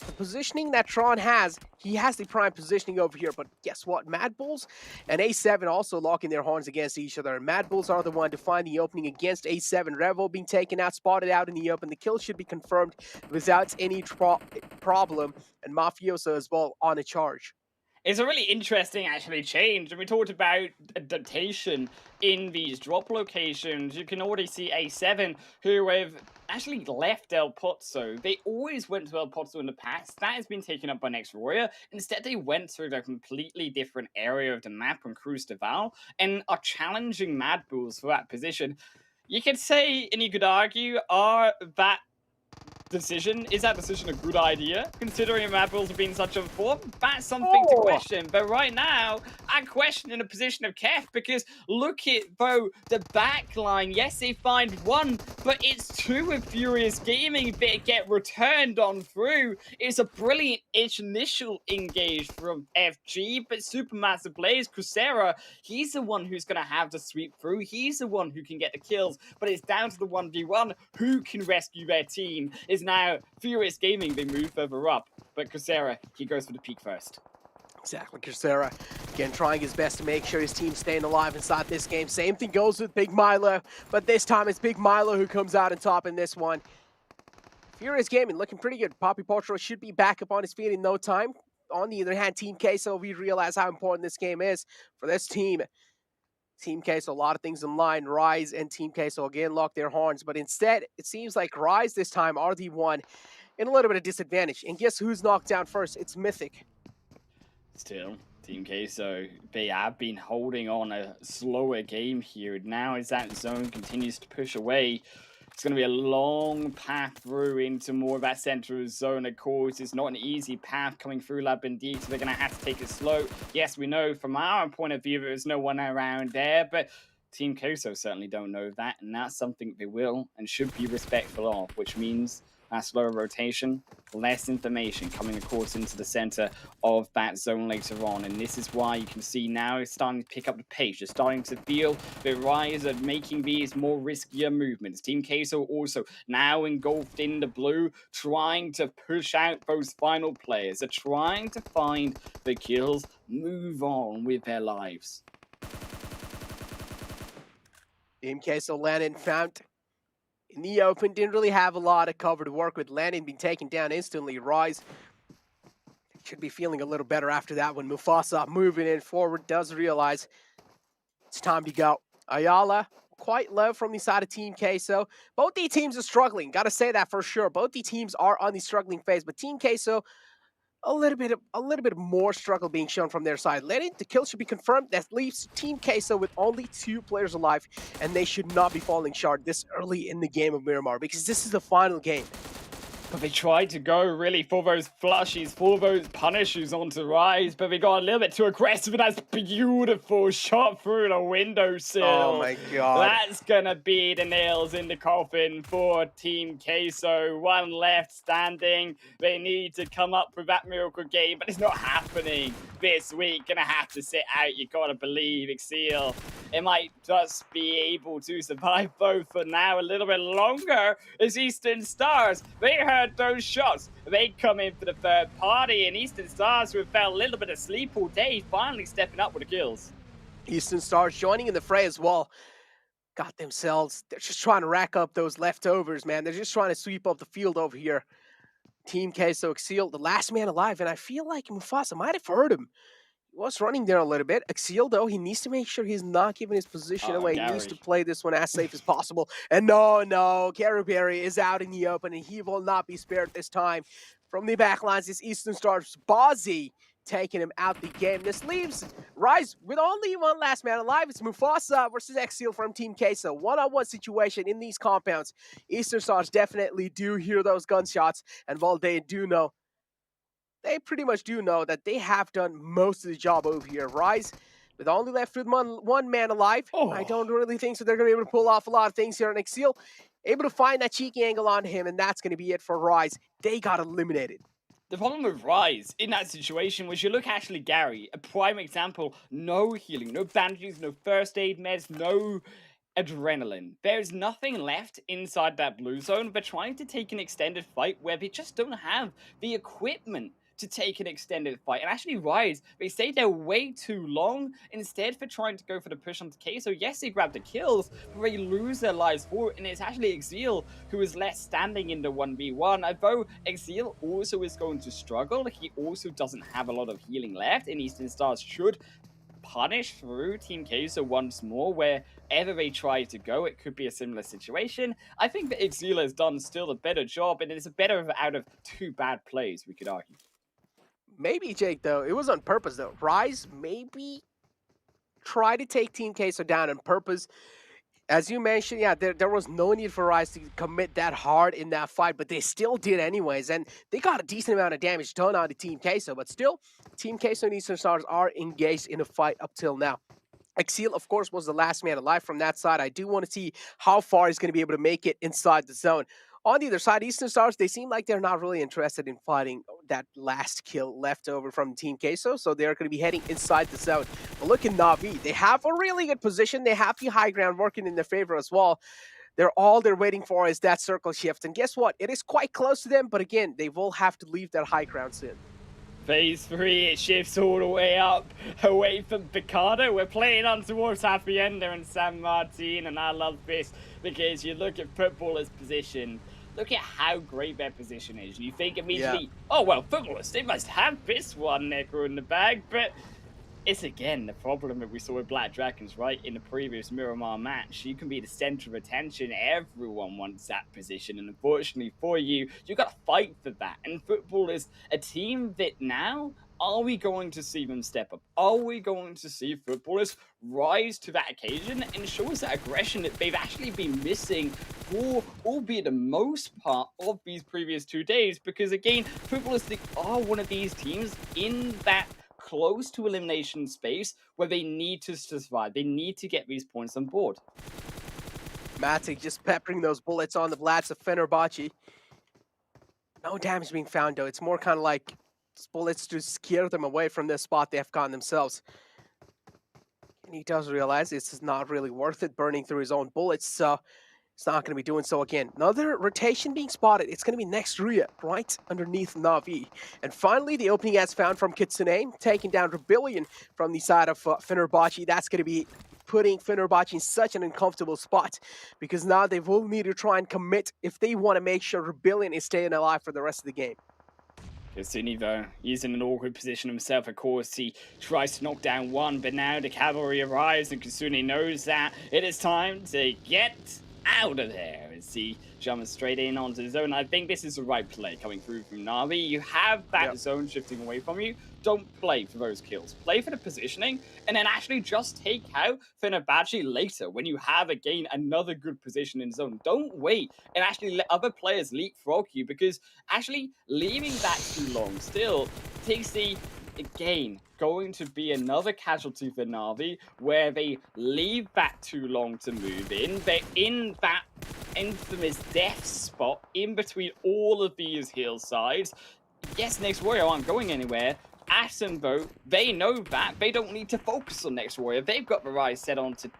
the positioning that Tron has, he has the prime positioning over here, but guess what? Mad Bulls and A7 also locking their horns against each other. Mad Bulls are the one to find the opening against A7. Revo being taken out, spotted out in the open. The kill should be confirmed without any problem, and Mafioso as well on a charge. It's a really interesting, actually, change. And we talked about adaptation in these drop locations. You can already see A7, who have actually left El Pozzo. They always went to El Pozzo in the past. That has been taken up by Next Warrior. Instead, they went through a completely different area of the map on Cruz de Val and are challenging Mad Bulls for that position. You could say, and you could argue, is that decision a good idea, considering Mad Bulls have been such a form? That's something to question. But right now, I question in a position of Kef, because look at, though, the back line. Yes, they find one, but it's two with Furious Gaming that get returned on through. It's a brilliant initial engage from FG, but Supermassive Blaze, Crucera, he's the one who's going to have to sweep through. He's the one who can get the kills, but it's down to the 1v1 who can rescue their team. Is now Furious Gaming, they move further up, but Crucera, he goes for the peak first. Exactly, Crucera, again, trying his best to make sure his team's staying alive inside this game. Same thing goes with Big Milo, but this time it's Big Milo who comes out on top in this one. Furious Gaming looking pretty good. Poppy Portro should be back up on his feet in no time. On the other hand, Team Queso, we realize how important this game is for this team. Team Queso, a lot of things in line. Rise and Team Queso again lock their horns, but instead, it seems like Rise this time are the one in a little bit of disadvantage. And guess who's knocked down first? It's Mythic. Still, Team Queso, they have been holding on a slower game here. Now as that zone continues to push away, it's going to be a long path through into more of that central zone. Of course, it's not an easy path coming through La Bandit, so they're going to have to take it slow. Yes, we know from our point of view there's no one around there, but Team Queso certainly don't know that, and that's something they will and should be respectful of, which means that slower rotation, less information coming, of course, into the center of that zone later on. And this is why you can see now it's starting to pick up the pace. You're starting to feel the rise of making these more riskier movements. Team Queso also now engulfed in the blue, trying to push out those final players. They're trying to find the kills, move on with their lives. Team Queso landed found in the open, didn't really have a lot of cover to work with. Landon being taken down instantly. Rise should be feeling a little better after that one. Mufasa moving in forward, does realize it's time to go. Ayala quite low from the side of Team Queso. Both the teams are struggling, gotta say that for sure. Both the teams are on the struggling phase, but Team Queso, a little bit more struggle being shown from their side. The kill should be confirmed. That leaves Team Queso with only 2 players alive, and they should not be falling short this early in the game of Miramar, because this is the final game. But they tried to go really for those flushies, for those punishes onto Rise, but they got a little bit too aggressive, and that's beautiful shot through the windowsill. Oh my god. That's gonna be the nails in the coffin for Team Queso. One left standing. They need to come up with that miracle game, but it's not happening this week. Gonna have to sit out, you gotta believe, Exil. It might just be able to survive both for now a little bit longer as Eastern Stars, they heard those shots. They come in for the third party, and Eastern Stars, who have felt a little bit of sleep all day, finally stepping up with the kills. Eastern Stars joining in the fray as well. Got themselves, they're just trying to rack up those leftovers, man. They're just trying to sweep up the field over here. Team Queso Exil, the last man alive, and I feel like Mufasa might have heard him. He was running there a little bit. Exil, though, he needs to make sure he's not giving his position away. Gary. He needs to play this one as safe as possible. And no, Gary Berry is out in the open, and he will not be spared this time. From the backlines, it's Eastern Stars Bozzy taking him out the game. This leaves Rise with only one last man alive. It's Mufasa versus Exil from Team Queso. One-on-one situation in these compounds. Eastern Stars definitely do hear those gunshots, and while they do know, they pretty much do know that they have done most of the job over here. Rise, with only left with one man alive, I don't really think so they're going to be able to pull off a lot of things here. And Exil, able to find that cheeky angle on him, and that's going to be it for Rise. They got eliminated. The problem with Rise in that situation was you look actually Gary, a prime example, no healing, no bandages, no first aid meds, no adrenaline. There's nothing left inside that blue zone. They're trying to take an extended fight where they just don't have the equipment to take an extended fight. And actually Rise, they stayed there way too long instead for trying to go for the push onto K. So yes, they grab the kills, but they lose their lives for it. And it's actually Exil who is left standing in the 1v1. Although Exil also is going to struggle, he also doesn't have a lot of healing left, and Eastern Stars should punish through Team Queso once more. Wherever they try to go, it could be a similar situation. I think that Exil has done still a better job, and it's a better out of two bad plays, we could argue. Maybe, Jake, though, it was on purpose, though. Rise maybe try to take Team Queso down on purpose. As you mentioned, yeah, there was no need for Rise to commit that hard in that fight, but they still did anyways, and they got a decent amount of damage done on the Team Queso, but still, Team Queso and Eastern Stars are engaged in a fight up till now. Exil, of course, was the last man alive from that side. I do want to see how far he's going to be able to make it inside the zone. On the other side, Eastern Stars, they seem like they're not really interested in fighting that last kill left over from Team Queso, so they're going to be heading inside the zone. But look at Na'Vi. They have a really good position. They have the high ground working in their favor as well. All they're waiting for is that circle shift. And guess what? It is quite close to them, but again, they will have to leave that high ground soon. Phase 3, it shifts all the way up, away from Picardo. We're playing on towards Hacienda and San Martin, and I love this because you look at Footballer's position. Look at how great their position is. You think immediately, oh, well, Footballers, they must have this one Necro in the bag, but it's again the problem that we saw with Black Dragons, right? In the previous Miramar match, you can be the center of attention. Everyone wants that position, and unfortunately for you, you got to fight for that. And Football is a team that now, are we going to see them step up? Are we going to see Footballers rise to that occasion and show us that aggression that they've actually been missing for, albeit the most part, of these previous 2 days? Because again, Footballers are one of these teams in that close to elimination space where they need to survive. They need to get these points on board. Matic just peppering those bullets on the Vlads of Fenerbahce. No damage being found, though. It's more kind of like bullets to scare them away from this spot they have gotten themselves. And he does realize this is not really worth it, burning through his own bullets, so it's not going to be doing so again. Another rotation being spotted. It's going to be next Rhea, right underneath Na'Vi. And finally, the opening gets found from Kitsune, taking down Rebellion from the side of Fenerbahce. That's going to be putting Fenerbahce in such an uncomfortable spot, because now they will need to try and commit if they want to make sure Rebellion is staying alive for the rest of the game. Kitsune, though, he's in an awkward position himself. Of course, he tries to knock down one, but now the cavalry arrives, and Kitsune knows that it is time to get out of there as he jumps straight in onto the zone. I think this is the right play coming through from Na'Vi. You have that zone shifting away from you. Don't play for those kills. Play for the positioning, and then actually just take out Fenerbahce later when you have, again, another good position in zone. Don't wait and actually let other players leapfrog you, because actually leaving that too long still takes the, again, going to be another casualty for Na'Vi, where they leave that too long to move in. They're in that infamous death spot in between all of these hillsides. Yes, Next Warrior aren't going anywhere. Aston, though, they know that. They don't need to focus on Next Warrior. They've got their eyes set on to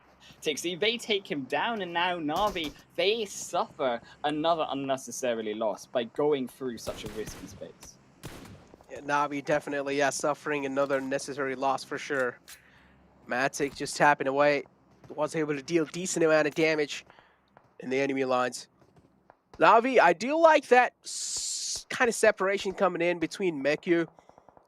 Tixie, they take him down, and now Na'Vi, they suffer another unnecessarily loss by going through such a risky space. Yeah, Na'Vi definitely, yeah, suffering another necessary loss for sure. Matic just tapping away, was able to deal decent amount of damage in the enemy lines. Na'Vi, I do like that kind of separation coming in between Meku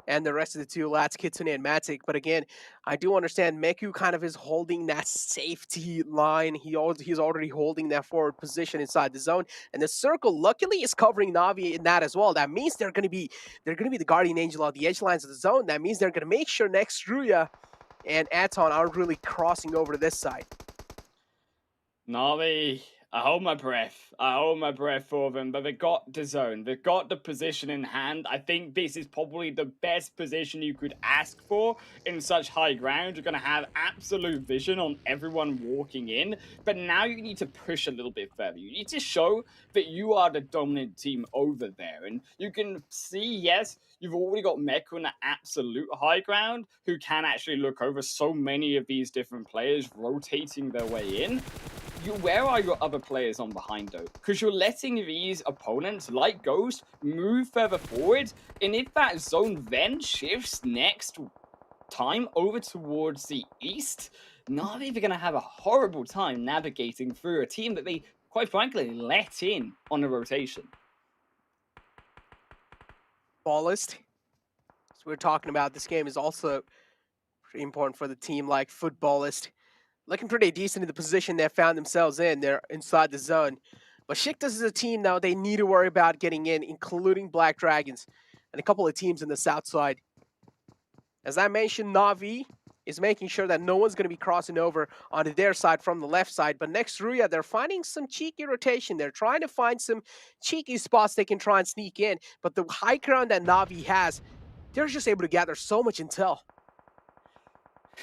and the rest of the two lads, Kitsune and Matic. But again, I do understand Meku kind of is holding that safety line. He's already holding that forward position inside the zone, and the circle luckily is covering Na'Vi in that as well. That means they're gonna be the guardian angel on the edge lines of the zone. That means they're gonna make sure next Ruya and Aton aren't really crossing over to this side. Na'Vi, I hold my breath. I hold my breath for them, but they got the zone. They've got the position in hand. I think this is probably the best position you could ask for in such high ground. You're going to have absolute vision on everyone walking in, but now you need to push a little bit further. You need to show that you are the dominant team over there, and you can see, yes, you've already got Meku on the absolute high ground who can actually look over so many of these different players rotating their way in. Where are your other players on behind though? Because you're letting these opponents, like Ghost, move further forward, and if that zone then shifts next time over towards the east, Na'Vi are going to have a horrible time navigating through a team that they, quite frankly, let in on a rotation. Ballist, so we're talking about, this game is also pretty important for the team like Footballist. Looking pretty decent in the position they found themselves in. They're inside the zone. But Shiktas is a team now they need to worry about getting in, including Black Dragons and a couple of teams in the south side. As I mentioned, Na'Vi is making sure that no one's going to be crossing over onto their side from the left side. But next Ruya, they're finding some cheeky rotation. They're trying to find some cheeky spots they can try and sneak in. But the high ground that Na'Vi has, they're just able to gather so much intel.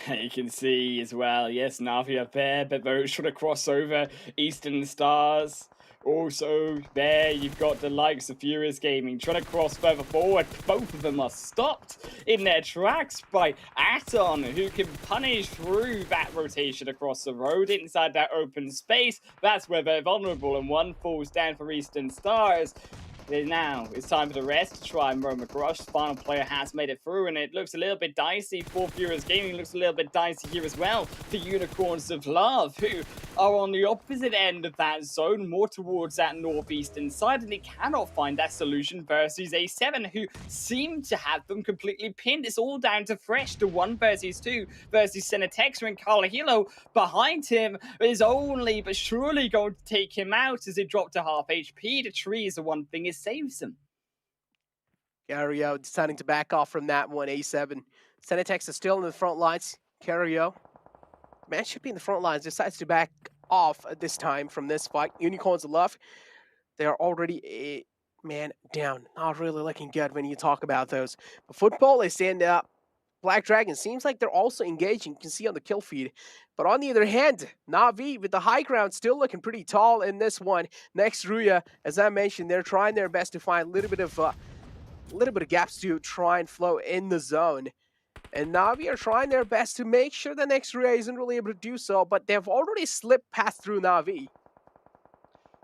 You can see as well, yes, Na'Vi are there, but those trying to cross over Eastern Stars. Also, there you've got the likes of Furious Gaming trying to cross further forward. Both of them are stopped in their tracks by Aton, who can punish through that rotation across the road inside that open space. That's where they're vulnerable, and one falls down for Eastern Stars. Now it's time for the rest to try and roam across. Final player has made it through, and it looks a little bit dicey for Furious Gaming. Looks a little bit dicey here as well for Unicorns of Love, who are on the opposite end of that zone, more towards that northeastern side, and they cannot find that solution versus A7, who seem to have them completely pinned. It's all down to Fresh, the 1 versus 2 versus Senatexa, and Carlahilo behind him is only but surely going to take him out as it dropped to half HP. The tree is the one thing it saves him. Cario deciding to back off from that one. A7. Senatexa is still in the front lines. Cario, man, should be in the front lines, decides to back off this time from this fight. Unicorns of Love, they are already a man down. Not really looking good when you talk about those. But Football is in Black Dragon. Seems like they're also engaging. You can see on the kill feed. But on the other hand, Na'Vi with the high ground still looking pretty tall in this one. Next Ruya, as I mentioned, they're trying their best to find a little bit of gaps to try and flow in the zone. And Na'Vi are trying their best to make sure the next Ruya isn't really able to do so, but they've already slipped past through Na'Vi.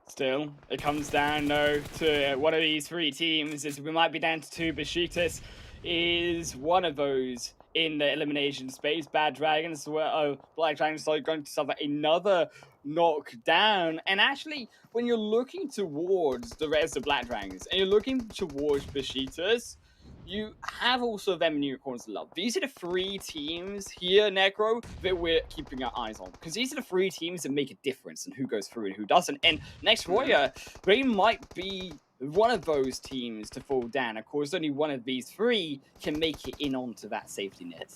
Still, it comes down though to one of these 3 teams. As we might be down to 2. Besiktas is one of those in the elimination space. Bad Dragons, Black Dragons are going to suffer another knockdown. And actually, when you're looking towards the rest of Black Dragons and you're looking towards Besiktas, you have also them in Unicorns of Love. These are the 3 teams here, Necro, that we're keeping our eyes on. Because these are the 3 teams that make a difference in who goes through and who doesn't. And next Warrior, they might be one of those teams to fall down. Of course, only one of these 3 can make it in onto that safety net.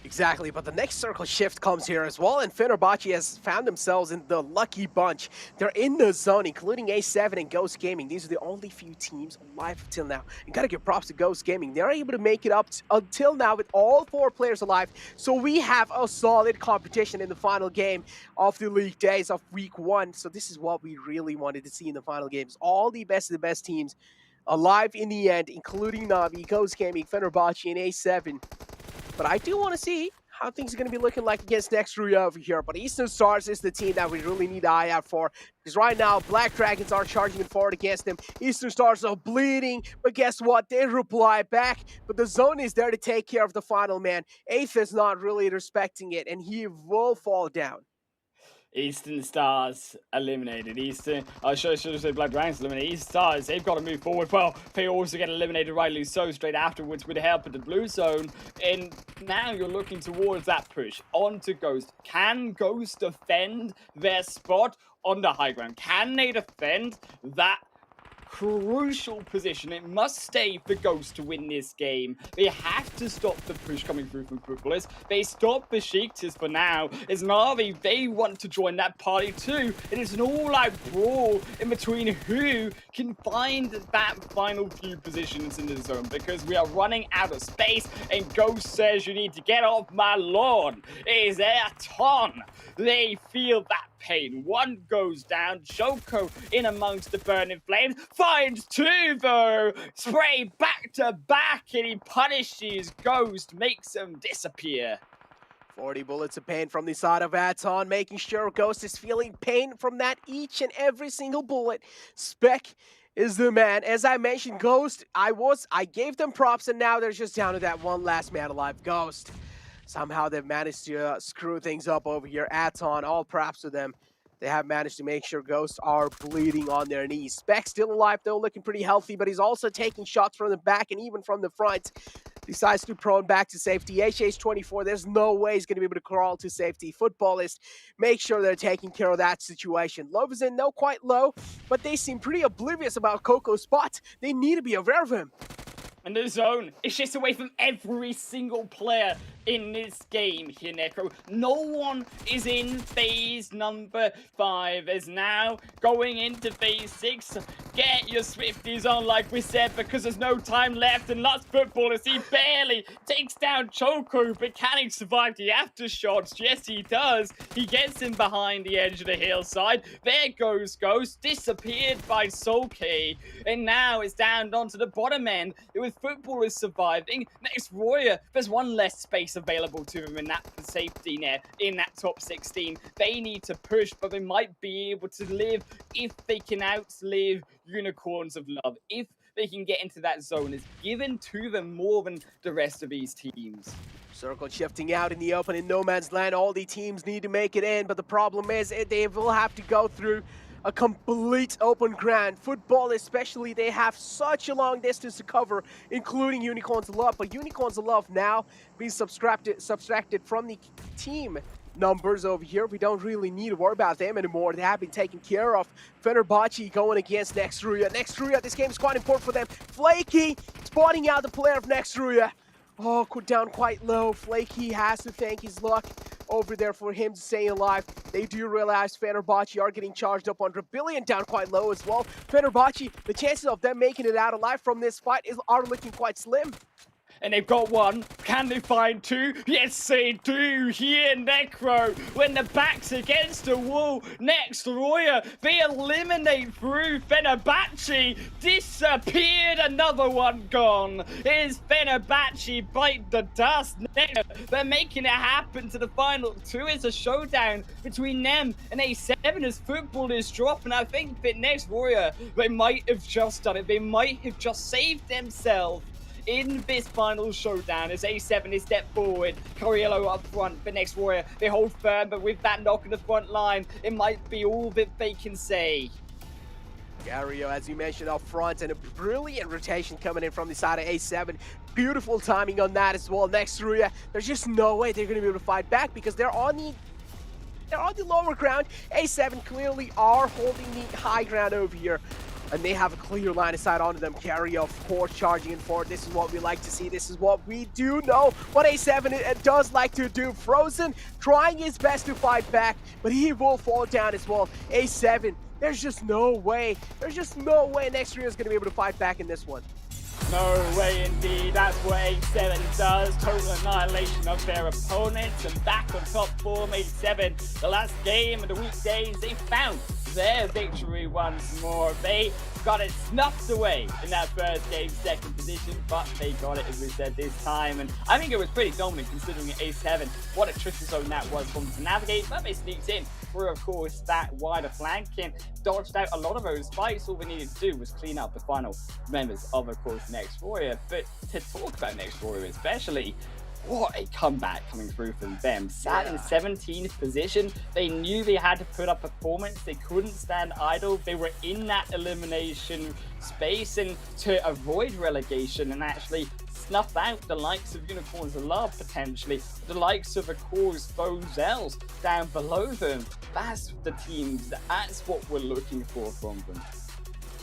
Exactly, but the next circle shift comes here as well, and Fenerbahce has found themselves in the lucky bunch. They're in the zone, including A7 and Ghost Gaming. These are the only few teams alive until now. You gotta give props to Ghost Gaming. They're able to make it up until now with all 4 players alive. So we have a solid competition in the final game of the league days of week 1. So this is what we really wanted to see in the final games. All the best of the best teams alive in the end, including Na'Vi, Ghost Gaming, Fenerbahce, and A7. But I do want to see how things are going to be looking like against Nextruya over here. But Eastern Stars is the team that we really need to eye out for. Because right now, Black Dragons are charging forward against them. Eastern Stars are bleeding. But guess what? They reply back. But the zone is there to take care of the final man. Eighth is not really respecting it. And he will fall down. Eastern Stars eliminated. I should have said Black Dragons eliminated. Eastern Stars, they've got to move forward. Well, they also get eliminated rightly so straight afterwards with the help of the blue zone. And now you're looking towards that push onto Ghost. Can Ghost defend their spot on the high ground? Can they defend that crucial position? It must stay for Ghost to win this game. They have to stop the push coming through from footballers. They stop the Besiktas for now. As Na'Vi, they want to join that party too. It is an all-out brawl in between who can find that final few positions in the zone, because we are running out of space and Ghost says, you need to get off my lawn. It is their ton. They feel that pain. One goes down. Joko in amongst the burning flames. Finds two though. Spray back to back and he punishes Ghost. Makes him disappear. 40 bullets of pain from the side of Aton, making sure Ghost is feeling pain from that each and every single bullet. Spec is the man. As I mentioned, Ghost, I gave them props and now they're just down to that one last man alive. Ghost. Somehow they've managed to screw things up over here. Aton, all props to them. They have managed to make sure Ghosts are bleeding on their knees. Spec still alive though, looking pretty healthy, but he's also taking shots from the back and even from the front. Decides to prone back to safety. HH24, there's no way he's going to be able to crawl to safety. Footballists, make sure they're taking care of that situation. Love is in, no quite low, but they seem pretty oblivious about Coco's spot. They need to be aware of him. And the zone is just away from every single player in this game here, Necro. No one is in phase number 5. As now going into phase 6. Get your Swifties on, like we said, because there's no time left. And Lutz Footballers, he barely takes down Choco, but can he survive the aftershots? Yes, he does. He gets him behind the edge of the hillside. There goes Ghost, disappeared by Soulkey. And now it's down onto the bottom end with Footballers surviving. Next Royer, there's one less space available to them in that safety net, in that top 16. They need to push, but they might be able to live if they can outlive Unicorns of Love. If they can get into that zone, it's given to them more than the rest of these teams. Circle shifting out in the open in no man's land. All the teams need to make it in, but the problem is they will have to go through a complete open ground. Football especially, they have such a long distance to cover, including Unicorns of Love. But Unicorns of Love now being subtracted from the team numbers over here. We don't really need to worry about them anymore. They have been taken care of. Fenerbahce going against Nextruya. Nextruya, this game is quite important for them. Flaky spotting out the player of Nextruya. Oh, down quite low. Flaky has to thank his luck over there for him to stay alive. They do realize Fenerbahce are getting charged up on Rebellion, down quite low as well. Fenerbahce, the chances of them making it out alive from this fight are looking quite slim. And they've got one. Can they find two? Yes, they do. Here, Necro. When the back's against the wall, next Royer, they eliminate through Fenerbahce. Disappeared. Another one gone. Is Fenerbahce bite the dust? They're making it happen to the final 2. It's a showdown between them and A7 as football is dropping. I think that next Royer, they might have just done it. They might have just saved themselves in this final showdown as A7 is stepped forward. Coriello up front, but next Warrior, they hold firm, but with that knock in the front line, it might be all that they can say. Gario, as you mentioned, up front, and a brilliant rotation coming in from the side of A7. Beautiful timing on that as well. Next Ruya, there's just no way they're going to be able to fight back because they're on the lower ground. A7 clearly are holding the high ground over here. And they have a clear line of sight onto them. Carry, of course, charging in forward. This is what we like to see. This is what we do know. What A7 does like to do. Frozen trying his best to fight back, but he will fall down as well. A7, there's just no way. There's just no way Nextria is going to be able to fight back in this one. No way indeed, that's what A7 does. Total annihilation of their opponents and back on top form. A7, the last game of the weekdays, they found their victory once more. They got it snuffed away in that first game, second position, but they got it, as we said, this time. And I think it was pretty dominant considering A7, what a tricky zone that was for them to navigate, but they sneaked in through, of course, that wider flank and dodged out a lot of those fights. All they needed to do was clean up the final members of course, Next Warrior. But to talk about Next Warrior especially, what a comeback coming through from them. Sat in 17th position. They knew they had to put up performance. They couldn't stand idle. They were in that elimination space, and to avoid relegation and actually snuff out the likes of Unicorns of Love, potentially, the likes of course Bozels down below them. That's the teams. That's what we're looking for from them.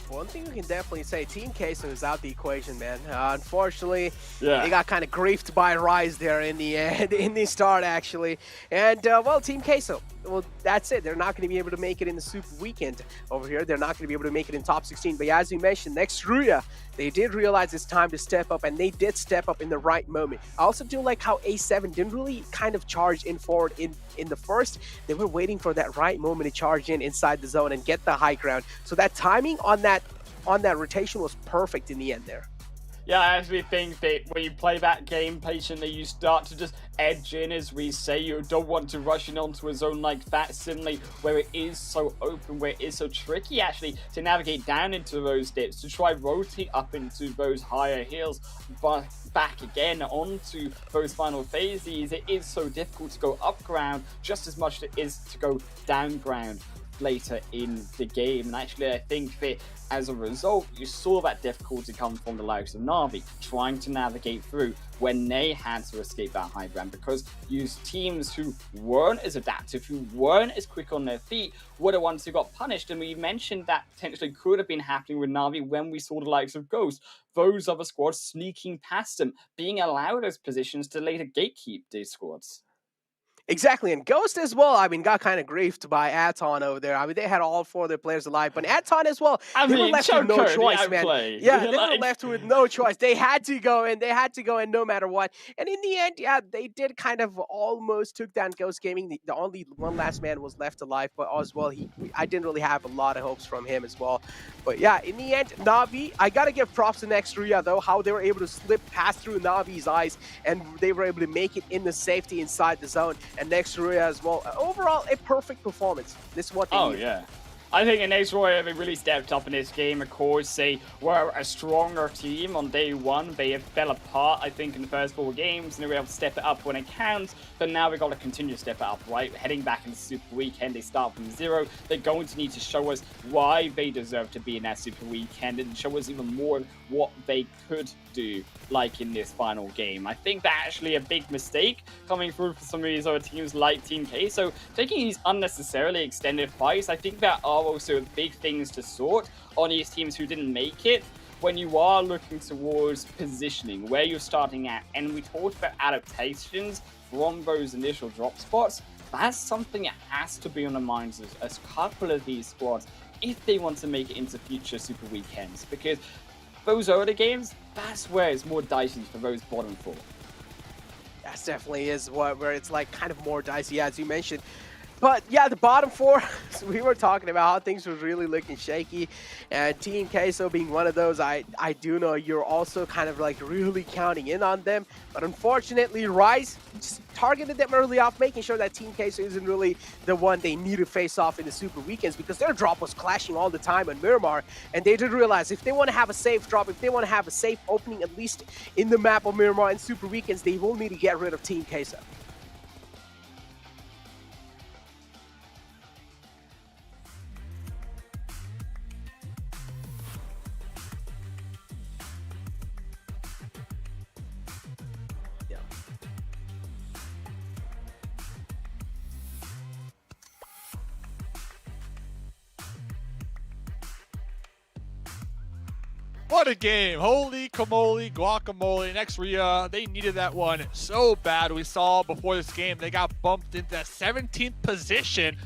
One thing we can definitely say, Team Queso is out the equation, man. Unfortunately, they got kind of griefed by Rise there in the end, in the start, actually. And, well, Team Queso, well, that's it. They're not going to be able to make it in the Super Weekend over here. They're not going to be able to make it in top 16. But as you mentioned, next Ruya, they did realize it's time to step up, and they did step up in the right moment. I also do like how A7 didn't really kind of charge in forward in the first. They were waiting for that right moment to charge in inside the zone and get the high ground. So that timing on that rotation was perfect in the end there. Yeah, I actually think that when you play that game patiently, you start to just edge in, as we say. You don't want to rush in onto a zone like that, similarly, where it is so open, where it is so tricky, actually, to navigate down into those dips, to try rotate up into those higher hills, but back again onto those final phases. It is so difficult to go up ground just as much as it is to go down ground later in the game. And actually, I think that as a result, you saw that difficulty come from the likes of Na'Vi trying to navigate through when they had to escape that high ground, because used teams who weren't as adaptive, who weren't as quick on their feet, were the ones who got punished. And we mentioned that potentially could have been happening with Na'Vi when we saw the likes of Ghost, those other squads sneaking past them, being allowed those positions to later gatekeep these squads. Exactly, and Ghost as well, I mean, got kind of griefed by Aton over there. I mean, they had all four of their players alive, but Aton as well, they were left with no choice, man. Yeah, they were left with no choice. They had to go in, no matter what. And in the end, yeah, they did kind of almost took down Ghost Gaming. The only one last man was left alive, but as well, I didn't really have a lot of hopes from him as well. But yeah, in the end, Na'Vi, I gotta give props to Next Ruya, though, how they were able to slip past through Na'Vi's eyes, and they were able to make it in the safety inside the zone. And Next Ruya as well. Overall, a perfect performance. This is what they need. Yeah. I think in Next Warrior, they really stepped up in this game. Of course, they were a stronger team on day one. They fell apart, I think, in the first 4 games, and they were able to step it up when it counts. But now we've got to continue to step it up, right? Heading back into Super Weekend, they start from 0. They're going to need to show us why they deserve to be in that Super Weekend and show us even more what they could do, like in this final game. I think that's actually a big mistake coming through for some of these other teams like Team K. So taking these unnecessarily extended fights, I think there are also big things to sort on these teams who didn't make it when you are looking towards positioning, where you're starting at. And we talked about adaptations from those initial drop spots. That's something that has to be on the minds of a couple of these squads if they want to make it into future Super Weekends, because those early games, that's where it's more dicey for those bottom 4. That definitely is where it's like kind of more dicey, as you mentioned. But yeah, the bottom 4, we were talking about how things were really looking shaky, and Team Queso being one of those, I do know you're also kind of like really counting in on them. But unfortunately, Rise just targeted them early off, making sure that Team Queso isn't really the one they need to face off in the Super Weekends, because their drop was clashing all the time on Miramar, and they did realize if they want to have a safe drop, if they want to have a safe opening, at least in the map of Miramar and Super Weekends, they will need to get rid of Team Queso. What a game. Holy camole, guacamole. Next Ria, they needed that one so bad. We saw before this game, they got bumped into 17th position.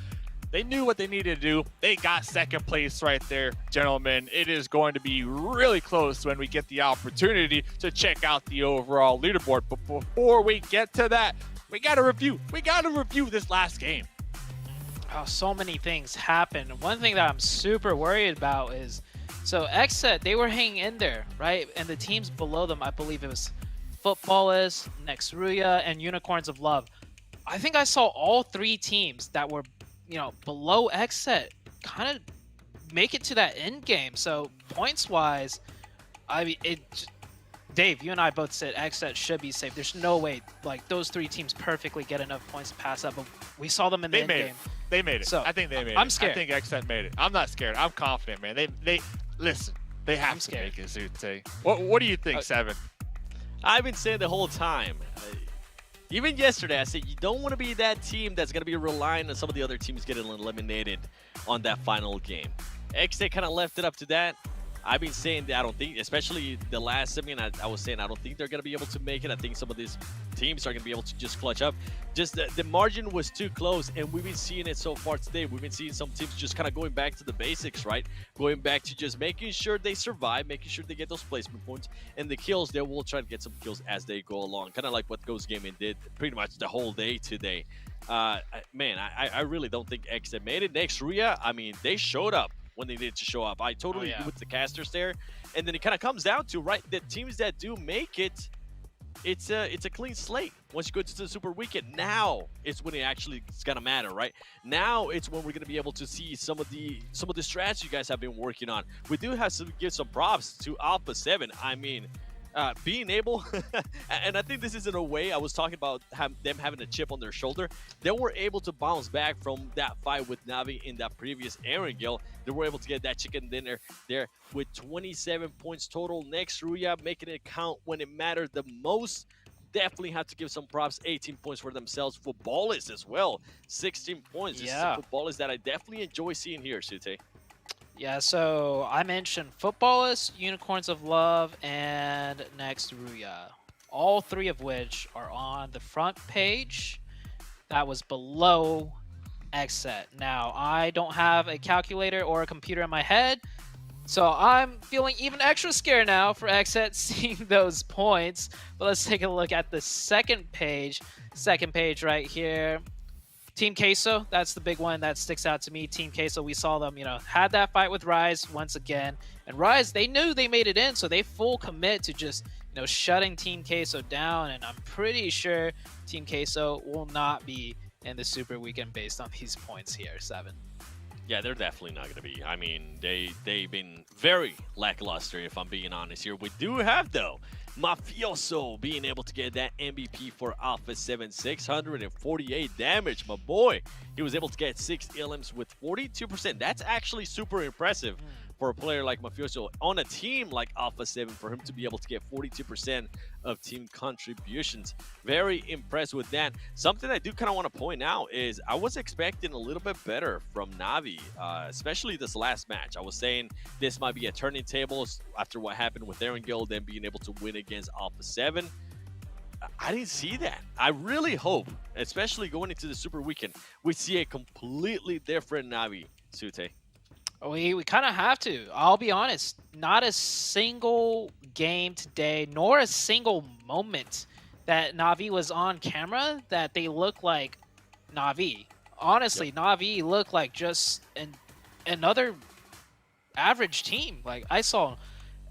They knew what they needed to do. They got second place right there, gentlemen. It is going to be really close when we get the opportunity to check out the overall leaderboard. But before we get to that, we got to review. We got to review this last game. Oh, so many things happen. One thing that I'm super worried about is, so Xset, they were hanging in there, right? And the teams below them, I believe it was Footballers, Nexruya, and Unicorns of Love. I think I saw all 3 teams that were, you know, below Xset kind of make it to that end game. So points-wise, I mean, Dave, you and I both said Xset should be safe. There's no way, like, those 3 teams perfectly get enough points to pass up, but we saw them in the end game. They made it. So, I think they made it. I'm scared. I think Xset made it. I'm not scared. I'm confident, man. They listen. They have to scared. make it, Zute. What do you think, Seven? I've been saying the whole time. Even yesterday, I said you don't want to be that team that's going to be relying on some of the other teams getting eliminated on that final game. Xset kind of left it up to that. I've been saying that I don't think, especially the last semi, I was saying I don't think they're going to be able to make it. I think some of these teams are going to be able to just clutch up. Just the margin was too close, and we've been seeing it so far today. We've been seeing some teams just kind of going back to the basics, right? Going back to just making sure they survive, making sure they get those placement points, and the kills, they will try to get some kills as they go along. Kind of like what Ghost Gaming did pretty much the whole day today. Man, I really don't think Xset made it. Nexruya, I mean, they showed up when they needed to show up. I totally agree with the casters there. And then it kind of comes down to, right, the teams that do make it, it's a clean slate. Once you go to the Super Weekend, now it's when it actually is gonna matter, right? Now it's when we're gonna be able to see some of the strats you guys have been working on. We do have to give some props to Alpha 7. I mean, being able, and I think this is in a way I was talking about them having a chip on their shoulder. They were able to bounce back from that fight with Navi in that previous Erangel. They were able to get that chicken dinner there with 27 points total. Nexruya making it count when it mattered the most. Definitely have to give some props. 18 points for themselves. Footballers as well. 16 points. This is some footballers that I definitely enjoy seeing here, Sute. Yeah, so I mentioned Footballers, Unicorns of Love, and Nexruya. All 3 of which are on the front page. That was below Xset. Now, I don't have a calculator or a computer in my head, so I'm feeling even extra scared now for Xset seeing those points. But let's take a look at the second page. Second page right here. Team Queso, that's the big one that sticks out to me. Team Queso, we saw them, you know, had that fight with Rise once again. And Rise, they knew they made it in, so they full commit to just, you know, shutting Team Queso down. And I'm pretty sure Team Queso will not be in the Super Weekend based on these points here, 7. Yeah, they're definitely not going to be. I mean, they've been very lackluster, if I'm being honest here. We do have, though, Mafioso being able to get that MVP for Alpha 7, 648 damage. My boy, he was able to get 6 elims with 42%. That's actually super impressive for a player like Mafioso on a team like Alpha 7, for him to be able to get 42% of team contributions. Very impressed with that. Something I do kind of want to point out is I was expecting a little bit better from Navi, especially this last match. I was saying this might be a turning tables after what happened with Erangel, then being able to win against Alpha 7. I didn't see that. I really hope, especially going into the Super Weekend, we see a completely different Navi, Sute. We kind of have to. I'll be honest, not a single game today, nor a single moment that Navi was on camera that they look like Navi. Honestly, Navi looked like just another average team. Like, I saw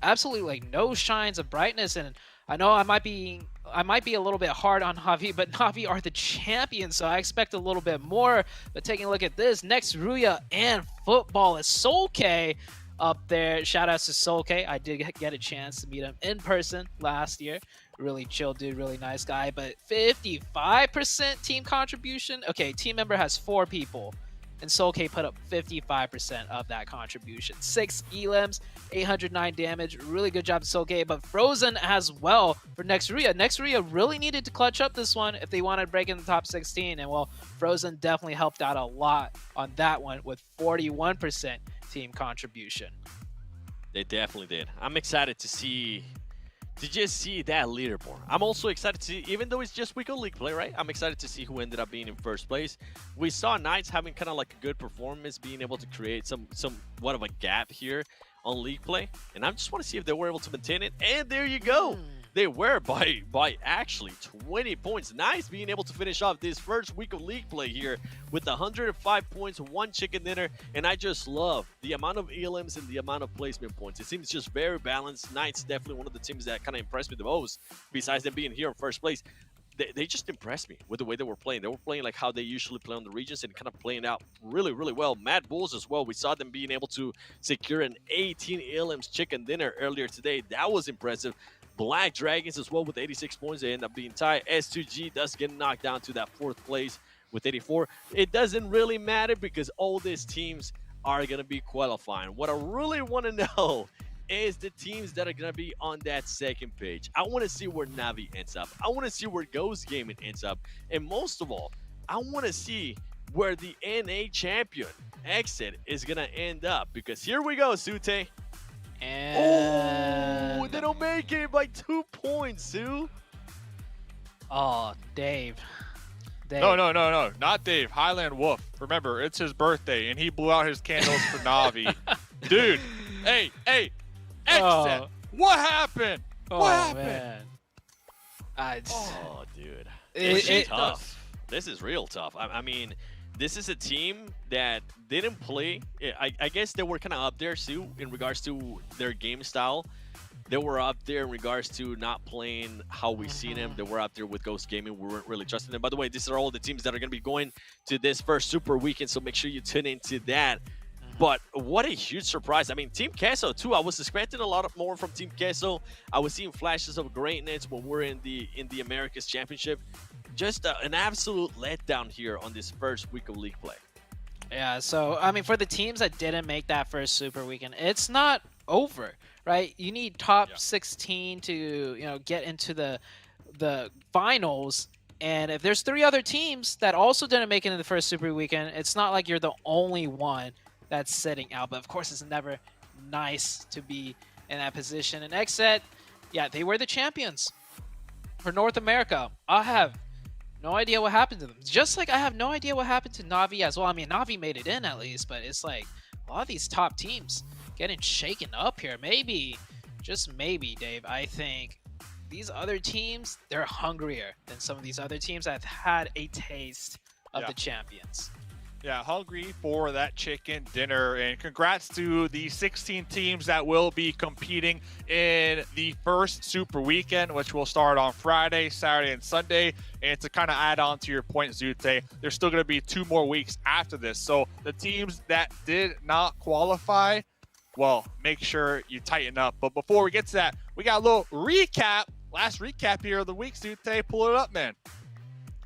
absolutely like no shines of brightness, and I know I might be a little bit hard on Navi, but Navi are the champions, so I expect a little bit more. But taking a look at this, Nexruya and Football is Solke up there. Shout outs to Solke. I did get a chance to meet him in person last year. Really chill dude, really nice guy. But 55% team contribution. Okay, team member has 4 people, and Solke put up 55% of that contribution. 6 elims, 809 damage. Really good job to Solke, but Frozen as well for Nexruya. Nexruya really needed to clutch up this one if they wanted to break in the top 16, and well, Frozen definitely helped out a lot on that one with 41% team contribution. They definitely did. I'm excited to just see that leaderboard. I'm also excited to see, even though it's just week of league play, right? I'm excited to see who ended up being in first place. We saw Knights having kind of like a good performance, being able to create somewhat of a gap here on league play, and I just want to see if they were able to maintain it. And there you go. They were by actually 20 points. Nice being able to finish off this first week of league play here with 105 points, 1 chicken dinner, and I just love the amount of elims and the amount of placement points. It seems just very balanced. Knights definitely one of the teams that kind of impressed me the most, besides them being here in first place. They just impressed me with the way they were playing. They were playing like how they usually play on the regions and kind of playing out really, really well. Mad Bulls as well. We saw them being able to secure an 18 elims chicken dinner earlier today. That was impressive. Black Dragons as well with 86 points. They end up being tied. S2G does get knocked down to that 4th place with 84. It doesn't really matter because all these teams are going to be qualifying. What I really want to know is the teams that are going to be on that second page. I want to see where Navi ends up. I want to see where Ghost Gaming ends up. And most of all, I want to see where the NA champion, Exit, is going to end up. Because here we go, Sute. And oh, they don't make it by 2 points, Sue. Oh, Dave. No, not Dave. Highland Wolf. Remember, it's his birthday, and he blew out his candles for Navi. Dude, hey, Exit. Oh. What happened? What happened? Man. Oh, dude. It's This is tough. This is real tough. I mean, this is a team that didn't play. I guess they were kind of up there, Sue, in regards to their game style. They were up there in regards to not playing how we seen them. They were up there with Ghost Gaming. We weren't really trusting them. By the way, these are all the teams that are going to be going to this first Super Weekend, so make sure you tune into that. But what a huge surprise. I mean, Team Queso, too. I was expecting a lot more from Team Queso. I was seeing flashes of greatness when we're in the Americas Championship. Just an absolute letdown here on this first week of league play. Yeah, so, I mean, for the teams that didn't make that first Super Weekend, it's not over, right? You need top 16 to, get into the finals. And if there's 3 other teams that also didn't make it in the first Super Weekend, it's not like you're the only one that's sitting out. But, of course, it's never nice to be in that position. And Exet, yeah, they were the champions for North America. I have no idea what happened to them. Just like I have no idea what happened to Navi as well. I mean, Navi made it in at least, but it's like a lot of these top teams getting shaken up here. Maybe, just maybe, Dave, I think these other teams, they're hungrier than some of these other teams that have had a taste of the champions. Yeah, hungry for that chicken dinner. And congrats to the 16 teams that will be competing in the first Super Weekend, which will start on Friday, Saturday, and Sunday. And to kind of add on to your point, Zute, there's still going to be 2 more weeks after this. So the teams that did not qualify, well, make sure you tighten up. But before we get to that, we got a little recap. Last recap here of the week, Zute. Pull it up, man.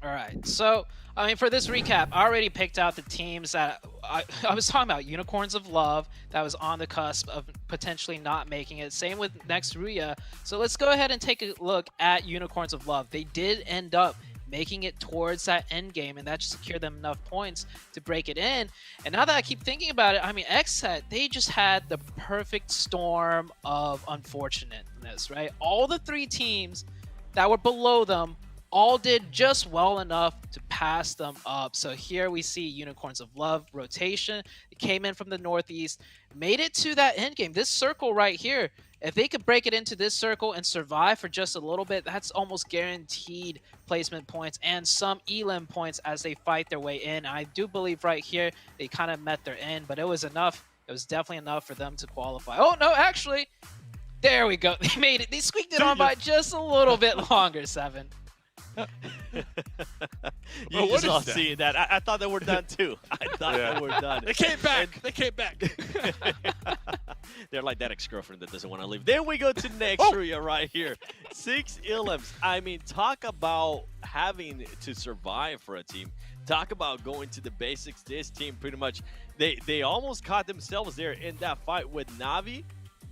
All right, so I mean, for this recap, I already picked out the teams that I was talking about. Unicorns of Love, that was on the cusp of potentially not making it. Same with Next Ruya. So let's go ahead and take a look at Unicorns of Love. They did end up making it towards that end game, and that just secured them enough points to break it in. And now that I keep thinking about it, I mean, Xset, they just had the perfect storm of unfortunateness, right? All the 3 teams that were below them all did just well enough to pass them up. So here we see Unicorns of Love rotation. It came in from the northeast, made it to that end game. This circle right here, if they could break it into this circle and survive for just a little bit, that's almost guaranteed placement points and some elim points as they fight their way in. I do believe right here they kind of met their end, but it was enough. It was definitely enough for them to qualify. Oh, no, actually, there we go. They made it. They squeaked it on by just a little bit longer, 7. You just not seeing that. I thought they were done too. I thought they were done. They came back. They came back. They're like that ex-girlfriend that doesn't want to leave. Then we go to next area right here. 6 elims. I mean, talk about having to survive for a team. Talk about going to the basics. This team pretty much, they almost caught themselves there in that fight with Navi.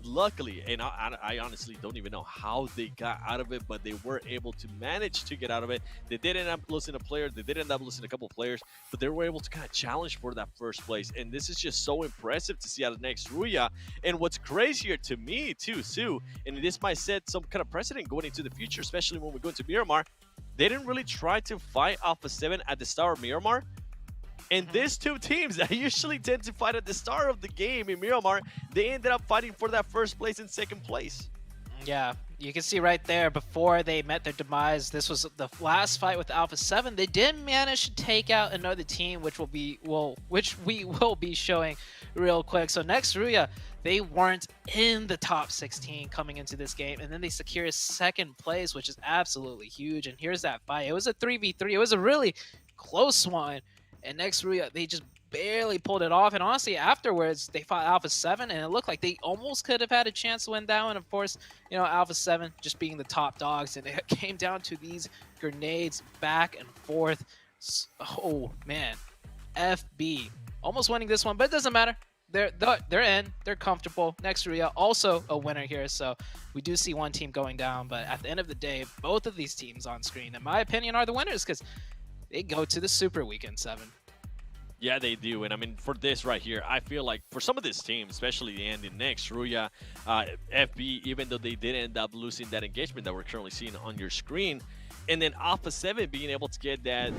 Luckily, and I honestly don't even know how they got out of it, but they were able to manage to get out of it. They did end up losing a player. They did end up losing a couple players, but they were able to kind of challenge for that first place. And this is just so impressive to see out of Next Ruya. And what's crazier to me too, Sue, and this might set some kind of precedent going into the future, especially when we go to Miramar. They didn't really try to fight Alpha 7 at the start of Miramar. And these 2 teams that usually tend to fight at the start of the game in Miramar, they ended up fighting for that first place and second place. Yeah, you can see right there before they met their demise, this was the last fight with Alpha 7. They did manage to take out another team, which we will be showing real quick. So next Ruya, they weren't in the top 16 coming into this game, and then they secure second place, which is absolutely huge. And here's that fight. It was a 3v3. It was a really close one. And next Ruya, they just barely pulled it off. And honestly, afterwards, they fought Alpha 7, and it looked like they almost could have had a chance to win that one. Of course, you know, Alpha 7 just being the top dogs, and it came down to these grenades back and forth. Oh, man. FB almost winning this one, but it doesn't matter. They're in. They're comfortable. Next Ruya, also a winner here. So we do see one team going down, but at the end of the day, both of these teams on screen, in my opinion, are the winners because they go to the Super Weekend 7. Yeah, they do. And I mean, for this right here, I feel like for some of this team, especially the ending next, Ruya, FB, even though they did end up losing that engagement that we're currently seeing on your screen, and then Alpha 7 being able to get that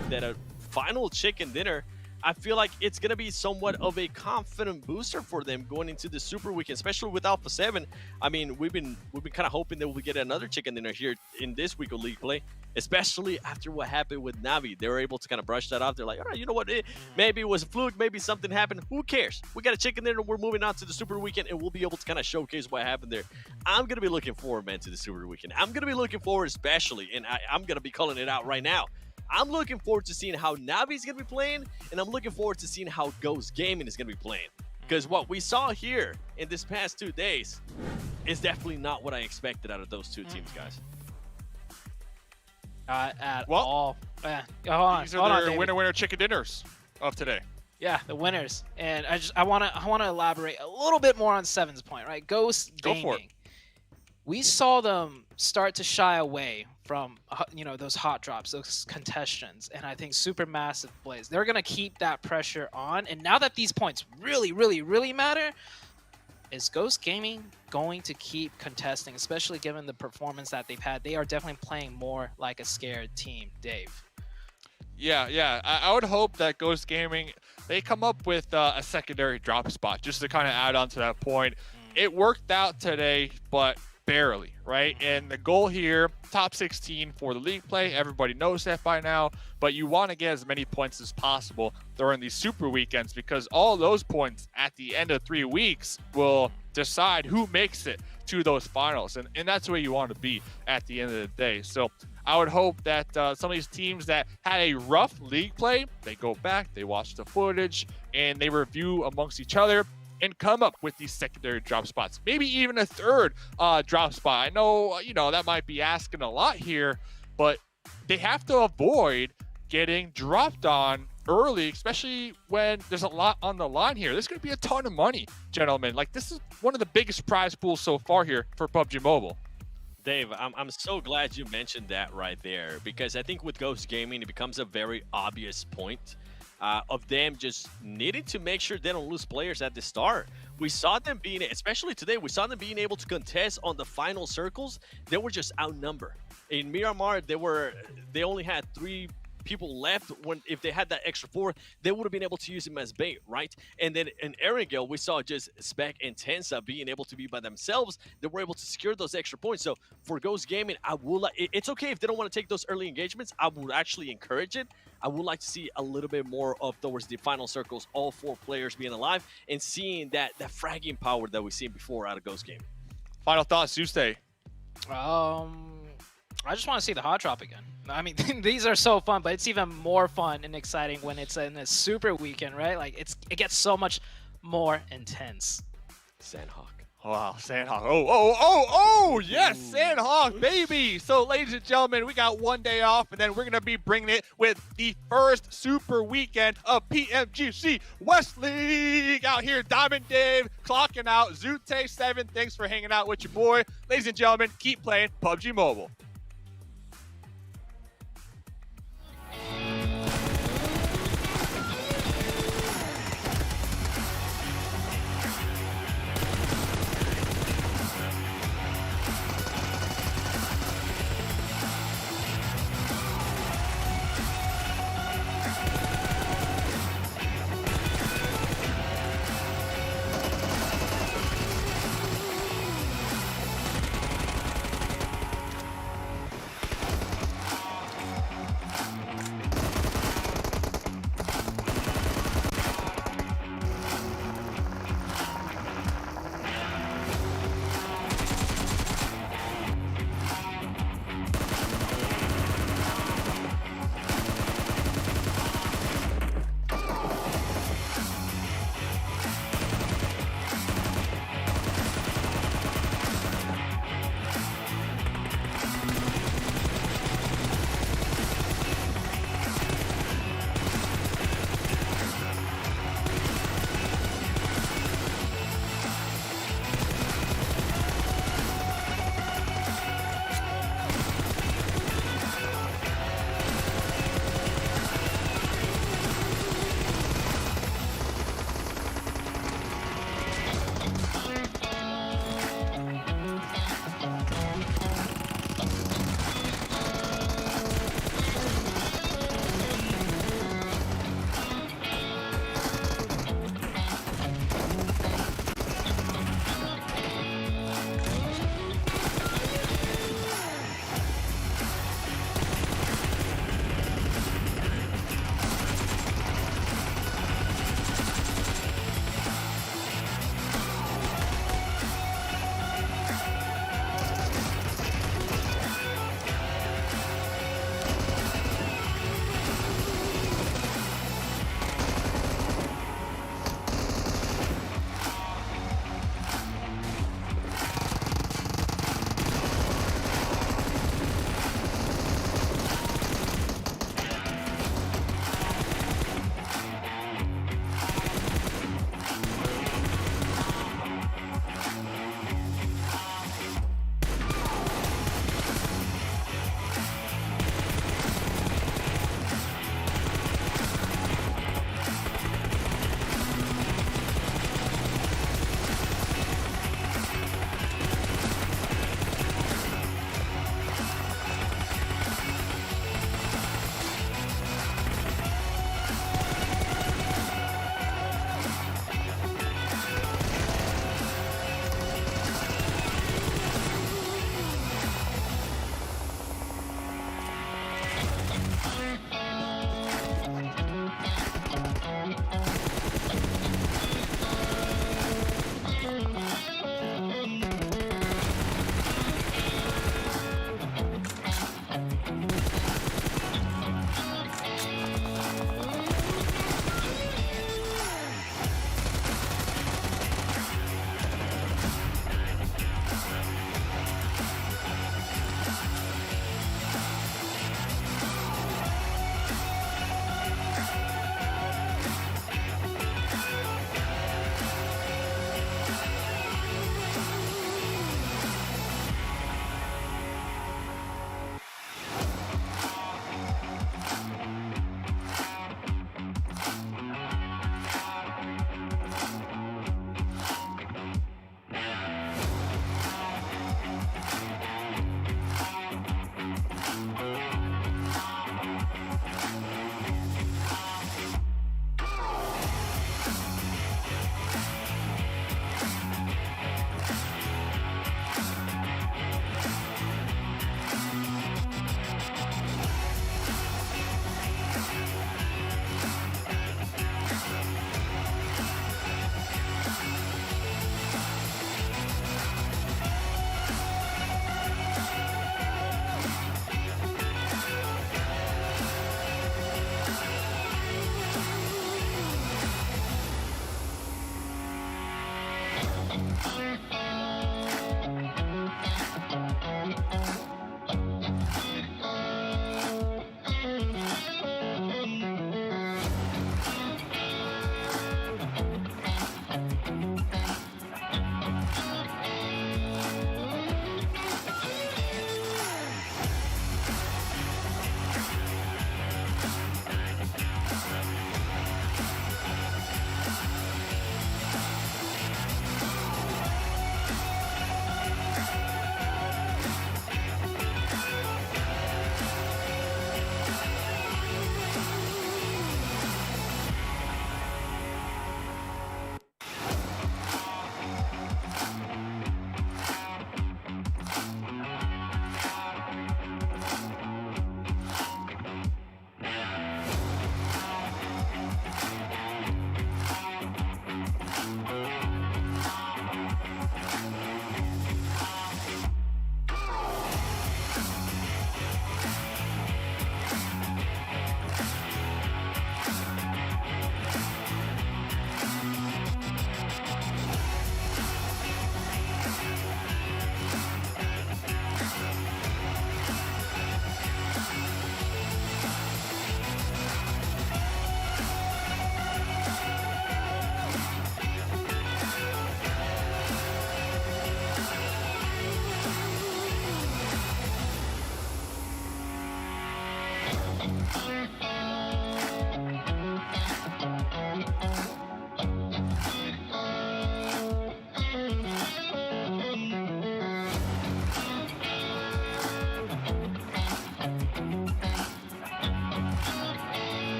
final chicken dinner, I feel like it's going to be somewhat of a confident booster for them going into the Super Weekend, especially with Alpha 7. I mean, we've been kind of hoping that we'll get another chicken dinner here in this week of League Play, especially after what happened with Navi. They were able to kind of brush that off. They're like, all right, you know what? Maybe it was a fluke. Maybe something happened. Who cares? We got a chicken dinner. We're moving on to the Super Weekend, and we'll be able to kind of showcase what happened there. I'm going to be looking forward, man, to the Super Weekend. I'm going to be looking forward especially, and I'm going to be calling it out right now. I'm looking forward to seeing how Navi's going to be playing, and I'm looking forward to seeing how Ghost Gaming is going to be playing. Because what we saw here in this past 2 days is definitely not what I expected out of those two teams, guys. At all. These are their winner chicken dinners of today. Yeah, the winners. And I want to elaborate a little bit more on Seven's point, right? Ghost Gaming. Go for it. We saw them start to shy away from, you know, those hot drops, those contestants, and I think Supermassive plays. They're going to keep that pressure on, and now that these points really, really, really matter, is Ghost Gaming going to keep contesting, especially given the performance that they've had? They are definitely playing more like a scared team, Dave. Yeah. I would hope that Ghost Gaming, they come up with a secondary drop spot, just to kind of add on to that point. It worked out today, but barely, right? And the goal here, top 16 for the league play, everybody knows that by now, but you want to get as many points as possible during these super weekends, because all those points at the end of 3 weeks will decide who makes it to those finals, and that's where you want to be at the end of the day. So I would hope that some of these teams that had a rough league play, they go back, they watch the footage, and they review amongst each other and come up with these secondary drop spots, maybe even a third drop spot. I know, you know, that might be asking a lot here, but they have to avoid getting dropped on early, especially when there's a lot on the line here. There's going to be a ton of money, gentlemen. Like, this is one of the biggest prize pools so far here for PUBG Mobile. Dave, I'm so glad you mentioned that right there, because I think with Ghost Gaming, it becomes a very obvious point of them just needing to make sure they don't lose players at the start. We saw them being, especially today, we saw them being able to contest on the final circles. They were just outnumbered. In Miramar, they only had 3 people left. When if they had that extra 4, they would have been able to use him as bait, right? And then in Erangel, we saw just Spec and Tensa being able to be by themselves. They were able to secure those extra points. So for Ghost Gaming, I would like, it's okay if they don't want to take those early engagements. I would actually encourage it. I would like to see a little bit more of towards the final circles, all 4 players being alive and seeing that fragging power that we've seen before out of Ghost Gaming. Final thoughts, Tuesday. I just want to see the hot drop again. I mean, these are so fun, but it's even more fun and exciting when it's in a super weekend, right? Like, it gets so much more intense. Sandhawk. Wow, Sandhawk. Oh, yes, Sandhawk, baby. So, ladies and gentlemen, we got 1 day off, and then we're going to be bringing it with the first super weekend of PMGC West League. Out here, Diamond Dave, clocking out. Zute7, thanks for hanging out with your boy. Ladies and gentlemen, keep playing PUBG Mobile.